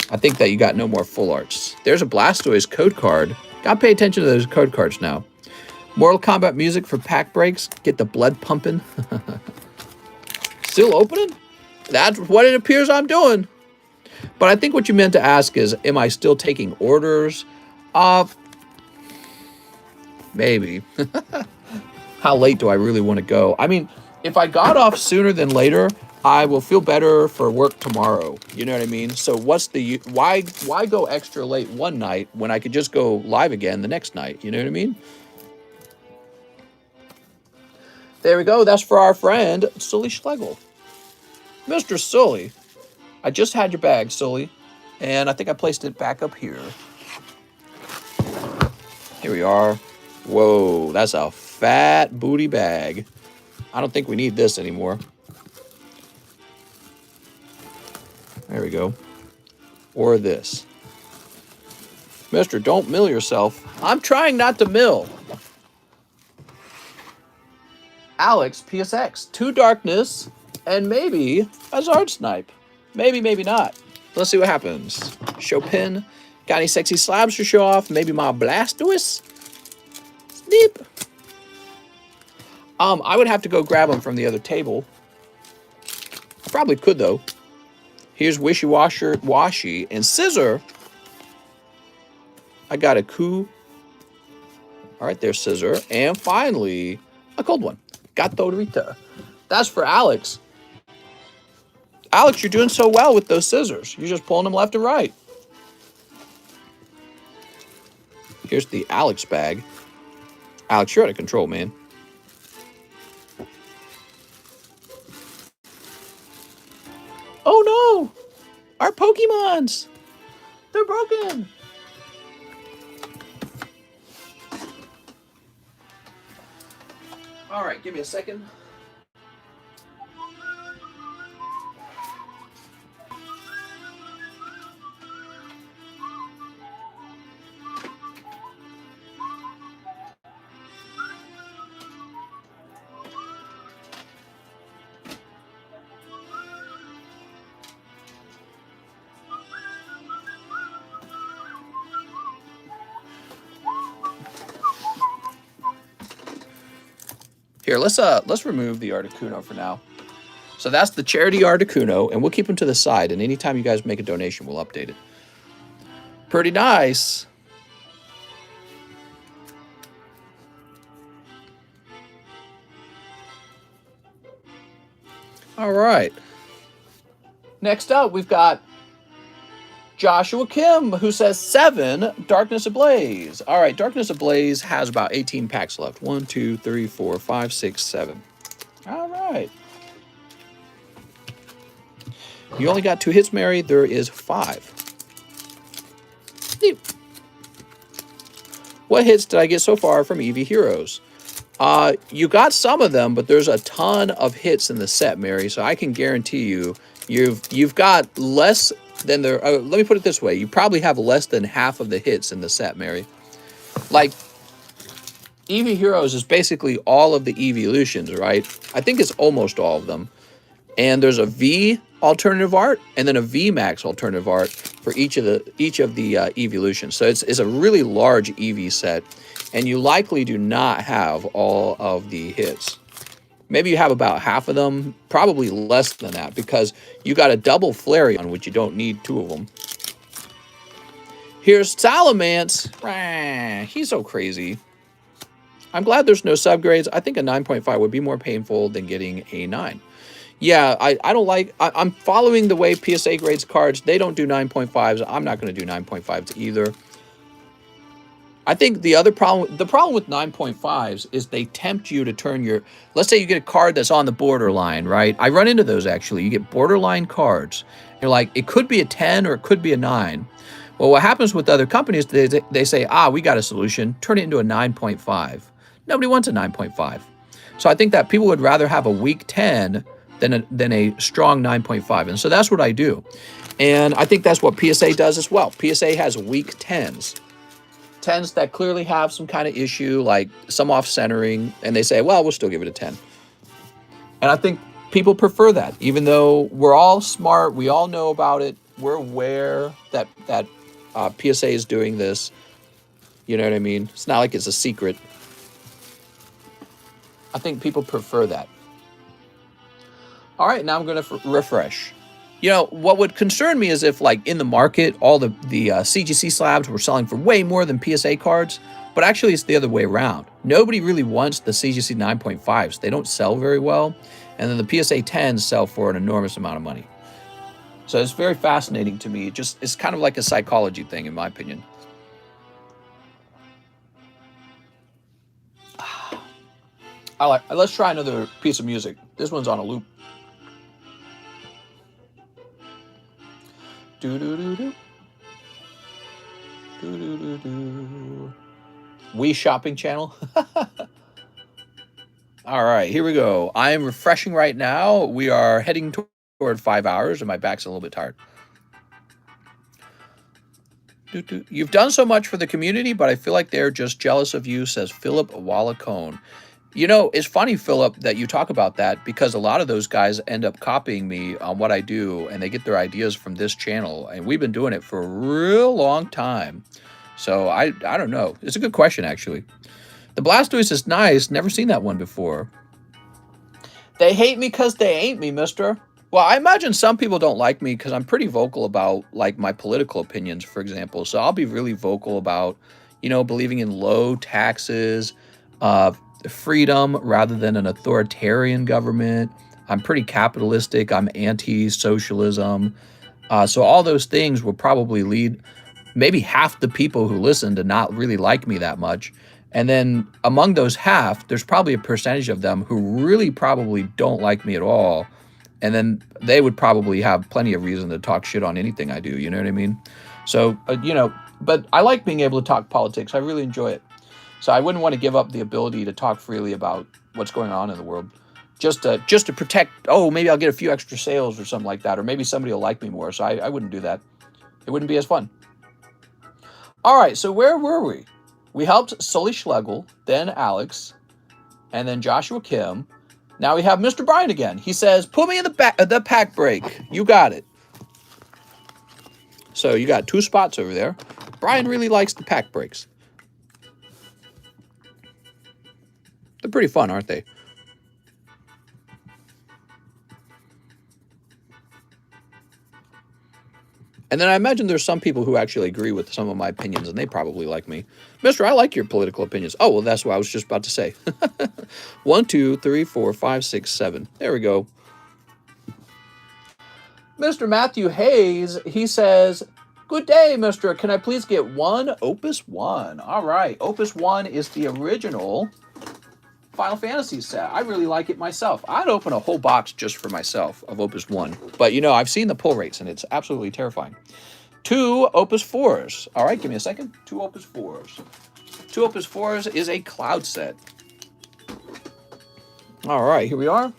I think that you got no more full arts. There's a Blastoise code card. Got to pay attention to those code cards now. Mortal Kombat music for pack breaks. Get the blood pumping. Still opening? That's what it appears I'm doing. But I think what you meant to ask is, am I still taking orders? Maybe. How late do I really want to go? I mean, if I got off sooner than later, I will feel better for work tomorrow. You know what I mean? So what's the... Why go extra late one night when I could just go live again the next night? You know what I mean? There we go. That's for our friend, Sully Schlegel. Mr. Sully. I just had your bag, Sully. And I think I placed it back up here. Here we are. Whoa, that's a fat booty bag. I don't think we need this anymore. There we go. Or this. Mister, don't mill yourself. I'm trying not to mill. Alex, PSX. 2 Darkness. And maybe a Zard Snipe. Maybe, maybe not. Let's see what happens. Chopin. Got any sexy slabs to show off? Maybe my Blastoise? Snip. I would have to go grab them from the other table. I probably could, though. Here's Wishy Washy and Scissor. I got a Coup. All right, there's Scissor. And finally, a cold one. Gato Rita. That's for Alex. Alex, you're doing so well with those scissors. You're just pulling them left and right. Here's the Alex bag. Alex, you're out of control, man. Oh no! Our Pokemons! They're broken! Alright, give me a second. Here, let's remove the Articuno for now. So that's the charity Articuno, and we'll keep them to the side, and anytime you guys make a donation, we'll update it. Pretty nice. All right. Next up, we've got Joshua Kim, who says 7, Darkness Ablaze. All right, Darkness Ablaze has about 18 packs left. 1, 2, 3, 4, 5, 6, 7. All right. You only got 2 hits, Mary. There is 5. What hits did I get so far from Eevee Heroes? You got some of them, but there's a ton of hits in the set, Mary. So I can guarantee you've got less than there. Let me put it this way: you probably have less than half of the hits in the set, Mary. Like Eevee Heroes is basically all of the evolutions, right? I think it's almost all of them. And there's a V alternative art and then a V Max alternative art for each of the evolutions. So it's a really large Eevee set, and you likely do not have all of the hits. Maybe you have about half of them, probably less than that, because you got a double Flareon, which you don't need 2 of them. Here's Salamence. He's so crazy. I'm glad there's no subgrades. I think a 9.5 would be more painful than getting a 9. Yeah, I don't like... I'm following the way PSA grades cards. They don't do 9.5s. I'm not going to do 9.5s either. I think the problem with 9.5s is they tempt you to turn your... Let's say you get a card that's on the borderline, right? I run into those, actually. You get borderline cards. You're like, it could be a 10 or it could be a 9. Well, what happens with other companies, they say, we got a solution. Turn it into a 9.5. Nobody wants a 9.5. So I think that people would rather have a weak 10 than a strong 9.5. And so that's what I do. And I think that's what PSA does as well. PSA has weak 10s. 10s that clearly have some kind of issue, like some off-centering, and they say, well, we'll still give it a 10. And I think people prefer that, even though we're all smart, we all know about it, we're aware that PSA is doing this. You know what I mean? It's not like it's a secret. I think people prefer that. All right, now I'm going to refresh. You know, what would concern me is if, like, in the market, all the CGC slabs were selling for way more than PSA cards, but actually it's the other way around. Nobody really wants the CGC 9.5s. They don't sell very well, and then the PSA 10s sell for an enormous amount of money. So it's very fascinating to me. It's kind of like a psychology thing, in my opinion. Let's try another piece of music. This one's on a loop. Do-do-do-do. Do-do-do-do. Wii shopping channel. All right, here we go. I am refreshing right now. We are heading toward 5 hours, and my back's a little bit tired. You've done so much for the community, but I feel like they're just jealous of you, says Philip Wallacone. You know, it's funny, Philip, that you talk about that, because a lot of those guys end up copying me on what I do, and they get their ideas from this channel, and we've been doing it for a real long time. So I don't know. It's a good question, actually. The Blastoise is nice. Never seen that one before. They hate me because they ain't me, mister. Well, I imagine some people don't like me because I'm pretty vocal about, like, my political opinions, for example. So I'll be really vocal about, you know, believing in low taxes, freedom rather than an authoritarian government. I'm pretty capitalistic. I'm anti-socialism. So all those things will probably lead maybe half the people who listen to not really like me that much. And then among those half, there's probably a percentage of them who really probably don't like me at all. And then they would probably have plenty of reason to talk shit on anything I do. You know what I mean? So, but I like being able to talk politics. I really enjoy it. So I wouldn't want to give up the ability to talk freely about what's going on in the world. Just to protect, maybe I'll get a few extra sales or something like that. Or maybe somebody will like me more. So I wouldn't do that. It wouldn't be as fun. All right, so where were we? We helped Sully Schlegel, then Alex, and then Joshua Kim. Now we have Mr. Brian again. He says, put me in the pack break. You got it. So you got 2 spots over there. Brian really likes the pack breaks. They're pretty fun, aren't they? And then I imagine there's some people who actually agree with some of my opinions, and they probably like me. Mister, I like your political opinions. Oh, well, that's what I was just about to say. 1, 2, 3, 4, 5, 6, 7. There we go. Mr. Matthew Hayes, he says, good day, mister. Can I please get 1 Opus 1? All right. Opus 1 is the original Final Fantasy set. I really like it myself. I'd open a whole box just for myself of Opus 1. But, I've seen the pull rates, and it's absolutely terrifying. 2 Opus 4s. All right, give me a second. 2 Opus 4s. 2 Opus 4s is a cloud set. All right, here we are.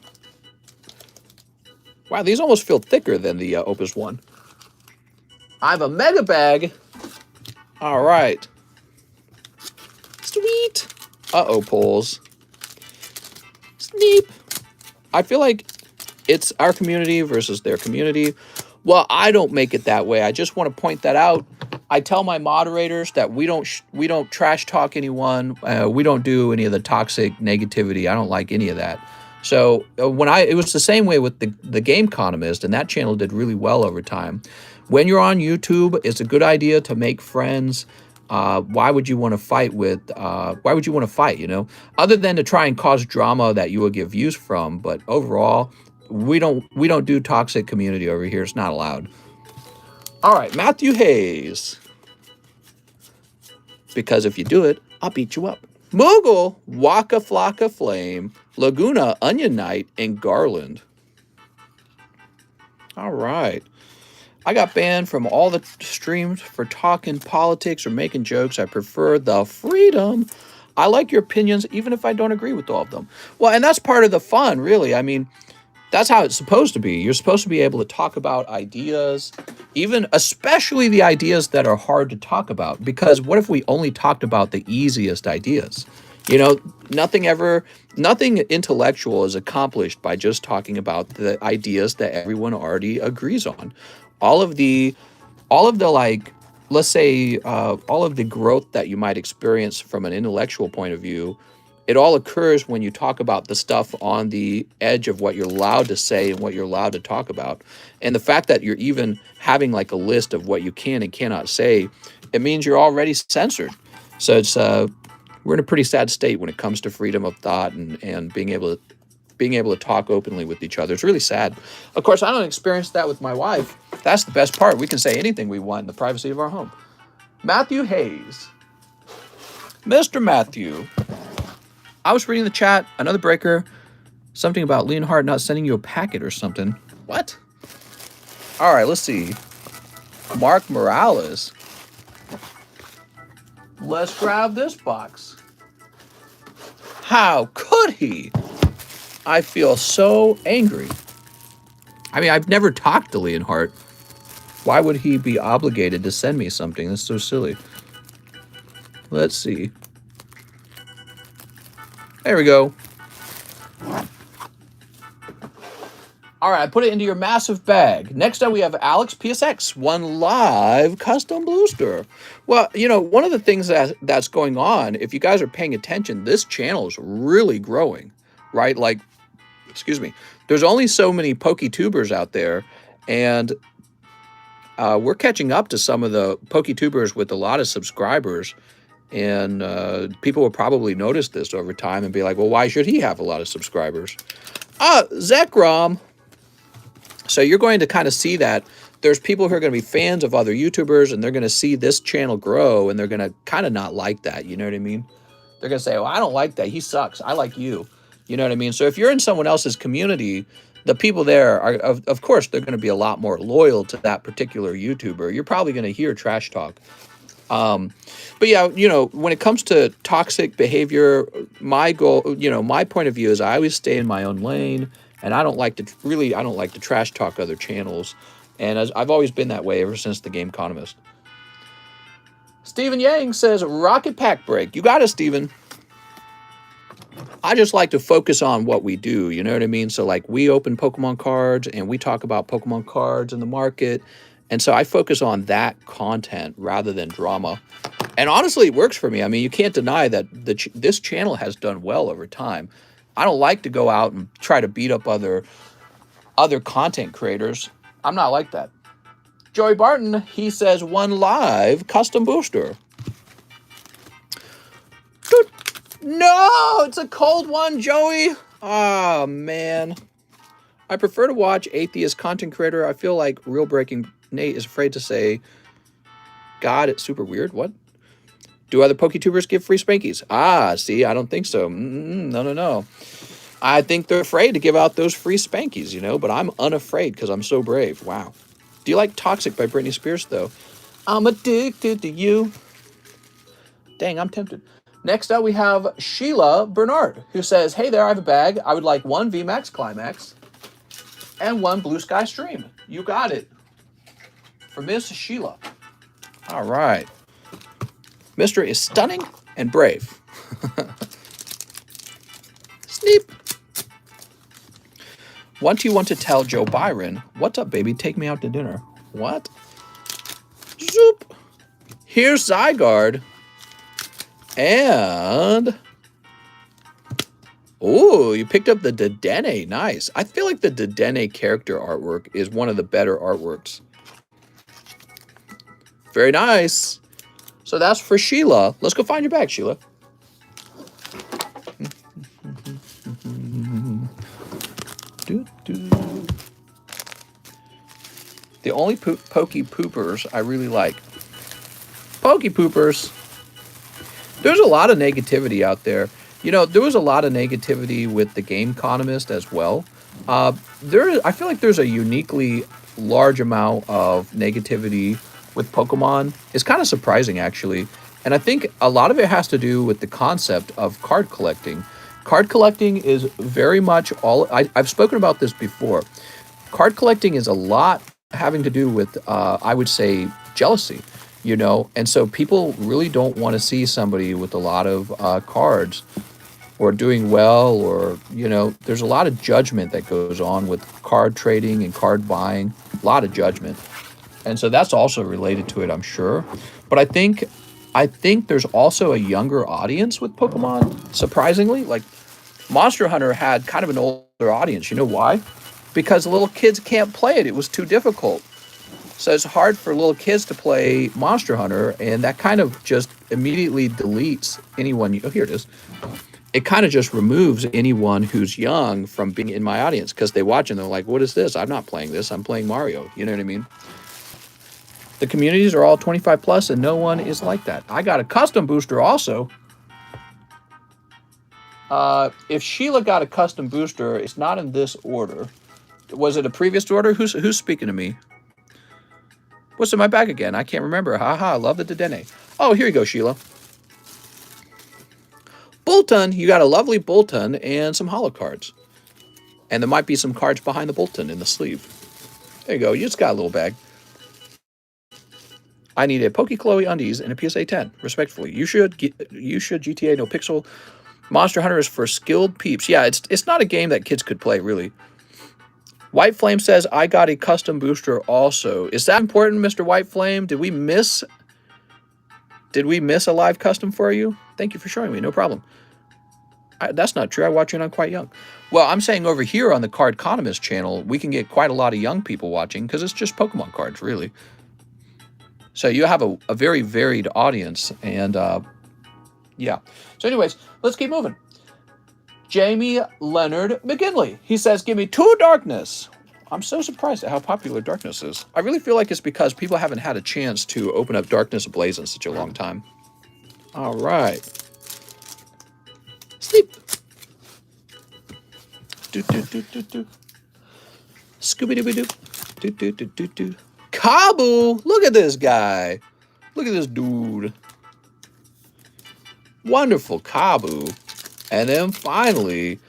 Wow, these almost feel thicker than the Opus 1. I have a mega bag. All right. Sweet. Uh-oh, pulls. Sneep. I feel like it's our community versus their community. Well, I don't make it that way. I just want to point that out. I tell my moderators that we don't trash talk anyone. We don't do any of the toxic negativity. I don't like any of that. So it was the same way with the Gameconomist, and that channel did really well over time. When you're on YouTube, it's a good idea to make friends. Why would you want to fight why would you want to fight, other than to try and cause drama that you will get views from? But overall, we don't do toxic community over here. It's not allowed. All right, Matthew Hayes. Because if you do it, I'll beat you up. Moogle, Waka Flocka Flame, Laguna, Onion Knight, and Garland. All right. I got banned from all the streams for talking politics or making jokes. I prefer the freedom. I like your opinions, even if I don't agree with all of them. Well, and that's part of the fun, really. I mean, that's how it's supposed to be. You're supposed to be able to talk about ideas, especially the ideas that are hard to talk about. Because what if we only talked about the easiest ideas? Nothing intellectual is accomplished by just talking about the ideas that everyone already agrees on. All of the let's say, all of the growth that you might experience from an intellectual point of view, it all occurs when you talk about the stuff on the edge of what you're allowed to say and what you're allowed to talk about. And the fact that you're even having like a list of what you can and cannot say, it means you're already censored. So we're in a pretty sad state when it comes to freedom of thought and being able to talk openly with each other. It's really sad. Of course, I don't experience that with my wife. That's the best part. We can say anything we want in the privacy of our home. Matthew Hayes. Mr. Matthew. I was reading the chat, another breaker, something about Leonhard not sending you a packet or something. What? All right, let's see. Mark Morales. Let's grab this box. How could he? I feel so angry. I mean, I've never talked to Leonhard. Why would he be obligated to send me something? That's so silly. Let's see. There we go. All right, I put it into your massive bag. Next up, we have Alex PSX, one live custom booster. Well, one of the things that's going on, if you guys are paying attention, this channel is really growing, right? There's only so many PokeTubers out there, and we're catching up to some of the PokeTubers with a lot of subscribers. And people will probably notice this over time and be like, well, why should he have a lot of subscribers? Zekrom. So you're going to kind of see that there's people who are going to be fans of other YouTubers, and they're going to see this channel grow, and they're going to kind of not like that. You know what I mean? They're going to say, well, I don't like that. He sucks. I like you. You know what I mean? So if you're in someone else's community, the people there are, of course, they're going to be a lot more loyal to that particular YouTuber. You're probably going to hear trash talk. But yeah, you know, when it comes to toxic behavior, my goal, you know, my point of view is I always stay in my own lane, and I don't like to trash talk other channels. And I've always been that way ever since the TheCardconomist. Stephen Yang says, Rocket Pack Break. You got it, Stephen. I just like to focus on what we do, you know what I mean? So like we open Pokemon cards and we talk about Pokemon cards in the market. And so I focus on that content rather than drama. And honestly, it works for me. I mean, you can't deny that this channel has done well over time. I don't like to go out and try to beat up other content creators. I'm not like that. Joey Barton, he says, one live custom booster. No, it's a cold one, Joey. Oh, man. I prefer to watch atheist content creator. I feel like Real Breaking Nate is afraid to say, God, it's super weird. What? Do other PokeTubers give free Spankies? Ah, see, I don't think so. No. I think they're afraid to give out those free Spankies, you know, but I'm unafraid because I'm so brave. Wow. Do you like Toxic by Britney Spears, though? I'm addicted to you. Dang, I'm tempted. Next up, we have Sheila Bernard, who says, hey there, I have a bag. I would like one VMAX Climax and one Blue Sky Stream. You got it. For Miss Sheila. All right. Mister is stunning and brave. Sneep. Want to tell Joe Byron, what's up, baby? Take me out to dinner. What? Zoop. Here's Zygarde. And... oh, you picked up the Dedenne. Nice. I feel like the Dedenne character artwork is one of the better artworks. Very nice. So that's for Sheila. Let's go find your bag, Sheila. The only Pokey Poopers I really like. Pokey Poopers. There's a lot of negativity out there. You know, there was a lot of negativity with the TheCardconomist as well. I feel like there's a uniquely large amount of negativity with Pokemon. It's kind of surprising, actually. And I think a lot of it has to do with the concept of card collecting. Card collecting is very much all... I've spoken about this before. Card collecting is a lot having to do with, I would say, jealousy. You know, and so people really don't want to see somebody with a lot of cards or doing well, or, you know, there's a lot of judgment that goes on with card trading and card buying, a lot of judgment. And so that's also related to it, I'm sure. But I think there's also a younger audience with Pokemon, surprisingly. Like, Monster Hunter had kind of an older audience. You know why? Because little kids can't play it. It was too difficult. So it's hard for little kids to play Monster Hunter, and that kind of just immediately deletes anyone. Oh, here it is. It kind of just removes anyone who's young from being in my audience because they watch and they're like, what is this? I'm not playing this. I'm playing Mario. You know what I mean? The communities are all 25 plus, and no one is like that. I got a custom booster also. If Sheila got a custom booster, it's not in this order. Was it a previous order? Who's speaking to me? What's in my bag again? I can't remember. Haha, I love the Dedenne. Oh, here you go, Sheila. Bolton. You got a lovely Bolton and some holo cards. And there might be some cards behind the Bolton in the sleeve. There you go. You just got a little bag. I need a Chloe undies and a PSA 10, respectfully. You should GTA No Pixel. Monster Hunter is for skilled peeps. Yeah, it's not a game that kids could play, really. White Flame says, I got a custom booster also. Is that important, Mr. White Flame? Did we miss a live custom for you? Thank you for showing me. No problem. That's not true. I watch you and I'm quite young. Well, I'm saying over here on the TheCardconomist channel, we can get quite a lot of young people watching because it's just Pokemon cards, really. So you have a very varied audience. And, yeah. So anyways, let's keep moving. Jamie Leonard McGinley. He says, give me 2 darkness. I'm so surprised at how popular Darkness is. I really feel like it's because people haven't had a chance to open up Darkness Ablaze in such a long time. All right. Sleep. Do do do do do. Scooby dooby doo. Do do do do do. Kabu! Look at this guy. Look at this dude. Wonderful Kabu. And then finally,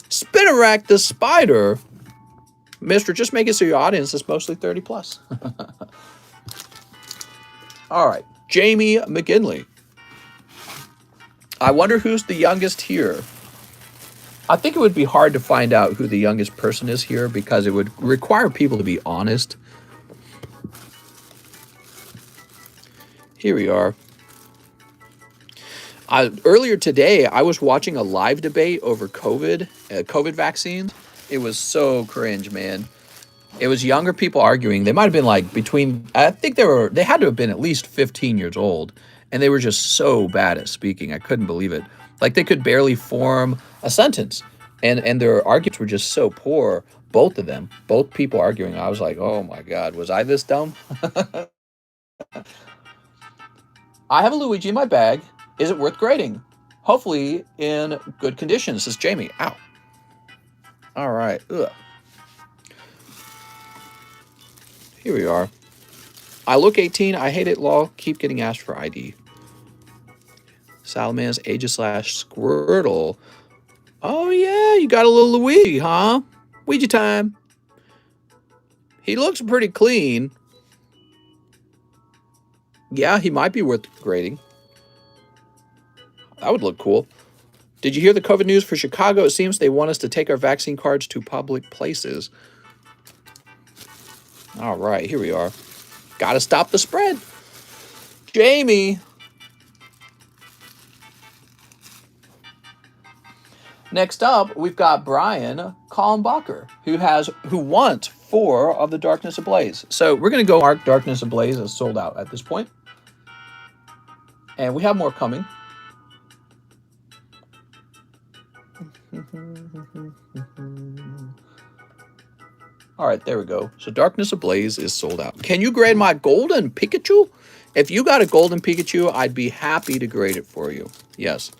Spinnerack the Spider. Mister, just make it so your audience is mostly 30 plus. All right. Jamie McGinley. I wonder who's the youngest here. I think it would be hard to find out who the youngest person is here because it would require people to be honest. Here we are. Earlier today, I was watching a live debate over COVID vaccines. It was so cringe, man. It was younger people arguing. They might have been like I think they had to have been at least 15 years old. And they were just so bad at speaking. I couldn't believe it. Like they could barely form a sentence. And their arguments were just so poor. Both of them, both people arguing. I was like, oh my God, was I this dumb? I have a Luigi in my bag. Is it worth grading? Hopefully in good condition, says Jamie. Ow. All right. Ugh. Here we are. I look 18. I hate it. Law. Keep getting asked for ID. Salamand's Aegis / Squirtle. Oh, yeah. You got a little Luigi, huh? Ouija time. He looks pretty clean. Yeah, he might be worth grading. That would look cool. Did you hear the COVID news for Chicago? It seems they want us to take our vaccine cards to public places. All right, here we are. Got to stop the spread. Jamie. Next up, we've got Brian Kallenbacher, who wants 4 of the Darkness Ablaze. So we're going to go mark Darkness Ablaze as sold out at this point. And we have more coming. All right, there we go. So Darkness Ablaze is sold out. Can you grade my golden Pikachu? If you got a golden Pikachu, I'd be happy to grade it for you. Yes.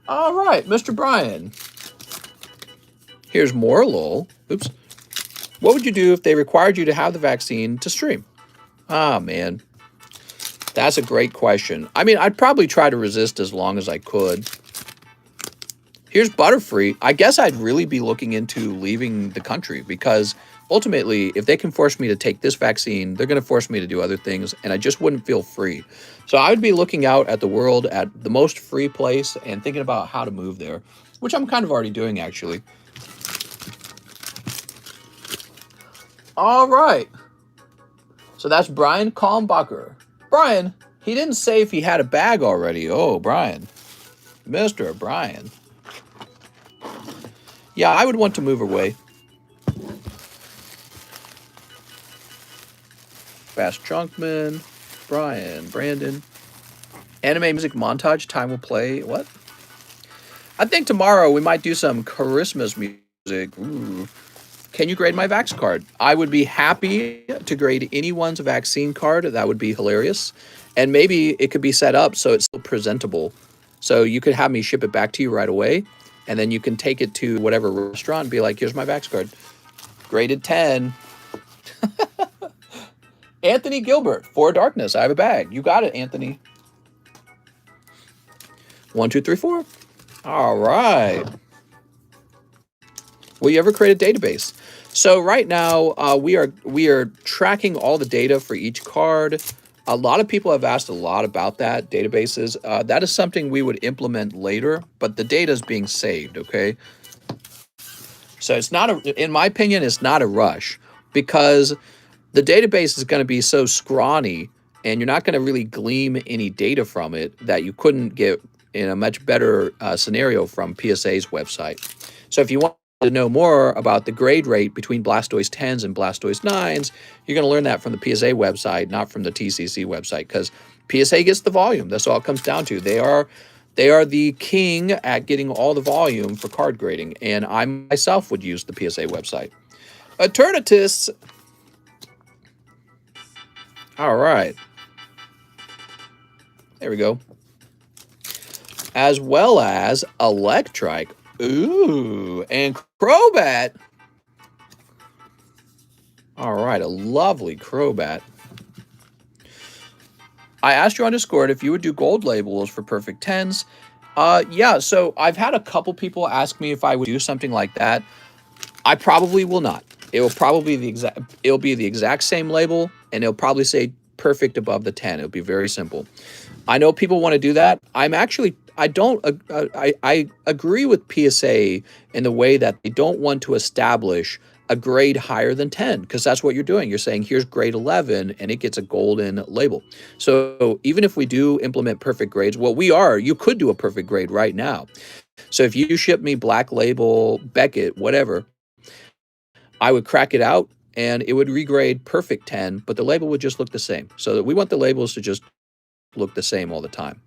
All right, Mr. Brian. Here's more lol. Oops. What would you do if they required you to have the vaccine to stream? Ah, man. That's a great question. I mean, I'd probably try to resist as long as I could. Here's Butterfree. I guess I'd really be looking into leaving the country because ultimately, if they can force me to take this vaccine, they're going to force me to do other things, and I just wouldn't feel free. So I would be looking out at the world at the most free place and thinking about how to move there, which I'm kind of already doing, actually. All right. So that's Brian Kallenbacher. Brian, he didn't say if he had a bag already. Oh, Brian. Mr. Brian. Yeah, I would want to move away. Fast Chunkman, Brian, Brandon. Anime music montage, time will play. What? I think tomorrow we might do some Christmas music. Ooh. Can you grade my Vax card? I would be happy to grade anyone's vaccine card. That would be hilarious. And maybe it could be set up so it's still presentable. So you could have me ship it back to you right away. And then you can take it to whatever restaurant and be like, here's my Vax card. Graded 10. Anthony Gilbert, 4 Darkness. I have a bag. You got it, Anthony. 1, 2, 3, 4. All right. Will you ever create a database? So right now, we are tracking all the data for each card. A lot of people have asked a lot about that, databases. That is something we would implement later, but the data is being saved, okay? So it's not, in my opinion, it's not a rush because the database is going to be so scrawny and you're not going to really glean any data from it that you couldn't get in a much better scenario from PSA's website. So if you want to know more about the grade rate between Blastoise 10s and Blastoise 9s, you're going to learn that from the PSA website, not from the TCC website, because PSA gets the volume. That's all it comes down to. They are They are the king at getting all the volume for card grading, and I myself would use the PSA website. Eternatus. All right. There we go. As well as Electrike. Ooh, and Crobat. All right, a lovely Crobat. I asked you on Discord if you would do gold labels for perfect 10s. Yeah, so I've had a couple people ask me if I would do something like that. I probably will not. It will probably be the exact same label, and it'll probably say perfect above the 10. It'll be very simple. I know people want to do that. I agree with PSA in the way that they don't want to establish a grade higher than 10, because that's what you're doing. You're saying here's grade 11 and it gets a golden label. So even if we do implement perfect grades, you could do a perfect grade right now. So if you ship me Black Label, Beckett, whatever, I would crack it out and it would regrade perfect 10, but the label would just look the same. So we want the labels to just look the same all the time.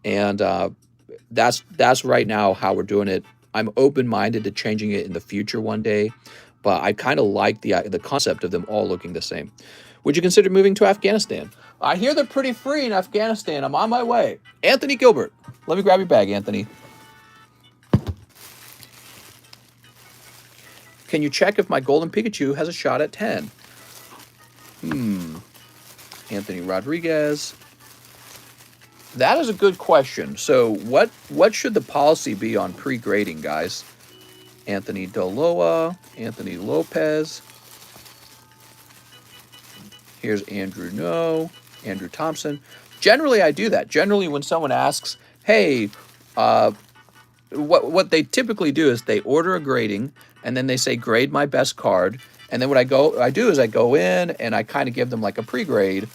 And that's right now how we're doing it. I'm open-minded to changing it in the future one day, but I kind of like the concept of them all looking the same. Would you consider moving to Afghanistan? I hear they're pretty free in Afghanistan. I'm on my way. Anthony Gilbert. Let me grab your bag, Anthony. Can you check if my Golden Pikachu has a shot at 10? Anthony Rodriguez. That is a good question. So what should the policy be on pre-grading, guys? Anthony Doloa, Anthony Lopez. Here's Andrew No, Andrew Thompson. Generally, I do that. Generally, when someone asks, hey, what they typically do is they order a grading, and then they say, grade my best card. And then what I do is I go in, and I kind of give them like a pre-grade.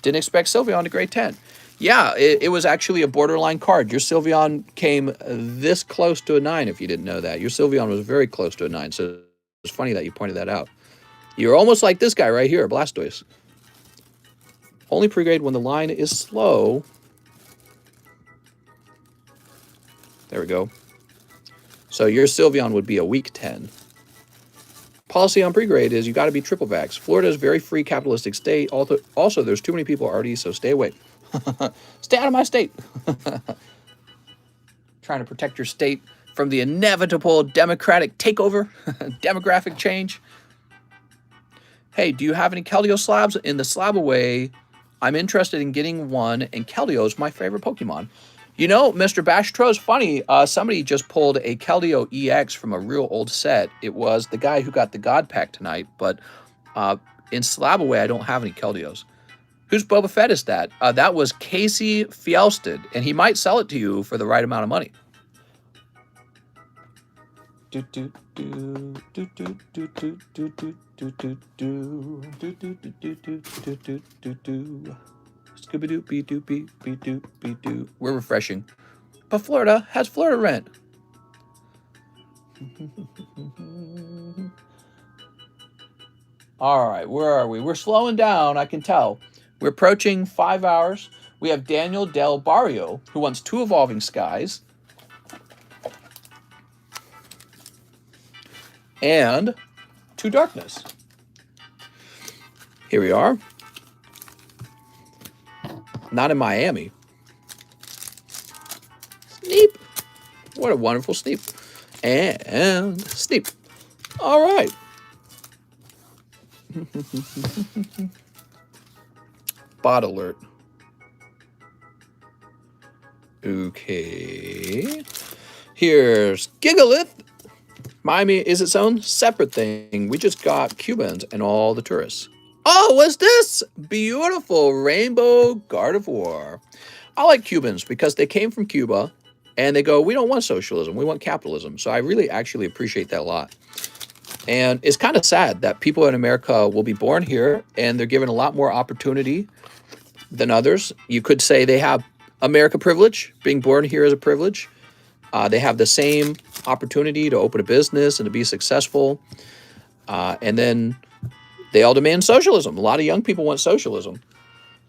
Didn't expect Sylveon to grade 10. Yeah, it was actually a borderline card. Your Sylveon came this close to a 9, if you didn't know that. Your Sylveon was very close to a 9, so it's funny that you pointed that out. You're almost like this guy right here, Blastoise. Only pre-grade when the line is slow. There we go. So your Sylveon would be a weak 10. Policy on pre-grade is you got to be triple vax. Florida is a very free capitalistic state. Also, there's too many people already, so stay away. Stay out of my state. Trying to protect your state from the inevitable democratic takeover, demographic change. Hey, do you have any Keldeo slabs? In the slab away, I'm interested in getting one, and Keldeo is my favorite Pokemon. You know, Mr. Bashtro is funny. Somebody just pulled a Keldeo EX from a real old set. It was the guy who got the God Pack tonight, but in slab away, I don't have any Keldeos. Whose Boba Fett is that? That was Casey Fjelsted, and he might sell it to you for the right amount of money. Scooby-doo. We're refreshing. But Florida has Florida rent. All right, where are we? We're slowing down, I can tell. We're approaching 5 hours. We have Daniel Del Barrio, who wants 2 Evolving Skies. And 2 Darkness. Here we are. Not in Miami. Sneep. What a wonderful Sneep. And Sneep. All right. Bot alert. Okay. Here's Gigalith. Miami is its own separate thing. We just got Cubans and all the tourists. Oh, what's this? Beautiful Rainbow Gardevoir. I like Cubans because they came from Cuba and they go, we don't want socialism, we want capitalism. So I really actually appreciate that a lot. And it's kind of sad that people in America will be born here and they're given a lot more opportunity than others. You could say they have America privilege. Being born here is a privilege. They have the same opportunity to open a business and to be successful. And then they all demand socialism. A lot of young people want socialism.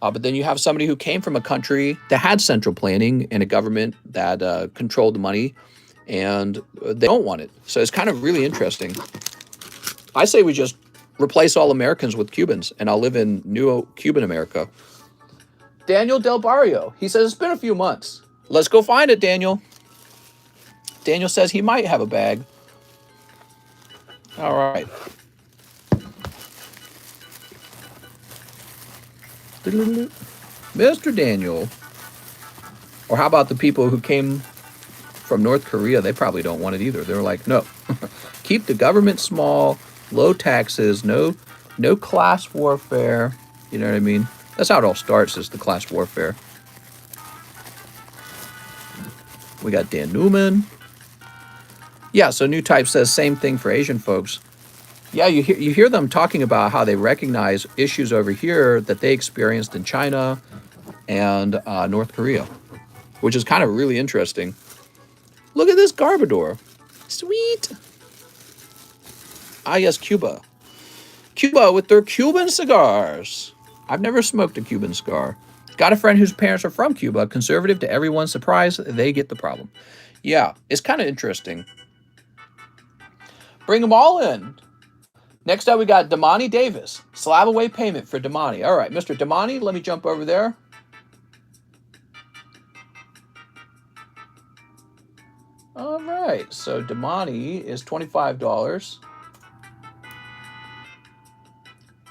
But then you have somebody who came from a country that had central planning and a government that controlled the money, and they don't want it. So it's kind of really interesting. I say we just replace all Americans with Cubans, and I'll live in new Cuban America. Daniel Del Barrio, he says, it's been a few months. Let's go find it, Daniel. Daniel says he might have a bag. All right. Mr. Daniel. Or how about the people who came from North Korea? They probably don't want it either. They're like, no, keep the government small, low taxes, no class warfare. You know what I mean? That's how it all starts, is the class warfare. We got Dan Newman. Yeah, so New Type says same thing for Asian folks. Yeah, you hear them talking about how they recognize issues over here that they experienced in China and North Korea, which is kind of really interesting. Look at this Garbador. Sweet. Ah, yes, Cuba. Cuba with their Cuban cigars. I've never smoked a Cuban cigar. Got a friend whose parents are from Cuba, conservative to everyone's surprise, they get the problem. Yeah, it's kind of interesting. Bring them all in. Next up, we got Damani Davis. Slab away payment for Damani. All right, Mr. Damani, let me jump over there. All right, so Damani is $25.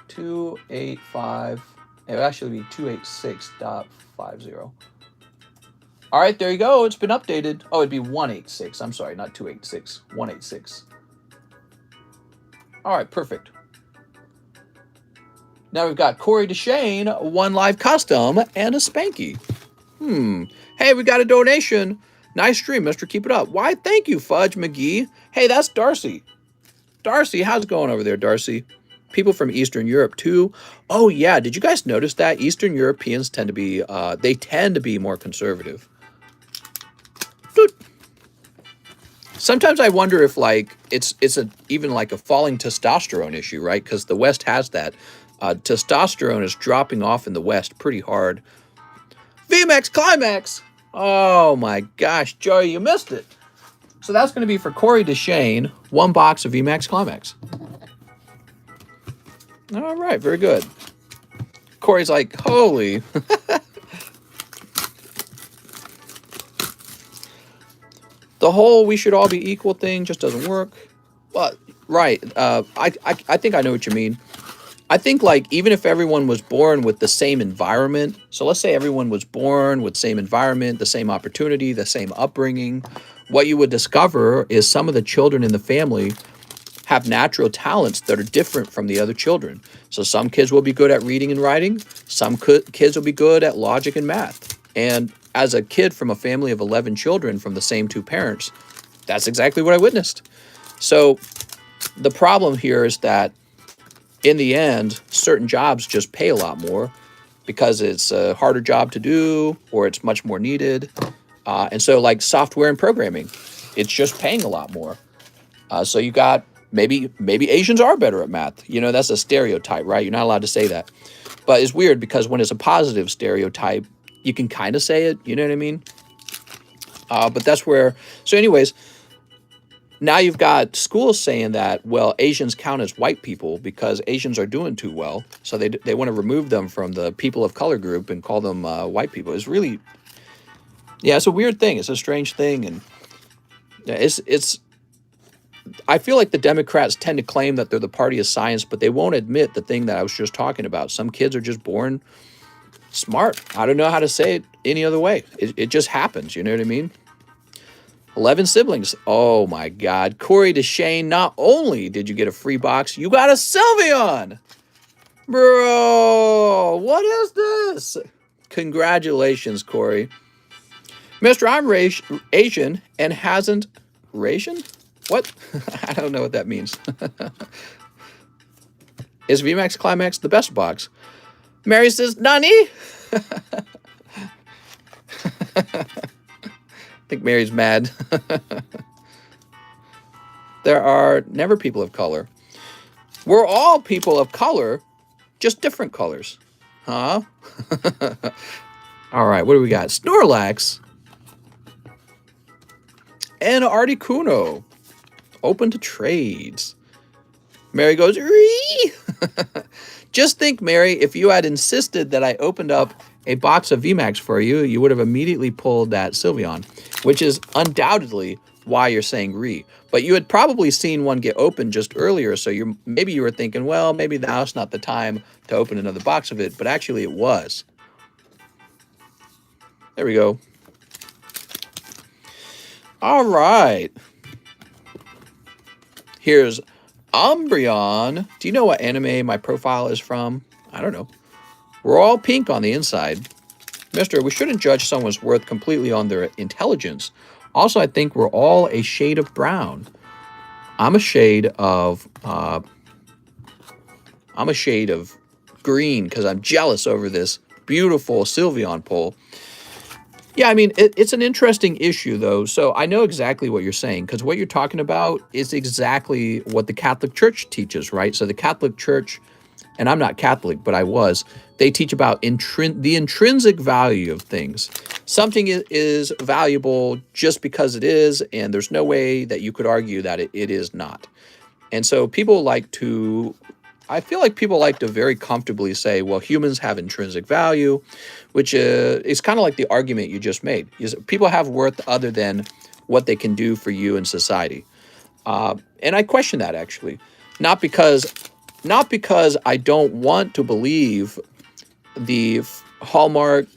285. It would actually be 286.50. All right, there you go. It's been updated. Oh, it'd be 186. I'm sorry, not 286. 186. All right, perfect. Now we've got Corey DeShane, one live custom, and a Spanky. Hey, we got a donation. Nice stream, mister. Keep it up. Why, thank you, Fudge McGee. Hey, that's Darcy. Darcy, how's it going over there, Darcy? People from Eastern Europe, too. Oh, yeah. Did you guys notice that? Eastern Europeans tend to be, they tend to be more conservative. Doot. Sometimes I wonder if, like, it's even like a falling testosterone issue, right? Because the West has that. Testosterone is dropping off in the West pretty hard. VMAX Climax! Oh, my gosh, Joey, you missed it. So that's going to be for Corey DeShane, one box of VMAX Climax. All right, very good. Corey's like, holy. The whole we should all be equal thing just doesn't work. But, right, I think I know what you mean. I think, like, even if everyone was born with the same environment, so let's say everyone was born with the same environment, the same opportunity, the same upbringing, what you would discover is some of the children in the family have natural talents that are different from the other children. So some kids will be good at reading and writing. Some kids will be good at logic and math. And as a kid from a family of 11 children from the same two parents, that's exactly what I witnessed. So the problem here is that in the end, certain jobs just pay a lot more because it's a harder job to do or it's much more needed. And so like software and programming, it's just paying a lot more. So you got maybe Asians are better at math. You know, that's a stereotype, right? You're not allowed to say that. But it's weird because when it's a positive stereotype, you can kind of say it. You know what I mean? But that's where... So anyways, now you've got schools saying that, well, Asians count as white people because Asians are doing too well. So they want to remove them from the people of color group and call them white people. It's really... Yeah, it's a weird thing. It's a strange thing. And it's I feel like the Democrats tend to claim that they're the party of science, but they won't admit the thing that I was just talking about. Some kids are just born smart. I don't know how to say it any other way. It just happens. You know what I mean? 11 siblings. Oh, my God. Corey DeShane, not only did you get a free box, you got a Sylveon. Bro, what is this? Congratulations, Corey. Mister, I'm Asian and hasn't... Ration? What? I don't know what that means. Is VMAX Climax the best box? Mary says, Nani? I think Mary's mad. There are never people of color. We're all people of color, just different colors. Huh? All right, what do we got? Snorlax and Articuno. Open to trades. Mary goes, Ree! Just think, Mary, if you had insisted that I opened up a box of VMAX for you, you would have immediately pulled that Sylveon, which is undoubtedly why you're saying Ree. But you had probably seen one get opened just earlier, so maybe you were thinking, well, maybe now's not the time to open another box of it, but actually it was. There we go. All right. Here's Umbreon. Do you know what anime my profile is from? I don't know. We're all pink on the inside. Mister, we shouldn't judge someone's worth completely on their intelligence. Also, I think we're all a shade of brown. I'm a shade of green because I'm jealous over this beautiful Sylveon pull. Yeah, I mean, it's an interesting issue, though. So I know exactly what you're saying, because what you're talking about is exactly what the Catholic Church teaches, right? So the Catholic Church, and I'm not Catholic, but I was, they teach about the intrinsic value of things. Something is valuable just because it is, and there's no way that you could argue that it is not. And so I feel like people like to very comfortably say, well, humans have intrinsic value, which is kind of like the argument you just made. People have worth other than what they can do for you in society. And I question that, actually. Not because I don't want to believe the Hallmark,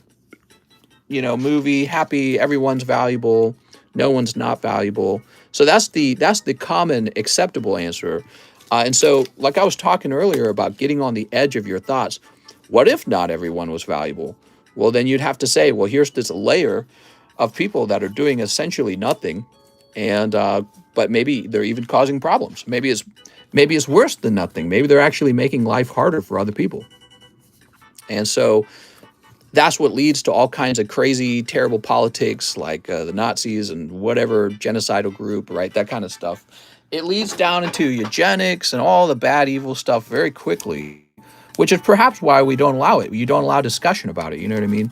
movie, happy, everyone's valuable, no one's not valuable. So that's the common acceptable answer. And so, like I was talking earlier about getting on the edge of your thoughts, what if not everyone was valuable? Well, then you'd have to say, well, here's this layer of people that are doing essentially nothing, and but maybe they're even causing problems. Maybe it's worse than nothing. Maybe they're actually making life harder for other people. And so that's what leads to all kinds of crazy, terrible politics like the Nazis and whatever genocidal group, right? That kind of stuff. It leads down into eugenics and all the bad, evil stuff very quickly, which is perhaps why we don't allow it. You don't allow discussion about it. You know what I mean?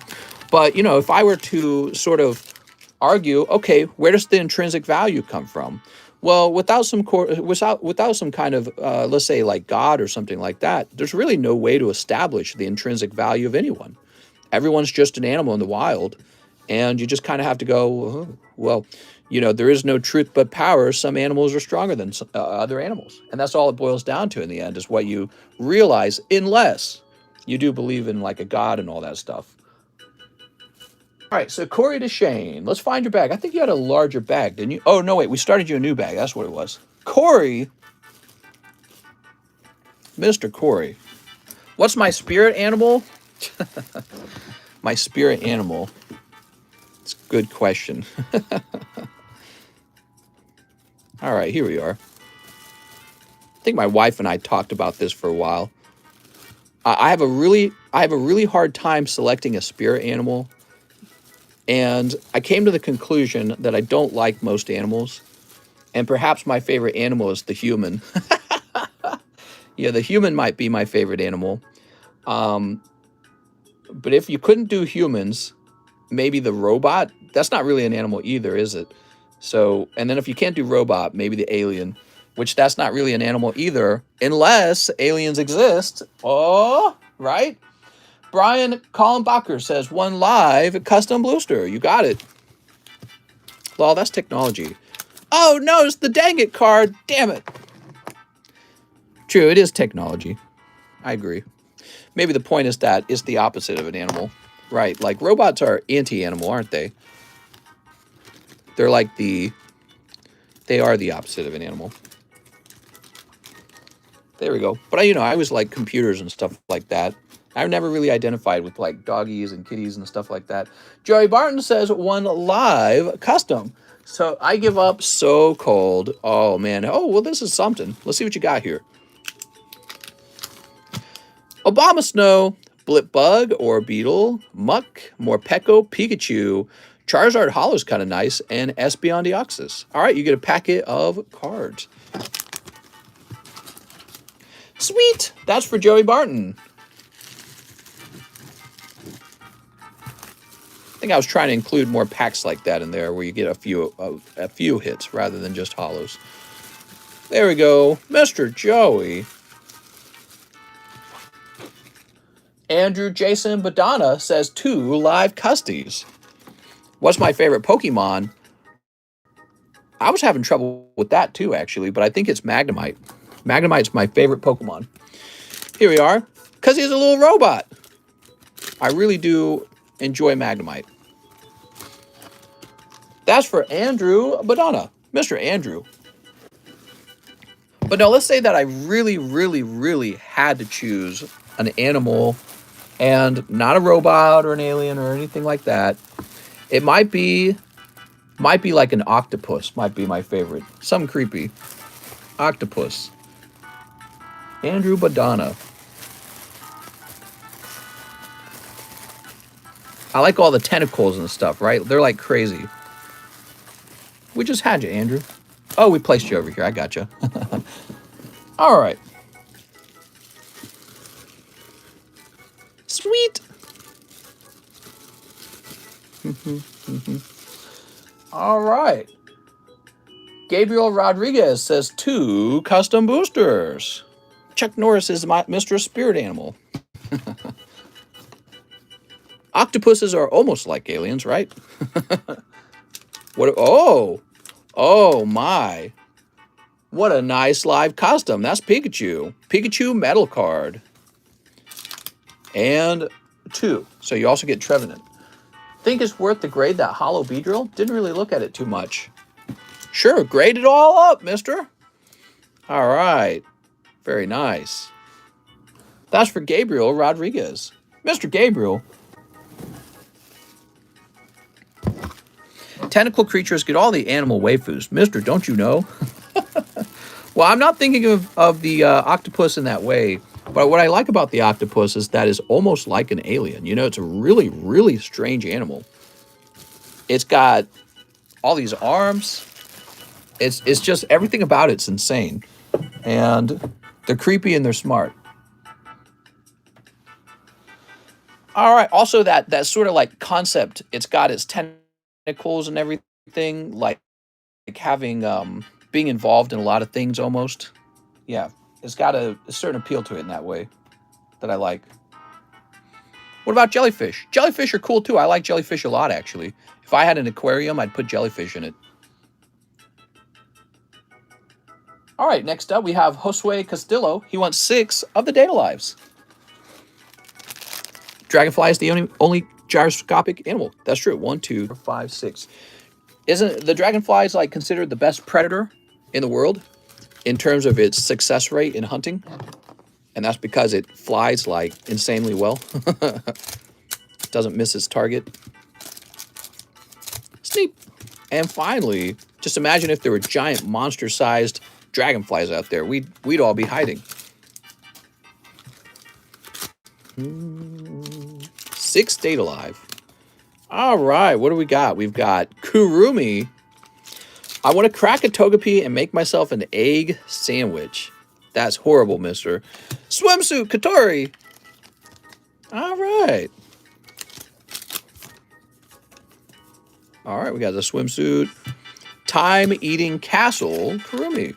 But, if I were to sort of argue, okay, where does the intrinsic value come from? Well, without some kind of, let's say, like God or something like that, there's really no way to establish the intrinsic value of anyone. Everyone's just an animal in the wild, and you just kind of have to go, well, there is no truth but power. Some animals are stronger than other animals, and that's all it boils down to in the end, is what you realize, unless you do believe in like a god and all that stuff. All right, so Corey to Shane, let's find your bag. I think you had a larger bag, didn't you? Oh, no, wait, we started you a new bag. That's what it was. Corey, Mr. Corey, what's my spirit animal? My spirit animal. It's a good question. All right, here we are. I think my wife and I talked about this for a while. I have a really hard time selecting a spirit animal, and I came to the conclusion that I don't like most animals, and perhaps my favorite animal is the human. Yeah, the human might be my favorite animal. But if you couldn't do humans, maybe the robot. That's not really an animal either, is it? So, and then if you can't do robot, maybe the alien, which that's not really an animal either, unless aliens exist. Oh, right? Brian Collenbacher says, one live custom booster. You got it. Lol, that's technology. Oh, no, it's the dang it card. Damn it. True, it is technology. I agree. Maybe the point is that it's the opposite of an animal. Right, like robots are anti-animal, aren't they? They are the opposite of an animal. There we go. But I always like computers and stuff like that. I've never really identified with like doggies and kitties and stuff like that. Joey Barton says one live custom. So I give up so cold. Oh man. Oh, well, this is something. Let's see what you got here. Obama Snow, Blip Bug or Beetle, Muck, Morpeko, Pikachu, Charizard Hollow's kind of nice, and Espeon Deoxys. All right, you get a packet of cards. Sweet! That's for Joey Barton. think I was trying to include more packs like that in there where you get a few hits rather than just holos. There we go. Mr. Joey. Andrew Jason Badana says 2 live custies. What's my favorite Pokemon? I was having trouble with that too, actually, but I think it's Magnemite. Magnemite's my favorite Pokemon. Here we are, because he's a little robot. I really do enjoy Magnemite. That's for Andrew Badana, Mr. Andrew. But no, let's say that I really, really, really had to choose an animal and not a robot or an alien or anything like that. It might be like an octopus, might be my favorite. Something creepy. Octopus. Andrew Badana. I like all the tentacles and stuff, right? They're like crazy. We just had you, Andrew. Oh, we placed you over here. I got you. All right. Sweet. All right. Gabriel Rodriguez says 2 custom boosters. Chuck Norris is my Mr. Spirit Animal. Octopuses are almost like aliens, right? What? Oh my. What a nice live custom. That's Pikachu. Pikachu metal card. And 2. So you also get Trevenant. Think it's worth to grade that hollow Beedrill? Didn't really look at it too much. Sure, grade it all up, mister. All right. Very nice. That's for Gabriel Rodriguez. Mr. Gabriel. Tentacle creatures get all the animal waifus. Mister, don't you know? Well, I'm not thinking of the octopus in that way. But what I like about the octopus is that it's almost like an alien. You know, it's a really, really strange animal. It's got all these arms. It's just everything about it's insane. And they're creepy and they're smart. All right. Also, that sort of like concept, it's got its tentacles and everything, like having being involved in a lot of things almost. Yeah, it's got a certain appeal to it in that way that I like. What about jellyfish? Jellyfish are cool too. I like jellyfish a lot, actually. If I had an aquarium, I'd put jellyfish in it. All right, next up we have Josue Castillo. He wants 6 of the Data Lives. Dragonfly is the only gyroscopic animal. That's true. 1, 2, 5, 6. Isn't the dragonfly is like considered the best predator in the world in terms of its success rate in hunting? And that's because it flies like insanely well. Doesn't miss its target. Sneak. And finally, just imagine if there were giant monster-sized dragonflies out there. We'd all be hiding. 6 Data Live. All right, what do we got? We've got Kurumi. I want to crack a Togepi and make myself an egg sandwich. That's horrible, mister. Swimsuit Katori. All right. All right, we got the swimsuit. Time-eating castle Kurumi.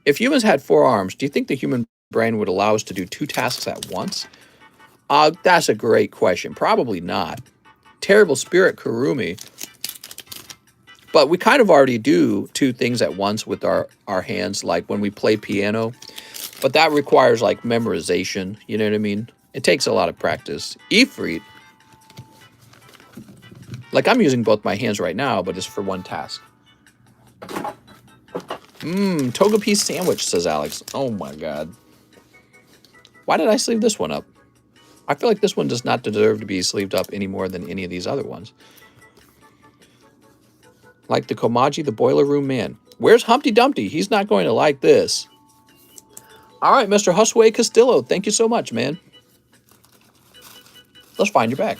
If humans had 4 arms, do you think the human brain would allow us to do 2 tasks at once? That's a great question. Probably not. Terrible spirit Kurumi. But we kind of already do 2 things at once with our hands, like when we play piano. But that requires like memorization, you know what I mean? It takes a lot of practice. Ifrit. Like I'm using both my hands right now, but it's for 1 task. Togepi sandwich, says Alex. Oh my god. Why did I sleeve this one up? I feel like this one does not deserve to be sleeved up any more than any of these other ones. Like the Komaji, the Boiler Room Man. Where's Humpty Dumpty? He's not going to like this. All right, Mr. Josue Castillo. Thank you so much, man. Let's find your bag.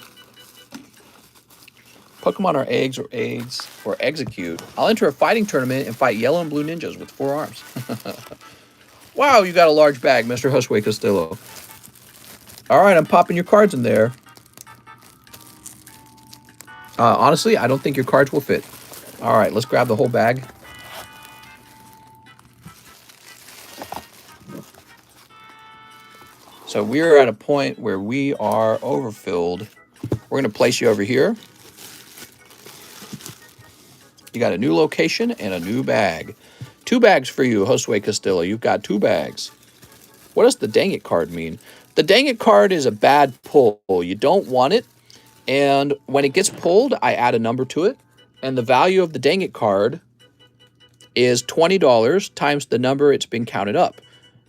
Pokemon are eggs or execute. I'll enter a fighting tournament and fight yellow and blue ninjas with 4 arms. Wow, you got a large bag, Mr. Josue Castillo. All right, I'm popping your cards in there. Honestly, I don't think your cards will fit. All right, let's grab the whole bag. So we're at a point where we are overfilled. We're going to place you over here. You got a new location and a new bag. 2 bags for you, Josue Castillo. You've got 2 bags. What does the dang it card mean? The dang it card is a bad pull. You don't want it. And when it gets pulled, I add a number to it. And the value of the dang it card is $20 times the number it's been counted up.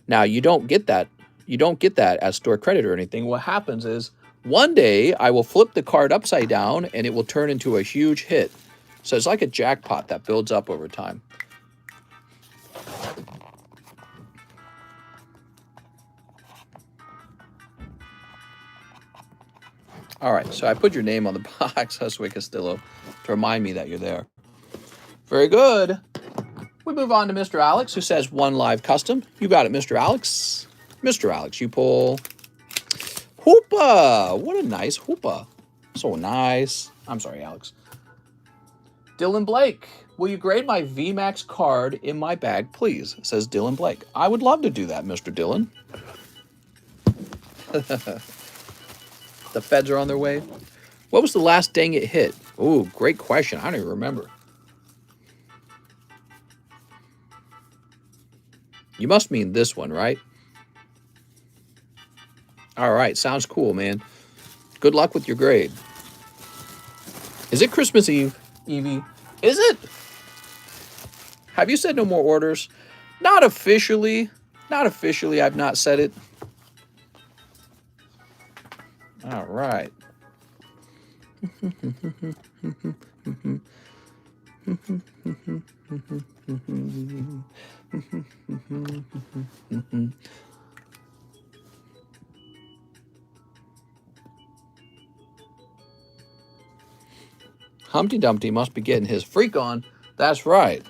Now, you don't get that. You don't get that as store credit or anything. What happens is one day I will flip the card upside down and it will turn into a huge hit. So it's like a jackpot that builds up over time. All right, so I put your name on the box, Josue Castillo, to remind me that you're there. Very good. We move on to Mr. Alex, who says 1 live custom. You got it, Mr. Alex. Mr. Alex, you pull Hoopa. What a nice Hoopa. So nice. I'm sorry, Alex. Dylan Blake, will you grade my VMAX card in my bag, please? Says Dylan Blake. I would love to do that, Mr. Dylan. The feds are on their way. What was the last dang it hit? Oh, great question. I don't even remember. You must mean this one, right? All right, sounds cool, man. Good luck with your grade. Is it Christmas Eve, Evie? Is it? Have you said no more orders? Not officially. Not officially, I've not said it. All right. Humpty Dumpty must be getting his freak on. That's right.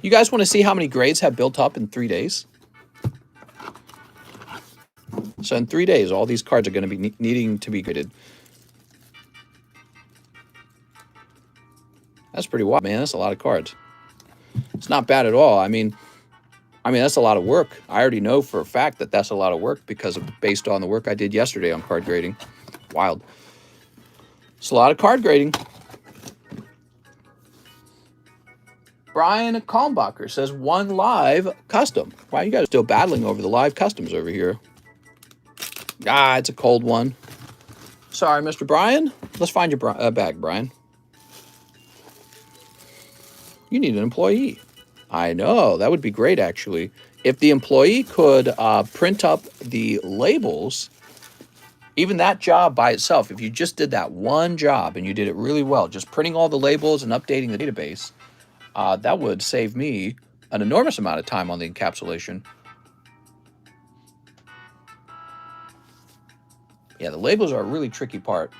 You guys want to see how many grades have built up in 3 days? So in 3 days, all these cards are going to be needing to be graded. That's pretty wild, man. That's a lot of cards. It's not bad at all. I mean, that's a lot of work. I already know for a fact that that's a lot of work because based on the work I did yesterday on card grading. Wild. It's a lot of card grading. Brian Kalmbacher says 1 live custom. Wow, you guys are still battling over the live customs over here. Ah, it's a cold one. Sorry, Mr. Brian. Let's find your bag, Brian. You need an employee. I know. That would be great, actually. If the employee could print up the labels, even that job by itself, if you just did that one job and you did it really well, just printing all the labels and updating the database, that would save me an enormous amount of time on the encapsulation. Yeah, the labels are a really tricky part.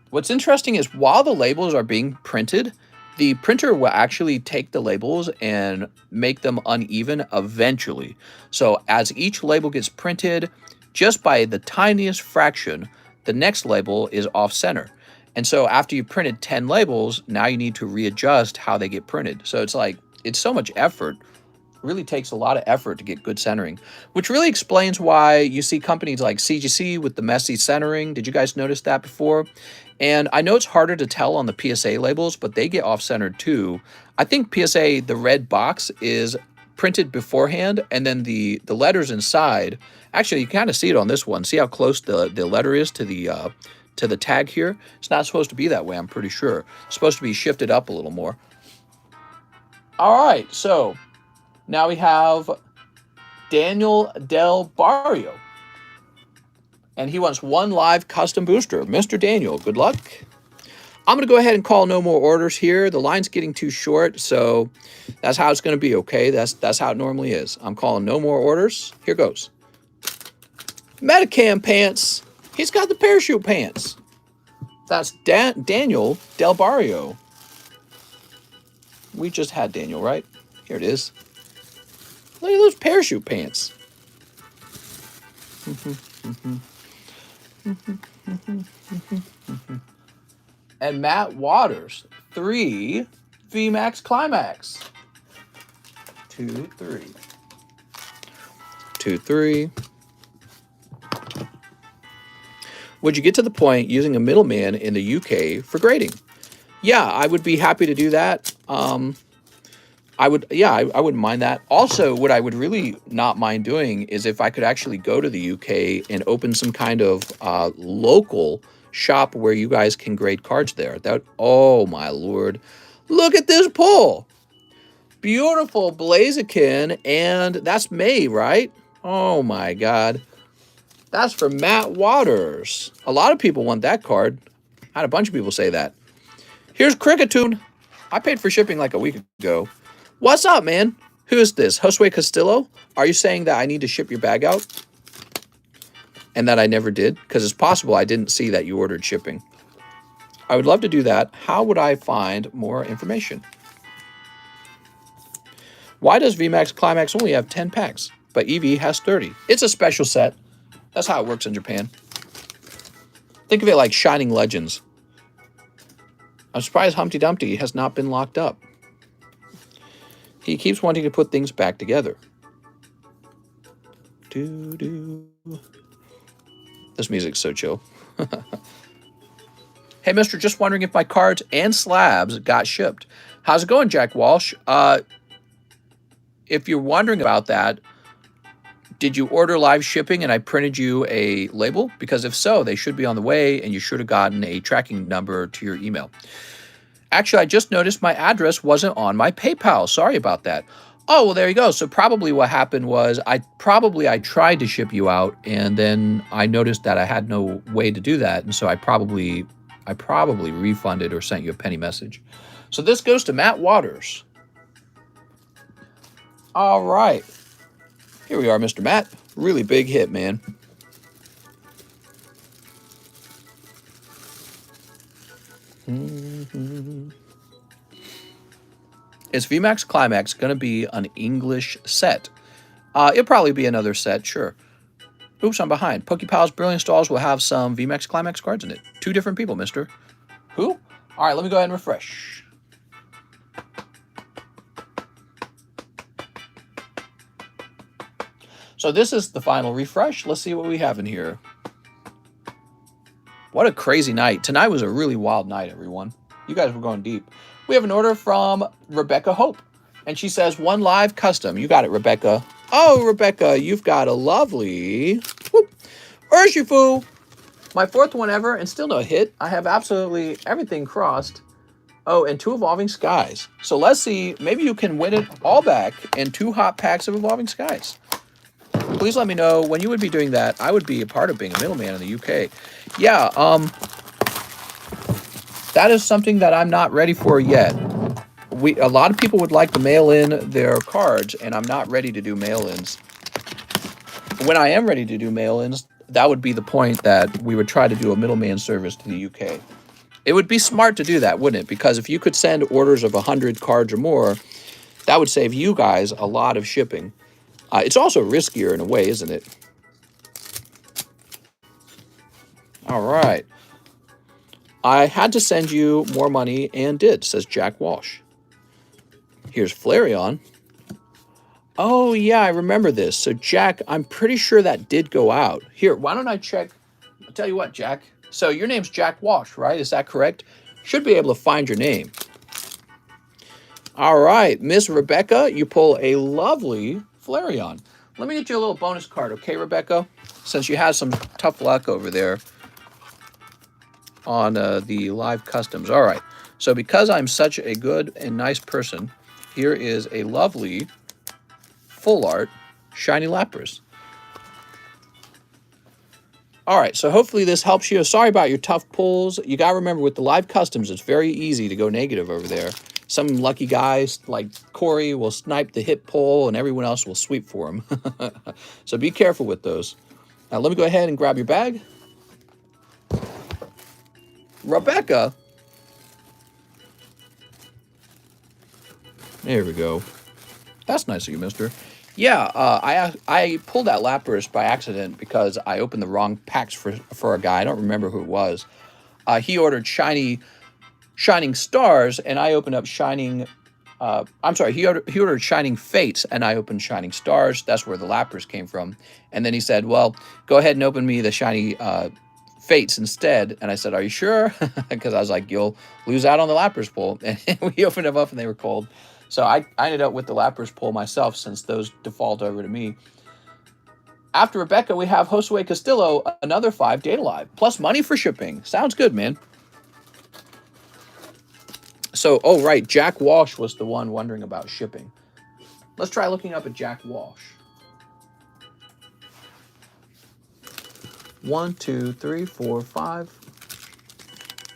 What's interesting is while the labels are being printed, the printer will actually take the labels and make them uneven eventually. So as each label gets printed, just by the tiniest fraction, the next label is off center. And so after you've printed 10 labels, now you need to readjust how they get printed. So it's so much effort. Really takes a lot of effort to get good centering, which really explains why you see companies like CGC with the messy centering. Did you guys notice that before? And I know it's harder to tell on the PSA labels, but they get off-centered too. I think PSA, the red box, is printed beforehand, and then the letters inside, actually you kind of see it on this one. See how close the letter is to the tag here? It's not supposed to be that way, I'm pretty sure. It's supposed to be shifted up a little more. All right, so now we have Daniel Del Barrio. And he wants 1 live custom booster. Mr. Daniel, good luck. I'm going to go ahead and call no more orders here. The line's getting too short, so that's how it's going to be, okay? That's how it normally is. I'm calling no more orders. Here goes. Metacam pants. He's got the parachute pants. That's Daniel Del Barrio. We just had Daniel, right? Here it is. Look at those parachute pants. And Matt Waters, 3 VMAX Climax. 2, 3. 2, 3. Would you get to the point using a middleman in the UK for grading? Yeah, I would be happy to do that. I wouldn't mind that. Also, what I would really not mind doing is if I could actually go to the UK and open some kind of local shop where you guys can grade cards there. Oh my lord. Look at this pull. Beautiful Blaziken, and that's May, right? Oh my god. That's for Matt Waters. A lot of people want that card. I had a bunch of people say that. Here's Cricketoon. I paid for shipping like a week ago. What's up, man? Who is this? Josue Castillo? Are you saying that I need to ship your bag out? And that I never did? Because it's possible I didn't see that you ordered shipping. I would love to do that. How would I find more information? Why does VMAX Climax only have 10 packs, but EV has 30? It's a special set. That's how it works in Japan. Think of it like Shining Legends. I'm surprised Humpty Dumpty has not been locked up. He keeps wanting to put things back together. This music's so chill. Hey, mister, just wondering if my cards and slabs got shipped. How's it going, Jack Walsh? If you're wondering about that, did you order live shipping and I printed you a label? Because if so, they should be on the way and you should have gotten a tracking number to your email. Actually, I just noticed my address wasn't on my PayPal. Sorry about that. Oh, well, there you go. So probably what happened was I tried to ship you out and then I noticed that I had no way to do that. And so I probably refunded or sent you a penny message. So this goes to Matt Waters. All right. Here we are, Mr. Matt. Really big hit, man. Is VMAX Climax going to be an English set? It'll probably be another set, sure. Oops, I'm behind. PokePal's Brilliant Stalls will have some VMAX Climax cards in it. 2 different people, mister. Who? All right, let me go ahead and refresh. So this is the final refresh. Let's see what we have in here. What a crazy night. Tonight was a really wild night, everyone. You guys were going deep. We have an order from Rebecca Hope. And she says, 1 live custom. You got it, Rebecca. Oh, Rebecca, you've got a lovely... Whoop. Urshifu. My 4th one ever and still no hit. I have absolutely everything crossed. Oh, and 2 Evolving Skies. So let's see. Maybe you can win it all back in 2 hot packs of Evolving Skies. Please let me know when you would be doing that. I would be a part of being a middleman in the UK. Yeah, that is something that I'm not ready for yet. A lot of people would like to mail in their cards, and I'm not ready to do mail-ins. When I am ready to do mail-ins, that would be the point that we would try to do a middleman service to the UK. It would be smart to do that, wouldn't it? Because if you could send orders of 100 cards or more, that would save you guys a lot of shipping. It's also riskier in a way, isn't it? All right. I had to send you more money and did, says Jack Walsh. Here's Flareon. Oh, yeah, I remember this. So, Jack, I'm pretty sure that did go out. Here, why don't I check? I'll tell you what, Jack. So, your name's Jack Walsh, right? Is that correct? Should be able to find your name. All right, Miss Rebecca, you pull a lovely Flareon. Let me get you a little bonus card, okay, Rebecca? Since you had some tough luck over there on the live customs. All right, so because I'm such a good and nice person, here is a lovely full art shiny Lapras. All right, so hopefully this helps you. Sorry about your tough pulls. You got to remember with the live customs, it's very easy to go negative over there. Some lucky guys like Corey will snipe the hit pull and everyone else will sweep for him. So be careful with those. Now let me go ahead and grab your bag. Rebecca. There we go. That's nice of you, mister. Yeah, I pulled that Lapras by accident because I opened the wrong packs for a guy. I don't remember who it was. He ordered Shining Stars, and I opened up Shining. I'm sorry, he ordered Shining Fates, and I opened Shining Stars. That's where the Lapras came from. And then he said, "Well, go ahead and open me the Shiny Fates instead." And I said, "Are you sure?" Because I was like, "You'll lose out on the Lapras pull." And we opened them up, and they were cold. So I ended up with the Lapras pull myself, since those default over to me. After Rebecca, we have Josue Castillo, another 5 Data Live, plus money for shipping. Sounds good, man. So, oh, right, Jack Walsh was the one wondering about shipping. Let's try looking up at Jack Walsh. 1, 2, 3, 4, 5.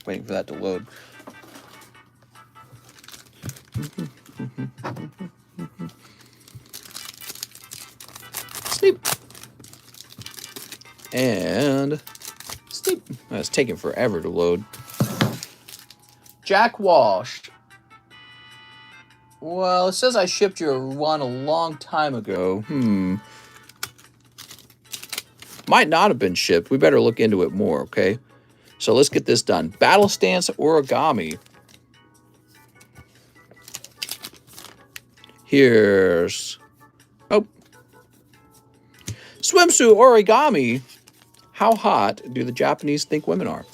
Waiting for that to load. Sleep. And sleep. It's taking forever to load. Jack Walsh. Well, it says I shipped your one a long time ago. Might not have been shipped. We better look into it more, okay? So let's get this done. Battle Stance Origami. Here's... Oh. Swimsuit Origami. How hot do the Japanese think women are?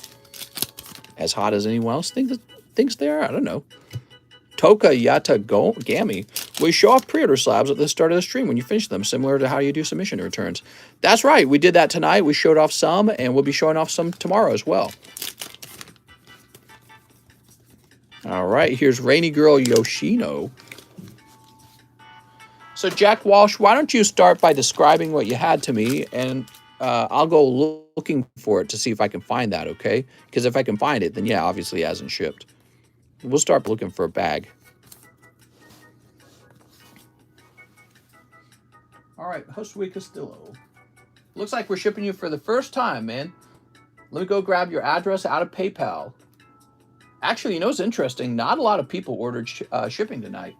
As hot as anyone else thinks they are? I don't know. Toka Yata Gami. We show off pre-order slabs at the start of the stream when you finish them, similar to how you do submission returns. That's right. We did that tonight. We showed off some, and we'll be showing off some tomorrow as well. All right. Here's Rainy Girl Yoshino. So, Jack Walsh, why don't you start by describing what you had to me, and I'll go looking for it to see if I can find that, okay? Because if I can find it, then yeah, obviously it hasn't shipped. We'll start looking for a bag. All right, Josue Castillo. Looks like we're shipping you for the first time, man. Let me go grab your address out of PayPal. Actually, you know what's interesting? Not a lot of people ordered shipping tonight.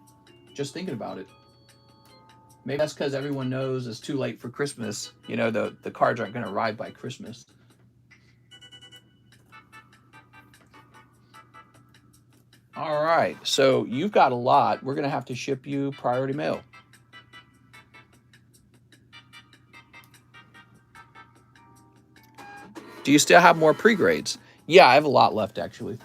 Just thinking about it. Maybe that's because everyone knows it's too late for Christmas. You know, the cards aren't going to arrive by Christmas. All right, so you've got a lot. We're going to have to ship you priority mail. Do you still have more pre-grades? Yeah, I have a lot left, actually.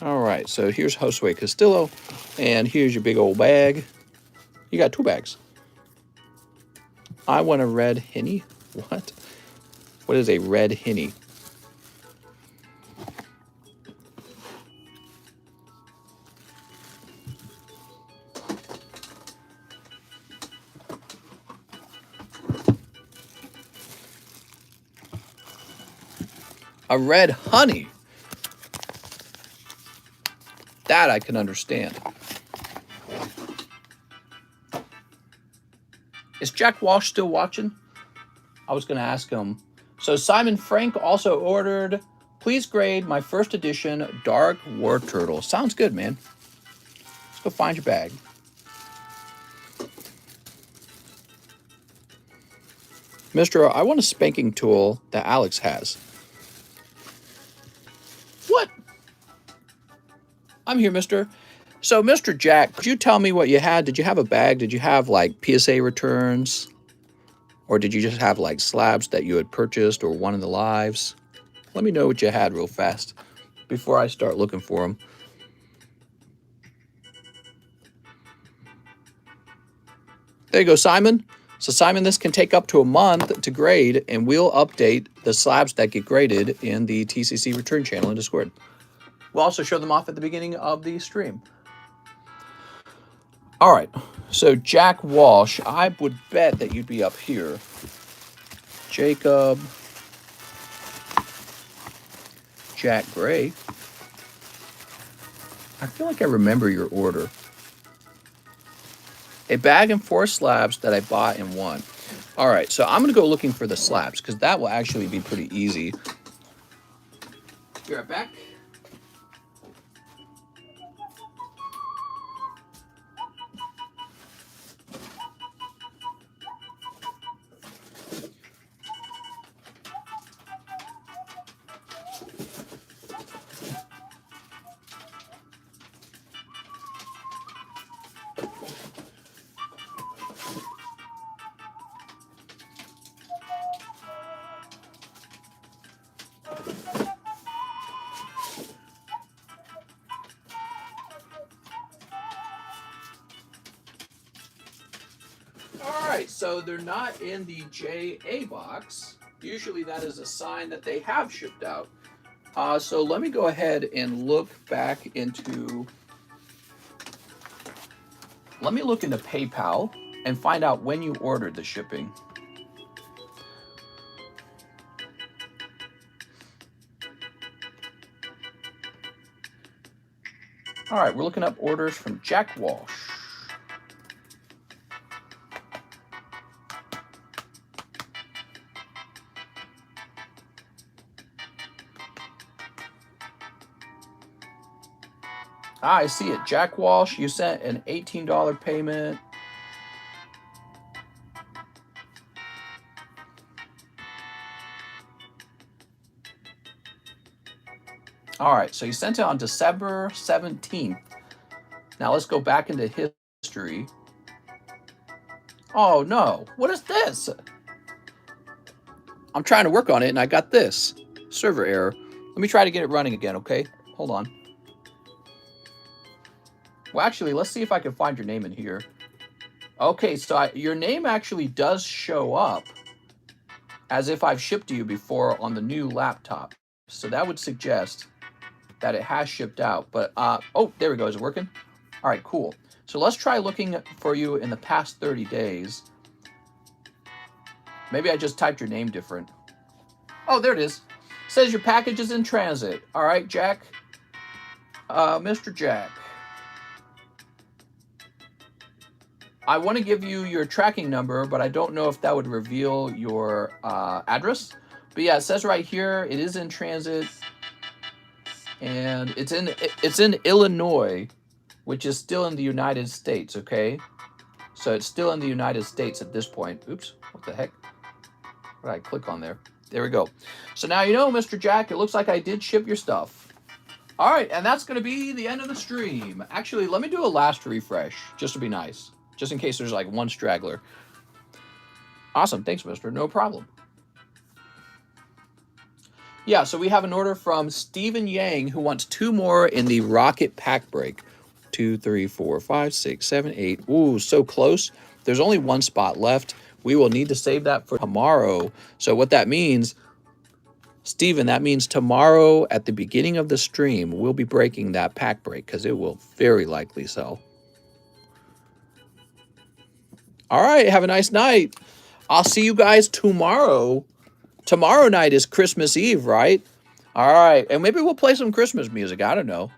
All right, so here's Josue Castillo, and here's your big old bag. You got 2 bags. I want a red henny. What? What is a red henny? A red honey. That I can understand. Is Jack Walsh still watching? I was going to ask him. So Simon Frank also ordered, please grade my first edition Dark War Turtle. Sounds good, man. Let's go find your bag. Mister, I want a spanking tool that Alex has. What? I'm here, mister. So, Mr. Jack, could you tell me what you had? Did you have a bag? Did you have, like, PSA returns? Or did you just have, like, slabs that you had purchased or won in the lives? Let me know what you had real fast before I start looking for them. There you go, Simon. So, Simon, this can take up to a month to grade, and we'll update the slabs that get graded in the TCC return channel in Discord. We'll also show them off at the beginning of the stream. All right, so Jack Walsh, I would bet that you'd be up here. Jacob. Jack Gray. I feel like I remember your order. A bag and 4 slabs that I bought and won. All right, so I'm going to go looking for the slabs because that will actually be pretty easy. Be right back. Alright, so they're not in the JA box. Usually that is a sign that they have shipped out. So let me go ahead and look back into... Let me look into PayPal and find out when you ordered the shipping. Alright, we're looking up orders from Jack Walsh. I see it. Jack Walsh, you sent an $18 payment. All right, so you sent it on December 17th. Now let's go back into history. Oh no, what is this? I'm trying to work on it and I got this. Server error. Let me try to get it running again, okay? Hold on. Well, actually, let's see if I can find your name in here. Okay, so your name actually does show up as if I've shipped to you before on the new laptop. So that would suggest that it has shipped out. But, oh, there we go. Is it working? All right, cool. So let's try looking for you in the past 30 days. Maybe I just typed your name different. Oh, there it is. It says your package is in transit. All right, Jack. Mr. Jack. I want to give you your tracking number, but I don't know if that would reveal your address. But yeah, it says right here, it is in transit. And it's in Illinois, which is still in the United States, okay? So it's still in the United States at this point. Oops, what the heck? What did I click on there? There we go. So now you know, Mr. Jack, it looks like I did ship your stuff. All right, and that's going to be the end of the stream. Actually, let me do a last refresh, just to be nice. Just in case there's like one straggler. Awesome, thanks, mister. No problem. Yeah, so we have an order from Stephen Yang, who wants 2 more in the Rocket Pack Break. 2, 3, 4, 5, 6, 7, 8. Ooh, so close. There's only 1 spot left. We will need to save that for tomorrow. So what that means, Stephen, that means tomorrow at the beginning of the stream, we'll be breaking that pack break because it will very likely sell. All right, have a nice night. I'll see you guys tomorrow. Tomorrow night is Christmas Eve, right? All right, and maybe we'll play some Christmas music. I don't know.